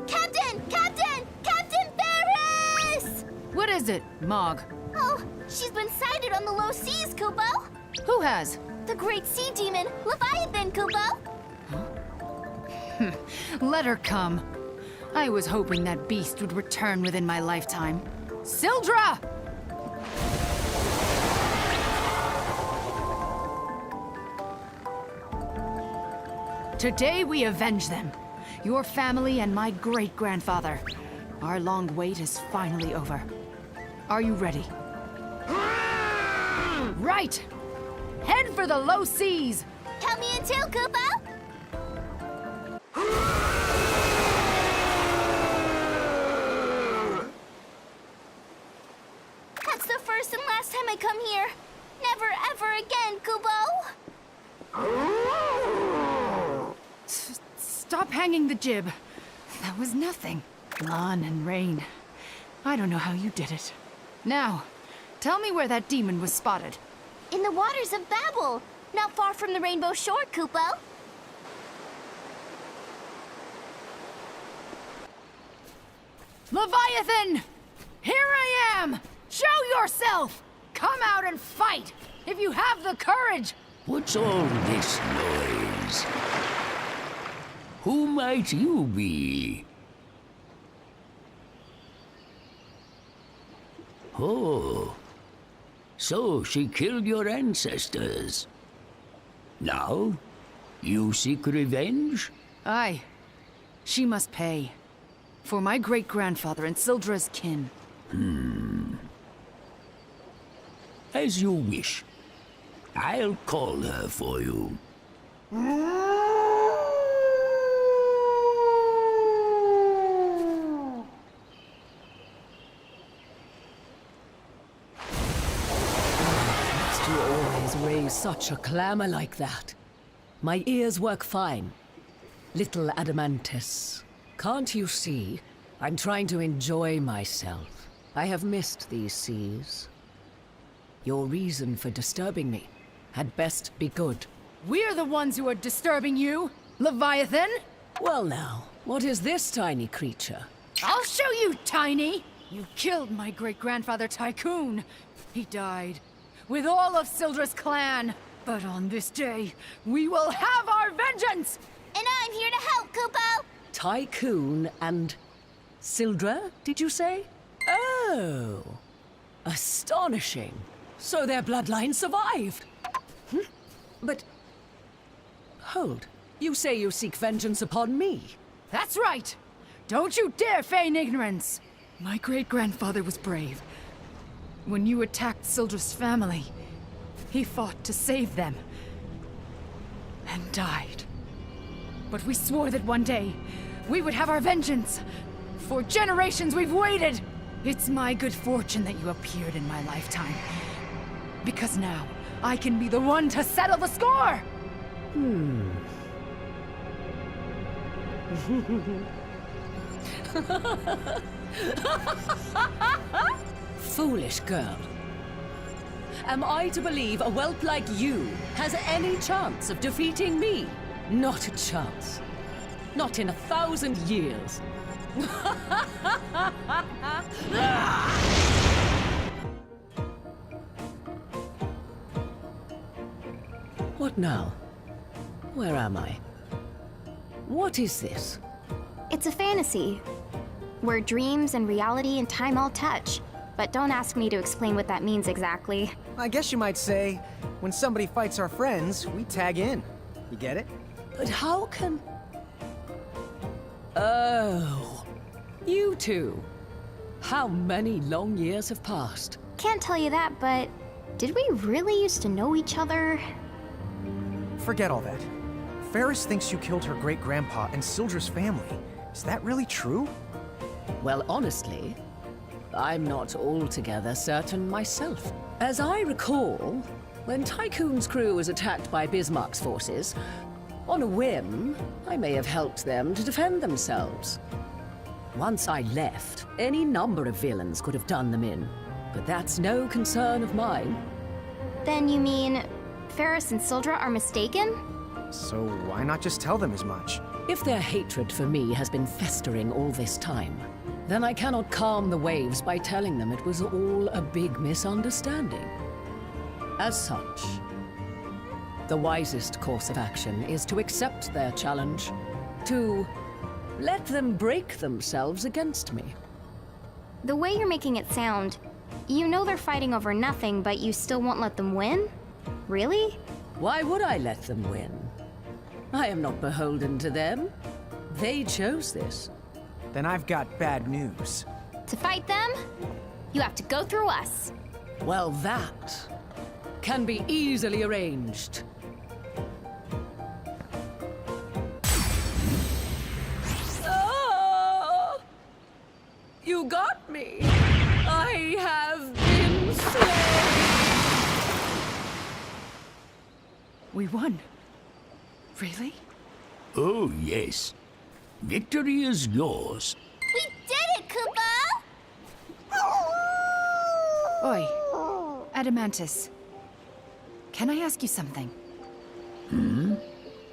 Captain! Captain! Captain Ferris! What is it, Mog? Oh, she's been sighted on the low seas, Kupo. Who has? The great sea demon, Leviathan, Kupo. Let her come. I was hoping that beast would return within my lifetime. Sildra! Today we avenge them. Your family and my great-grandfather. Our long wait is finally over. Are you ready? Right! Head for the low seas! Count me in too, Kupo. That's the first and last time I come here. Never ever again, Kupo. Stop Stop hanging the jib. That was nothing. Lon and Rain. I don't know how you did it. Now, tell me where that demon was spotted. In the waters of Babel, not far from the Rainbow Shore, Kupo. Leviathan! Here I am! Show yourself! Come out and fight! If you have the courage! What's all this noise? Who might you be? Oh, so she killed your ancestors. Now, you seek revenge? Aye. She must pay. For my great-grandfather and Sildra's kin. As you wish. I'll call her for you. Must you always raise such a clamor like that? My ears work fine. Little Adamantis, can't you see? I'm trying to enjoy myself. I have missed these seas. Your reason for disturbing me had best be good. We're the ones who are disturbing you, Leviathan! Well now, what is this tiny creature? I'll show you, Tiny! You killed my great-grandfather Tycoon. He died, with all of Sildra's clan. But on this day, we will have our vengeance! And I'm here to help, Kupo! Tycoon and Sildra, did you say? Oh, astonishing. So their bloodline survived. But, hold. You say you seek vengeance upon me? That's right! Don't you dare feign ignorance! My great-grandfather was brave. When you attacked Sildra's family, he fought to save them. And died. But we swore that one day, we would have our vengeance. For generations we've waited! It's my good fortune that you appeared in my lifetime. Because now, I can be the one to settle the score! Foolish girl. Am I to believe a whelp like you has any chance of defeating me? Not a chance. Not in 1,000 years. What now? Where am I? What is this? It's a fantasy, where dreams and reality and time all touch. But don't ask me to explain what that means exactly. I guess you might say, when somebody fights our friends, we tag in. You get it? But how can... Oh, you two. How many long years have passed? Can't tell you that, but did we really used to know each other? Forget all that. Ferris thinks you killed her great-grandpa and Sildra's family. Is that really true? Well, honestly, I'm not altogether certain myself. As I recall, when Tycoon's crew was attacked by Bismarck's forces, on a whim, I may have helped them to defend themselves. Once I left, any number of villains could have done them in. But that's no concern of mine. Then you mean Ferris and Sildra are mistaken? So why not just tell them as much? If their hatred for me has been festering all this time, then I cannot calm the waves by telling them it was all a big misunderstanding. As such, the wisest course of action is to accept their challenge, to let them break themselves against me. The way you're making it sound, you know they're fighting over nothing, but you still won't let them win? Really? Why would I let them win? I am not beholden to them. They chose this. Then I've got bad news. To fight them, you have to go through us. Well, that can be easily arranged. Oh! You got me! I have been slain! We won. Really? Oh, yes. Victory is yours. We did it, Koopa! Oi, Adamantus. Can I ask you something?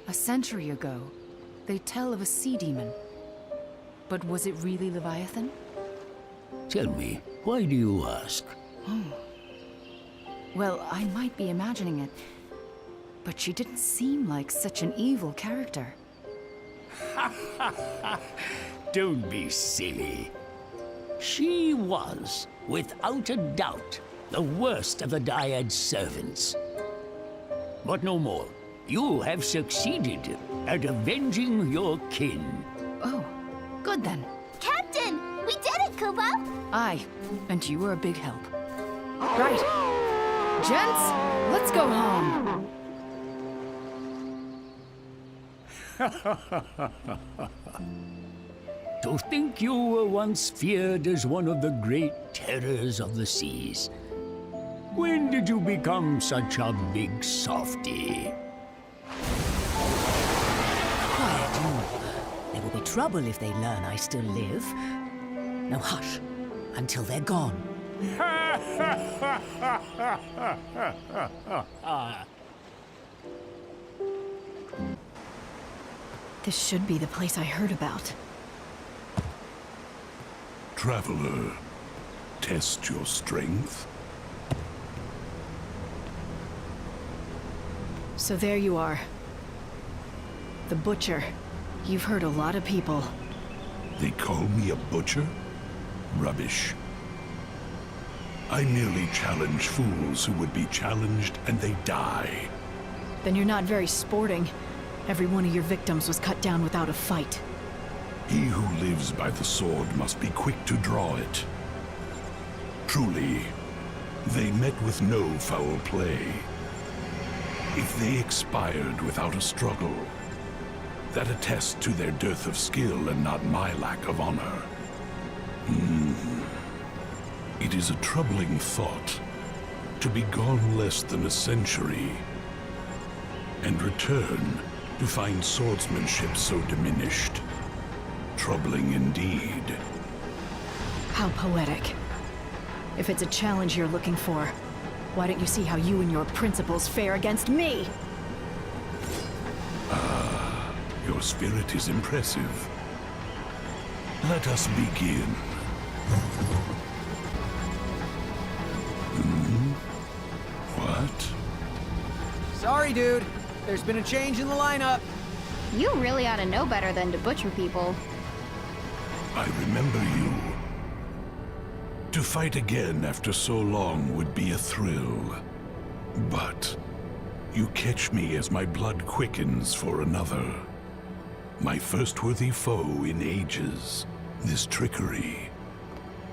A century ago, they tell of a sea demon. But was it really Leviathan? Tell me, why do you ask? Well, I might be imagining it, but she didn't seem like such an evil character. Don't be silly. She was, without a doubt, the worst of the Dyad servants. But no more. You have succeeded at avenging your kin. Oh, good then. Captain, we did it, Koopa! Aye, and you were a big help. Right. Gents, let's go home. To think you were once feared as one of the great terrors of the seas. When did you become such a big softy? Quiet, you. There will be trouble if they learn I still live. Now hush, until they're gone. This should be the place I heard about. Traveler, test your strength. So there you are. The Butcher. You've hurt a lot of people. They call me a butcher? Rubbish. I merely challenge fools who would be challenged and they die. Then you're not very sporting. Every one of your victims was cut down without a fight. He who lives by the sword must be quick to draw it. Truly, they met with no foul play. If they expired without a struggle, that attests to their dearth of skill and not my lack of honor. It is a troubling thought to be gone less than a century and return to find swordsmanship so diminished. Troubling indeed. How poetic. If it's a challenge you're looking for, why don't you see how you and your principles fare against me? Your spirit is impressive. Let us begin. What? Sorry, dude. There's been a change in the lineup. You really ought to know better than to butcher people. I remember you. To fight again after so long would be a thrill. But you catch me as my blood quickens for another. My first worthy foe in ages. This trickery.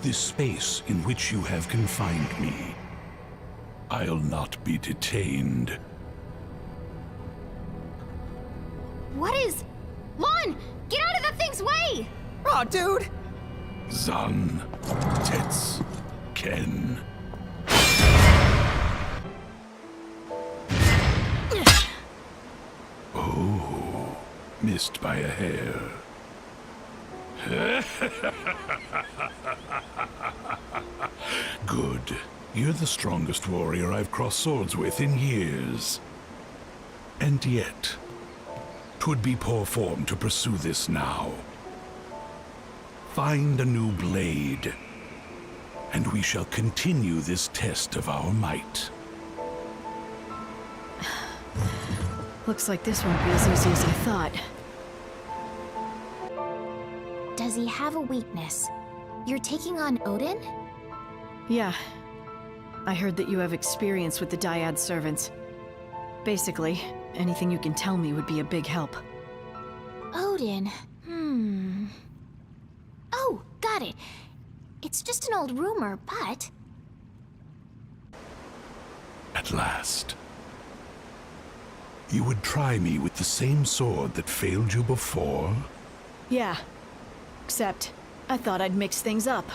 This space in which you have confined me. I'll not be detained. What is... Lon! Get out of the thing's way! Oh, dude! Zan, Tets, Ken. Oh, missed by a hair. Good. You're the strongest warrior I've crossed swords with in years. And yet, 'twould be poor form to pursue this now. Find a new blade, and we shall continue this test of our might. Looks like this won't be as easy as I thought. Does he have a weakness? You're taking on Odin? Yeah. I heard that you have experience with the Dyad servants. Basically, anything you can tell me would be a big help. Odin. Oh, got it. It's just an old rumor, but... At last. You would try me with the same sword that failed you before? Yeah. Except, I thought I'd mix things up.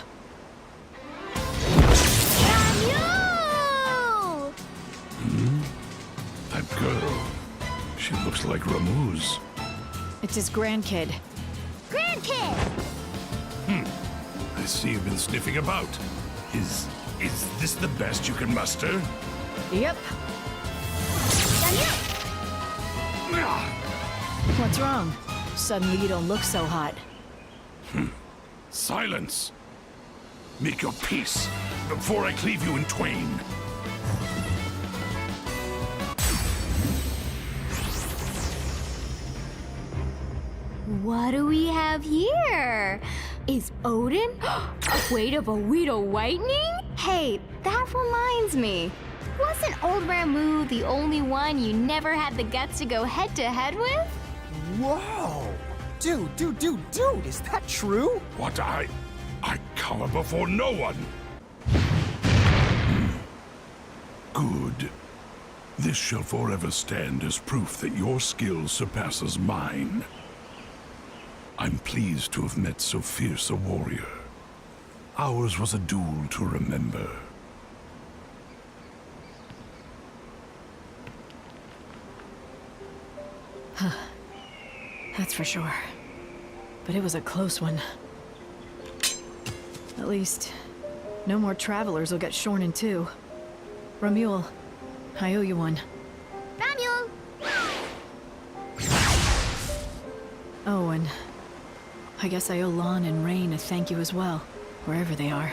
That girl. She looks like Ramuz. It's his grandkid. Dragon Kid! I see you've been sniffing about. Is this the best you can muster? Yep. What's wrong? Suddenly you don't look so hot. Silence! Make your peace before I cleave you in twain. What do we have here? Is Odin afraid of a Weedle Whitening? Hey, that reminds me. Wasn't old Ramu the only one you never had the guts to go head-to-head with? Whoa! Dude, is that true? What I cower before no one. Good. This shall forever stand as proof that your skill surpasses mine. I'm pleased to have met so fierce a warrior. Ours was a duel to remember. That's for sure. But it was a close one. At least, no more travelers will get shorn in two. Ramule, I owe you one. Ramule! Oh, and I guess I owe Lon and Rain a thank you as well, wherever they are.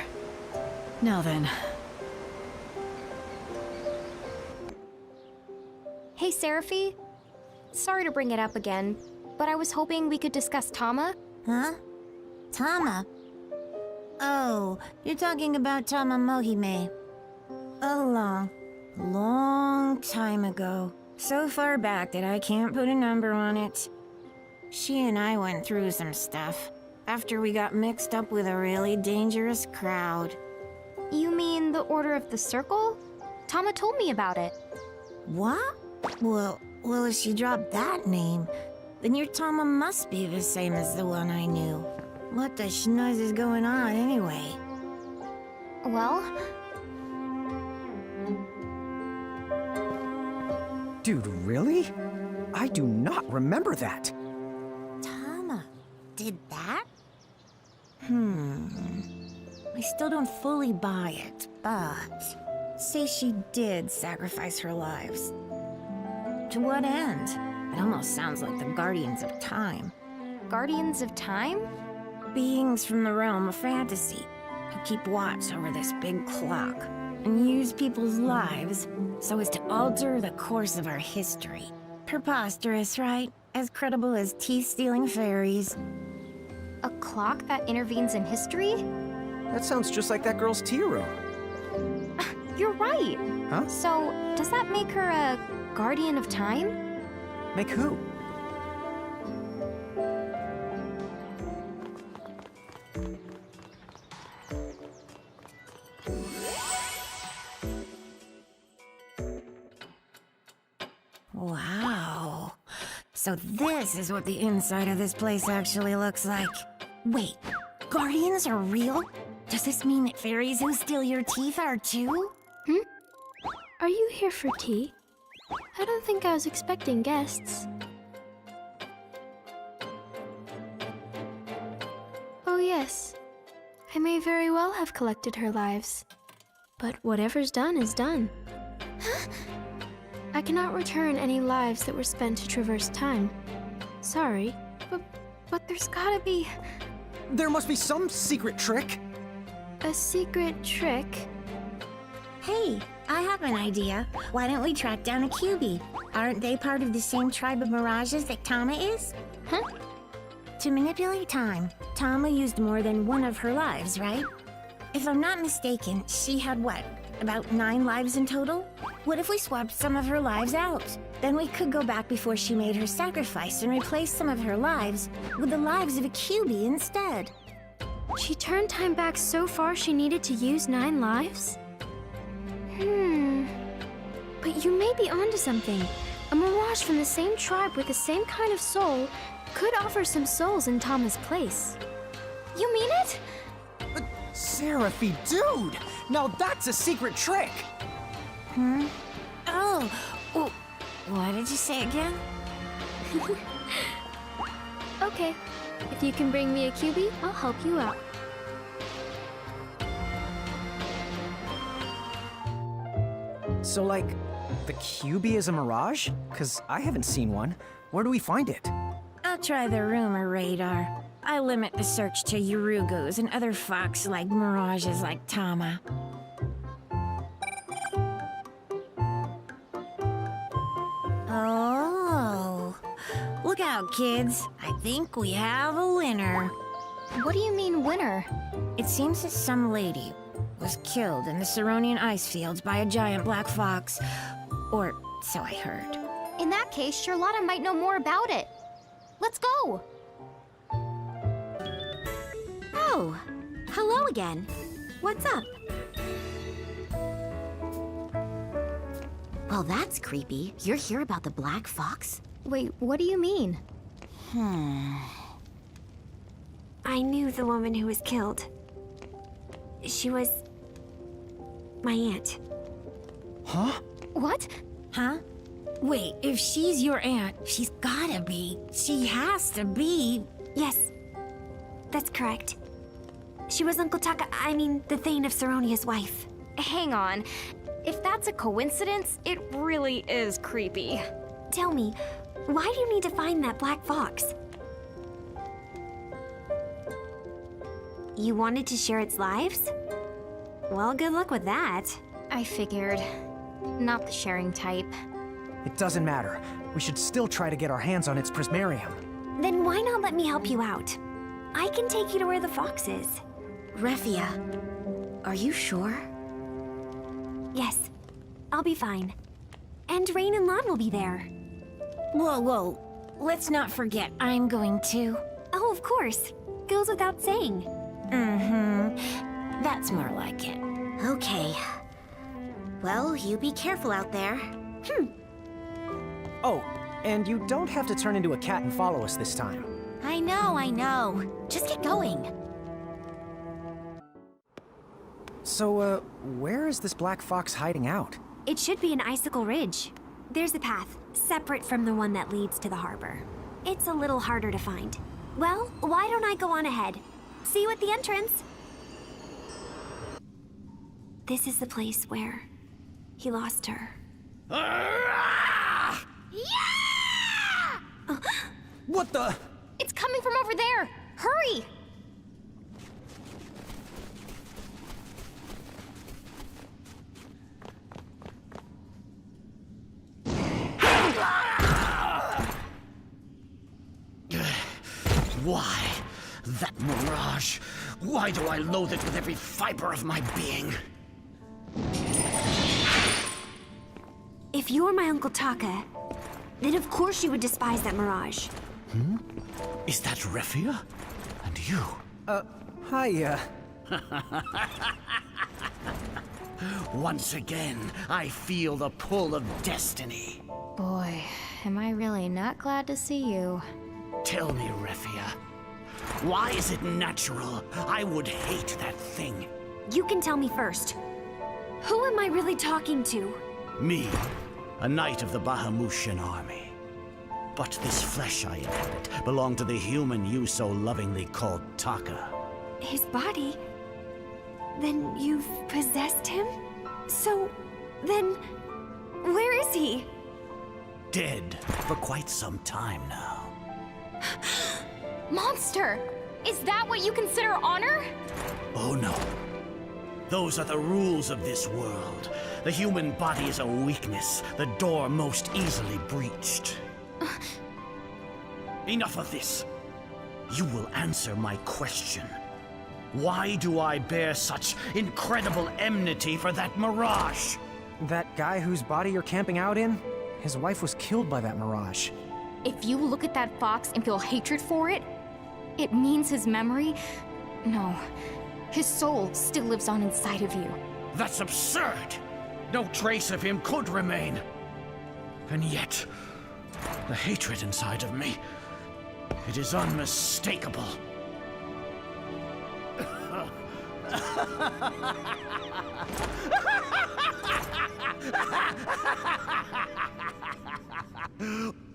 Now then. Hey, Seraphi. Sorry to bring it up again, but I was hoping we could discuss Tama. Huh? Tama? Oh, you're talking about Tama Mohime. A long time ago. So far back that I can't put a number on it. She and I went through some stuff after we got mixed up with a really dangerous crowd. You mean the Order of the Circle? Tama told me about it. What? Well, if she dropped that name, then your Tama must be the same as the one I knew. What the schnoz is going on anyway? Well... Dude, really? I do not remember that. Tama did that? I still don't fully buy it, but... say she did sacrifice her lives. To what end? It almost sounds like the Guardians of Time. Guardians of Time? Beings from the realm of fantasy, who keep watch over this big clock, and use people's lives so as to alter the course of our history. Preposterous, right? As credible as teeth-stealing fairies. A clock that intervenes in history? That sounds just like that girl's Tiro. You're right. Huh? So, does that make her a Guardian of Time? Make who? Wow. So this is what the inside of this place actually looks like. Wait, Guardians are real? Does this mean that fairies who steal your teeth are too? Are you here for tea? I don't think I was expecting guests. Oh yes, I may very well have collected her lives. But whatever's done is done. I cannot return any lives that were spent to traverse time. Sorry, but there's gotta be... There must be some secret trick. A secret trick? Hey, I have an idea. Why don't we track down a QB? Aren't they part of the same tribe of mirages that Tama is? Huh? To manipulate time, Tama used more than one of her lives, right? If I'm not mistaken, she had what? About 9 lives in total? What if we swapped some of her lives out? Then we could go back before she made her sacrifice and replace some of her lives with the lives of a QB instead. She turned time back so far she needed to use 9 lives? But you may be onto something. A mirage from the same tribe with the same kind of soul could offer some souls in Tama's place. You mean it? Seraphi, dude! Now that's a secret trick! Oh, what did you say again? Okay, If you can bring me a QB, I'll help you out. So, like, the QB is a mirage? Because I haven't seen one. Where do we find it? I'll try the rumor radar. I limit the search to Urugos and other fox-like mirages like Tama. Oh, look out, kids. I think we have a winner. What do you mean, winner? It seems that some lady was killed in the Ceronian ice fields by a giant black fox. Or so I heard. In that case, Charlotta might know more about it. Let's go! Oh, hello again. What's up? Well, that's creepy. You're here about the Black Fox? Wait, what do you mean? I knew the woman who was killed. She was my aunt. Huh? What? Huh? Wait, if she's your aunt, she has to be. Yes, that's correct. She was Uncle Taka, the Thane of Ceronia's wife. Hang on. If that's a coincidence, it really is creepy. Tell me, why do you need to find that black fox? You wanted to share its lives? Well, good luck with that. I figured. Not the sharing type. It doesn't matter. We should still try to get our hands on its prismarium. Then why not let me help you out? I can take you to where the fox is. Refia, are you sure? Yes, I'll be fine. And Rain and Lon will be there. Whoa. Let's not forget, I'm going too. Oh, of course. Goes without saying. That's more like it. Okay. Well, you be careful out there. Oh, and you don't have to turn into a cat and follow us this time. I know. Just get going. So, where is this black fox hiding out? It should be an Icicle Ridge. There's a path, separate from the one that leads to the harbor. It's a little harder to find. Well, why don't I go on ahead? See you at the entrance. This is the place where he lost her. What the? It's coming from over there! Hurry! Why? That mirage? Why do I loathe it with every fiber of my being? If you're my Uncle Taka, then of course you would despise that mirage. Is that Refia? And you? Hi, Once again, I feel the pull of destiny. Boy, am I really not glad to see you. Tell me, Refia, why is it natural I would hate that thing? You can tell me first. Who am I really talking to? Me, a knight of the Bahamutian army. But this flesh I inhabit belonged to the human you so lovingly called Taka. His body? Then you've possessed him? So, then, where is he? Dead for quite some time now. Monster! Is that what you consider honor? Oh no. Those are the rules of this world. The human body is a weakness, the door most easily breached. Enough of this. You will answer my question. Why do I bear such incredible enmity for that mirage? that guy whose body you're camping out in? His wife was killed by that mirage. If you look at that fox and feel hatred for it, it means his memory... No. His soul still lives on inside of you. That's absurd! No trace of him could remain. And yet, the hatred inside of me, it is unmistakable.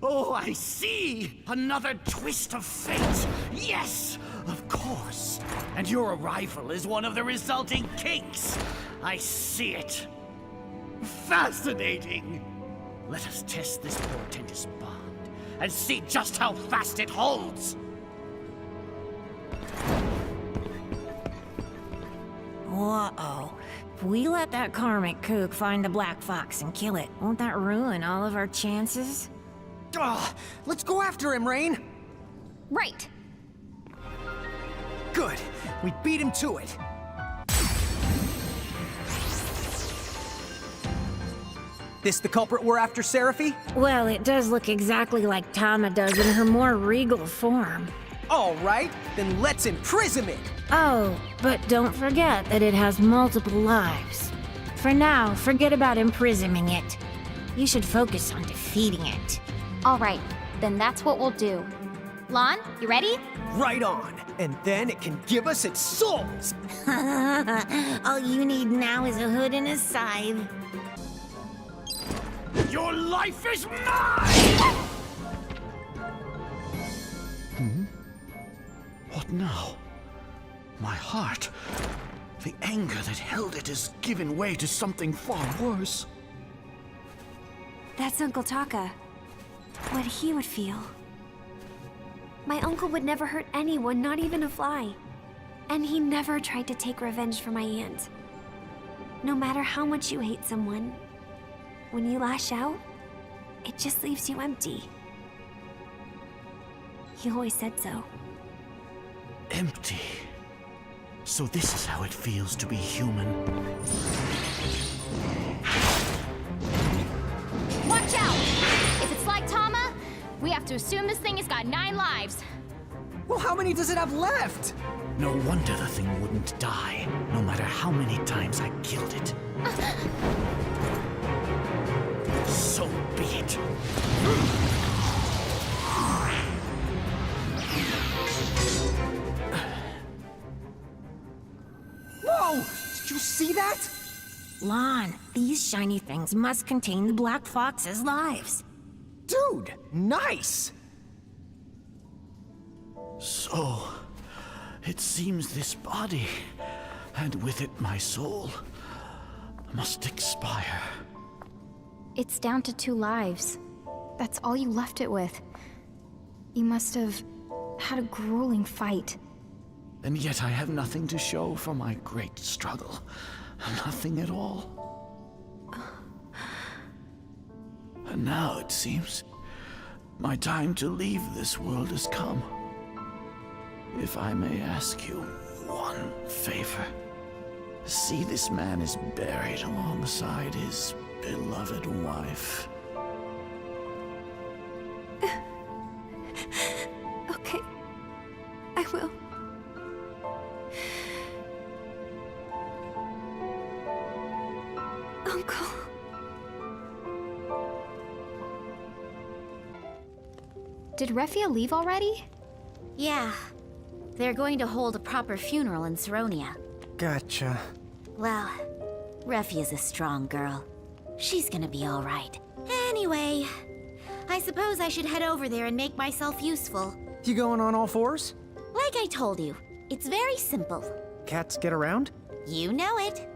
Oh, I see! Another twist of fate! Yes, of course! And your arrival is one of the resulting kinks! I see it! Fascinating! Let us test this portentous bond and see just how fast it holds! Whoa. If we let that karmic kook find the Black Fox and kill it, won't that ruin all of our chances? Let's go after him, Rain! Right. Good. We beat him to it. This the culprit we're after, Seraphy? Well, it does look exactly like Tama does in her more regal form. All right, then let's imprison it! Oh, but don't forget that it has multiple lives. For now, forget about imprisoning it. You should focus on defeating it. All right, then that's what we'll do. Lon, you ready? Right on. And then it can give us its souls! All you need now is a hood and a scythe. Your life is mine! What now? My heart. The anger that held it has given way to something far worse. That's Uncle Taka. What he would feel. My uncle would never hurt anyone, not even a fly. And he never tried to take revenge for my aunt. No matter how much you hate someone, when you lash out, it just leaves you empty. He always said so. Empty. So this is how it feels to be human. Watch out! If it's like Tama, we have to assume this thing has got 9 lives. Well, how many does it have left? No wonder the thing wouldn't die, no matter how many times I killed it. So be it. Whoa! Did you see that? Lon, these shiny things must contain the Black Fox's lives. Dude, nice! So, it seems this body, and with it my soul, must expire. It's down to 2 lives. That's all you left it with. You must have had a grueling fight. And yet I have nothing to show for my great struggle. Nothing at all. And now it seems my time to leave this world has come. If I may ask you one favor. See, this man is buried alongside his beloved wife. Okay. I will. Uncle. Did Refia leave already? Yeah. They're going to hold a proper funeral in Saronia. Gotcha. Well, Refia's a strong girl. She's gonna be all right. Anyway, I suppose I should head over there and make myself useful. You going on all fours? Like I told you, it's very simple. Cats get around? You know it.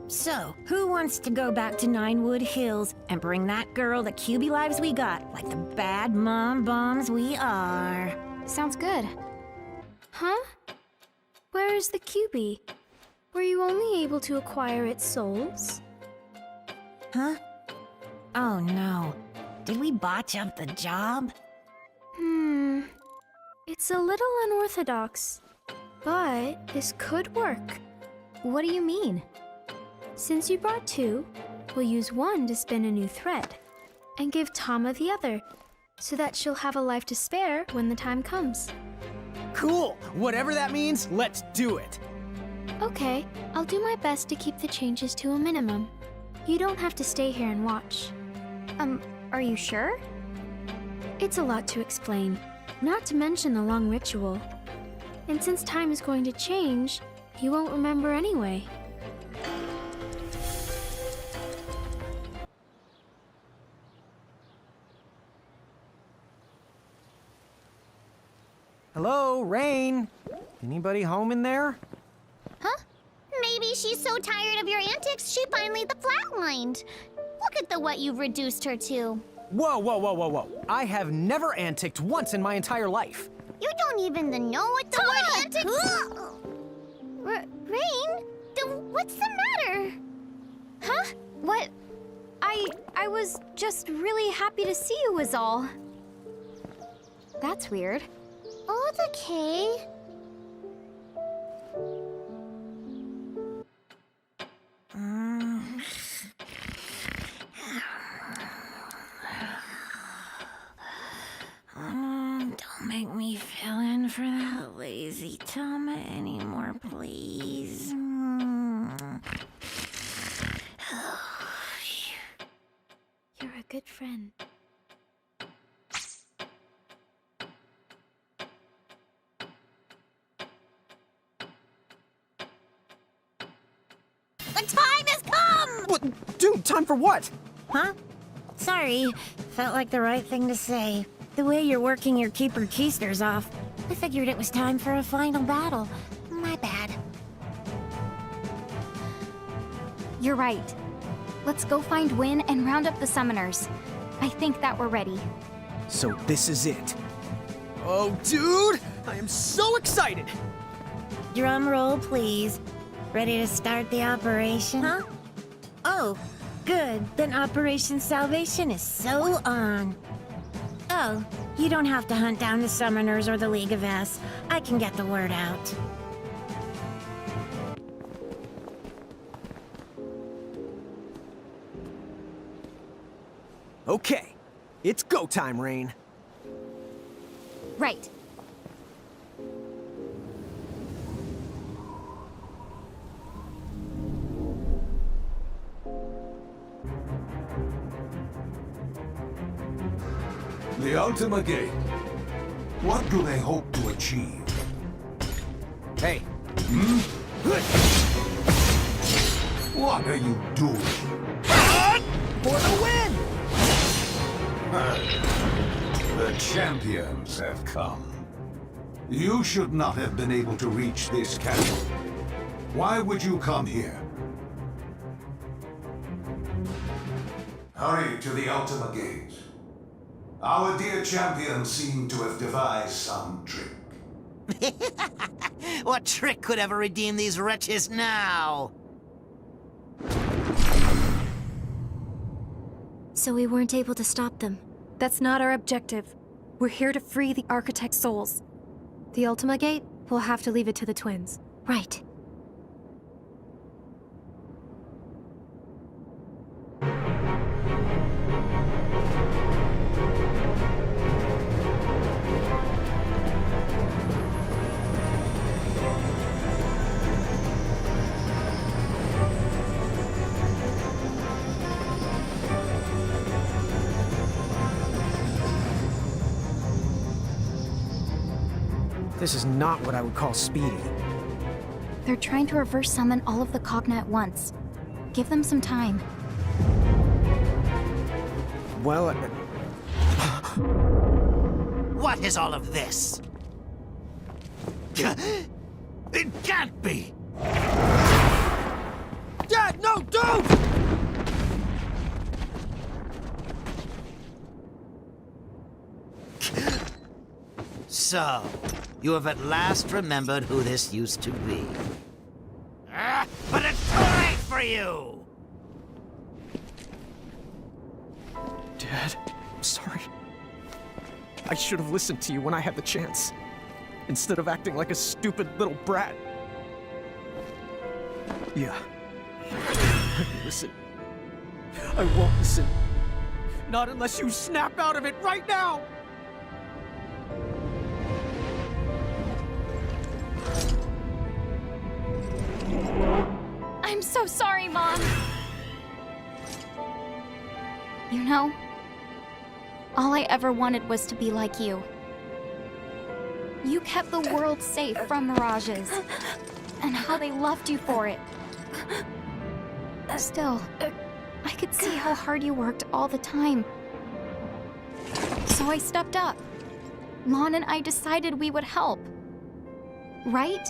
So, who wants to go back to Ninewood Hills and bring that girl the QB lives we got, like the bad mom bombs we are? Sounds good. Huh? Where is the QB? Were you only able to acquire its souls? Huh? Oh no. Did we botch up the job? It's a little unorthodox, but this could work. What do you mean? Since you brought 2, we'll use 1 to spin a new thread, and give Tama the other, so that she'll have a life to spare when the time comes. Cool! Whatever that means, let's do it! Okay, I'll do my best to keep the changes to a minimum. You don't have to stay here and watch. Are you sure? It's a lot to explain, not to mention the long ritual. And since time is going to change, you won't remember anyway. Hello, Rain? Anybody home in there? Huh? Maybe she's so tired of your antics, she finally flatlined. Look at the what you've reduced her to. Whoa. I have never anticked once in my entire life. You don't even know what the word antics... Rain? What's the matter? Huh? What? I was just really happy to see you was all. That's weird. Oh, it's okay. Don't make me fill in for that lazy tummy anymore, please. You're a good friend. The time has come! What? Dude, time for what? Huh? Sorry. Felt like the right thing to say. The way you're working your Keeper Keisters off, I figured it was time for a final battle. My bad. You're right. Let's go find Wynn and round up the summoners. I think that we're ready. So this is it. Oh, dude! I am so excited! Drum roll, please. Ready to start the operation? Huh? Oh, good. Then Operation Salvation is so on. Oh, you don't have to hunt down the Summoners or the League of S. I can get the word out. Okay, it's go time, Rain. Right. The Ultima Gate. What do they hope to achieve? Hey. What are you doing? For the win! The champions have come. You should not have been able to reach this castle. Why would you come here? Hurry to the Ultima Gate. Our dear champions seem to have devised some trick. What trick could ever redeem these wretches now? So we weren't able to stop them. That's not our objective. We're here to free the Architect's souls. The Ultima Gate, we'll have to leave it to the twins. Right. This is not what I would call speedy. They're trying to reverse summon all of the Cogna at once. Give them some time. Well, What is all of this? It can't be! Dad, no, don't! So, you have at last remembered who this used to be. But it's too late for you! Dad, I'm sorry. I should have listened to you when I had the chance, instead of acting like a stupid little brat. Yeah. Listen. I won't listen. Not unless you snap out of it right now! I'm so sorry, Mom. You know, All I ever wanted was to be like you. You kept the world safe from mirages, and how they loved you for it. Still, I could see how hard you worked all the time. So I stepped up. Lon and I decided we would help. Right?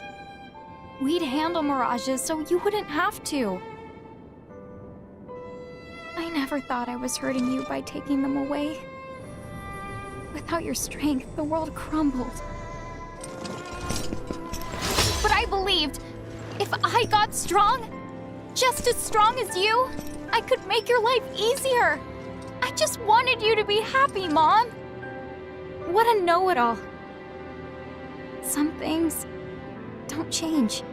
We'd handle mirages so you wouldn't have to. I never thought I was hurting you by taking them away. Without your strength, the world crumbled. But I believed if I got strong, just as strong as you, I could make your life easier. I just wanted you to be happy, Mom. What a know-it-all. Some things don't change.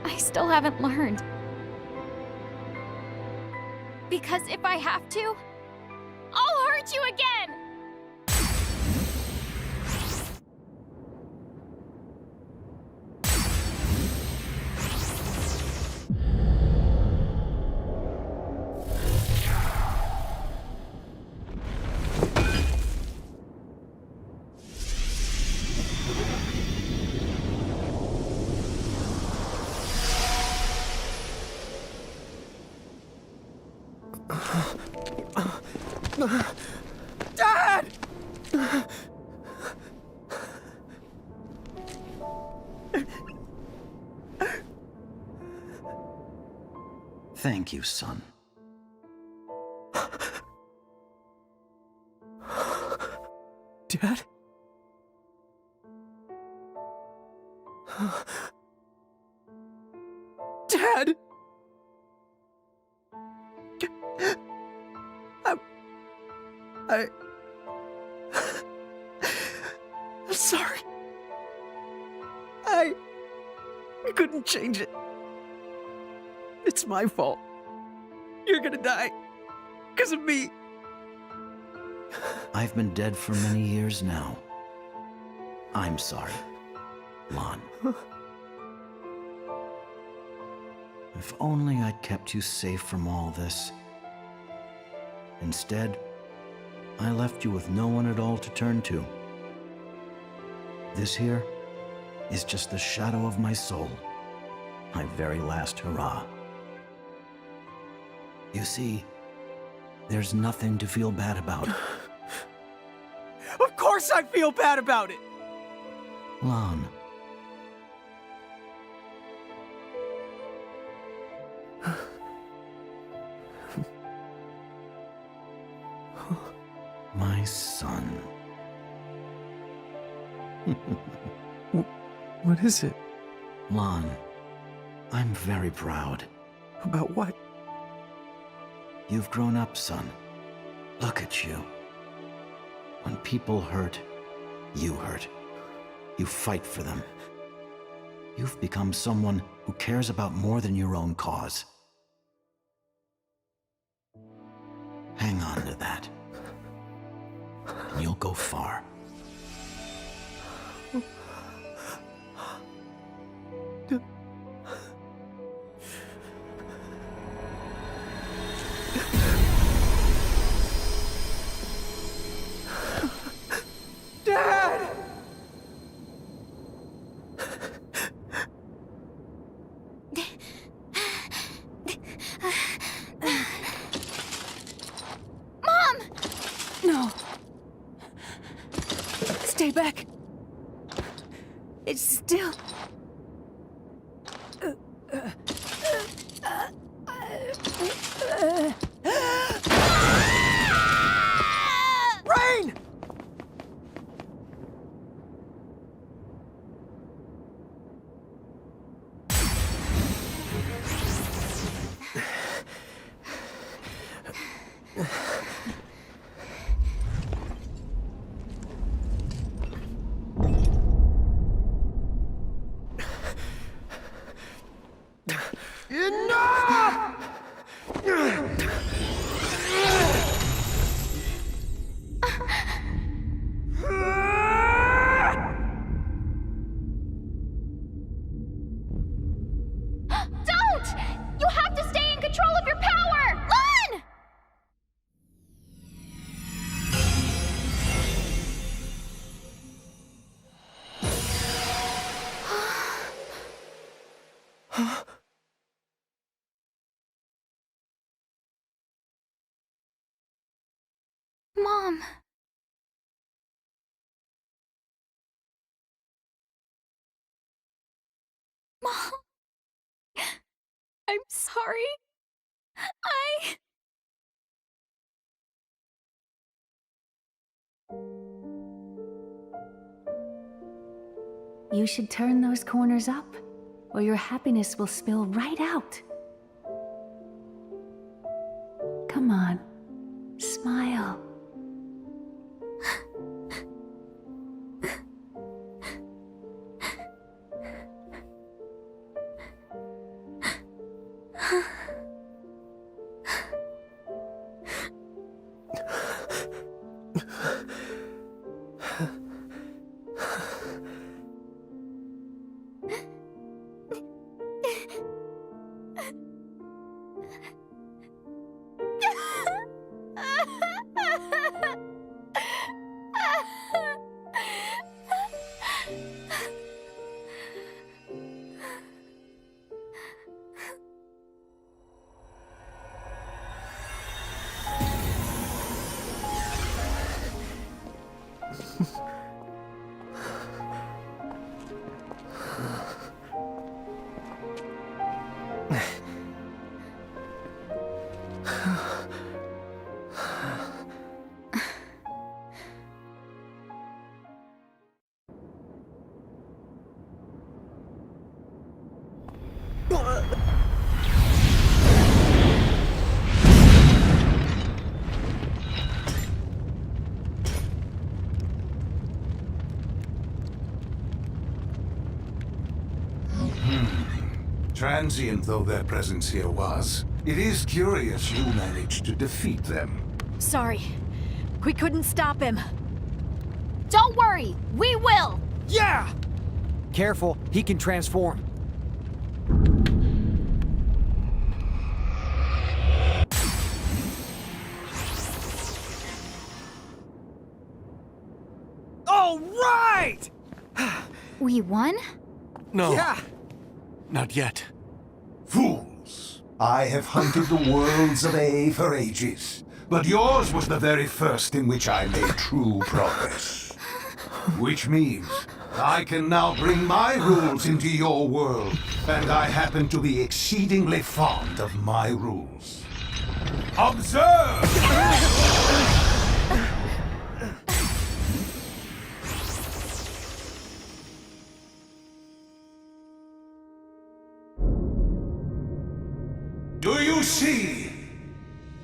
I still haven't learned. Because if I have to, I'll hurt you again! Dad! Thank you, son. Dad? Dad! I'm sorry. I couldn't change it. It's my fault. You're gonna die because of me. I've been dead for many years now. I'm sorry, Lon. If only I'd kept you safe from all this. Instead, I left you with no one at all to turn to. This here is just the shadow of my soul, my very last hurrah. You see, there's nothing to feel bad about. Of course I feel bad about it! Lon. My son. What is it? Lon, I'm very proud. About what? You've grown up, son. Look at you. When people hurt, you hurt. You fight for them. You've become someone who cares about more than your own cause. Hang on to that. And you'll go far. Dad! Mom! No. Stay back. It's still... Rain! Mom. Mom. I'm sorry. You should turn those corners up, or your happiness will spill right out. Come on, smile. Transient though their presence here was, it is curious you managed to defeat them. Sorry. We couldn't stop him. Don't worry, we will! Yeah! Careful, he can transform. All right! We won? No. Yeah! Not yet. Fools! I have hunted the worlds of A for ages, but yours was the very first in which I made true progress. Which means I can now bring my rules into your world, and I happen to be exceedingly fond of my rules. Observe! Do you see?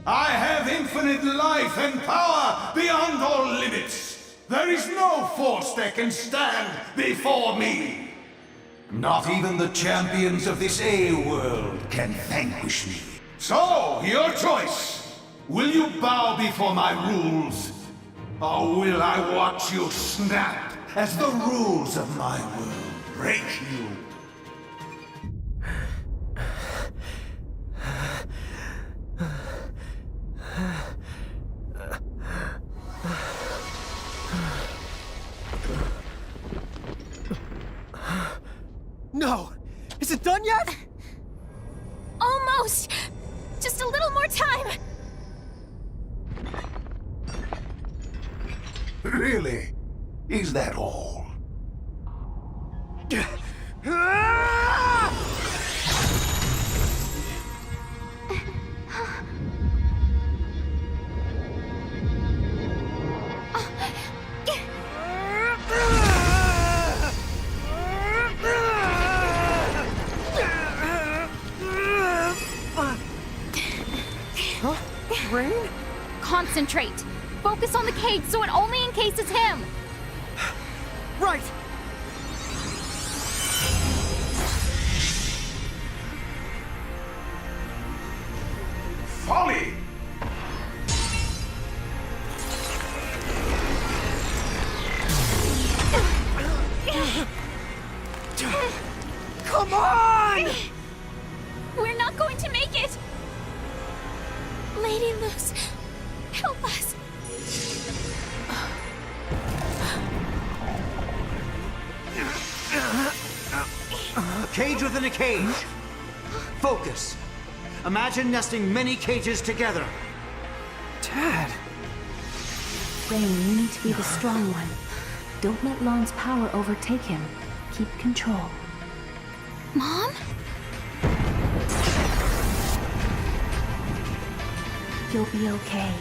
I have infinite life and power beyond all limits. There is no force that can stand before me. Not even the champions of this A-world can vanquish me. So, your choice. Will you bow before my rules? Or will I watch you snap as the rules of my world break you? No! Is it done yet? Almost! Just a little more time! Really? Is that all? Rain? Concentrate! Focus on the cage so it only encases him! Right! Folly! Come on! We're not going to make it! Lady Luce, help us! A cage within a cage. Focus. Imagine nesting many cages together. Dad. Rain, you need to be the strong one. Don't let Lon's power overtake him. Keep control. Mom? You'll be okay.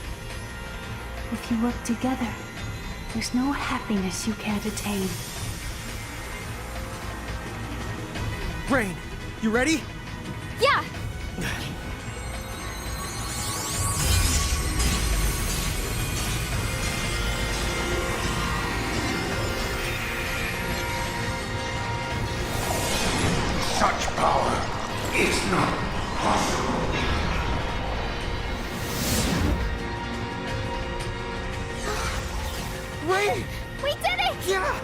If you work together, there's no happiness you can't attain. Rain, you ready? Yeah! Such power is not possible. Rain! We did it! Yeah!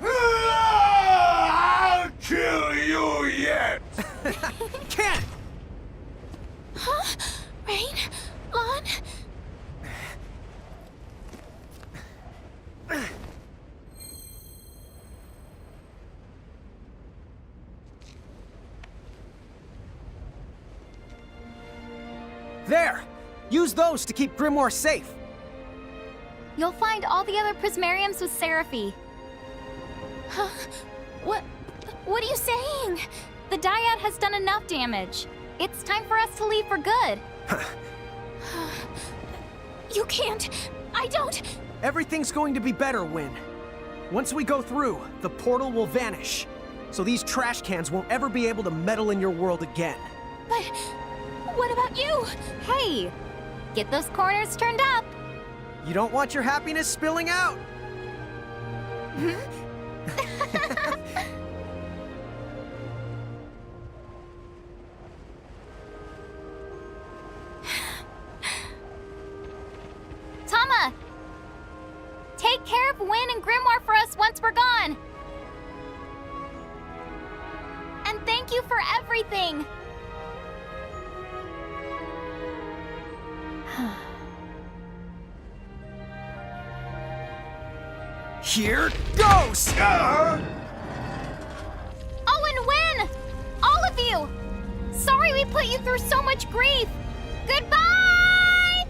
I'll kill you yet! Can't! Huh? Rain? Lon? There! Use those to keep Grimoire safe. You'll find all the other Prismariums with Seraphy. Huh? What are you saying? The Dyad has done enough damage. It's time for us to leave for good. You can't. I don't. Everything's going to be better, Win. Once we go through, the portal will vanish. So these trash cans won't ever be able to meddle in your world again. But what about you? Hey, get those corners turned up. You don't want your happiness spilling out. Here goes! Oh, and Win! All of you! Sorry we put you through so much grief! Goodbye!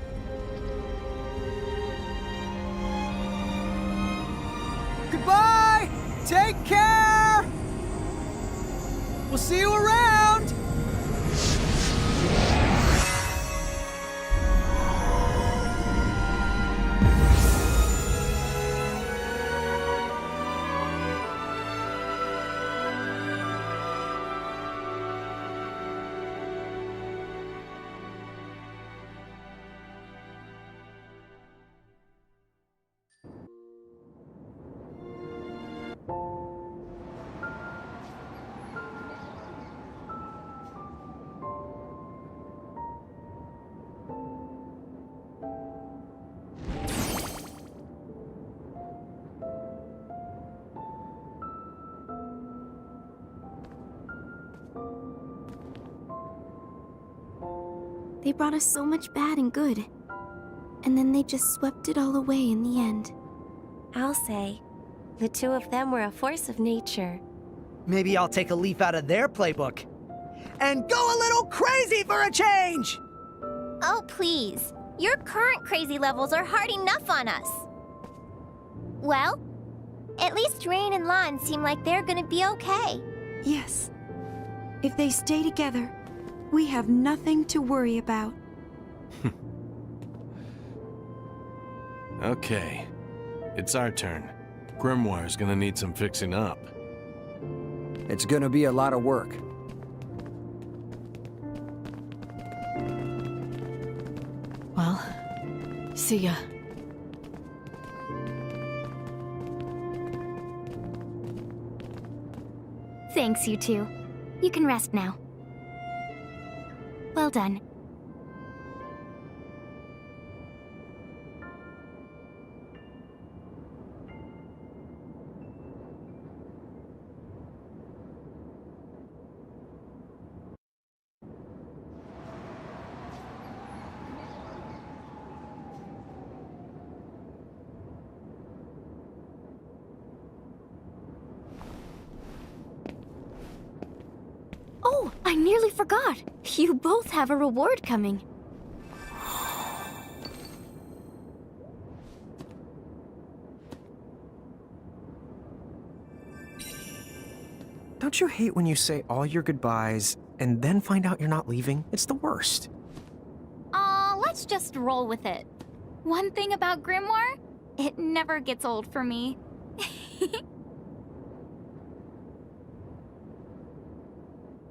Goodbye! Take care! We'll see you around! They brought us so much bad and good. And then they just swept it all away in the end. I'll say, the two of them were a force of nature. Maybe I'll take a leaf out of their playbook. And go a little crazy for a change! Oh, please. Your current crazy levels are hard enough on us. Well, at least Rain and Lon seem like they're gonna be okay. Yes. If they stay together, we have nothing to worry about. Okay. It's our turn. Grimoire's gonna need some fixing up. It's gonna be a lot of work. Well, see ya. Thanks, you two. You can rest now. Well done. Oh, I nearly forgot. You both have a reward coming. Don't you hate when you say all your goodbyes and then find out you're not leaving? It's the worst. Let's just roll with it. One thing about Grimoire, it never gets old for me.